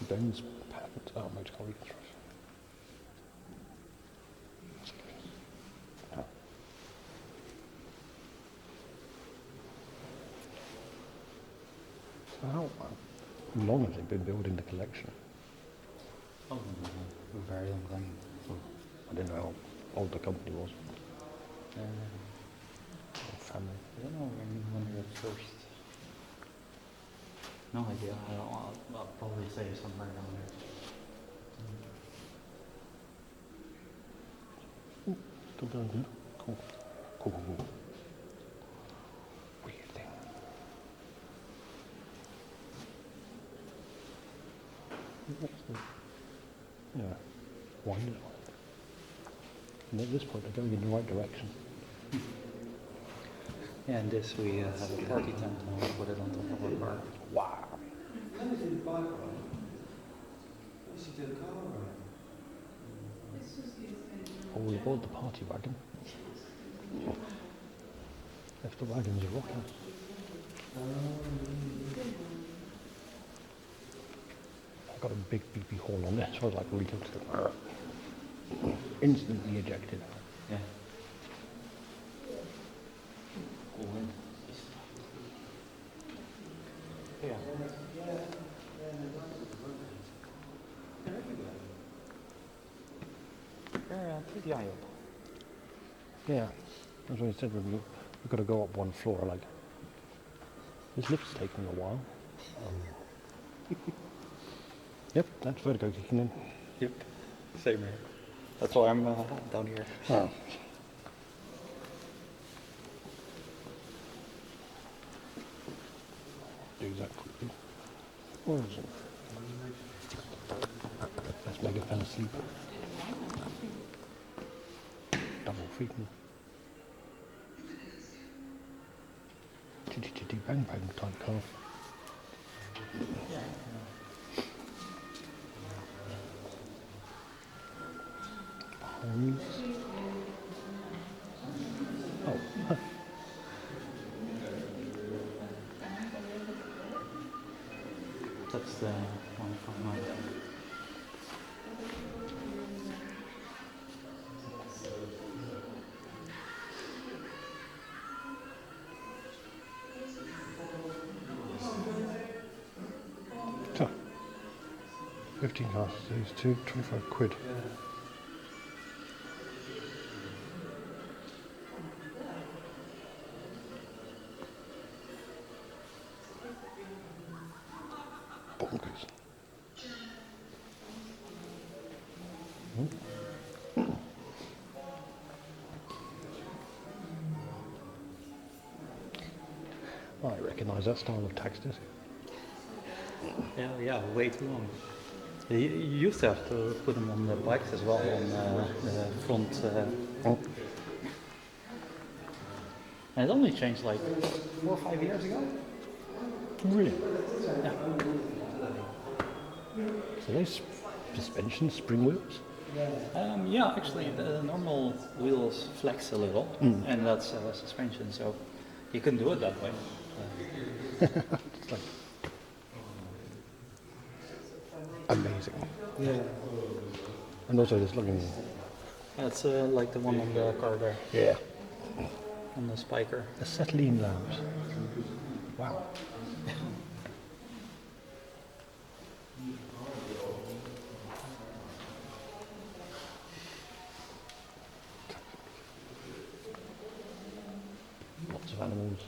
Ben's patent, oh, motor car reconstruction. How long has it been building the collection? Oh, a very long time. I didn't know how old the company was. Or family. I don't know when they were first. No idea. I'll probably say somewhere down there. Still going good. Cool. Cool. Weird thing. Yeah. Wind it. And at this point, they're going in the right direction. Yeah, and this we have a party tent and we'll put it on top of our car. Wow. Let me do the bike ride. Let's do the car ride. Oh, we bought the party wagon. If the wagon's rocking. I got a big BP horn on it, so I was like really comfortable. Instantly ejected. Yeah. Cool wind. Ja. Pretty high up. Yeah, that's what I said when we've got to go up one floor. Like, this lift's taking a while. Yep, that's vertigo kicking in. Yep. Same here. That's why I'm down here. Oh. Do that quickly. Where is it? Let's make a fell asleep. Double freaking. Chitty chitty bang bang type car. Oh. That's the one from my. So, 15 cars, these two, 25 quid. Bonkers. I recognise that style of tax disc. Yeah, way too long. You used to have to put them on the bikes as well, on the front. Oh. And it only changed like 4 or 5 years ago. Really? Yeah. So they suspension spring wheels? Yeah, actually, the normal wheels flex a little, and that's suspension, so you can do it that way. It's like amazing. Yeah. And also this looking. That's like the one on the car there, Yeah. on the spiker. Acetylene lamps. Wow. Lots of animals.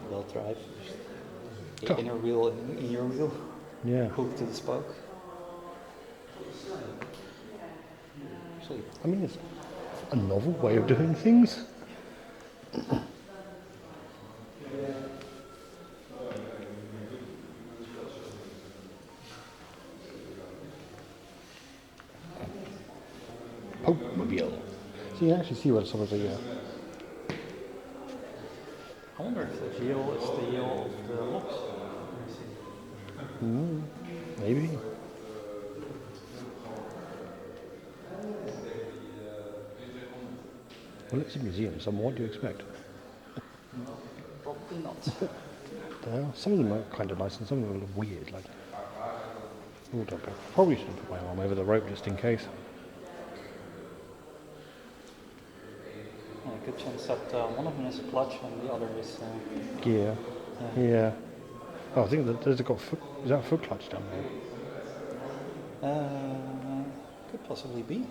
Wheel drive. The Oh. inner wheel in your wheel, Yeah. hooked to the spoke. Actually, I mean, it's a novel way of doing things. Pope-mobile. So you can actually see what some of the. I wonder if the heel is the heel of the locks. Maybe. Well, it's a museum, so what do you expect? Probably not. Some of them are kind of nice and some of them are weird. Like, probably should have put my arm over the rope just in case. Like good chance that one of them is clutch and the other is Gear. Yeah. Oh, I think that there's got foot. Is that a foot clutch down there? could possibly be.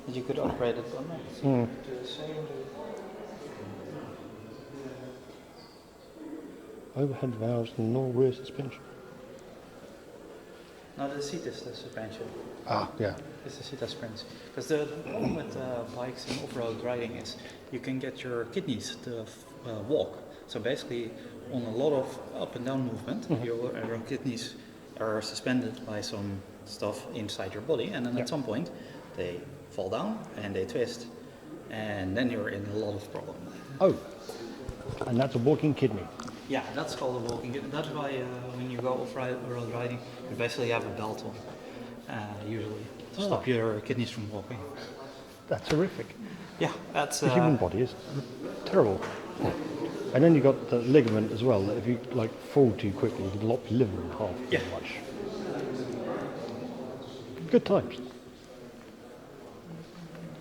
That you could upgrade it, but not to the same. Overhead valves and no rear suspension. No, the seat is the suspension. Ah, yeah. It's the seat suspension. Because the problem with bikes in off-road riding is you can get your kidneys to walk. So basically, on a lot of up and down movement, your kidneys are suspended by some stuff inside your body, and then at some point they fall down and they twist, and then you're in a lot of problem. Oh, and that's a walking kidney. Yeah, that's called a walking kidney. That's why when you go off-road riding, you basically have a belt on, usually, to stop your kidneys from walking. That's horrific. Yeah, that's... The human body is terrible. And then you got the ligament as well, that if you like fall too quickly, you can lop your liver in half pretty much. Good times.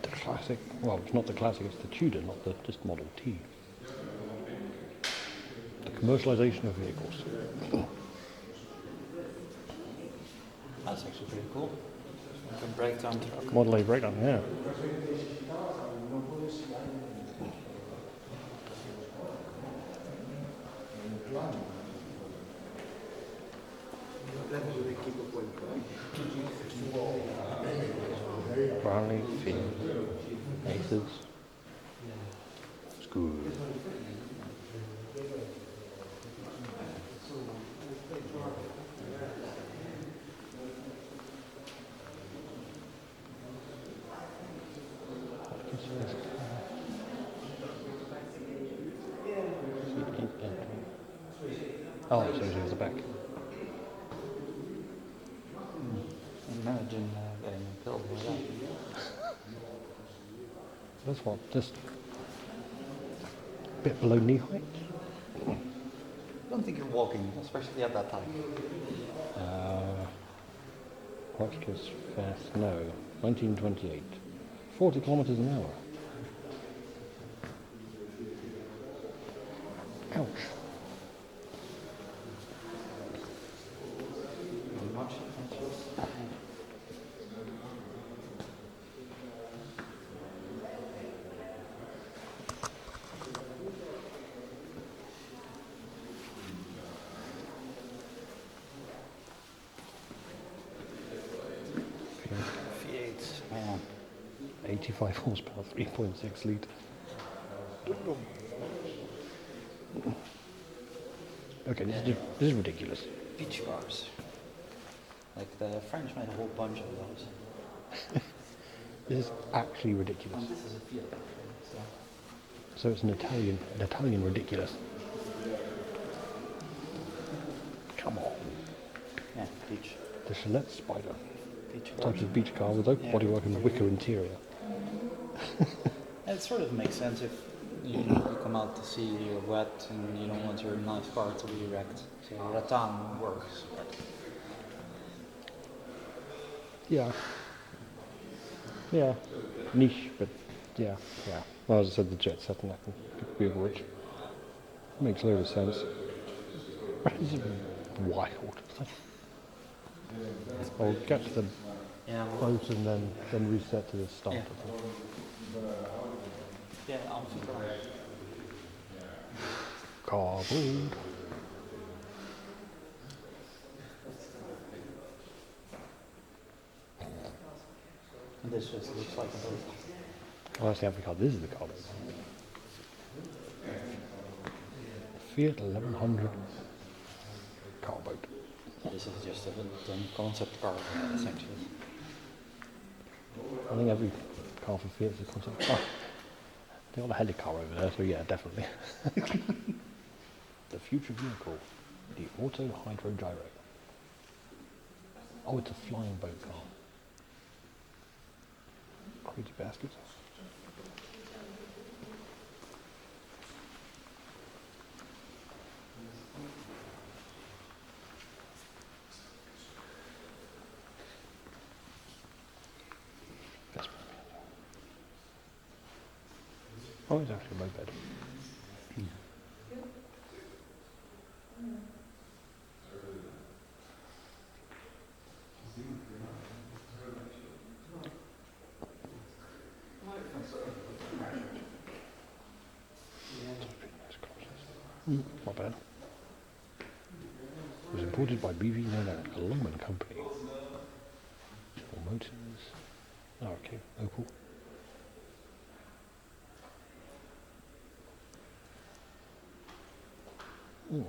The classic, well, it's not the classic, it's the Tudor, not the just Model T. The commercialization of vehicles. That's actually pretty cool. Like a breakdown truck. Model A breakdown, yeah. Brownlee, Field, Aces. It's good. Oh, so it's the back. Imagine getting killed by that. That's what, just a bit below knee height. I don't think you're walking, especially at that time. Watchkiss fast, no. 1928. 40 kilometers an hour. Ouch. Much. V8, man. 85 horsepower, 3.6 litre. Okay, this is ridiculous. Beach cars. Like the French made a whole bunch of those. This is actually ridiculous. And this is a Fiat. So it's an Italian ridiculous. Come on. Yeah, beach. The Chanel Spider. Beach Type cars. of beach car with open bodywork and wicker interior. It sort of makes sense if you come out to sea, you're wet, and you don't want your nice car to be wrecked. So rattan works. But Yeah. Yeah. Niche, but yeah. Well, as I said, the jet set and that can be rich. Makes a load of sense. This is wild. I'll get to the boat and then reset to the start. Yeah, I'll figure out. Cardboard. And this just looks like a boat. Oh, that's the Africa card. This is the card. Fiat 1100 car boat. This is just a concept car, essentially. I think every car for Fiat is a concept car. They got a helicar over there, so yeah, definitely. The future vehicle, the Auto Hydro Gyro. Oh, it's a flying boat car. Crazy bastards. Oh, it's actually a moped. Not bad. It was imported by BV a Louwman company. Or Motors. Oh, okay, Opel. Ooh.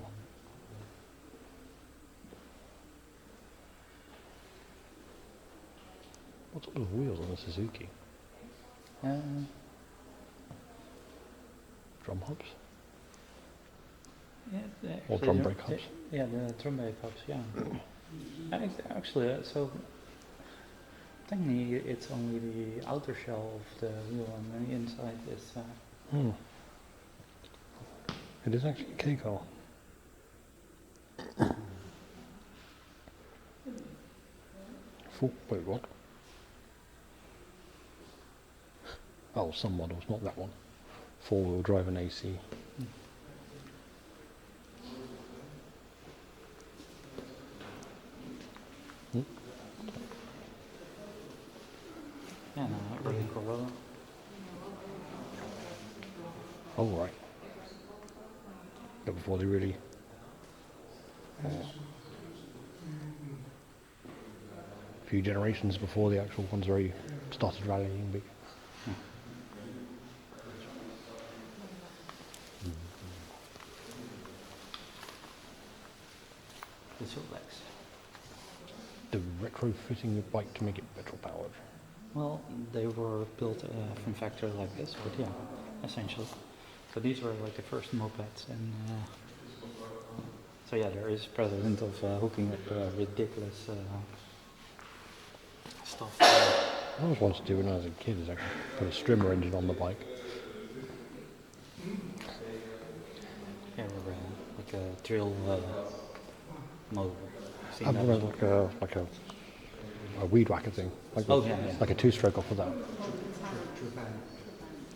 What sort of wheels on a Suzuki? Drum hubs? Yeah, Or drum brake hubs? Yeah, the drum brake hubs, yeah. Actually, so technically it's only the outer shell of the wheel and the inside is... Hmm. It is actually a K-car. Wait, what? Oh, some models, not that one. Four-wheel drive and AC. Yeah, no, early Corolla. Oh, right. But before they really... a few generations before the actual ones really started rallying big. The Solex. The retrofitting the bike to make it petrol powered. Well, they were built from factory like this, but yeah, essentially. So these were like the first mopeds, and so yeah, there is precedent of hooking up ridiculous stuff. I always wanted to do when I was a kid is actually put a strimmer engine on the bike. Yeah, or like a drill motor. Seen I that remember before? like a weed whacker thing, like Oh, yeah, yeah. like a two-stroke off of that.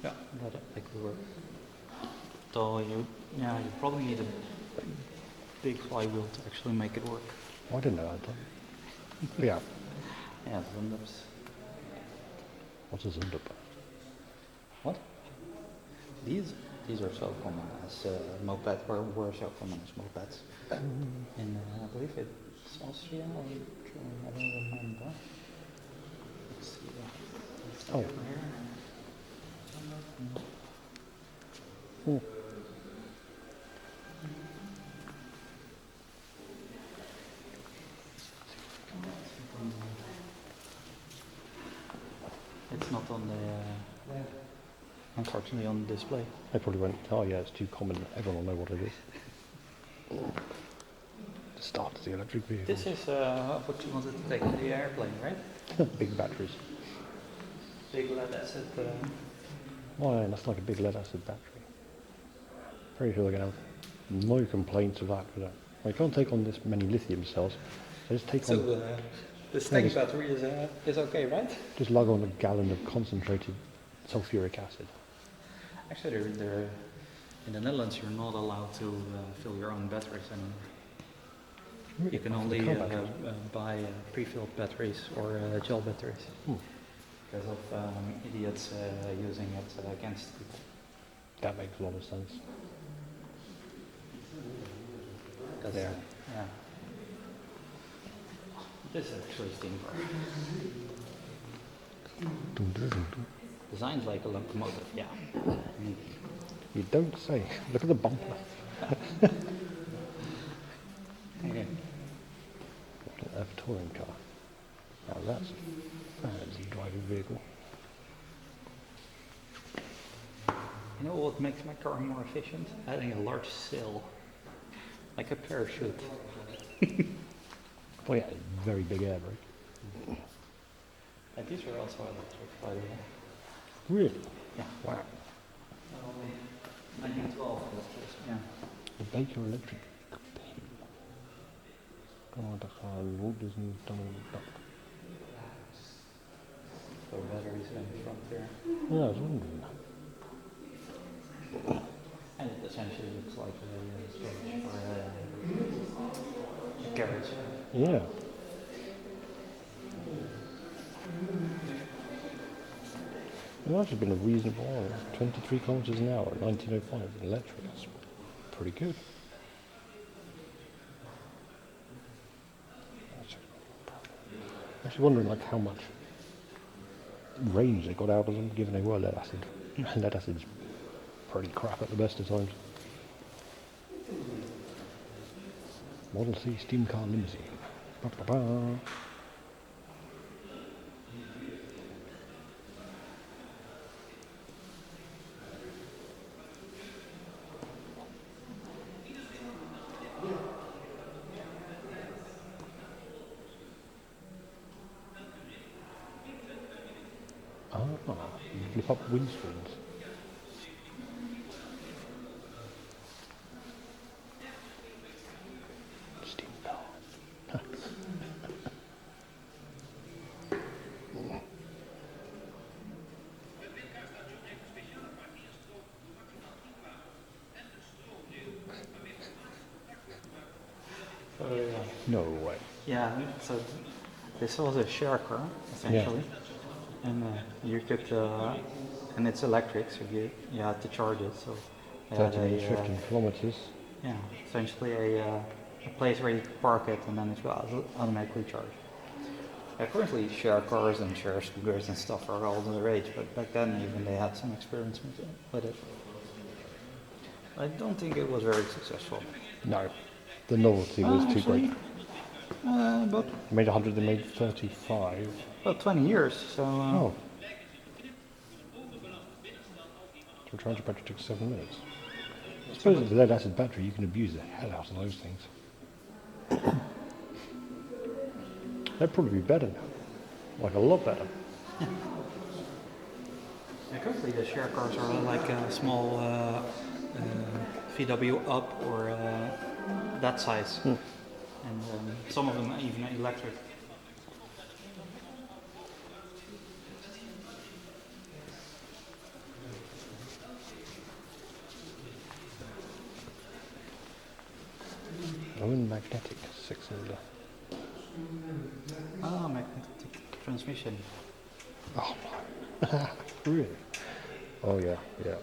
Yeah, that likely work. Though you probably need a big flywheel to actually make it work. Oh, I didn't know that. But yeah, Yeah, the windows. what's a Zunderburst? What? These are so common as moped, or were so common as mopeds. In I believe it's Austria or Germany, I don't remember. Let's see. Let's Oh. over here. Hmm. It's not on the, unfortunately, on the display. They probably went, oh yeah, it's too common, everyone will know what it is. The start of the electric vehicle. This is what you wanted to take in the airplane, right? Big batteries. Big lead acid. Oh yeah, that's like a big lead acid battery. Very sure they're going to have no complaints of that. Well, you can't take on this many lithium cells. So just take on, The tank battery is okay, right? just lug on a gallon of concentrated sulfuric acid. Actually, they're in the Netherlands. You're not allowed to fill your own batteries anymore. Really? You can After only the car batteries? buy pre-filled batteries or gel batteries because of idiots using it against people. That makes a lot of sense. Yeah. Yeah. This is actually steam car. Designed like a locomotive, yeah. You don't say. Look at the bumper. Okay. A touring car. Now that's a fancy driving vehicle. You know what makes my car more efficient? Adding a large sail, like a parachute. Oh yeah, very big air brake. And these are also electric, by the way. Really? Yeah. Wow. 1912. Yeah. De Baker Electric Coupe. Oh, dat gaat goed, dus niet dan dat. So batteries in the front there. Ja, dat is wonderlijk. And it essentially looks like a stage or a carriage. Yeah. It must have been a reasonable 23 kilometers an hour, 1905 electric. That's pretty good. I'm actually wondering like how much range they got out of them, given they were lead acid. Lead acid's pretty crap at the best of times. Model C steam car limousine. Ba-ba-ba. You flip up windscreens. Steam car. No way. Yeah, so this was a share car, essentially. And you could, and it's electric, so you had to charge it. So they had 30 minutes, 15 kilometers. yeah, essentially a place where you could park it and then it will automatically charge. Currently, share cars and share scooters and stuff are all the rage, but back then even they had some experience with it. I don't think it was very successful. No, the novelty was too great. But They made 100, they made 35. about 20 years, so Oh. So charge your battery took 7 minutes. I suppose with the lead acid battery you can abuse the hell out of those things. That'd probably be better now. Like a lot better. currently the share cars are like a small VW up or that size. And some of them are even electric. Louwman magnetic 6-cylinder. Ah, magnetic transmission. Oh no. Really? Oh yeah, yeah.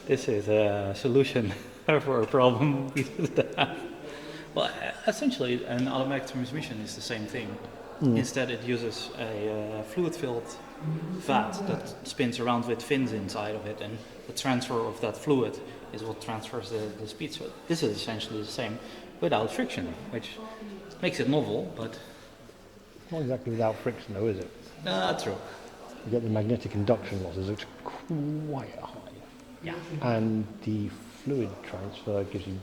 This is a solution for a problem we used to have. Well, essentially, an automatic transmission is the same thing. Instead, it uses a fluid-filled vat that spins around with fins inside of it, and the transfer of that fluid is what transfers the speed. So this is essentially the same without friction, which makes it novel, but Not exactly without friction though, is it? true. You get the magnetic induction losses, which are quite high. Yeah. And the fluid transfer gives you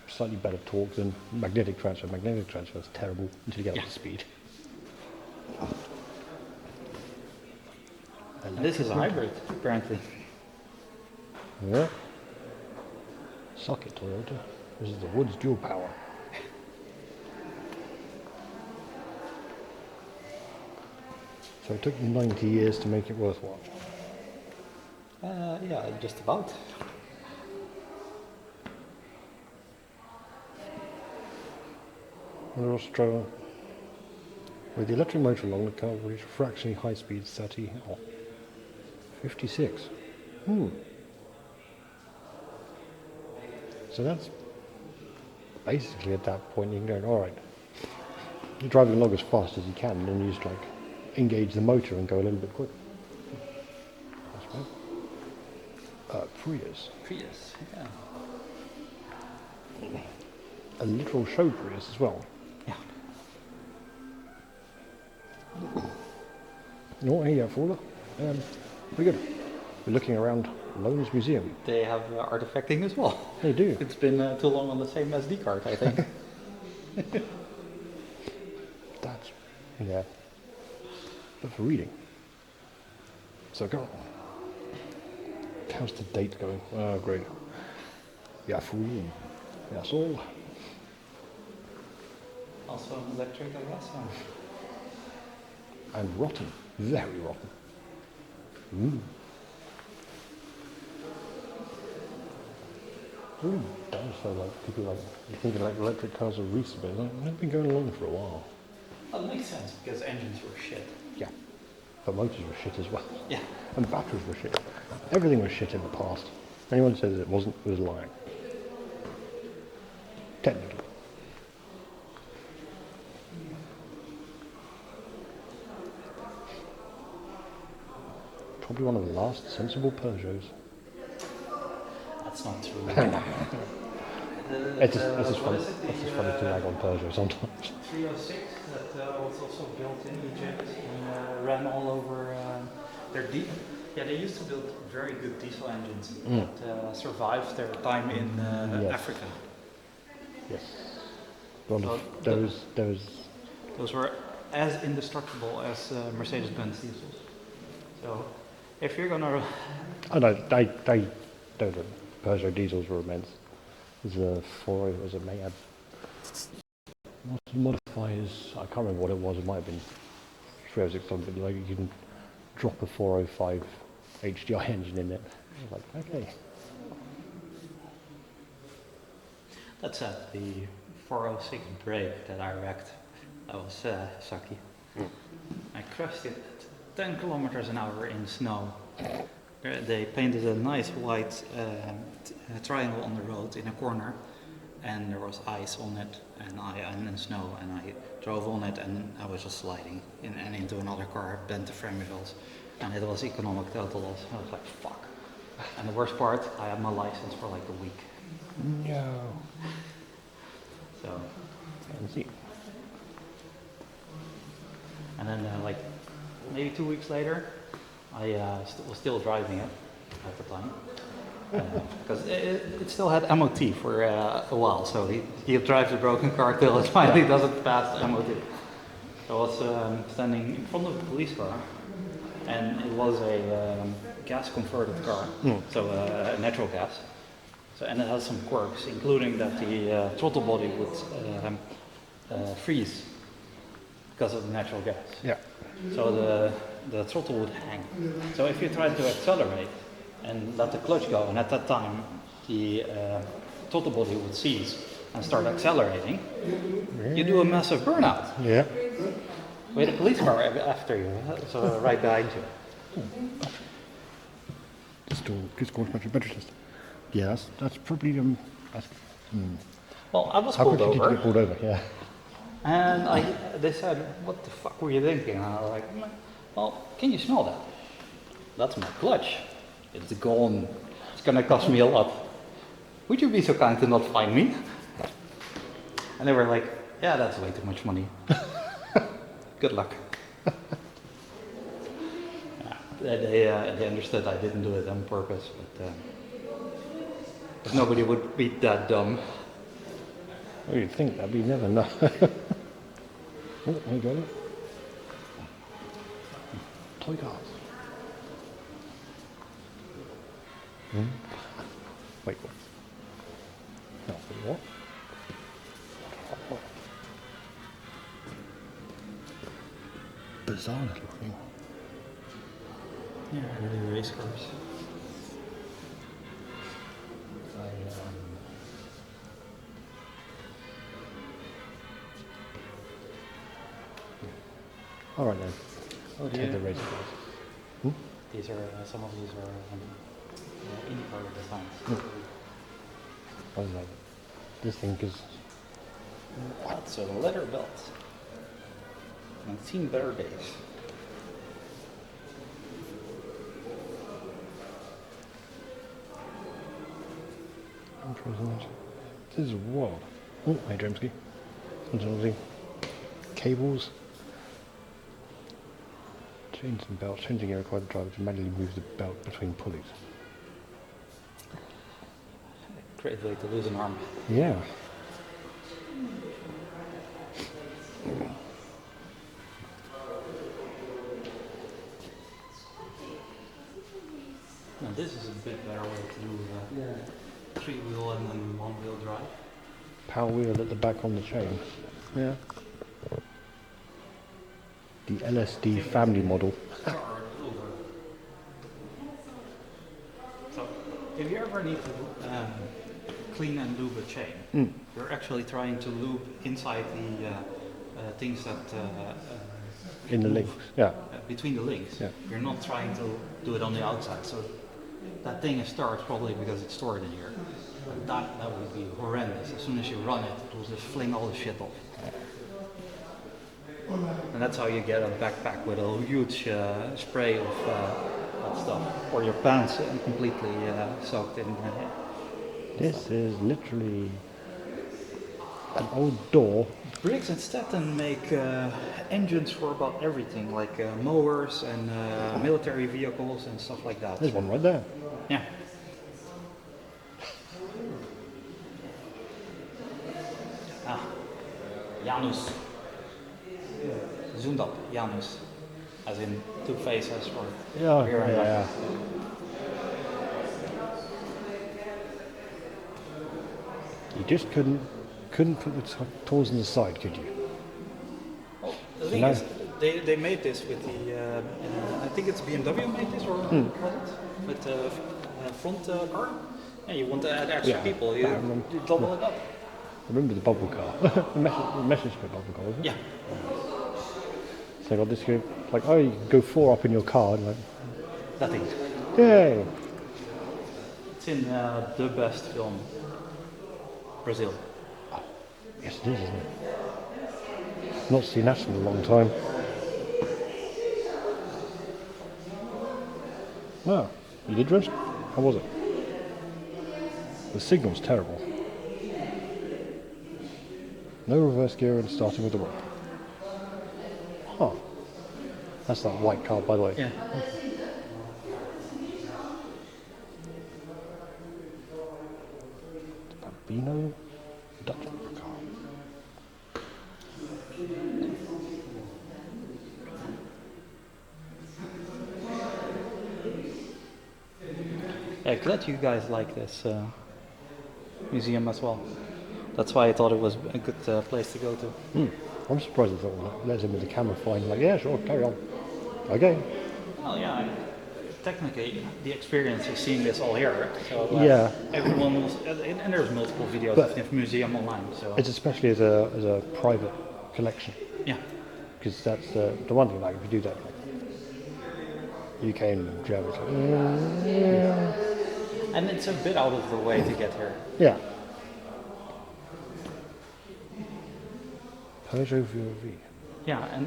slightly better torque than magnetic transfer. Magnetic transfer is terrible until you get up to speed. And this is a hybrid, apparently. Yeah. Suck it, Toyota. This is the Woods dual power. So it took them 90 years to make it worthwhile. Yeah, just about. Under Australia, with the electric motor along, the car will reach fractionally high speeds 30 or 56. So that's basically at that point you can go, alright, you're driving along as fast as you can, and then you just like engage the motor and go a little bit quicker. That's right. Prius. Prius, yeah. A literal show Prius as well. Yeah. You know what, here, Fuller? Pretty good. We're looking around Louwman's museum. They have artifacting as well. They do. It's been too long on the same SD card, I think. That's, yeah. But for reading. So go on. How's the date going? Oh, great. Yeah, for reading. That's all. Also an electric, I guess. And rotten. Very rotten. Really bad, so like people like you thinking like electric cars are recent, but like, they've been going along for a while. That makes sense because engines were shit. Yeah, but motors were shit as well, Yeah. and batteries were shit. Everything was shit in the past. Anyone who says it wasn't was lying. Technically. Probably one of the last sensible Peugeots. That's not true. It's just funny. It's just funny to rag on Peugeot sometimes. 306 that was also built in Egypt and ran all over their yeah, they used to build very good diesel engines that survived their time in Yes. Africa. Yes. One of Those were as indestructible as Mercedes-Benz diesels. So if you're gonna I know they the Peugeot diesels were immense. There's a 4, was it Mayab? Modifiers, I can't remember what it was. It might have been 306 something, but like you can drop a 405 HDI engine in it. I was like, okay. that's at the 406 brake that I wrecked. That was sucky. I crushed it at 10 kilometers an hour in snow. They painted a nice white triangle on the road in a corner, and there was ice on it, and snow, and I drove on it, and I was just sliding and into another car, bent the frame wheels, and it was economic total loss. I was like, fuck. And the worst part, I had my license for like a week. No. So, Fancy. and then like maybe 2 weeks later, I was still driving it at the time. Because it still had MOT for a while, so he drives a broken car till it finally doesn't pass MOT. I was standing in front of the police car, and it was a gas converted car, so natural gas. So, and it has some quirks, including that the throttle body would freeze because of the natural gas. Yeah. So the throttle would hang. So if you try to accelerate and let the clutch go, and at that time the throttle body would seize and start accelerating, you do a massive burnout. Yeah. With a police car after you, so right behind you. Just go to battery test. Yeah, that's probably Well, I was how pulled quickly did you over, get pulled over? Yeah. and they said, "What the fuck were you thinking?" And I was like, "Well, can you smell that? That's my clutch. It's gone. It's gonna cost me a lot. Would you be so kind to not fine me?" And they were like, "Yeah, that's way too much money. Good luck." Yeah, they understood I didn't do it on purpose, but nobody would be that dumb. Well, you'd think that, but you never know. Oh, I got it. Toy cars. Wait, what? No, wait, what? Bizarre little thing. Yeah, really race cars. All right then. Oh, Take the race cars. These are some of these are IndyCar designs. I was like, this thing is. That's a leather belt. I've seen better days. This is wild. Oh, hey, Dremsky. Something. Cables. Chains and belts. Changing gear requires the driver to manually move the belt between pulleys. Great way to lose an arm. Yeah. Now this is a bit better way to do 3-wheel and then 1-wheel drive. Power wheel at the back on the chain. Yeah. The LSD family model. So if you ever need to clean and lube a chain, you're actually trying to lube inside the things that In the links, yeah. between the links. Yeah. You're not trying to do it on the outside. So that thing is starts probably because it's stored in here. That would be horrendous. As soon as you run it, it will just fling all the shit off. And that's how you get a backpack with a huge spray of that stuff. Or your pants completely soaked in. This is literally an old door. Briggs and Stetton make engines for about everything, like mowers and military vehicles and stuff like that. There's one right there. Yeah. Ah, Janus. Zoomed up, Janus. As in two faces or Yeah, rear and yeah. back. You just couldn't put the tools on the side, could you? Oh, the thing No. is, they made this with the, I think it's BMW made this or was it? With the front car. Yeah, you want to add extra Yeah, people, I you remember. double it up. Remember the bubble car? the Messerschmitt bubble car, wasn't it? Yeah. So I got this go, like, oh, you can go 4 up in your car. And like, That thing. yay! It's in the best film, Brazil. Yes, it is, isn't it? Not seen that in a long time. No, you did, Rich? How was it? The signal's terrible. No reverse gear and starting with the rope. Huh. That's that white car, by the way. Yeah. Bambino Dutch car. Yeah, glad you guys like this museum as well. That's why I thought it was a good place to go to. I'm surprised they thought let him with the camera fine. Like, yeah, sure, carry on. Okay. Well, yeah, technically the experience is seeing this all here. So Yeah. everyone was, and there's multiple videos But- of the museum online. So It's especially as a private collection. yeah, Because that's the one thing, like, if you do that, like, UK and Germany, it's like, yeah. and it's a bit out of the way to get here. Yeah. Peugeot VOV. Yeah, and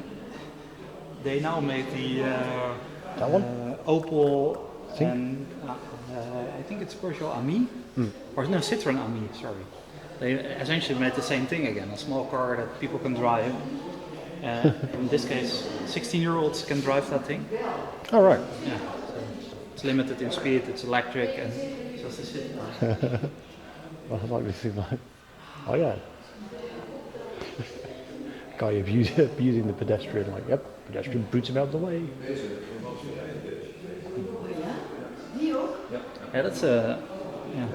they now make the That one? Opel Think? and I think it's Peugeot Ami, or no, Citroen Ami. Sorry, they essentially made the same thing again, a small car that people can drive. In this case, 16-year-olds can drive that thing. All right. Yeah, so it's limited in speed. It's electric and just a shit. Well, I like this thing, like, oh yeah. Guy abusing the pedestrian, like, yep, pedestrian boots him out of the way. Yeah, that's a yeah.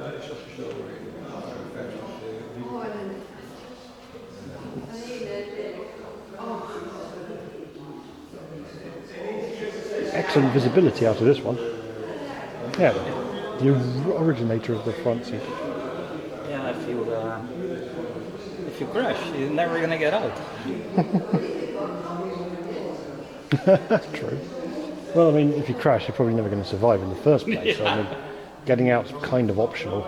Excellent visibility out of this one. Yeah, the originator of the front seat. Yeah, if you crash, you're never gonna get out. That's true. Well, I mean, if you crash, you're probably never going to survive in the first place. So, I mean, getting out's kind of optional.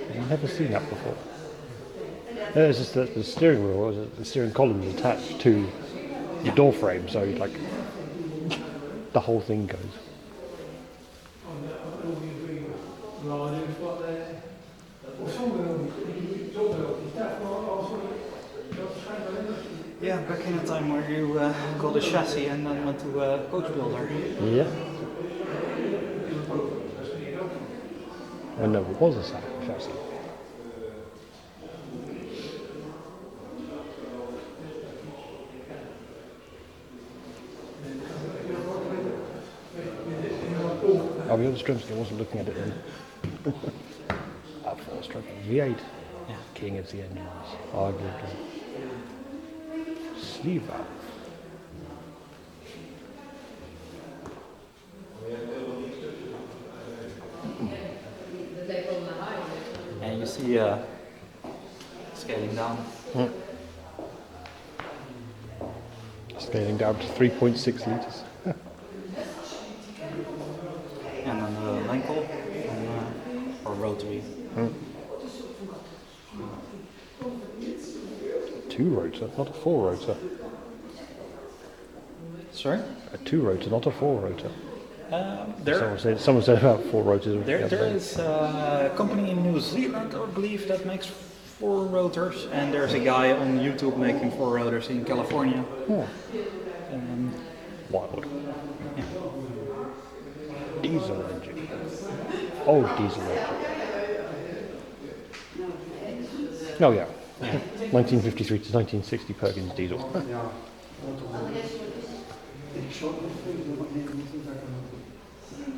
I've never seen that before. It's just that the steering wheel, the steering column is attached to the door frame, so like the whole thing goes. Yeah, back in the time where you got a chassis and then went to a coach builder. Yeah. When there was a chassis. I'll be honest, Strumsky, I wasn't looking at it then. That 4-stroke V8. Yeah. King of the engines, arguably. Sleeve valve. And you see scaling down. Scaling down to 3.6 litres. And then the Lenkel or rotary. Two rotor, not a four rotor. Sorry? A two rotor, not a four rotor. There Someone said about four rotors. there is a company in New Zealand, I believe, that makes four rotors, and there's a guy on YouTube making four rotors in California. Wild. Diesel engine. Old diesel engine. Oh yeah. 1953 to 1960 Perkins diesel.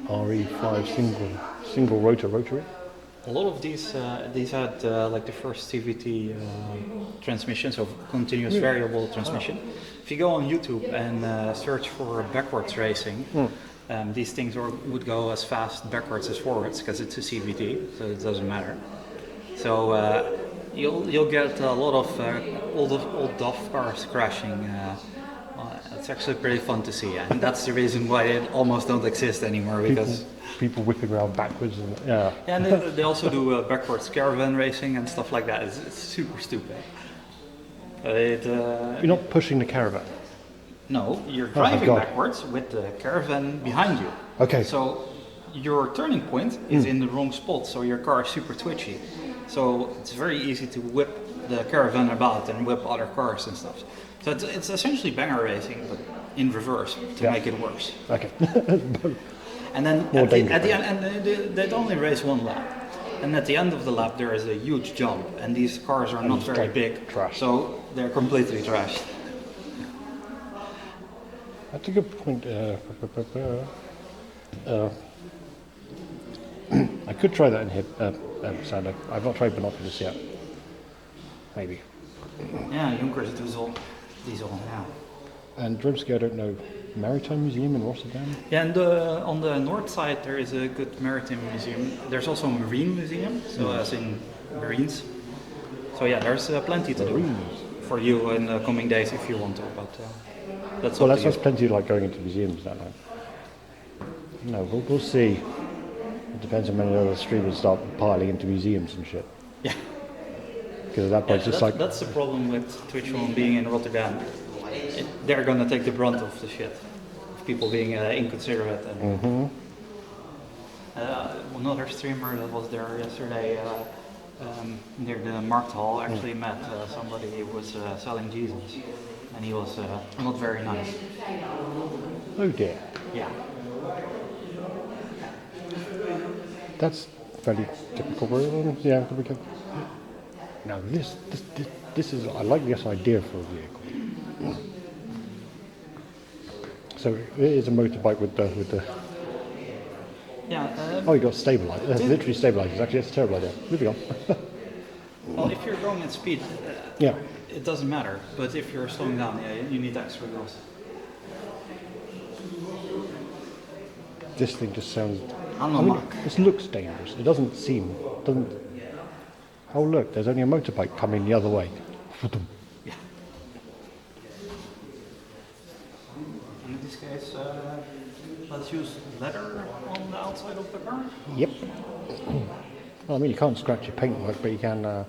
RE5 single rotor rotary. A lot of these had like the first CVT transmission, so continuous variable transmission. If you go on YouTube and search for backwards racing, these things would go as fast backwards as forwards because it's a CVT, so it doesn't matter. So you'll get a lot of old DAF cars crashing. It's actually pretty fun to see, and that's the reason why it almost don't exist anymore, because people whipping around backwards and yeah. And they also do backwards caravan racing and stuff like that. It's super stupid. You're not pushing the caravan. No, you're driving backwards with the caravan behind you. Okay. So your turning point is in the wrong spot, so your car is super twitchy. So it's very easy to whip the caravan about and whip other cars and stuff. So it's essentially banger racing, but in reverse to make it worse. Okay. And then at the end, and they'd only race one lap. And at the end of the lap, there is a huge jump, and these cars are not very big, so they're completely trashed. That's a good point. I could try that in Saturday. I've not tried binoculars yet. Maybe. Yeah, Junkers diesel, yeah. And Drumsky, I don't know, Maritime Museum in Rotterdam? Yeah, and on the north side there is a good maritime museum. There's also a marine museum, so as in marines. So yeah, there's plenty to do for you in the coming days if you want to, but that's well, that's plenty like going into museums that night. No, we'll see. It depends on how many other streamers start piling into museums and shit. Yeah. Because at that point, it's like... That's the problem with Twitch One being in Rotterdam. They're gonna take the brunt of the shit. Of people being inconsiderate. And, another streamer that was there yesterday near the Markt Hall actually met somebody who was selling Jesus. And he was not very nice. Oh dear. Yeah. That's fairly typical. Yeah, we can. Now this is, I like this idea for a vehicle. So it is a motorbike with the. Yeah. Oh, you got stabilizers. Literally stabilizers. Actually, that's a terrible idea. Moving on. Well, if you're going at speed, yeah, it doesn't matter. But if you're slowing down, yeah, you need extra wheels. This thing just sounds. This looks dangerous. It doesn't. Oh look, there's only a motorbike coming the other way. Yeah. In this case, let's use leather on the outside of the car. Yep. Well, I mean, you can't scratch your paintwork, but you can.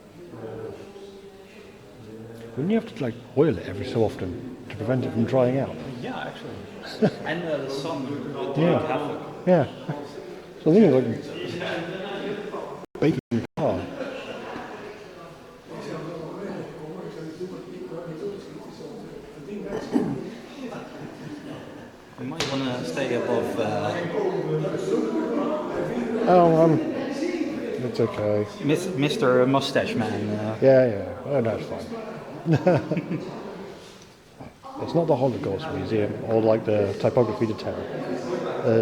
Wouldn't you have to like oil it every so often to prevent it from drying out? Yeah, actually. And the sun would do havoc. Yeah. So I think it's like baking the car. You might want to stay above. It's okay. Mr. Mustache Man. Yeah. Oh, no, it's fine. It's not the Holocaust Museum or like the Typography de Terror.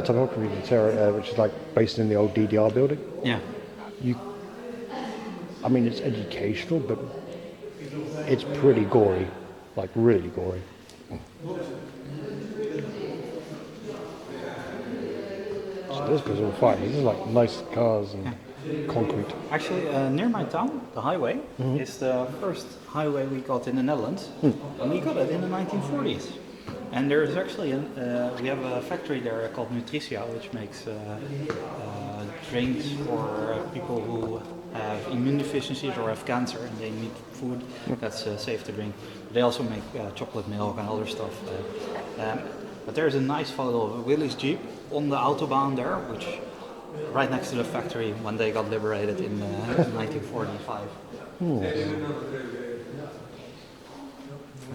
Typography de Terror, which is like based in the old DDR building. Yeah. I mean, it's educational, but it's pretty gory, like really gory. So this goes all fine. These are like nice cars and. concrete. Actually, near my town, the highway is the first highway we got in the Netherlands, and we got it in the 1940s. And there is actually we have a factory there called Nutricia, which makes drinks for people who have immune deficiencies or have cancer and they need food that's safe to drink. They also make chocolate milk and other stuff. But there's a nice photo of a Willys Jeep on the autobahn there, which right next to the factory when they got liberated in 1945.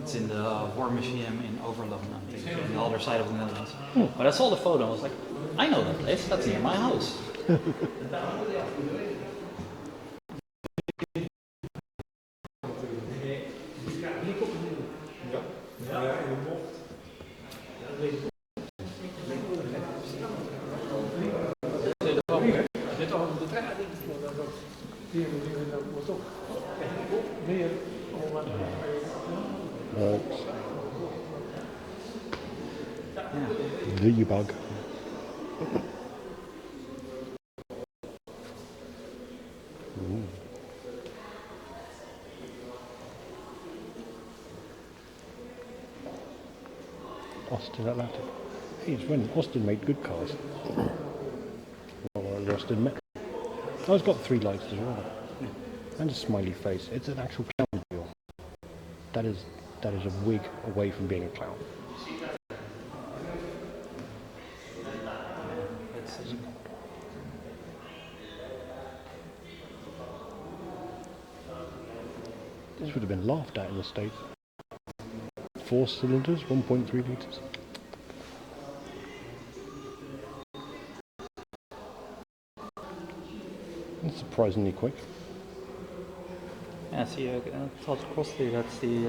It's in the War Museum in Overloon, I think, on the other side of the Netherlands. But I saw the photo and I was like, I know that place, that's near my house. The bug. Austin Atlantic. Hey, it's when Austin made good cars. Well, the Austin Metro. Oh, it's got 3 lights as well. And a smiley face. It's an actual clown wheel. That is a wig away from being a clown. This would have been laughed at in the States. 4 cylinders, 1.3 litres. That's surprisingly quick. Yeah, see, Todd Crossley, that's the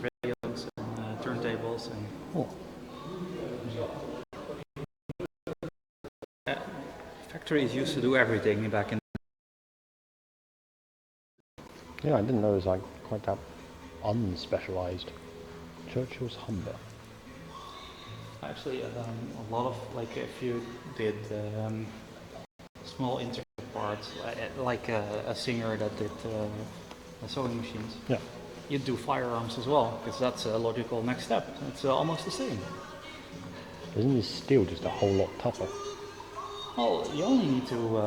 radios and turntables and factories used to do everything back in. Yeah, I didn't know it was like quite that unspecialised. Churchill's Humber. Actually, a lot of, like, if you did small intricate parts, like a singer that did sewing machines, Yeah. you'd do firearms as well, because that's a logical next step. It's almost the same. Isn't this steel just a whole lot tougher? Well, you only need to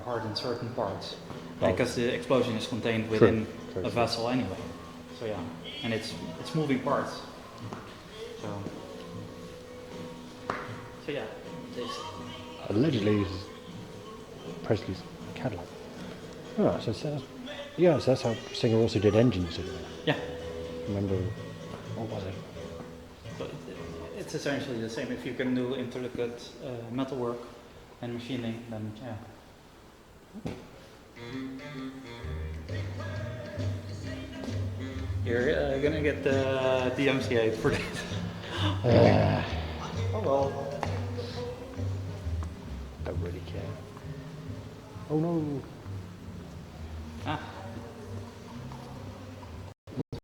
harden certain parts, because the explosion is contained within a vessel anyway. So yeah, and it's moving parts. So yeah, this. Allegedly, this is Presley's Cadillac. Oh, so that's how Singer also did engines, didn't he? Yeah. Remember, what was it? But it's essentially the same. If you can do intricate metalwork and machining, then yeah. You're gonna get the DMCA for this. Oh well. Don't really care. Oh no. Ah.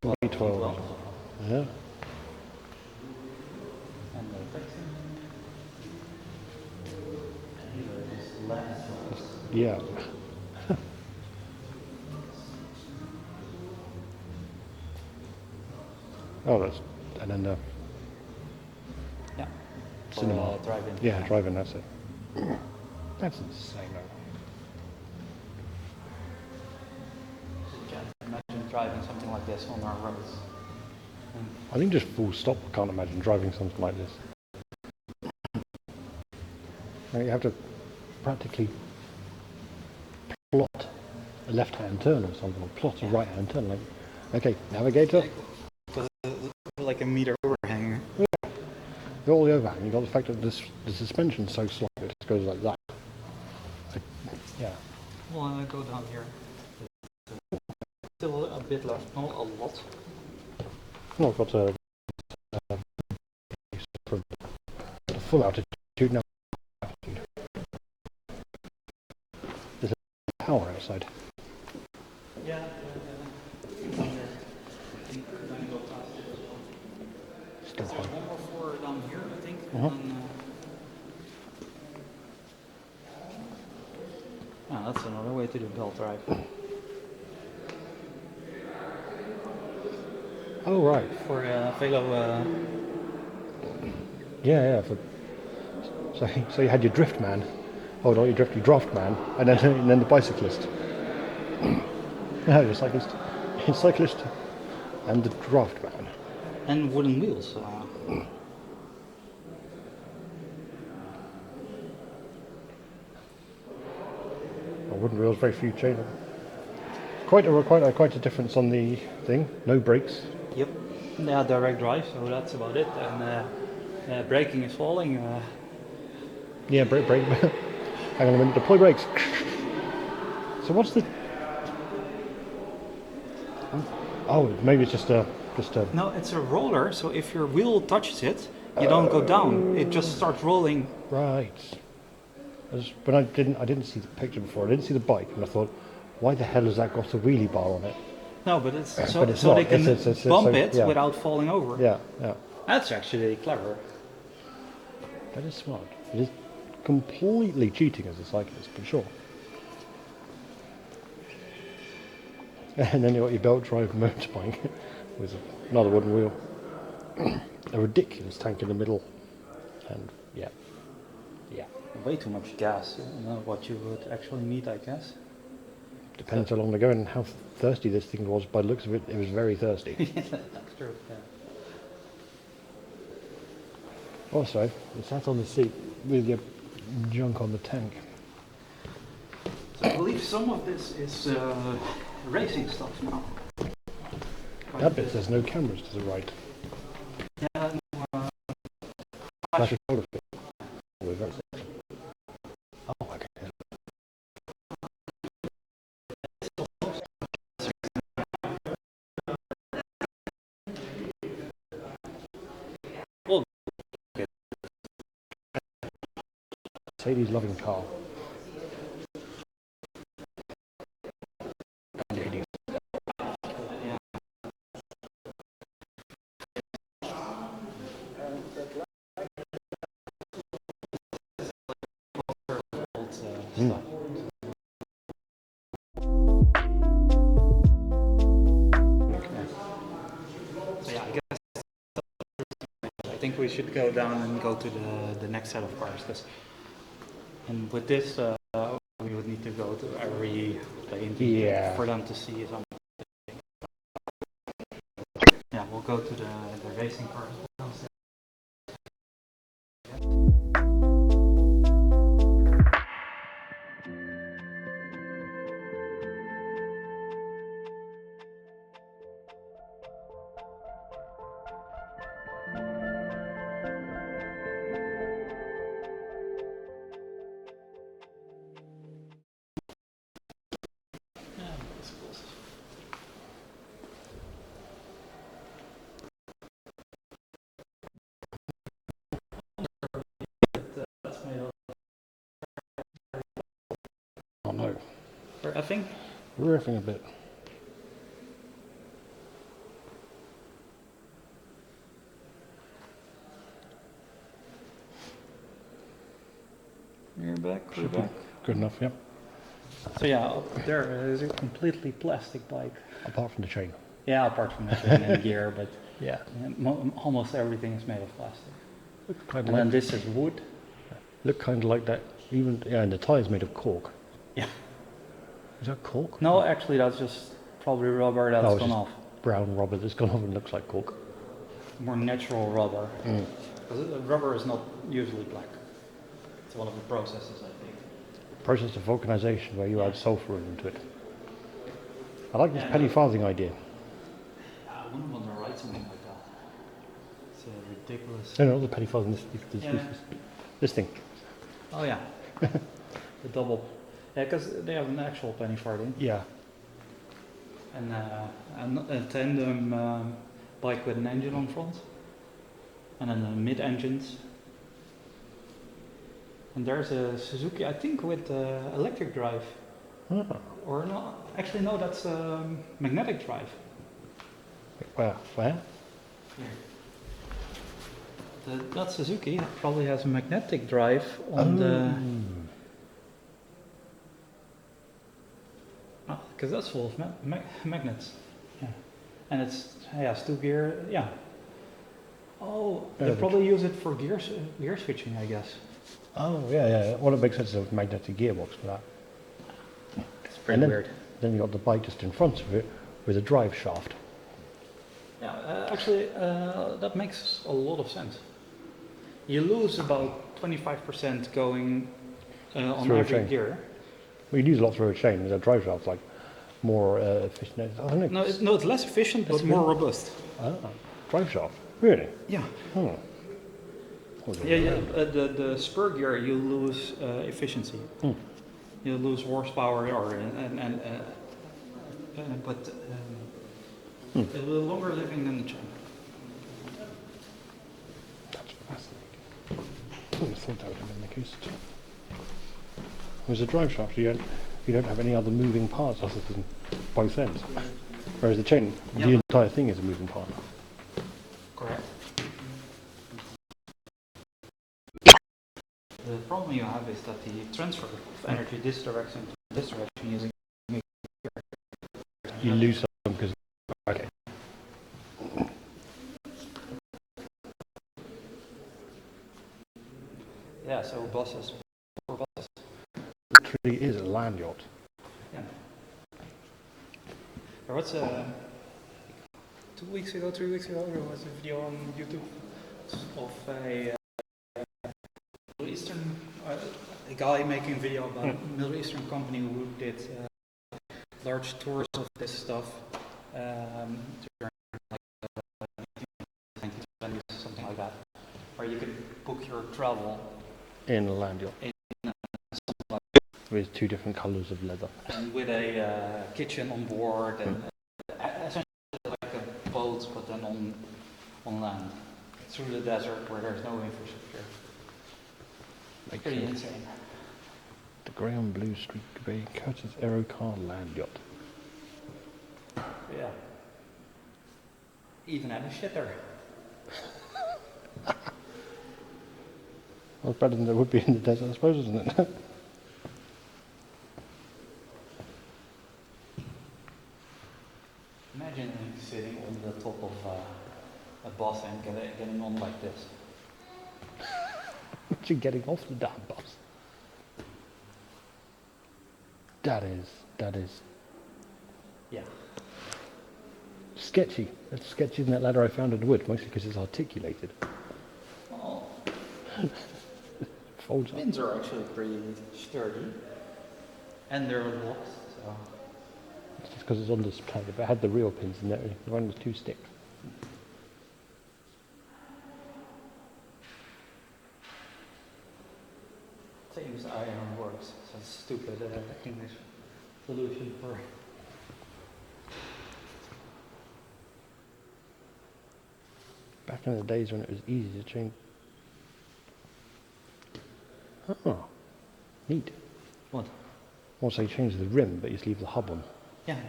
12. Yeah. And the fixing. Yeah. Oh, that's and then the Yeah. cinema. Drive-in. Yeah, drive-in. That's it. That's insane. Imagine driving something like this on our roads. I think just full stop. I can't imagine driving something like this. You have to practically plot a left-hand turn or something, or plot a right-hand turn. Like, okay, navigator. Like a meter overhang. Yeah. All the overhang. You got the fact that the suspension's so slight that it goes like that. Yeah. We'll go down here. Still a bit left, not a lot. No, I've got a full altitude now. There's a tower outside. Yeah. Still There's high. one more floor down here, I think. Uh-huh. And, Ah, that's another way to do belt drive. Oh right. For Velo. Yeah. So you had your drift man. Oh, not your draft man, and then the bicyclist. No, your cyclist, and the draft man. And wooden wheels. Wooden wheels, very few chain. Quite a difference on the thing. No brakes. Yep. Yeah, direct drive, so that's about it. And braking is falling. Yeah, brake. Hang on a minute. Deploy brakes. So what's the? Oh, maybe it's just a. No, it's a roller, so if your wheel touches it, you don't go down. It just starts rolling. Right. But I didn't see the picture before. I didn't see the bike, and I thought, why the hell has that got a wheelie bar on it? No, but it's so, But it's so not. they can It's bump so- it yeah. without falling over. Yeah. That's actually clever. That is smart. It is completely cheating as a cyclist, but sure. And then you got your belt drive motorbike with another wooden wheel. A ridiculous tank in the middle. And yeah. Way too much gas. What you would actually need, I guess. Depends how long they go and how thirsty this thing was. By the looks of it, it was very thirsty. That's true. Yeah. Also, it sat on the seat with your junk on the tank. So I believe some of this is racing stuff now. That bit says no cameras to the right. Yeah, Flash a photo of it. Oh, okay. Well, Mercedes loving car. stuff. So yeah, I guess I think we should go down and go to the next set of cars. And with this, we would need to go to every plane for them to see something. Yeah, we'll go to the racing cars. Oh no. For effing? We're effing a bit. We're back, we're back. Good enough, yep. So yeah, up there is a completely plastic bike. Apart from the chain. Yeah, apart from the chain and gear, but Yeah. almost everything is made of plastic. Look kind And of then like, this is wood. look kind of like that. Even and the tyre's made of cork. Yeah. Is that cork? No, actually that's just probably rubber that's it's gone just off. brown rubber that's gone off and looks like cork. More natural rubber. Because rubber is not usually black. It's one of the processes, I think. Process of vulcanization where you add sulfur into it. I like this penny farthing idea. I wouldn't want to write something like that. It's ridiculous. No, the penny farthing. This thing. Oh yeah. The double. Yeah, because they have an actual penny farthing. Yeah. And a tandem bike with an engine on front. And then the mid-engines. And there's a Suzuki, I think, with electric drive. Oh. Or no, actually no, that's magnetic drive. Where? That Suzuki probably has a magnetic drive on the... because that's full of magnets. Yeah, and it's still gear. Yeah. Oh, they probably use it for gear switching, I guess. Oh, yeah. Well, it makes sense of a magnetic gearbox for that. It's pretty weird. Then you got the bike just in front of it with a drive shaft. Yeah, actually, that makes a lot of sense. You lose about 25% going on Through a every chain. gear. Well, you lose a lot through a chain. The drive shaft's like more efficient. I don't know. No, it's less efficient, but more robust. Drive shaft? Really? Yeah. Hmm. The spur gear you lose efficiency. You lose horsepower but it's a little longer living than the chain. That's fascinating. I would have thought that would have been the case too. With a drive shaft, you don't have any other moving parts other than both ends. Whereas the chain, the entire thing is a moving part. Correct. The problem you have is that the transfer of energy this direction to this direction using You lose some because. Okay. yeah, so buses. Literally is a land yacht. Yeah. There was 3 weeks ago, there was a video on YouTube of a Middle Eastern, a guy making a video about a Middle Eastern company who did large tours of this stuff during like 1920s, something like that, where you could book your travel In a land yacht. in With two different colours of leather. and with a kitchen on board and essentially like a boat, but then on land through the desert where there's no infrastructure. Makes Pretty sense. insane. The grey on blue streak bay Curtis Aerocar land yacht. Yeah. Even had a shitter. Well, better than it would be in the desert, I suppose, isn't it? Imagine sitting on the top of a bus and getting on like this. Imagine getting off the damn bus. That is Yeah. sketchy. That's sketchy than that ladder I found in the wood, mostly because it's articulated. Oh, Folds up. pins are actually pretty sturdy. And they're locked, so. It's just because it's on display. If it had the real pins in there, the one was too stiff. Thames iron works. So it's a stupid English solution for. Back in the days when it was easy to change. Oh, neat. What? Also, you change the rim, but you just leave the hub on. Yeah.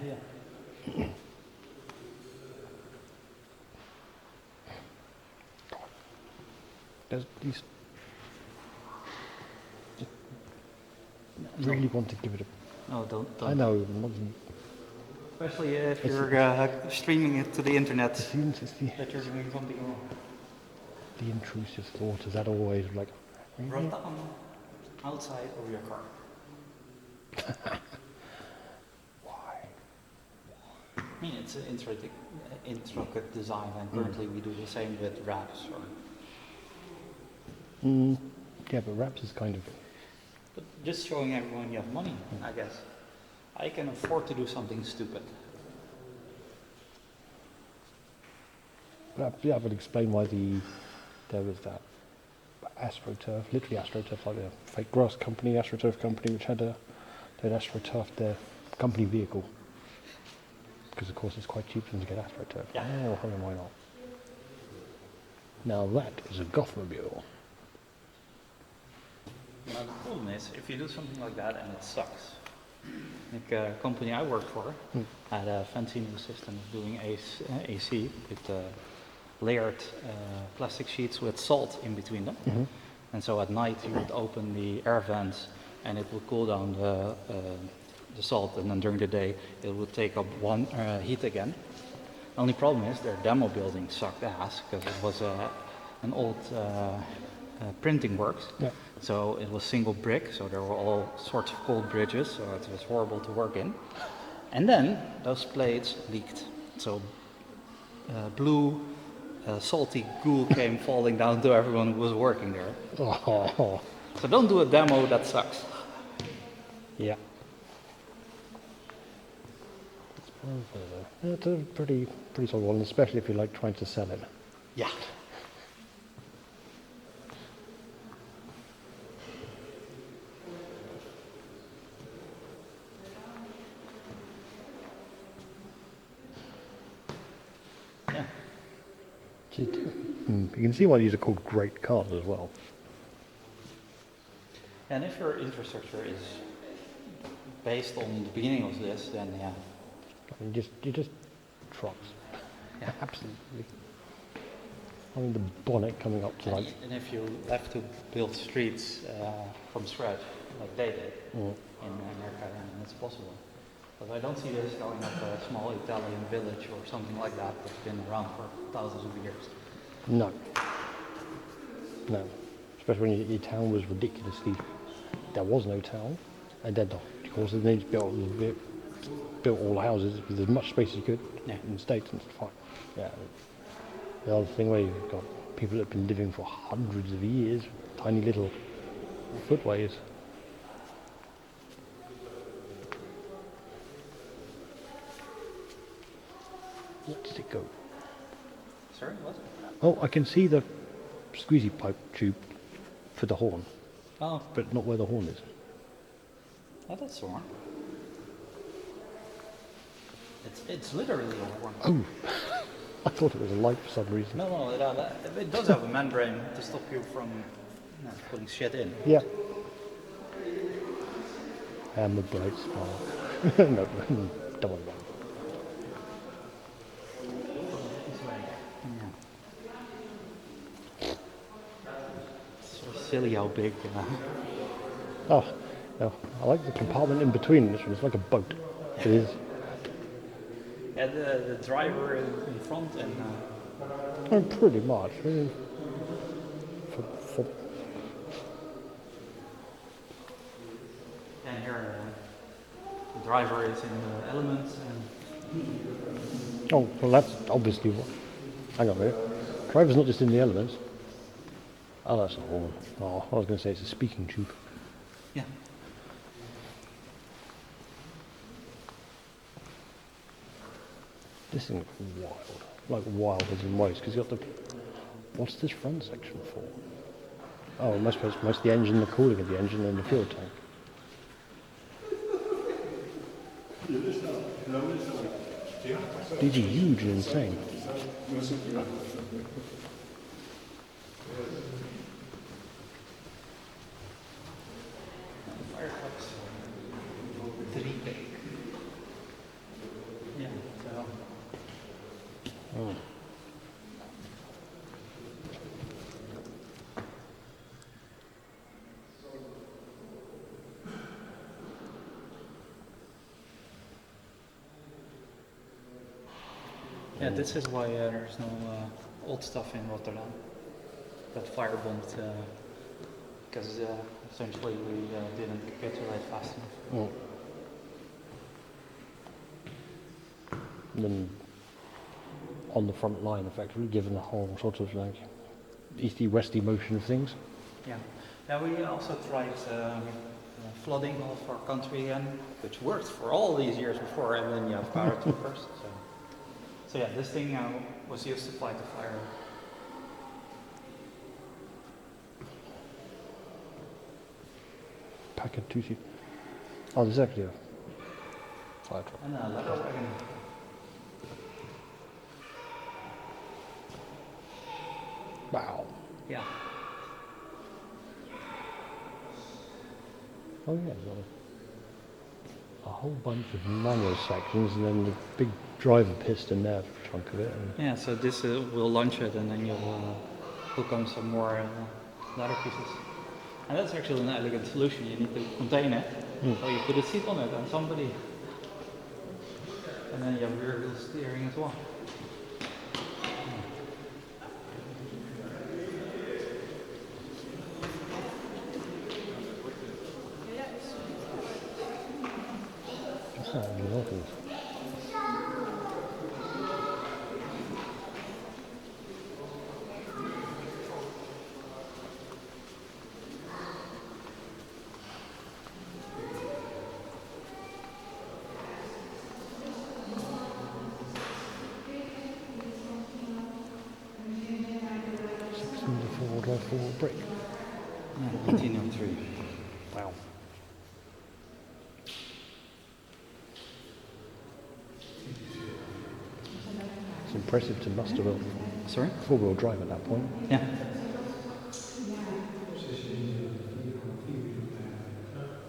There's these. Really want to give it a. No, don't. I know. I'm not, Especially if you're streaming it to the internet. it's the That you're doing something wrong. the intrusive thought. Is that always like? Run down outside of your car. Why? I mean, it's an intricate design, and currently we do the same with wraps. Yeah, but wraps is kind of. But just showing everyone you have money, I guess. I can afford to do something stupid. But that would explain why there was that AstroTurf, literally AstroTurf, like a fake grass company, AstroTurf company, which had AstroTurf their company vehicle. Because of course it's quite cheap for them to get AstroTurf. Yeah. Oh, why not? Now that is a Gothmobile. Now the problem is, if you do something like that and it sucks. Like a company I worked for had a fancy new system of doing AC with layered plastic sheets with salt in between them. And so at night you would open the air vents and it would cool down the salt, and then during the day it would take up one heat again. Only problem is their demo building sucked ass because it was an old printing works. Yeah. So it was single brick, so there were all sorts of cold bridges, so it was horrible to work in. And then those plates leaked. So blue, salty goo came falling down to everyone who was working there. Oh, So don't do a demo that sucks. yeah. It's a pretty solid one, especially if you're like trying to sell it. Yeah. Yeah. You can see why these are called great cars as well. And if your infrastructure is based on the beginning of this, then yeah. I mean, you just trucks. Yeah. Absolutely. I mean, the bonnet coming up to like. And if you have to build streets from scratch, like they did in America, then it's possible. But I don't see this going up a small Italian village or something like that that's been around for thousands of years. No. No. Especially when your town was ridiculously. There was no town, and then of course they built all the houses with as much space as you could in the States and stuff. Yeah. The other thing where you've got people that have been living for hundreds of years, tiny little footways. Where did it go? Sorry, what? Oh, I can see the squeezy pipe tube for the horn, Oh, but not where the horn is. that's the one. It's literally a horn. Oh, I thought it was a light for some reason. No, it does have a membrane to stop you from putting shit in. Yeah. And the bright spark. No, don't worry about it. So silly how big. Oh, no, I like the compartment in between this one. It's like a boat. It is. And the driver in front and. Oh, pretty much. I mean, for And here, the driver is in the elements and. oh, well, that's obviously what. Hang on a minute. Driver's not just in the elements. Oh, that's a horn. Oh, I was going to say it's a speaking tube. Yeah. This thing is wild. Like wild as in ways, because you got the. What's this front section for? Oh, most of the engine, the cooling of the engine, and the fuel tank. These are huge and insane. Yeah, so. Oh. Yeah, this is why there's no old stuff in Rotterdam. That firebomb, because essentially we didn't capitulate fast enough. Oh. And then on the front line, effectively, given the whole sort of like easty-westy motion of things. Yeah. Yeah, we also tried flooding of our country again, which worked for all these years before, and then you have paratroopers. So yeah, this thing was used to fight the fire. Packet 2C. Oh, there's actually a fire truck. And leather wagon. Wow. Yeah. Oh yeah, there's a whole bunch of manual sections and then the big driver piston there for the trunk of it. And Yeah, so this will launch it and then you'll hook on some more ladder pieces. And that's actually an elegant solution. You need to contain it So you put a seat on it and somebody, and then you have rear wheel steering as well. Four-wheel brick. Yeah, 1803. Wow. It's impressive to muster a Sorry? four-wheel drive at that point. Yeah.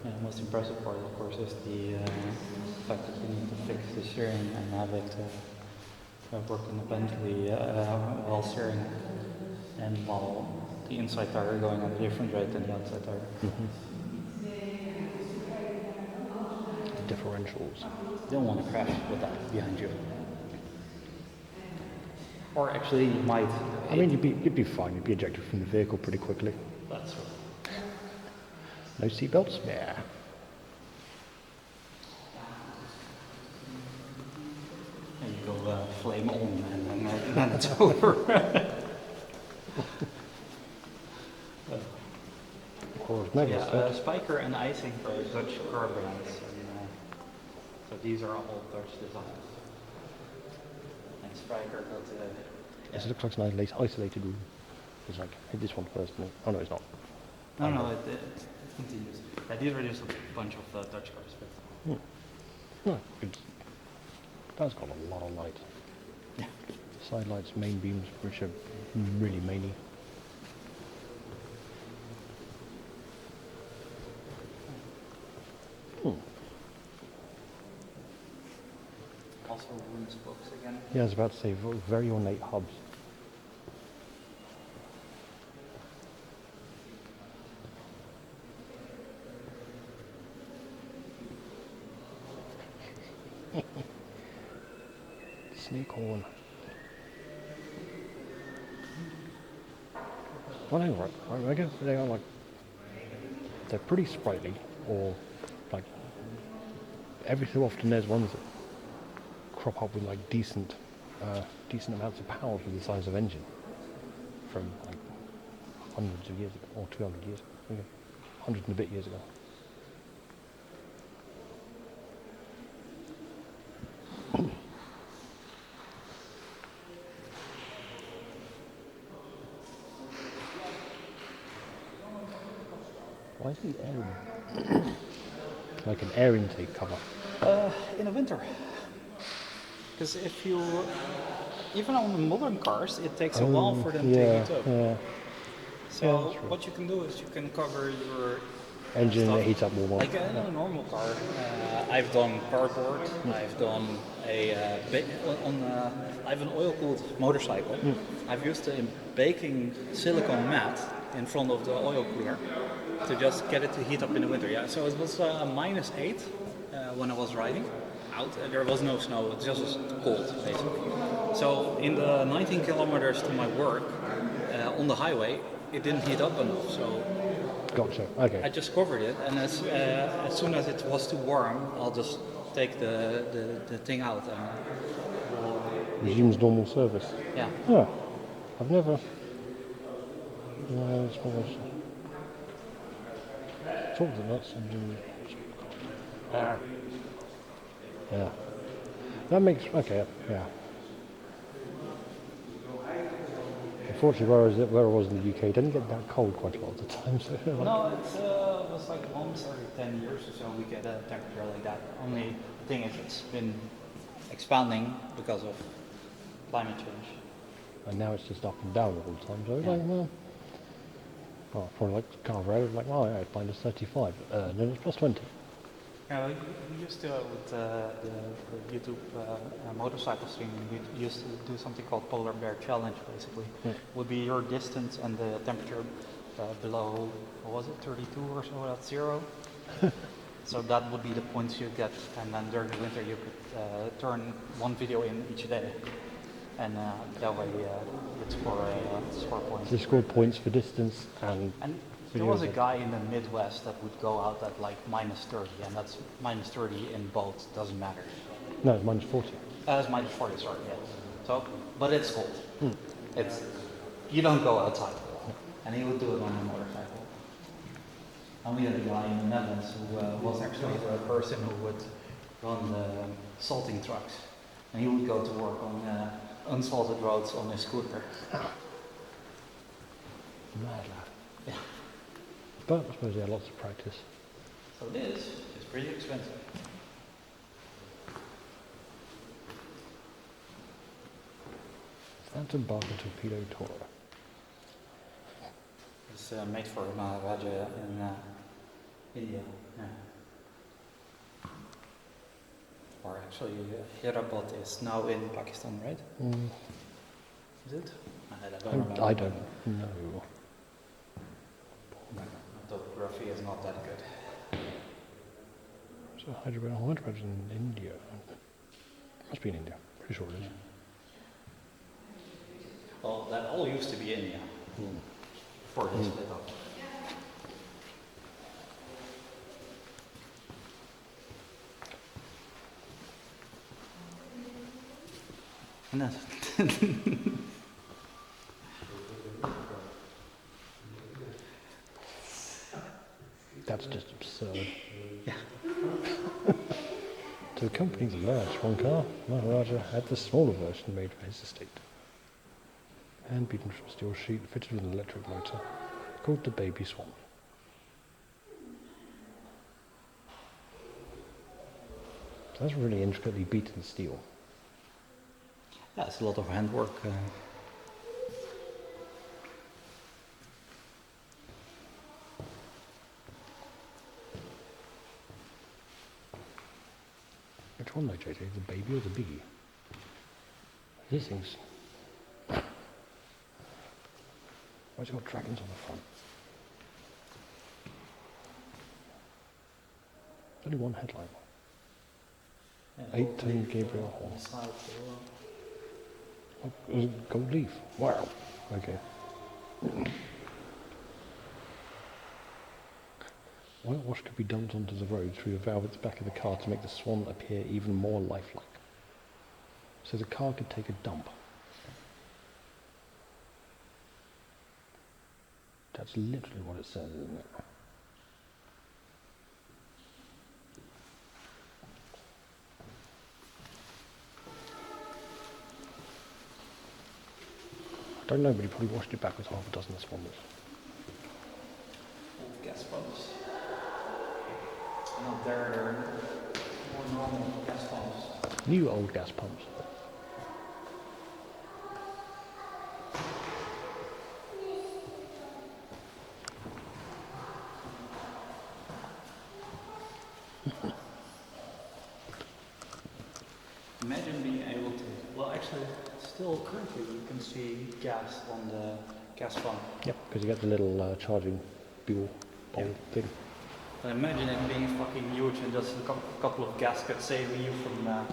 Yeah, the most impressive part, of course, is the fact that you need to fix the steering and have it work independently while steering and while the inside tire going at a different rate than the outside tire. The differentials. You don't want to crash with that behind you. Or actually, you might. I mean, you'd be fine. You'd be ejected from the vehicle pretty quickly. That's right. No seatbelts? Yeah. And you go flame on and then it's over. Yeah, Spyker and Icing are Dutch car brands. And, so these are all Dutch designs. And Spyker got Yes, it looks like a nice isolated room. It's like, hit this one first. And oh no, it's not. No, it continues. Yeah, these are just a bunch of Dutch cars. But Oh, good. That's got a lot of light. yeah. Side lights, main beams, which are really mainy. Also room spokes again. Yeah, I was about to say, very ornate hubs. Snake horn. Well, hang on, right, I guess they are like, they're pretty sprightly, or like, every so often there's ones that crop up with like decent amounts of power for the size of engine from like hundreds of years ago, or 200 years, okay, 100 and a bit years ago. Why is the air like an air intake cover? In the winter. Because if you, even on the modern cars, it takes a while for them to heat up. Yeah. So what you can do is you can cover your Engine stuff. that heats up more. Like in a normal car, I've done cardboard. I've done I have an oil-cooled motorcycle. I've used a baking silicone mat in front of the oil cooler to just get it to heat up in the winter. Yeah, so it was -8 when I was riding out. There was no snow. It just was cold, basically. So in the 19 kilometers to my work on the highway, it didn't heat up enough. So Gotcha. Okay. I just covered it, and as soon as it was too warm, I'll just take the thing out and Resumes normal service. yeah. Yeah. I've never. No, it's almost. Talk the nuts and do. Yeah. That makes. Okay. Yeah. Unfortunately, where I was in the UK, it didn't get that cold quite a lot of the time. So like, No, it was like once every 10 years or so we get a temperature like that. Only the thing is it's been expanding because of climate change. and now it's just up and down all the time. So it's like, well, probably like carve out, like, oh yeah, it's -35, then it's +20. Yeah, we used to, with the YouTube motorcycle stream, we used to do something called Polar Bear Challenge, basically. Would be your distance and the temperature below, what was it, 32 or so, that's 0. So that would be the points you get, and then during the winter you could turn one video in each day, and that way you'd score points. So you scored points for distance and And there was a guy in the Midwest that would go out at like -30, and that's -30 in both, doesn't matter. no, it's -40. It's -40, sorry, yeah. So, but it's cold. It's, you don't go outside. And he would do it on a motorcycle. And we had a guy in the Netherlands who was actually the person who would run the salting trucks. And he would go to work on unsalted roads on his scooter. Mad lad. Yeah. But I suppose he had lots of practice. So this is pretty expensive. Phantom Barker Torpedo Tour. It's made for Maharaja in India. Yeah. Or actually, Hyderabad is now in Pakistan, right? Is it? I don't know. Topography is not that good. So Hyderabad in India. Must be in India. Pretty sure it is. Well, that all used to be India before they split up. And that's That's just absurd. Yeah. To the company's large one car, Maharaja had the smaller version made for his estate. Hand beaten from steel sheet, fitted with an electric motor, called the Baby Swan. So that's really intricately beaten steel. Yeah, it's a lot of handwork. Which one though, JJ? The baby or the biggie? This thing's... Why's it got dragons on the front? Only one headlight. 8-tone Gabriel horn. Oh, gold leaf. Wow. Okay. Whitewash could be dumped onto the road through a valve at the back of the car to make the Swan appear even more lifelike. So the car could take a dump. That's literally what it says, isn't it? I don't know, but he probably washed it back with half a dozen Swans. Old gas pumps. Not there, they're more normal gas pumps. New old gas pumps. Imagine being able to, well actually, still currently you can see gas on the gas pump. Yep, because you got the little charging fuel bowl thing. But imagine it being fucking huge and just a couple of gaskets saving you from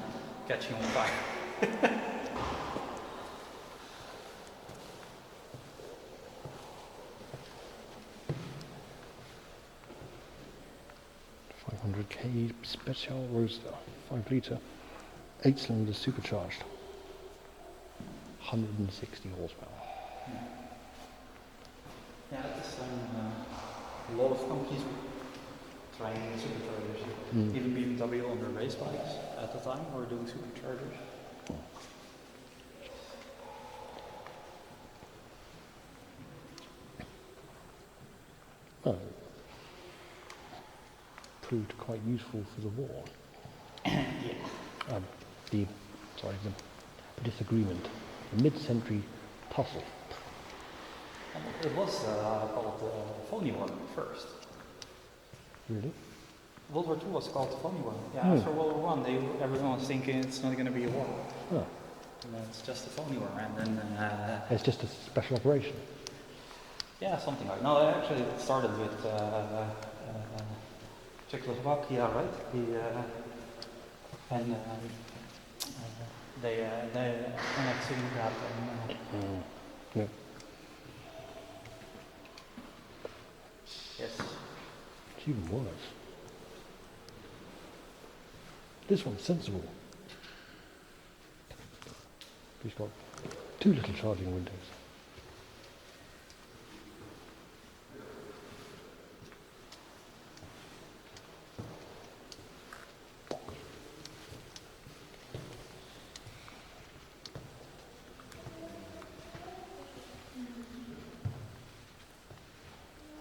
catching on fire. 500k Special Roadster, 5 litre, 8 cylinders supercharged, 160 horsepower. Yeah, at this time a lot of companies were trying superchargers. Even BMW on their race bikes at the time were doing superchargers. Oh. Proved quite useful for the war. Yeah. The disagreement, the mid-century tussle. It was called the phony war first. Really? World War II was called the phony war. Yeah, after World War I, everyone was thinking it's not going to be a war. Oh. And then it's just a phony war, and then It's just a special operation. yeah, something like. No, actually, it started with Czechoslovakia, right? And they annexing that. And, Yeah. yes. It's even worse. This one's sensible. It's got 2 little charging windows.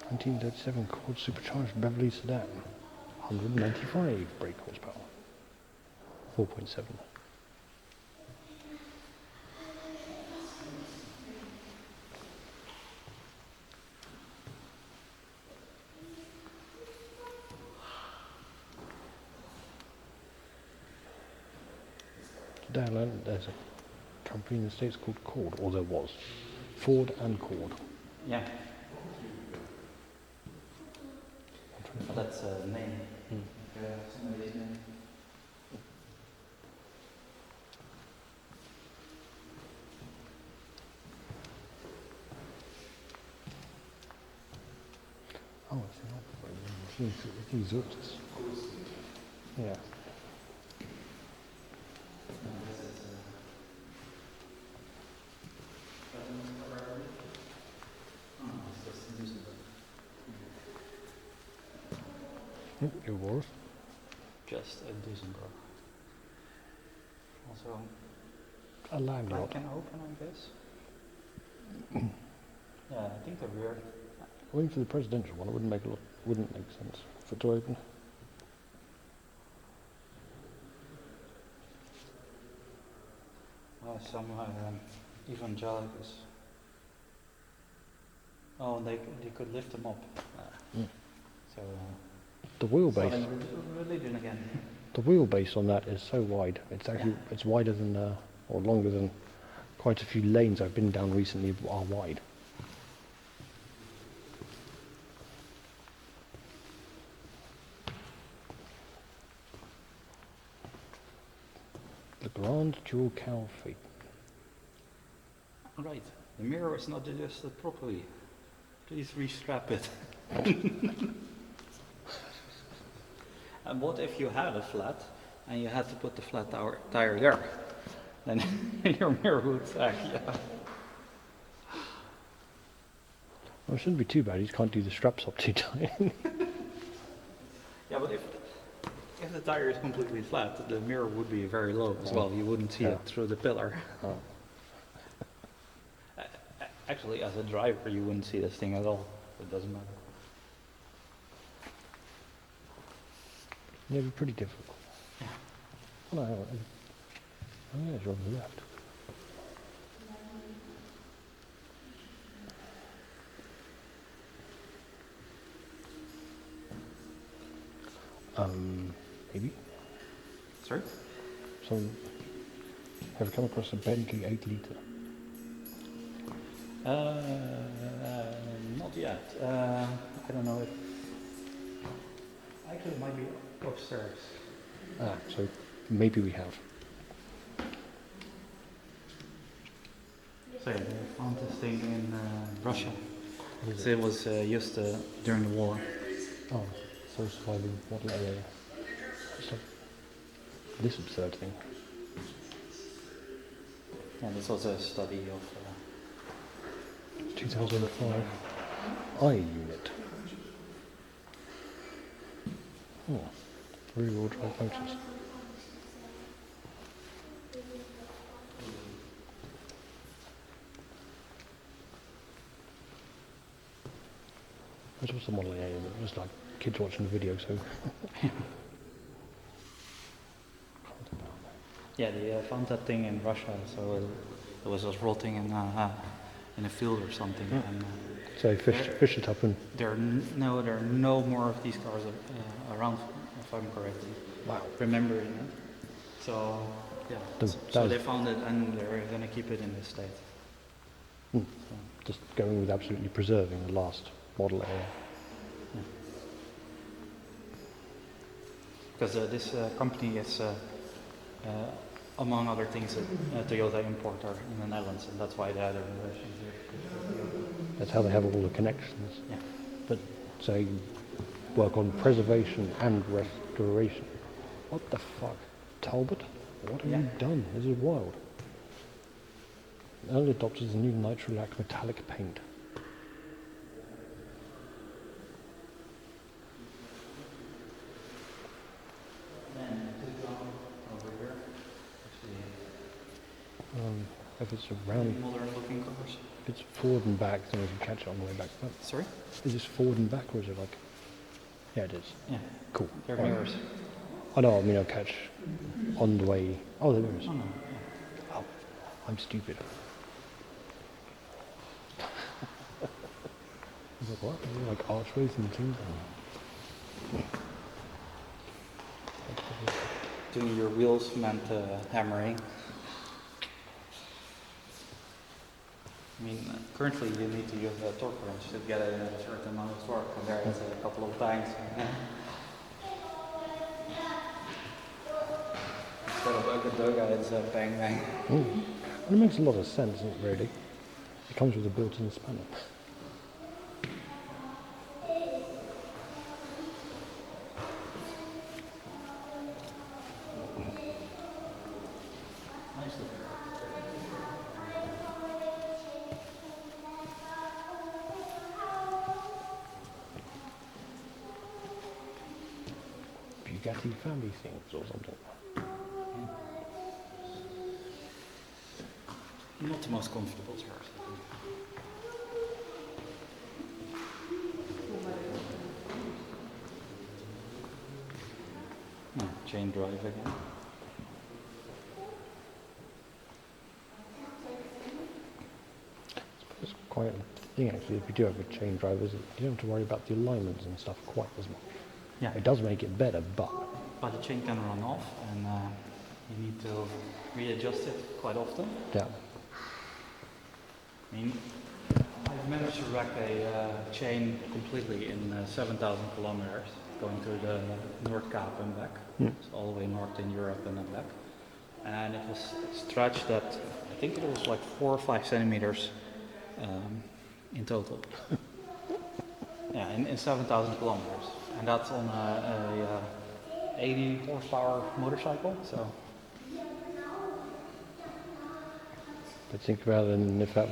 (1937) quad supercharged Beverly sedan, 195 brake horsepower, 4.7. Today I learned there's a company in the States called Cord, or there was. Ford and Cord. Yeah. Well, that's a name. Somebody's name. Oh, it's exhaust. Yeah. It was. Just a Duesenberg. Also, A land I yacht. can open, I guess. Yeah, I think the rear. Waiting for the presidential one, it wouldn't make sense for it to open. Some evangelicals. Oh, they could lift them up. So. The wheelbase. Religion again. The wheelbase on that is so wide. It's actually it's wider than or longer than quite a few lanes I've been down recently are wide. The Grand Dual Cow Fate. Right. The mirror is not adjusted properly. Please restrap it. And what if you had a flat and you had to put the flat tire there? Then your mirror would sag, yeah. Well, it shouldn't be too bad. You just can't do the straps up too tight. Yeah, but if the tire is completely flat, the mirror would be very low as well. You wouldn't see it through the pillar. Oh. Actually, as a driver, you wouldn't see this thing at all. It doesn't matter. Yeah, it'd be pretty difficult. Oh, no, yeah, it's on the left. Maybe. Sorry? So, have you come across a Bentley 8 litre? Not yet. I don't know if. Actually, it might be upstairs. So maybe we have. So, they found this thing in Russia. So it was used during the war. Oh, so surviving model A. It's like this absurd thing. Yeah, this was a study of. 2005 I unit. Oh, rear-wheel drive motors. This was the Model A, and it was like kids watching the video, so. Yeah, they found that thing in Russia, so it was just rotting in a field or something. Yeah. And, So fish it up and. there are no more of these cars around, if I'm correct. Wow. Remembering it. So yeah. So they found it and they're going to keep it in this state. So. Just going with absolutely preserving the last Model A. Yeah. because this company is, among other things, a Toyota importer in the Netherlands, and that's why they had a relation here. That's how they have all the connections. Yeah. But so you work on preservation and restoration. What the fuck? Talbot? What have you done? This is wild. Early adopters the new nitrolac metallic paint. If it's around, Modern looking cars. if it's forward and back, then we can catch it on the way back. Oh, Sorry? is this forward and back, or is it like? Yeah, it is. Yeah. Cool. They're Alright. mirrors. Oh no, I mean I'll catch on the way. Oh, there it is. Oh no. Oh, I'm stupid. I was like, what? Is it like archways and things? Doing your wheels meant hammering. I mean, currently you need to use a torque wrench to get a certain amount of torque, and there is a couple of times. Instead of Agadoga, it's bang bang. And it makes a lot of sense, doesn't it, really? It comes with a built-in spanner. Bugatti family things or something. Not the most comfortable chairs. Chain drive again. It's quite a thing actually. If you do have a chain drive, is it? You don't have to worry about the alignments and stuff quite as much. Yeah. It does make it better, but But the chain can run off, and you need to readjust it quite often. yeah. I mean, I've managed to rack a chain completely in 7,000 kilometers, going to the North Cape and back. So all the way north in Europe and then back. And it was stretched at, I think it was like 4 or 5 centimeters in total. Yeah, in 7,000 kilometers. And that's on a 80 horsepower motorcycle, so. But think about it, and if that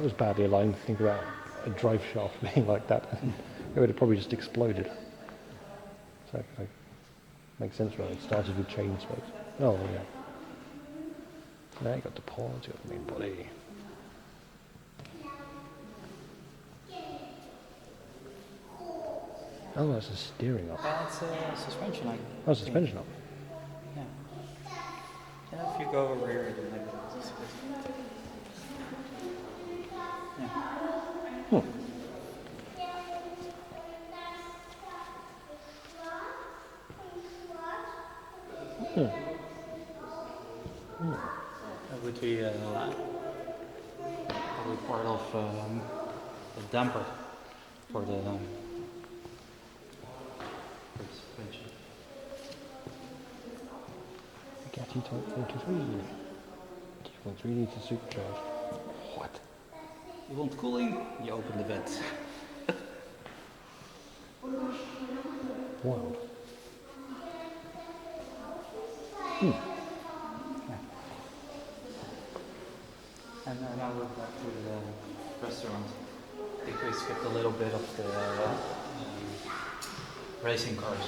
was badly aligned, think about a drive shaft being like that. It would have probably just exploded. So like, makes sense, right? It started with chain space. Oh yeah. Now you got the pawns, you got the main body. Oh, that's a steering up. That's suspension. Oh, suspension up. Yeah. Yeah, if you go over here, then maybe it's yeah. That would be probably part of the damper for the suspension. Bugatti Type 43. 2.3 litre supercharged. What? You want cooling? You open the vents. Wild. And now we're back to the restaurant. I think we skipped a little bit of the racing cars.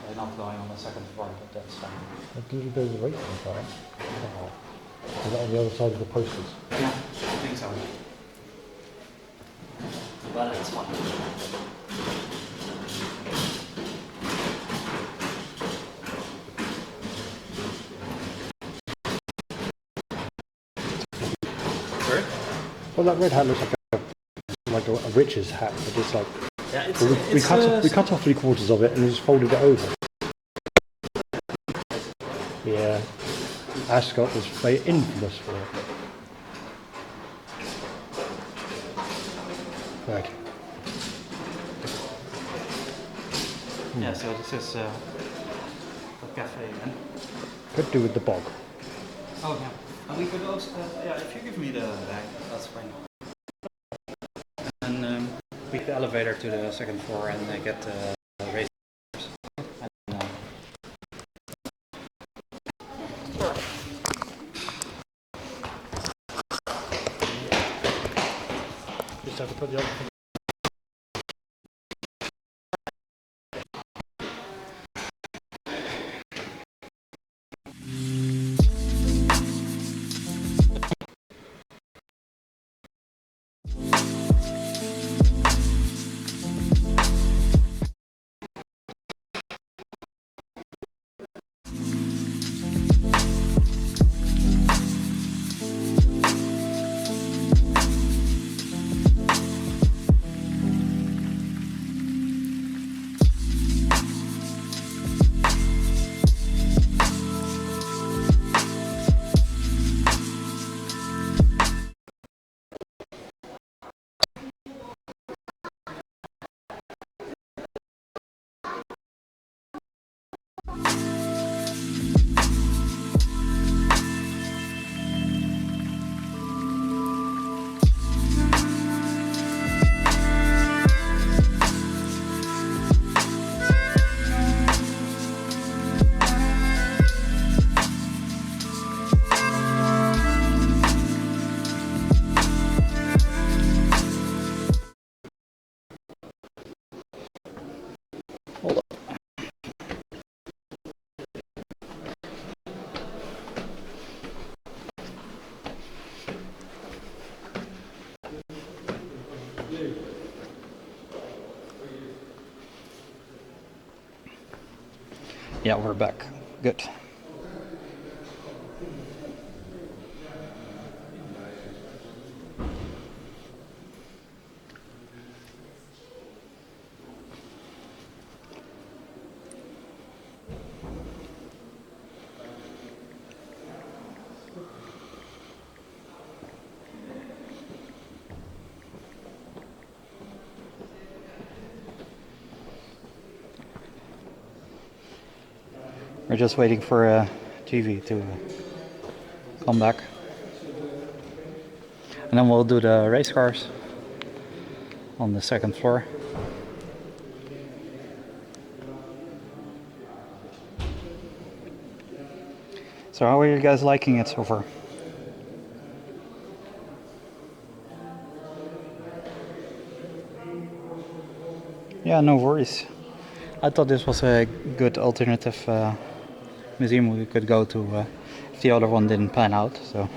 We're not going on the second part, but that's fine. A little bit of a racing car. Oh. Is that on the other side of the posters? Yeah, I think so. But it's fun. Sorry? Well, that red hat looks like a witch's hat, but it's like Yeah, we cut off 3/4 of it and just folded it over. Yeah, Ascot was infamous for it. Right. Yeah, so this is cafe again. Could do with the bog. Oh yeah. And we could also, yeah, if you give me the bag, that's fine. And we take the elevator to the second floor and get the race cars. And, Just have to put the other thing. yeah, we're back. Good. We're just waiting for TV to come back. And then we'll do the race cars on the second floor. So how are you guys liking it so far? Yeah, no worries. I thought this was a good alternative museum we could go to if the other one didn't pan out. So.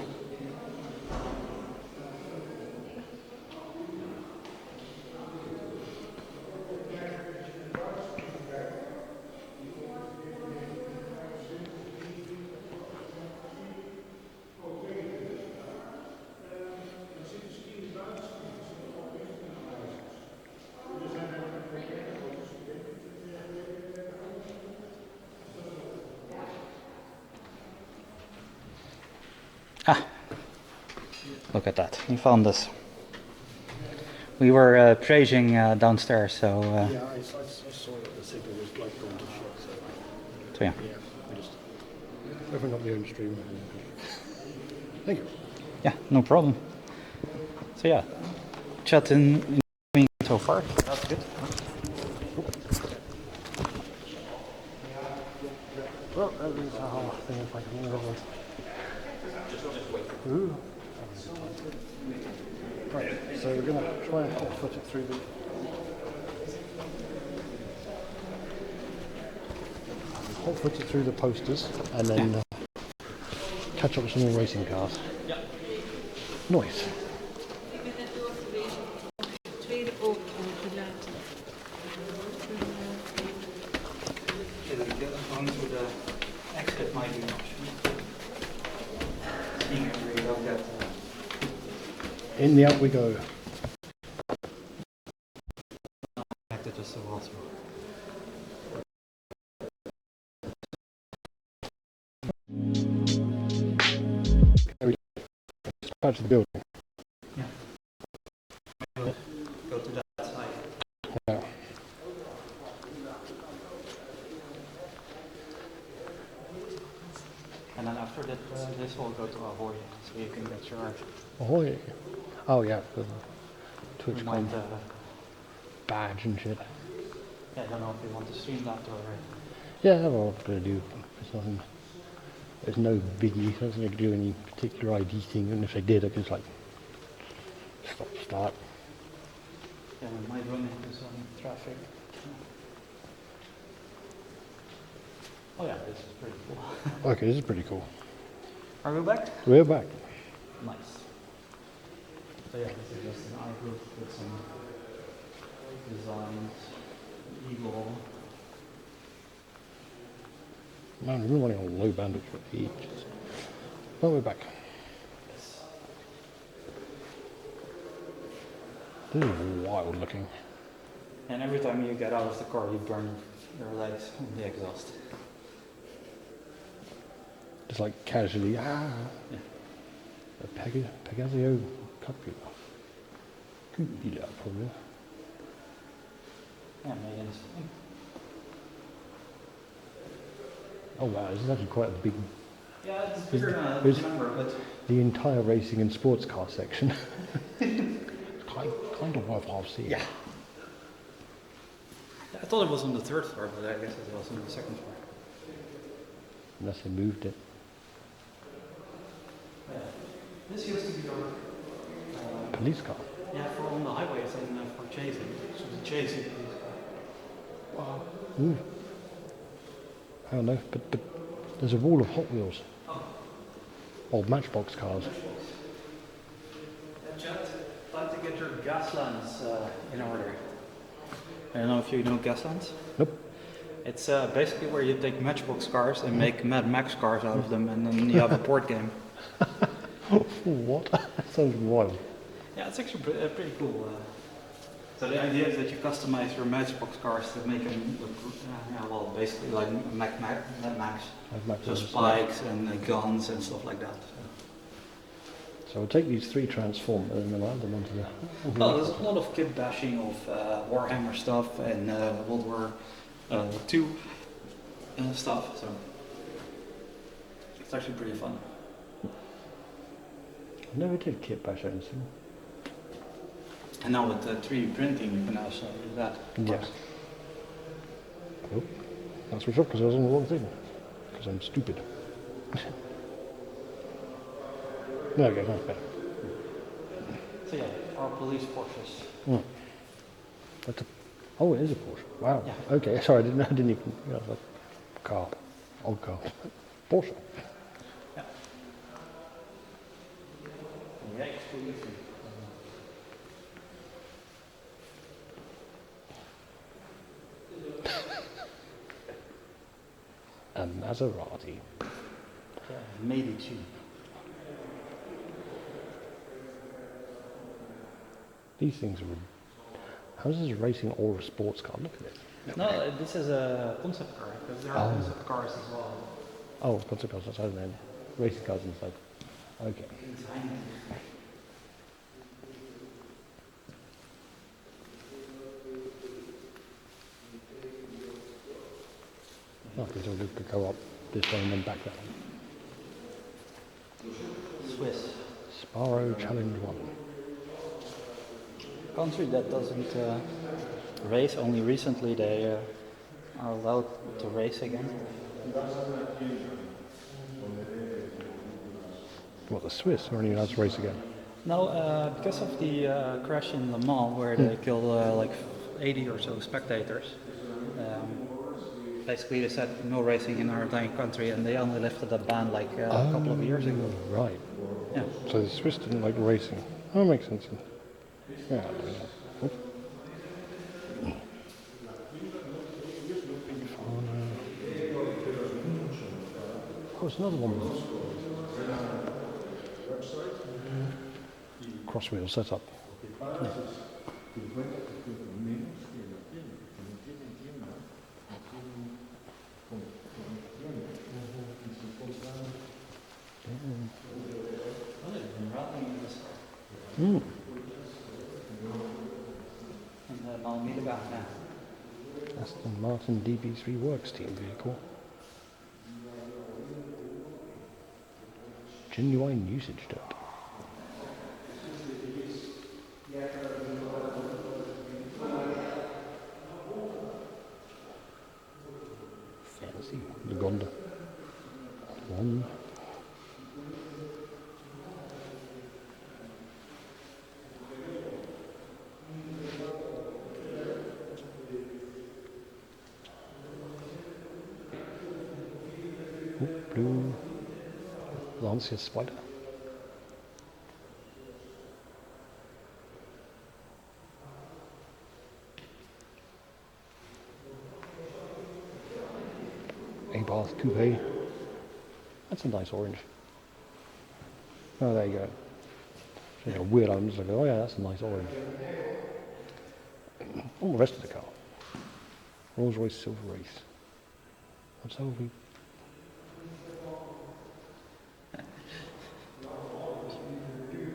Ah, look at that. You found this. We were praising downstairs, so... Yeah, I saw that the signal was like going to short, so yeah. yeah, we just opened up the home stream. Thank you. Yeah, no problem. So yeah, chat in so far. That's good. Well, that is a whole thing if I can move it. Ooh. Right, so we're going to try and hot foot it through the... Hot foot it through the posters and then catch up with some more racing cars. Yeah. Nice. Tweede ook gelaten. Going to the exit might be an option. Seeing if we don't get... In the out we go. Connected just the wall through. Back to the building. Yeah. Go to that side. Yeah. after that, this will go to Ahoy, so you can get your Ahoy! Oh yeah, the remind, TwitchCon badge and shit. yeah, I don't know if you want to stream that or... Yeah, well, what I'm gonna do. It's nothing. There's no biggie. It doesn't like do any particular ID thing, and if I did, I could just like start. Yeah, we might run into some traffic. Oh yeah, this is pretty cool. Okay, this is pretty cool. Are we back? We're back. Nice. So yeah, this is just an iGroup with some designs, eagle. Man, we've been running on low bandwidth for ages. Well, we're back. This is wild looking. And every time you get out of the car, you burn your legs on the exhaust. Just like casually, Yeah. a Pegasio copula. Copula, probably. Yeah, made in Spain. Oh wow, this is actually quite a big, Yeah, it's bigger than I Is- remember, but the entire racing and sports car section. kind of worthwhile seeing. yeah. I thought it was on the third floor, but I guess it was on the second floor. Unless they moved it. Yeah. This used to be our, Police car. yeah, for on the highways and for chasing. So the chasing police car. Wow. Ooh. I don't know, but there's a wall of Hot Wheels. Old Matchbox cars. Chat, time to get your gas lines in order. I don't know if you know gas lines. Nope. It's basically where you take Matchbox cars and make Mad Max cars out of them, and then you have a board game. What? That sounds wild. Yeah, it's actually pretty cool. So the idea is that you customize your Matchbox cars to make them look, yeah, well, basically like Mad Max. So spikes and guns and stuff like that. So we'll take these three Transformers and then we'll add them onto the... Well, there's a lot of kit bashing of Warhammer stuff and World War II stuff, so it's actually pretty fun. I never did kit bash anything. And now with 3D printing, you can also do that. Yes. Oh, that's what's up, because I was on the wrong thing. Because I'm stupid. No, okay, that's better. So yeah, our police Porsches. Mm. That's a, oh, it is a Porsche. Wow. Yeah. Okay, sorry, I didn't even. Yeah, that's a car, old car, Porsche. Yeah. Yikes, police. A Maserati. Yeah, made it too. These things are. How is this racing or a sports car? Look at it. No, this is a concept car, because there are concept cars as well. Oh, concept cars outside and then racing cars inside. Okay. Okay, so we could go up this way and then back that way. Swiss. Sparrow Challenge 1. Country that doesn't race, only recently they are allowed to race again. What, the Swiss? Or anyone else to race again? No, because of the crash in Le Mans where they killed like 80 or so spectators. Basically they said no racing in our entire country, and they only lifted that ban like a couple of years ago. Right. Yeah. So the Swiss didn't like racing. Oh, that makes sense. Yeah, I don't know. Oh, it's another one. Crosswheel setup. Mm. And Malmida now. Aston Martin DB3 Works team vehicle. Genuine usage dirt. Fancy. Lagonda. One. Blue. Lancia spider. A-Bath Coupe. That's a nice orange. Oh, there you go. So a weird I'm just like, oh yeah, that's a nice orange. All the rest of the car. Rolls Royce Silver Race. What's over?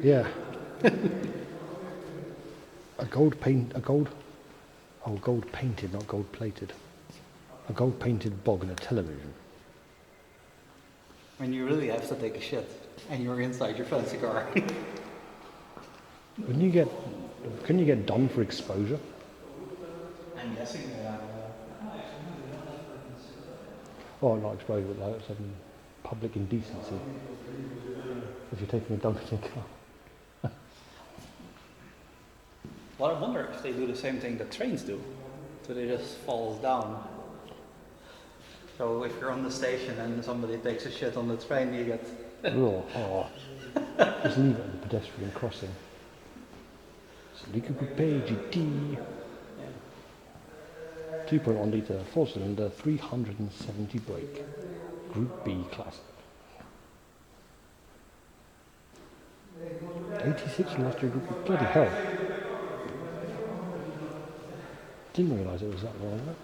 Yeah. Gold painted, not gold plated. A gold painted bog and a television. When you really have to take a shit and you're inside your fancy car. Can you get done for exposure? I'm guessing that. Oh, not exposure, but like some public indecency. If you're taking a dump in your car. Well, I wonder if they do the same thing that trains do. So they just falls down. So if you're on the station and somebody takes a shit on the train, you get... Oh. Just leave it at the pedestrian crossing. Sleeker Coupe GT. 2.1 litre, 4-cylinder, 370 brake. Group B class. 86 last year group. Bloody hell. Didn't realise it was that long ago.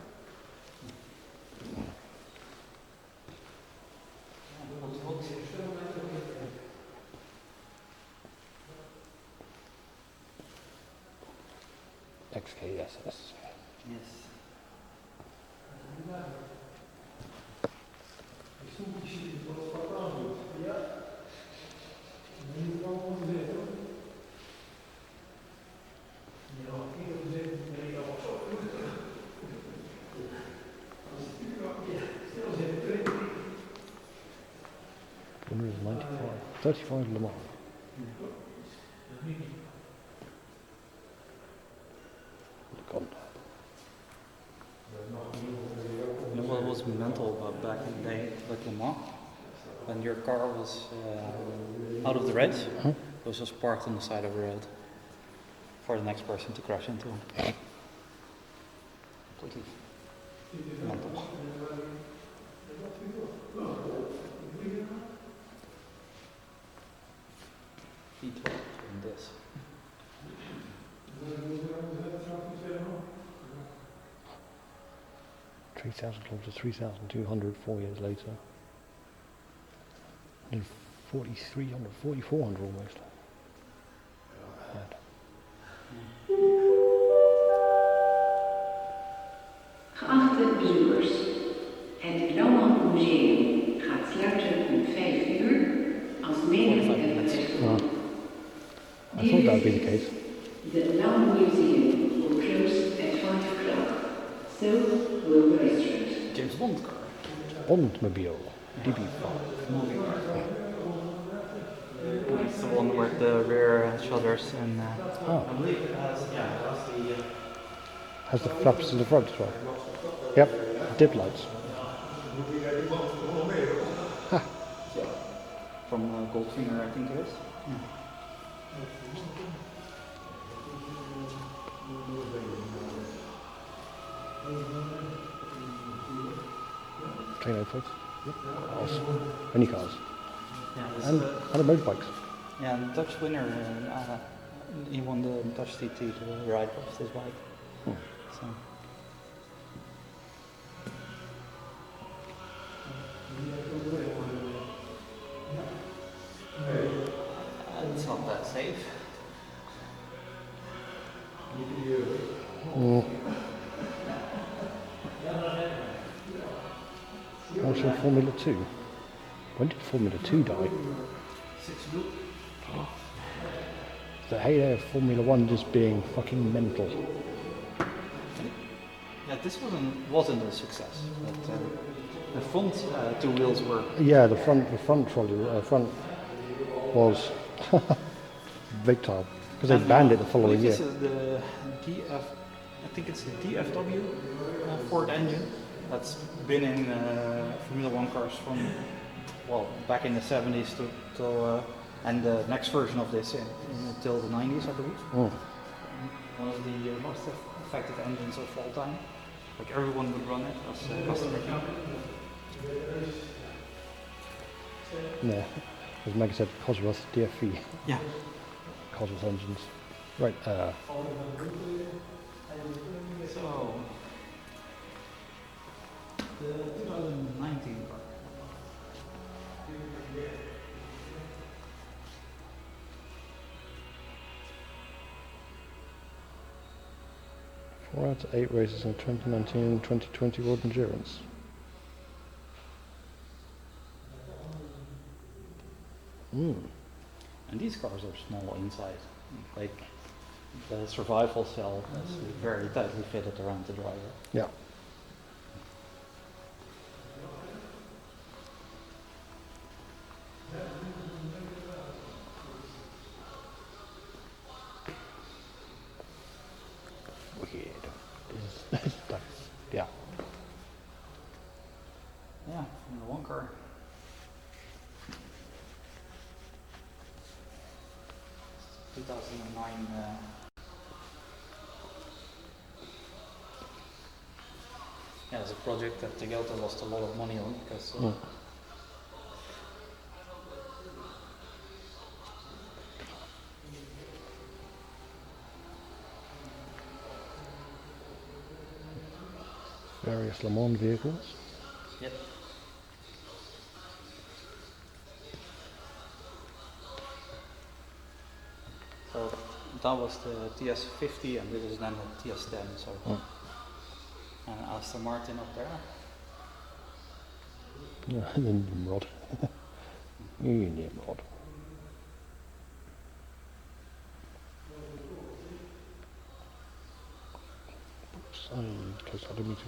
XKSS. Yes. Winner is 95. 35 Le Mans. Gone. You know what was mental about back in the day, like Le Mans? When your car was out of the race, it was just parked on the side of the road for the next person to crash into. Completely mental. V12 in this. to 3,200 4 years later. And 4,300, 4,400 almost. Mad. Geachte bezoekers, het Louwman Museum gaat sluiten om 5 uur als mede het I thought that would be the case. The Louwman Museum will close at 5 o'clock. So will the restaurant. James Bond car. Bondmobile, DB5. Movie car. It's the one with the rear shutters and I believe it has, Has the flaps in the front as well. Yep, dip lights. from Goldfinger, I think it is. Yeah. Train outfits. Yep. Cars. Many cars. Yeah, And other motorbikes. yeah, and Dutch winner, he won the Dutch TT to ride off his bike. So. It's not that safe. Also Formula 2. When did Formula 2 die? 6 wheel. The heyday of Formula One just being fucking mental. Yeah, this wasn't a success. But, the front 2 wheels were. Yeah, the front trolley, front was big time because they banned it the following year. This is the DF. I think it's the DFW Ford engine that's been in Formula One cars from back in the 70s to and the next version of this until the 90s, I believe. Mm. One of the most effective engines of all time. Like everyone would run it as a customer. Yeah, as Meg said, Cosworth DFV. Yeah. Cosworth engines. Right. So. The 2019 car. Four out of 8 races in 2019 2020 World Endurance. And these cars are small inside. Like the survival cell is very tightly fitted around the driver. Yeah. Weird. Yeah. Yeah, Formula One car. Uh, 2009. Yeah, it's a project that Toyota lost a lot of money on because. Various Le Mans vehicles. Yep. So that was the TS50 and this is then the TS10. So and Aston Martin up there. Yeah, and then Nimrod. Nimrod. Because I didn't mean to.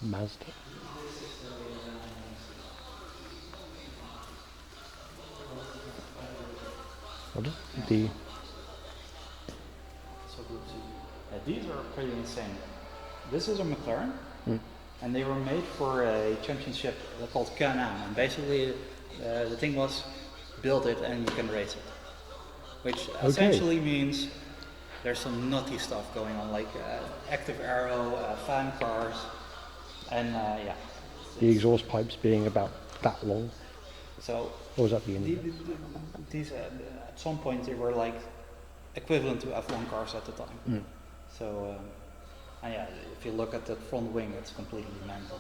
Mazda. What is the? So good. These are pretty insane. This is a McLaren, and they were made for a championship called Can-Am. And basically, the thing was, build it and you can race it, which essentially means there's some nutty stuff going on, like active aero, fan cars, and yeah. The exhaust pipes being about that long. So. Or was that the end? These at some point they were like equivalent to F1 cars at the time. So, and yeah, if you look at the front wing, it's completely mental.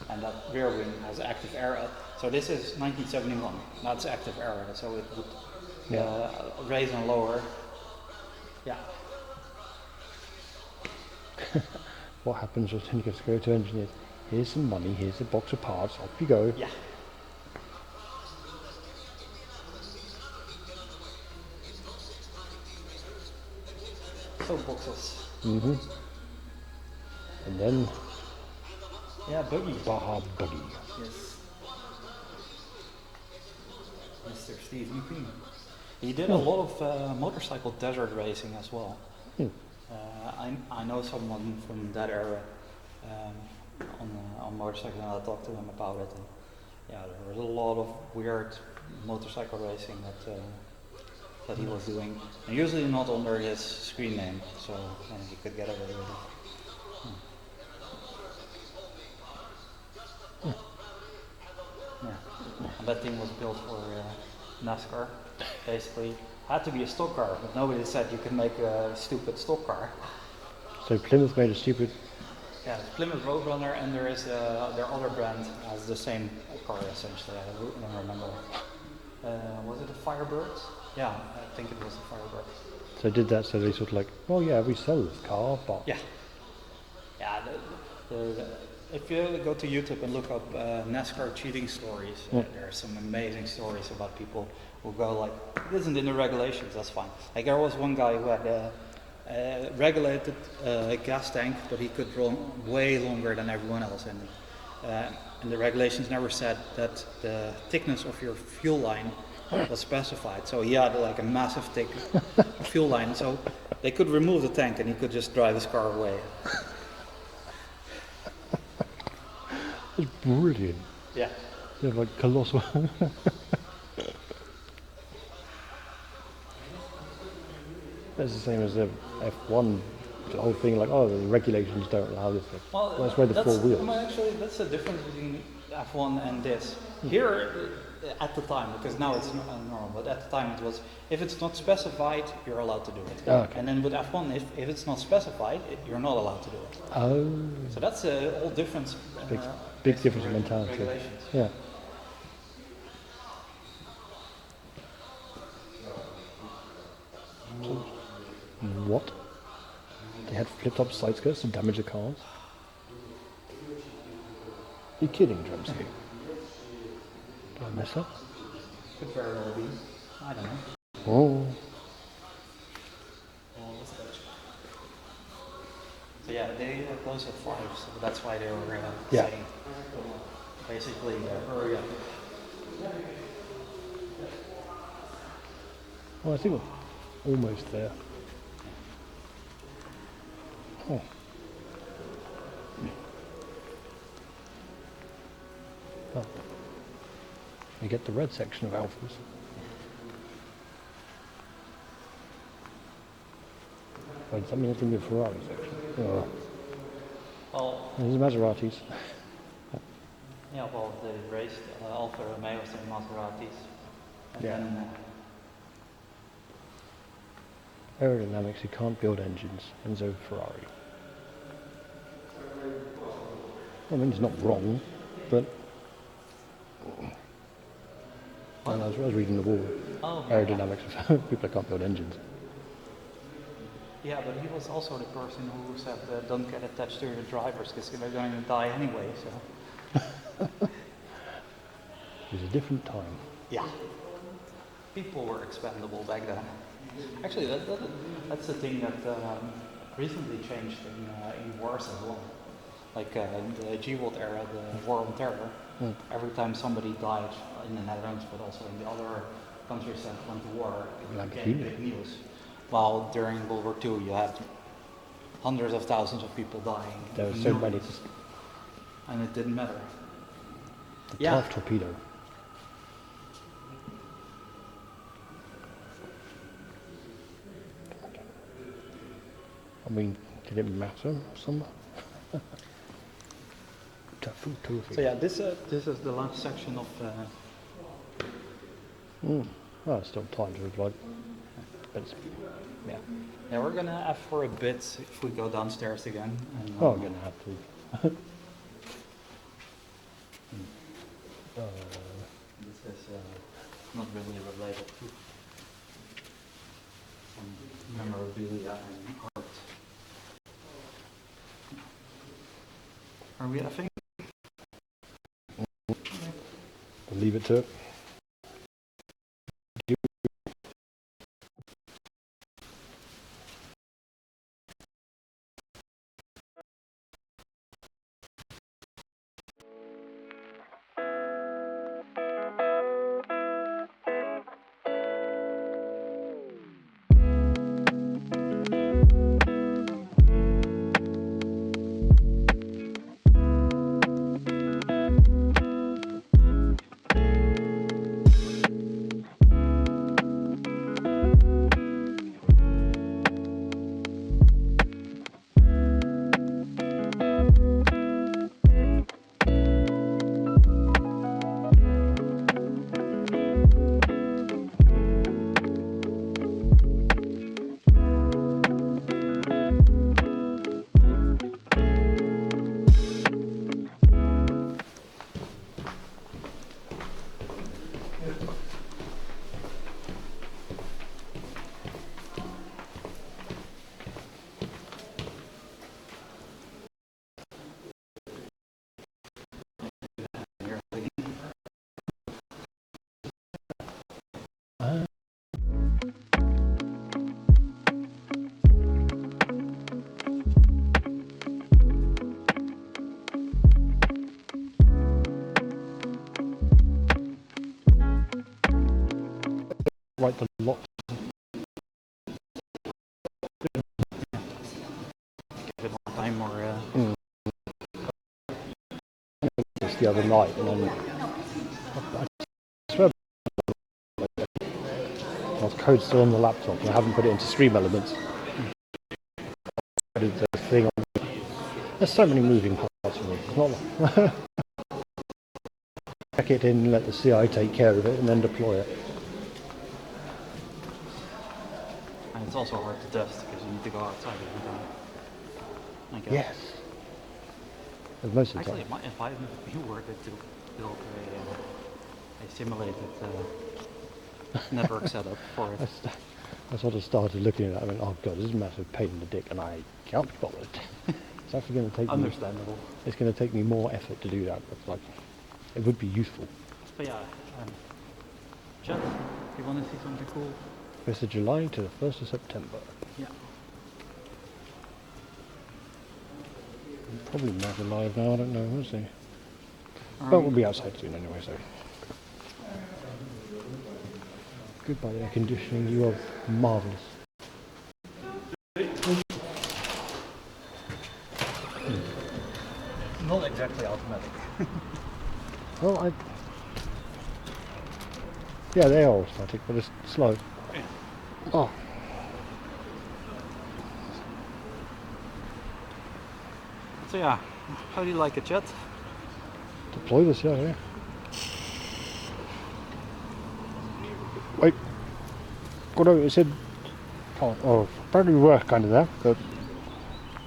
And that rear wing has active air. So this is 1971. That's active air. So it would raise and lower. Yeah. What happens when you go to engineers? Here's some money. Here's a box of parts. Off you go. Yeah. Boxes. And then buggy. Baja buggy. Yes. Mr. Steve McQueen. He did a lot of motorcycle desert racing as well. I know someone from that era on motorcycle, and I talked to him about it. And yeah, there was a lot of weird motorcycle racing that he was doing, and usually not under his screen name, so he could get away with it. Yeah, and that thing was built for NASCAR. Basically, had to be a stock car, but nobody said you can make a stupid stock car. So Plymouth made a stupid. Yeah, it's Plymouth Roadrunner, and there is their other brand has the same car essentially. I don't remember. Was it a Firebird? Yeah, I think it was a Firebird. So did that so they sort of like, oh yeah, we sell this car, but yeah, the if you go to YouTube and look up NASCAR cheating stories, there are some amazing stories about people who go like, it isn't in the regulations, that's fine. Like there was one guy who had a regulated gas tank, but he could run way longer than everyone else. And the regulations never said that the thickness of your fuel line was specified. So he had like a massive thick fuel line, so they could remove the tank and he could just drive his car away. It's brilliant. Yeah. They have like colossal. That's the same as the F1, the whole thing like, oh, the regulations don't allow this. Well, that's why the four wheels. Well, actually, that's the difference between F1 and this. Here, at the time, because now it's normal, but at the time it was, if it's not specified, you're allowed to do it. Oh, okay. And then with F1, if it's not specified, you're not allowed to do it. Oh. So that's a whole difference. Big difference in mentality. Regulations. Yeah. What? They had flipped-up side skirts to damage the cars? Are you kidding, Drumsy? Did I mess up? Could very well be. I don't know. Oh. So yeah, they closed at 5, so that's why they were Yeah. saying, basically, hurry up. Oh, I think we're almost there. Oh. Oh. You get the red section of Alphas. Wait, does that mean it's going to be a Ferrari section? Oh. Well, There's Maseratis. yeah, well, they raced Alfa Romeos and Maseratis. And Yeah. then, Aerodynamics, you can't build engines, and so Ferrari. I mean, it's not wrong, but I was reading the wall. oh, Aerodynamics of people that can't build engines. Yeah, but he was also the person who said don't get attached to your drivers because they're going to die anyway. So It was a different time. yeah, people were expendable back then. Actually, that's the thing that recently changed in wars as well. Like in the G-World era, the War on Terror. Every time somebody died in the Netherlands, but also in the other countries that went to war, it became big news. While during World War II, you had hundreds of thousands of people dying. There were so many. Millions. And it didn't matter. The Yeah. Taft torpedo. I mean, did it matter somewhere? So yeah, this is the last section of. Oh, it's still time to reply. But it's, Yeah. Yeah, we're gonna have for a bit if we go downstairs again. And, oh, I'm gonna have to. This is not really related to some memorabilia and art. Are we, I think? We'll leave it to it. write the lot. Give it more time or. Just the other night, and then I swear the code's still on the laptop, and I haven't put it into Stream Elements. The thing on. There's so many moving parts of it. It's not like pack it in, let the CI take care of it, and then deploy it. And it's also hard to test because you need to go outside every time. I guess. Yes. As most of the Actually, time. it might be worth it to build a simulated network setup for it. I sort of started looking at it. I went, oh god, this is a massive pain in the dick, and I can't be bothered. It's actually going to take Understandable. It's going to take me more effort to do that, but like, it would be useful. But yeah, chat, you want to see something cool? 1st of July to the 1st of September. Yeah. Probably never live now, I don't know, we'll see. But we'll be outside soon anyway, so. Goodbye air conditioning, you are marvellous. Not exactly automatic. Well, yeah, they are automatic, but it's slow. Yeah. Oh. So yeah, how do you like it, chat? Deploy this, yeah. Wait. Got out, it said, oh, apparently we were kind of there, but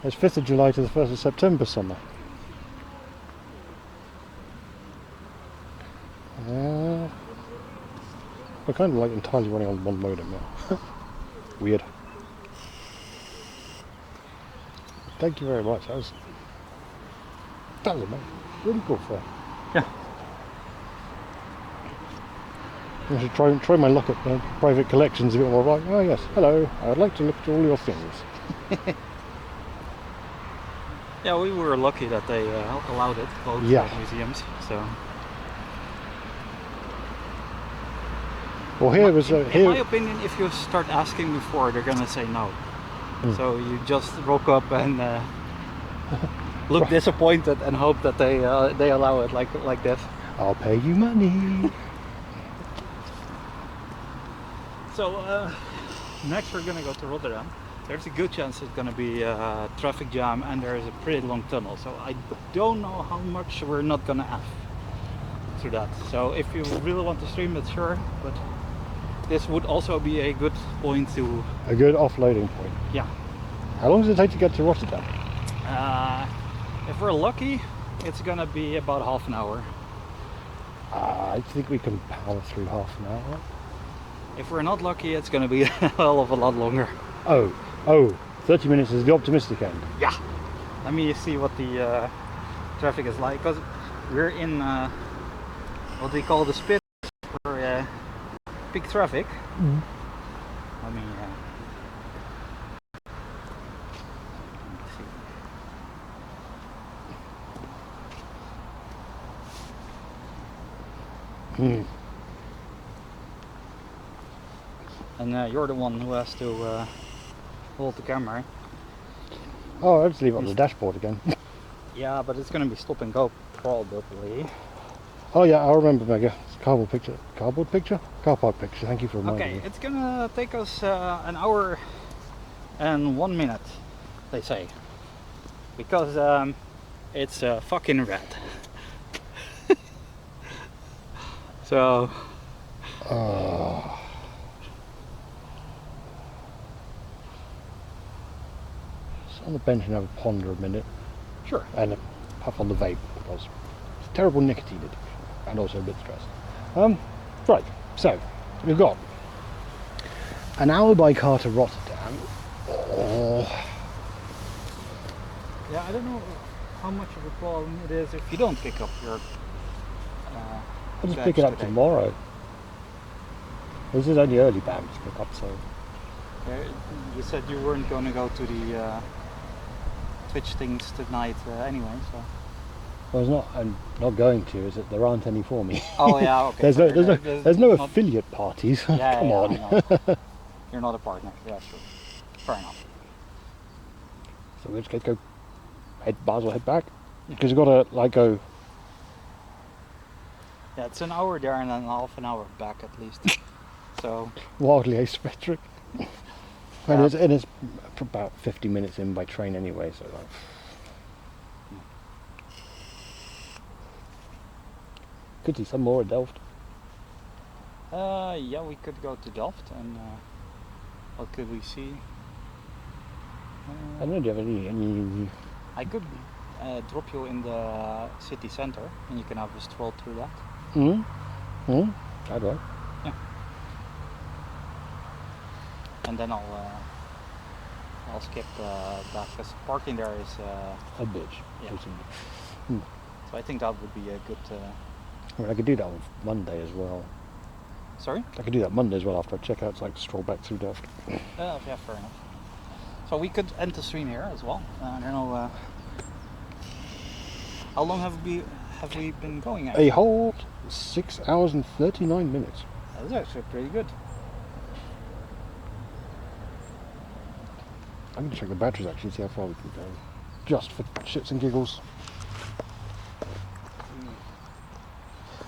it's 5th of July to the 1st of September summer. We're kind of like entirely running on one modem now. Weird. Thank you very much. That was amazing. Really cool for. Yeah. I should try my luck at private collections a bit more. Right. Oh yes. Hello. I would like to look at all your things. Yeah, we were lucky that they allowed it, both museums. So. Well, here was in my opinion, if you start asking before, they're gonna say no. So you just rock up and look disappointed and hope that they allow it like this. I'll pay you money. So next we're gonna go to Rotterdam. There's a good chance it's gonna be a traffic jam and there is a pretty long tunnel. So I don't know how much we're not gonna have through that. So if you really want to stream it, sure, but this would also be a good point to... A good offloading point. Yeah. How long does it take to get to Rotterdam? If we're lucky, it's gonna be about half an hour. I think we can power through half an hour. If we're not lucky, it's gonna be a hell of a lot longer. Oh, 30 minutes is the optimistic end. Yeah. Let me see what the traffic is like, because we're in what they call the spit for peak traffic. Let me see. And you're the one who has to hold the camera. Oh, I'll just leave it on the dashboard again. Yeah, but it's going to be stop and go probably. Oh yeah, I remember, Mega. It's a cardboard picture. Cardboard picture? Car park picture. Thank you for reminding me. Okay, it's going to take us an hour and 1 minute, they say. Because it's fucking red. So... Sit on the bench and have a ponder a minute. Sure. And puff on the vape because it's terrible nicotine addiction and also a bit stressed. Right, so we've got an hour by car to Rotterdam. Yeah, I don't know how much of a problem it is if you don't pick up your I'll just pick it up tomorrow. This is only early BAM to pick up, so... You said you weren't going to go to the Twitch things tonight anyway, so... Well, it's not. I'm not going to. Is that there aren't any for me? Oh yeah, okay. there's so no there's no not- affiliate parties. Yeah, Come yeah, on. I know. You're not a partner. Yeah, sure. Fair enough. So we're just go head back because you've got to like go. Yeah, it's an hour there and then half an hour back at least. So Wildly asymmetric. Yeah. And it's about 50 minutes in by train anyway, so like. Could see some more at Delft. yeah, we could go to Delft and what could we see? I don't know, do you have any I could drop you in the city center and you can have a stroll through that. I'd like. And then I'll skip that because parking there is A bitch. Yeah. Basically. so I think that would be a good. I mean, I could do that on Monday as well. Sorry? I could do that Monday as well after I check out, so I can stroll back through Delft. Yeah, fair enough. So we could end the stream here as well. I don't know. How long have we been going at? A whole 6 hours and 39 minutes. That's actually pretty good. I'm going to check the batteries actually, see how far we can go. Just for shits and giggles.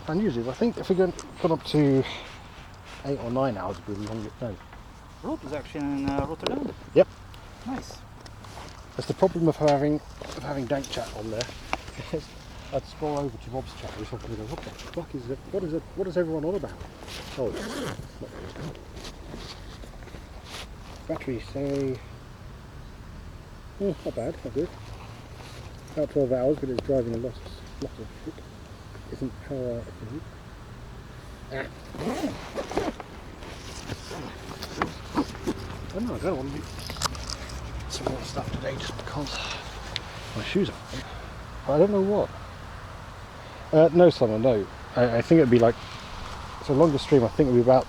And usually, I think if we gone up to 8 or 9 hours, it'd be longer. No. Rob is actually in Rotterdam. Yep. Nice. That's the problem of having dank chat on there. I'd scroll over to Rob's chat and something go, what the fuck is it? What is everyone on about? Oh, not really. Battery say, not bad, not good. About 12 hours, but it's driving a lot of shit. Isn't power efficient. I don't want to do some more stuff today just because my shoes are. I don't know what. No, Summer, no. I think it'd be like, so longest stream I think it would be about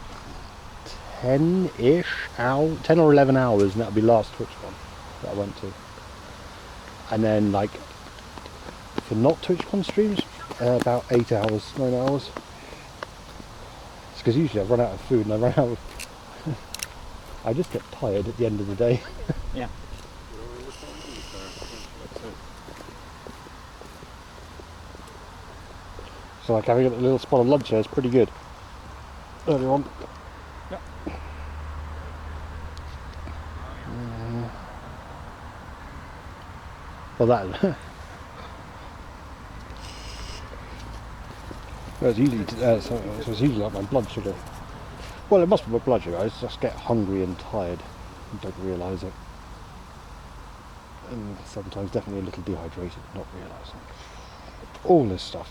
10-ish hours, 10 or 11 hours, and that would be last TwitchCon that I went to. And then like, for not TwitchCon streams, about 8 hours, 9 hours. It's because usually I run out of food and I run out of... I just get tired at the end of the day. Yeah. So like having a little spot of lunch here is pretty good. Earlier on. Yep. Well that... well, it's usually, so it's usually like my blood sugar. Well, it must be my blood sugar. I just get hungry and tired and don't realise it. And sometimes definitely a little dehydrated, not realising. All this stuff.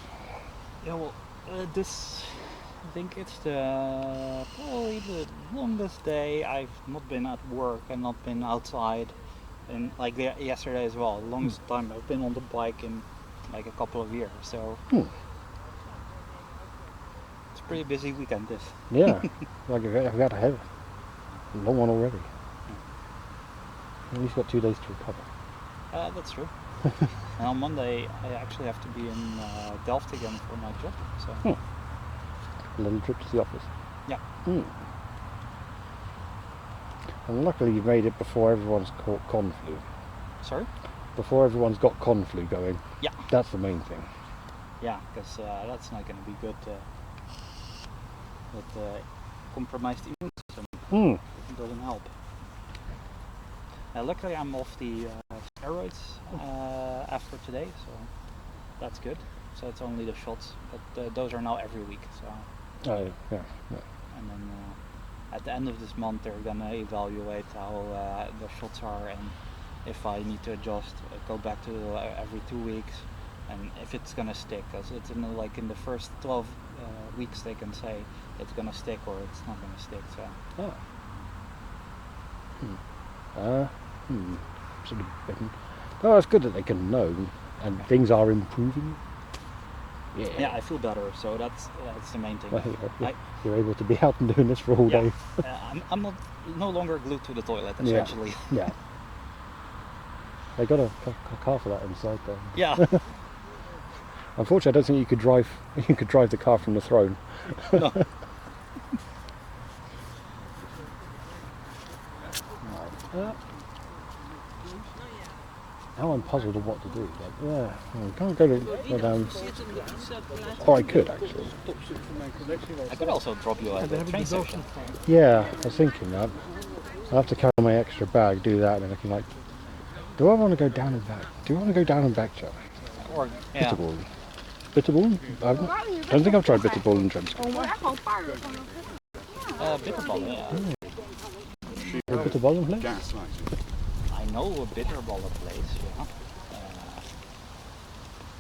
Yeah, well, this, I think it's probably the longest day I've not been at work and not been outside, and like yesterday as well, the longest time I've been on the bike in like a couple of years, so it's a pretty busy weekend this. Yeah, like I've got to have a long one already. At least got 2 days to recover. That's true. And on Monday I actually have to be in Delft again for my job, so. A little trip to the office. Yeah. And luckily you made it before everyone's caught con flu. Sorry? Before everyone's got con flu going. Yeah. That's the main thing. Yeah, because that's not going to be good with compromised immune system. It doesn't help. Luckily I'm off the steroids after today, so that's good. So it's only the shots, but those are now every week. So. Oh yeah. And then at the end of this month they're gonna evaluate how the shots are and if I need to adjust, go back to every 2 weeks, and if it's gonna stick, because it's in the first 12 weeks they can say it's gonna stick or it's not gonna stick. So. Sort of, oh, it's good that they can know and things are improving. Yeah, I feel better, so that's the main thing. Well, you're able to be out and doing this for all day. I'm no longer glued to the toilet, essentially. Yeah. They got a car for that inside there. Yeah. Unfortunately, I don't think you could drive. You could drive the car from the throne. No. Now I'm puzzled on what to do. Like, yeah, I can't go down. Oh, I could actually. I could also drop you at the train station. Yeah, I was thinking that. I'll have to carry my extra bag, do that, and then I can like. Do I want to go down and back? Do you want to go down and back, Joe? Or yeah. Bitterball. Bitterball? I don't think I've tried bitterball in Tremsky. Bitterball, yeah. Bitterball in place? I know a bitterballen place, yeah.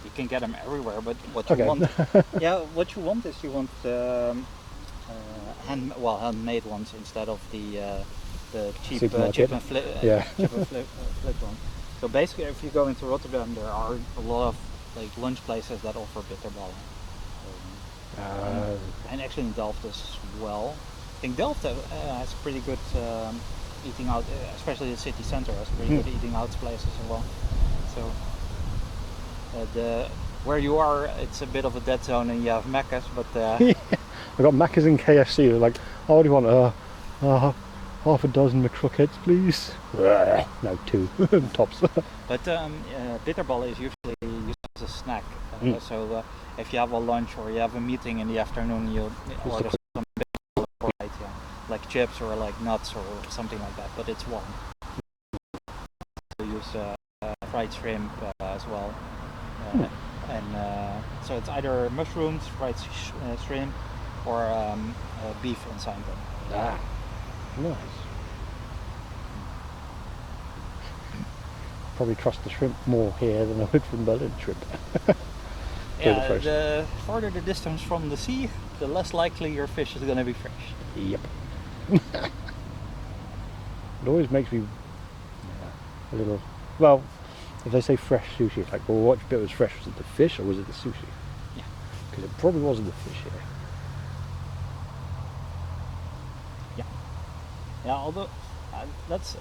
You can get them everywhere, but what you want, yeah, what you want is you want handmade ones instead of the cheap chip and flip, chip and flip one. So basically, if you go into Rotterdam, there are a lot of like lunch places that offer bitterballen. And actually in Delft as well. I think Delft has pretty good eating out, especially the city center has pretty good eating out places as well. So where you are, it's a bit of a dead zone, and you have Macca's, but I've got Macca's and KFC. They're like, oh, what do you want? Half a dozen McCrockets, please. No, 2 tops. But bitterball is usually used as a snack. So if you have a lunch or you have a meeting in the afternoon, you order some bitterball, right? Yeah, like chips or like nuts or something like that. But it's warm. You use fried shrimp as well, and so it's either mushrooms, fried shrimp, or beef inside them. Nice. Probably trust the shrimp more here than I would from Berlin shrimp. Yeah, the farther the distance from the sea, the less likely your fish is going to be fresh. Yep. It always makes me a little. Well, if they say fresh sushi, it's like, well, what bit was fresh? Was it the fish or was it the sushi? Yeah. Because it probably wasn't the fish here. Yeah, although that's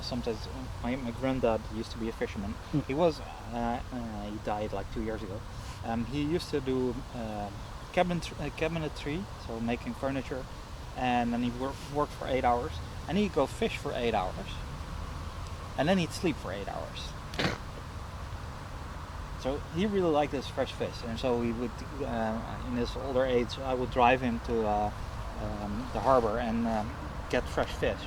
sometimes my granddad used to be a fisherman. He was he died like 2 years ago. He used to do cabinetry, so making furniture, and then he worked for 8 hours, and he'd go fish for 8 hours, and then he'd sleep for 8 hours. So he really liked this fresh fish, and so he would, in his older age, I would drive him to the harbor and get fresh fish.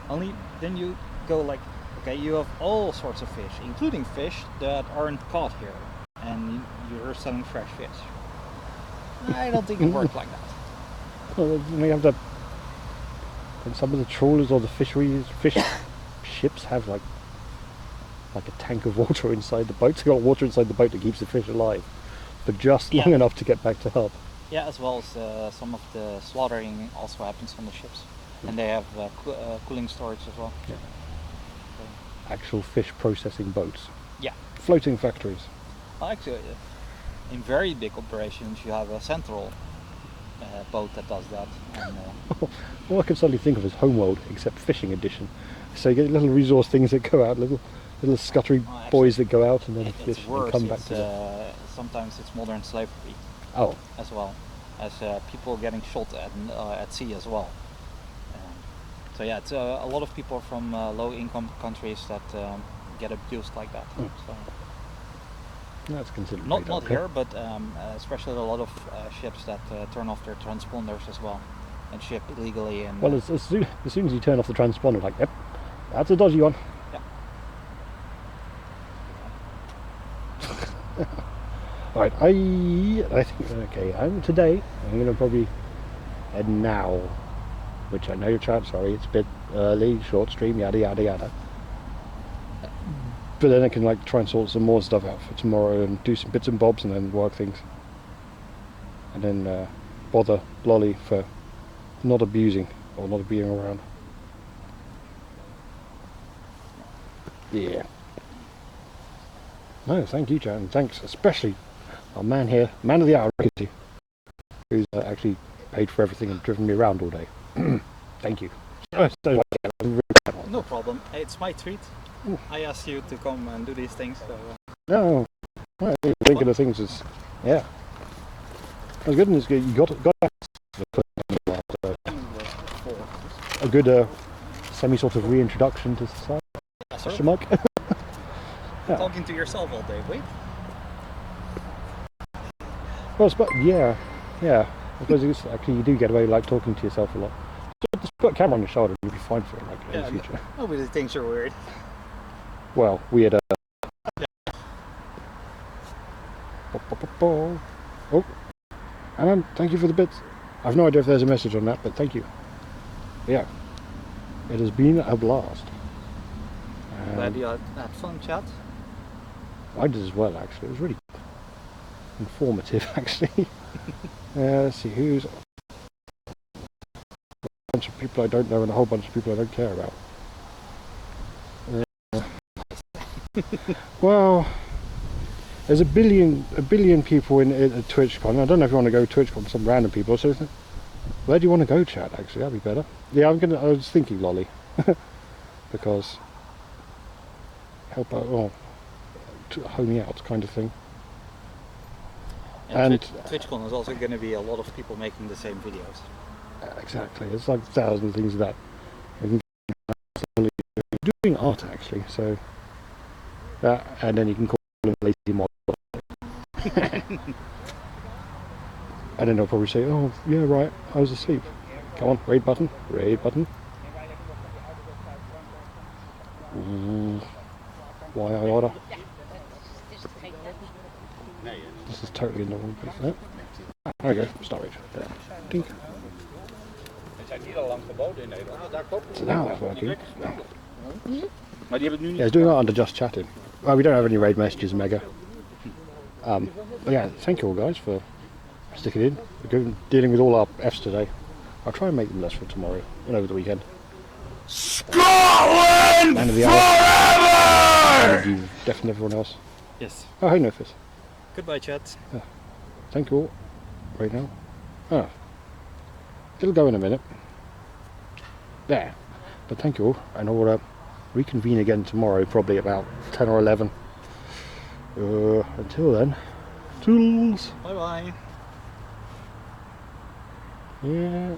Only then you go like, okay, you have all sorts of fish, including fish that aren't caught here, and you're selling fresh fish. I don't think it worked like that. Well, we have and some of the trawlers or the fish ships have like a tank of water inside the boat. They've got water inside the boat that keeps the fish alive for just long enough to get back to hub. Yeah, as well as some of the slaughtering also happens on the ships. And they have cooling storage as well. Yeah. Actual fish processing boats. Yeah. Floating factories. Well, actually, in very big operations, you have a central boat that does that. And, all I can suddenly think of is Homeworld, except fishing edition. So you get little resource things that go out, little scuttery boys that go out and then fish and come back to them. Sometimes it's modern slavery. Oh. As well as people getting shot at sea as well. So yeah, it's a lot of people from low-income countries that get abused like that. So that's considered not here, but especially a lot of ships that turn off their transponders as well and ship illegally. And well, as soon as you turn off the transponder, like, yep, that's a dodgy one. Yeah. Right, I think okay. Today I'm gonna probably head now. Which I know you're trying, sorry, it's a bit early, short stream, yada yada yada. But then I can like try and sort some more stuff out for tomorrow and do some bits and bobs and then work things. And then bother Lolly for not abusing or not being around. Yeah. No, thank you, Jan. Thanks especially our man here, man of the hour, who's actually paid for everything and driven me around all day. Thank you. No problem. It's my treat. I asked you to come and do these things. So, No, Right, thinking of things is, yeah. That's good, and it's good. You got a good semi sort of reintroduction to society. Yes, Mike. Yeah. Talking to yourself all day. Wait. Well, yeah. I suppose it's, actually you do get away like talking to yourself a lot. Just put a camera on your shoulder and you'll be fine for it, like in the future. Nobody thinks you're weird. Well, weird. Oh, Alan, thank you for the bits. I've no idea if there's a message on that, but thank you. Yeah, it has been a blast. Glad you had fun, chat. I did as well, actually. It was really informative, actually. Let's see, who's a bunch of people I don't know and a whole bunch of people I don't care about. Well, there's a billion people in TwitchCon. I don't know if you want to go TwitchCon, some random people. So, where do you want to go, chat? Actually, that'd be better. Yeah, I was thinking Lolly, because help out, to homie out kind of thing. And TwitchCon is also going to be a lot of people making the same videos. Exactly, it's like 1,000 things that doing art actually. So, and then you can call them lazy mod. And then they'll probably say, "Oh, yeah, right, I was asleep." Come on, raid button. Why I order? This is totally in the wrong place. There we go, start rate. There. Dink. So now that's working. Yeah, it's doing that under just chatting. Well, we don't have any raid messages, Mega. But yeah, thank you all guys for sticking in. We're dealing with all our Fs today. I'll try and make them less for tomorrow and over the weekend. Scotland Man of the hour. And you, Def and everyone else. Yes. Oh, hey Nofus. Goodbye, chat. Thank you all. Right now. Oh. It'll go in a minute. There. But thank you all. And I'll reconvene again tomorrow, probably about 10 or 11. Until then, toodles. Bye bye. Yeah.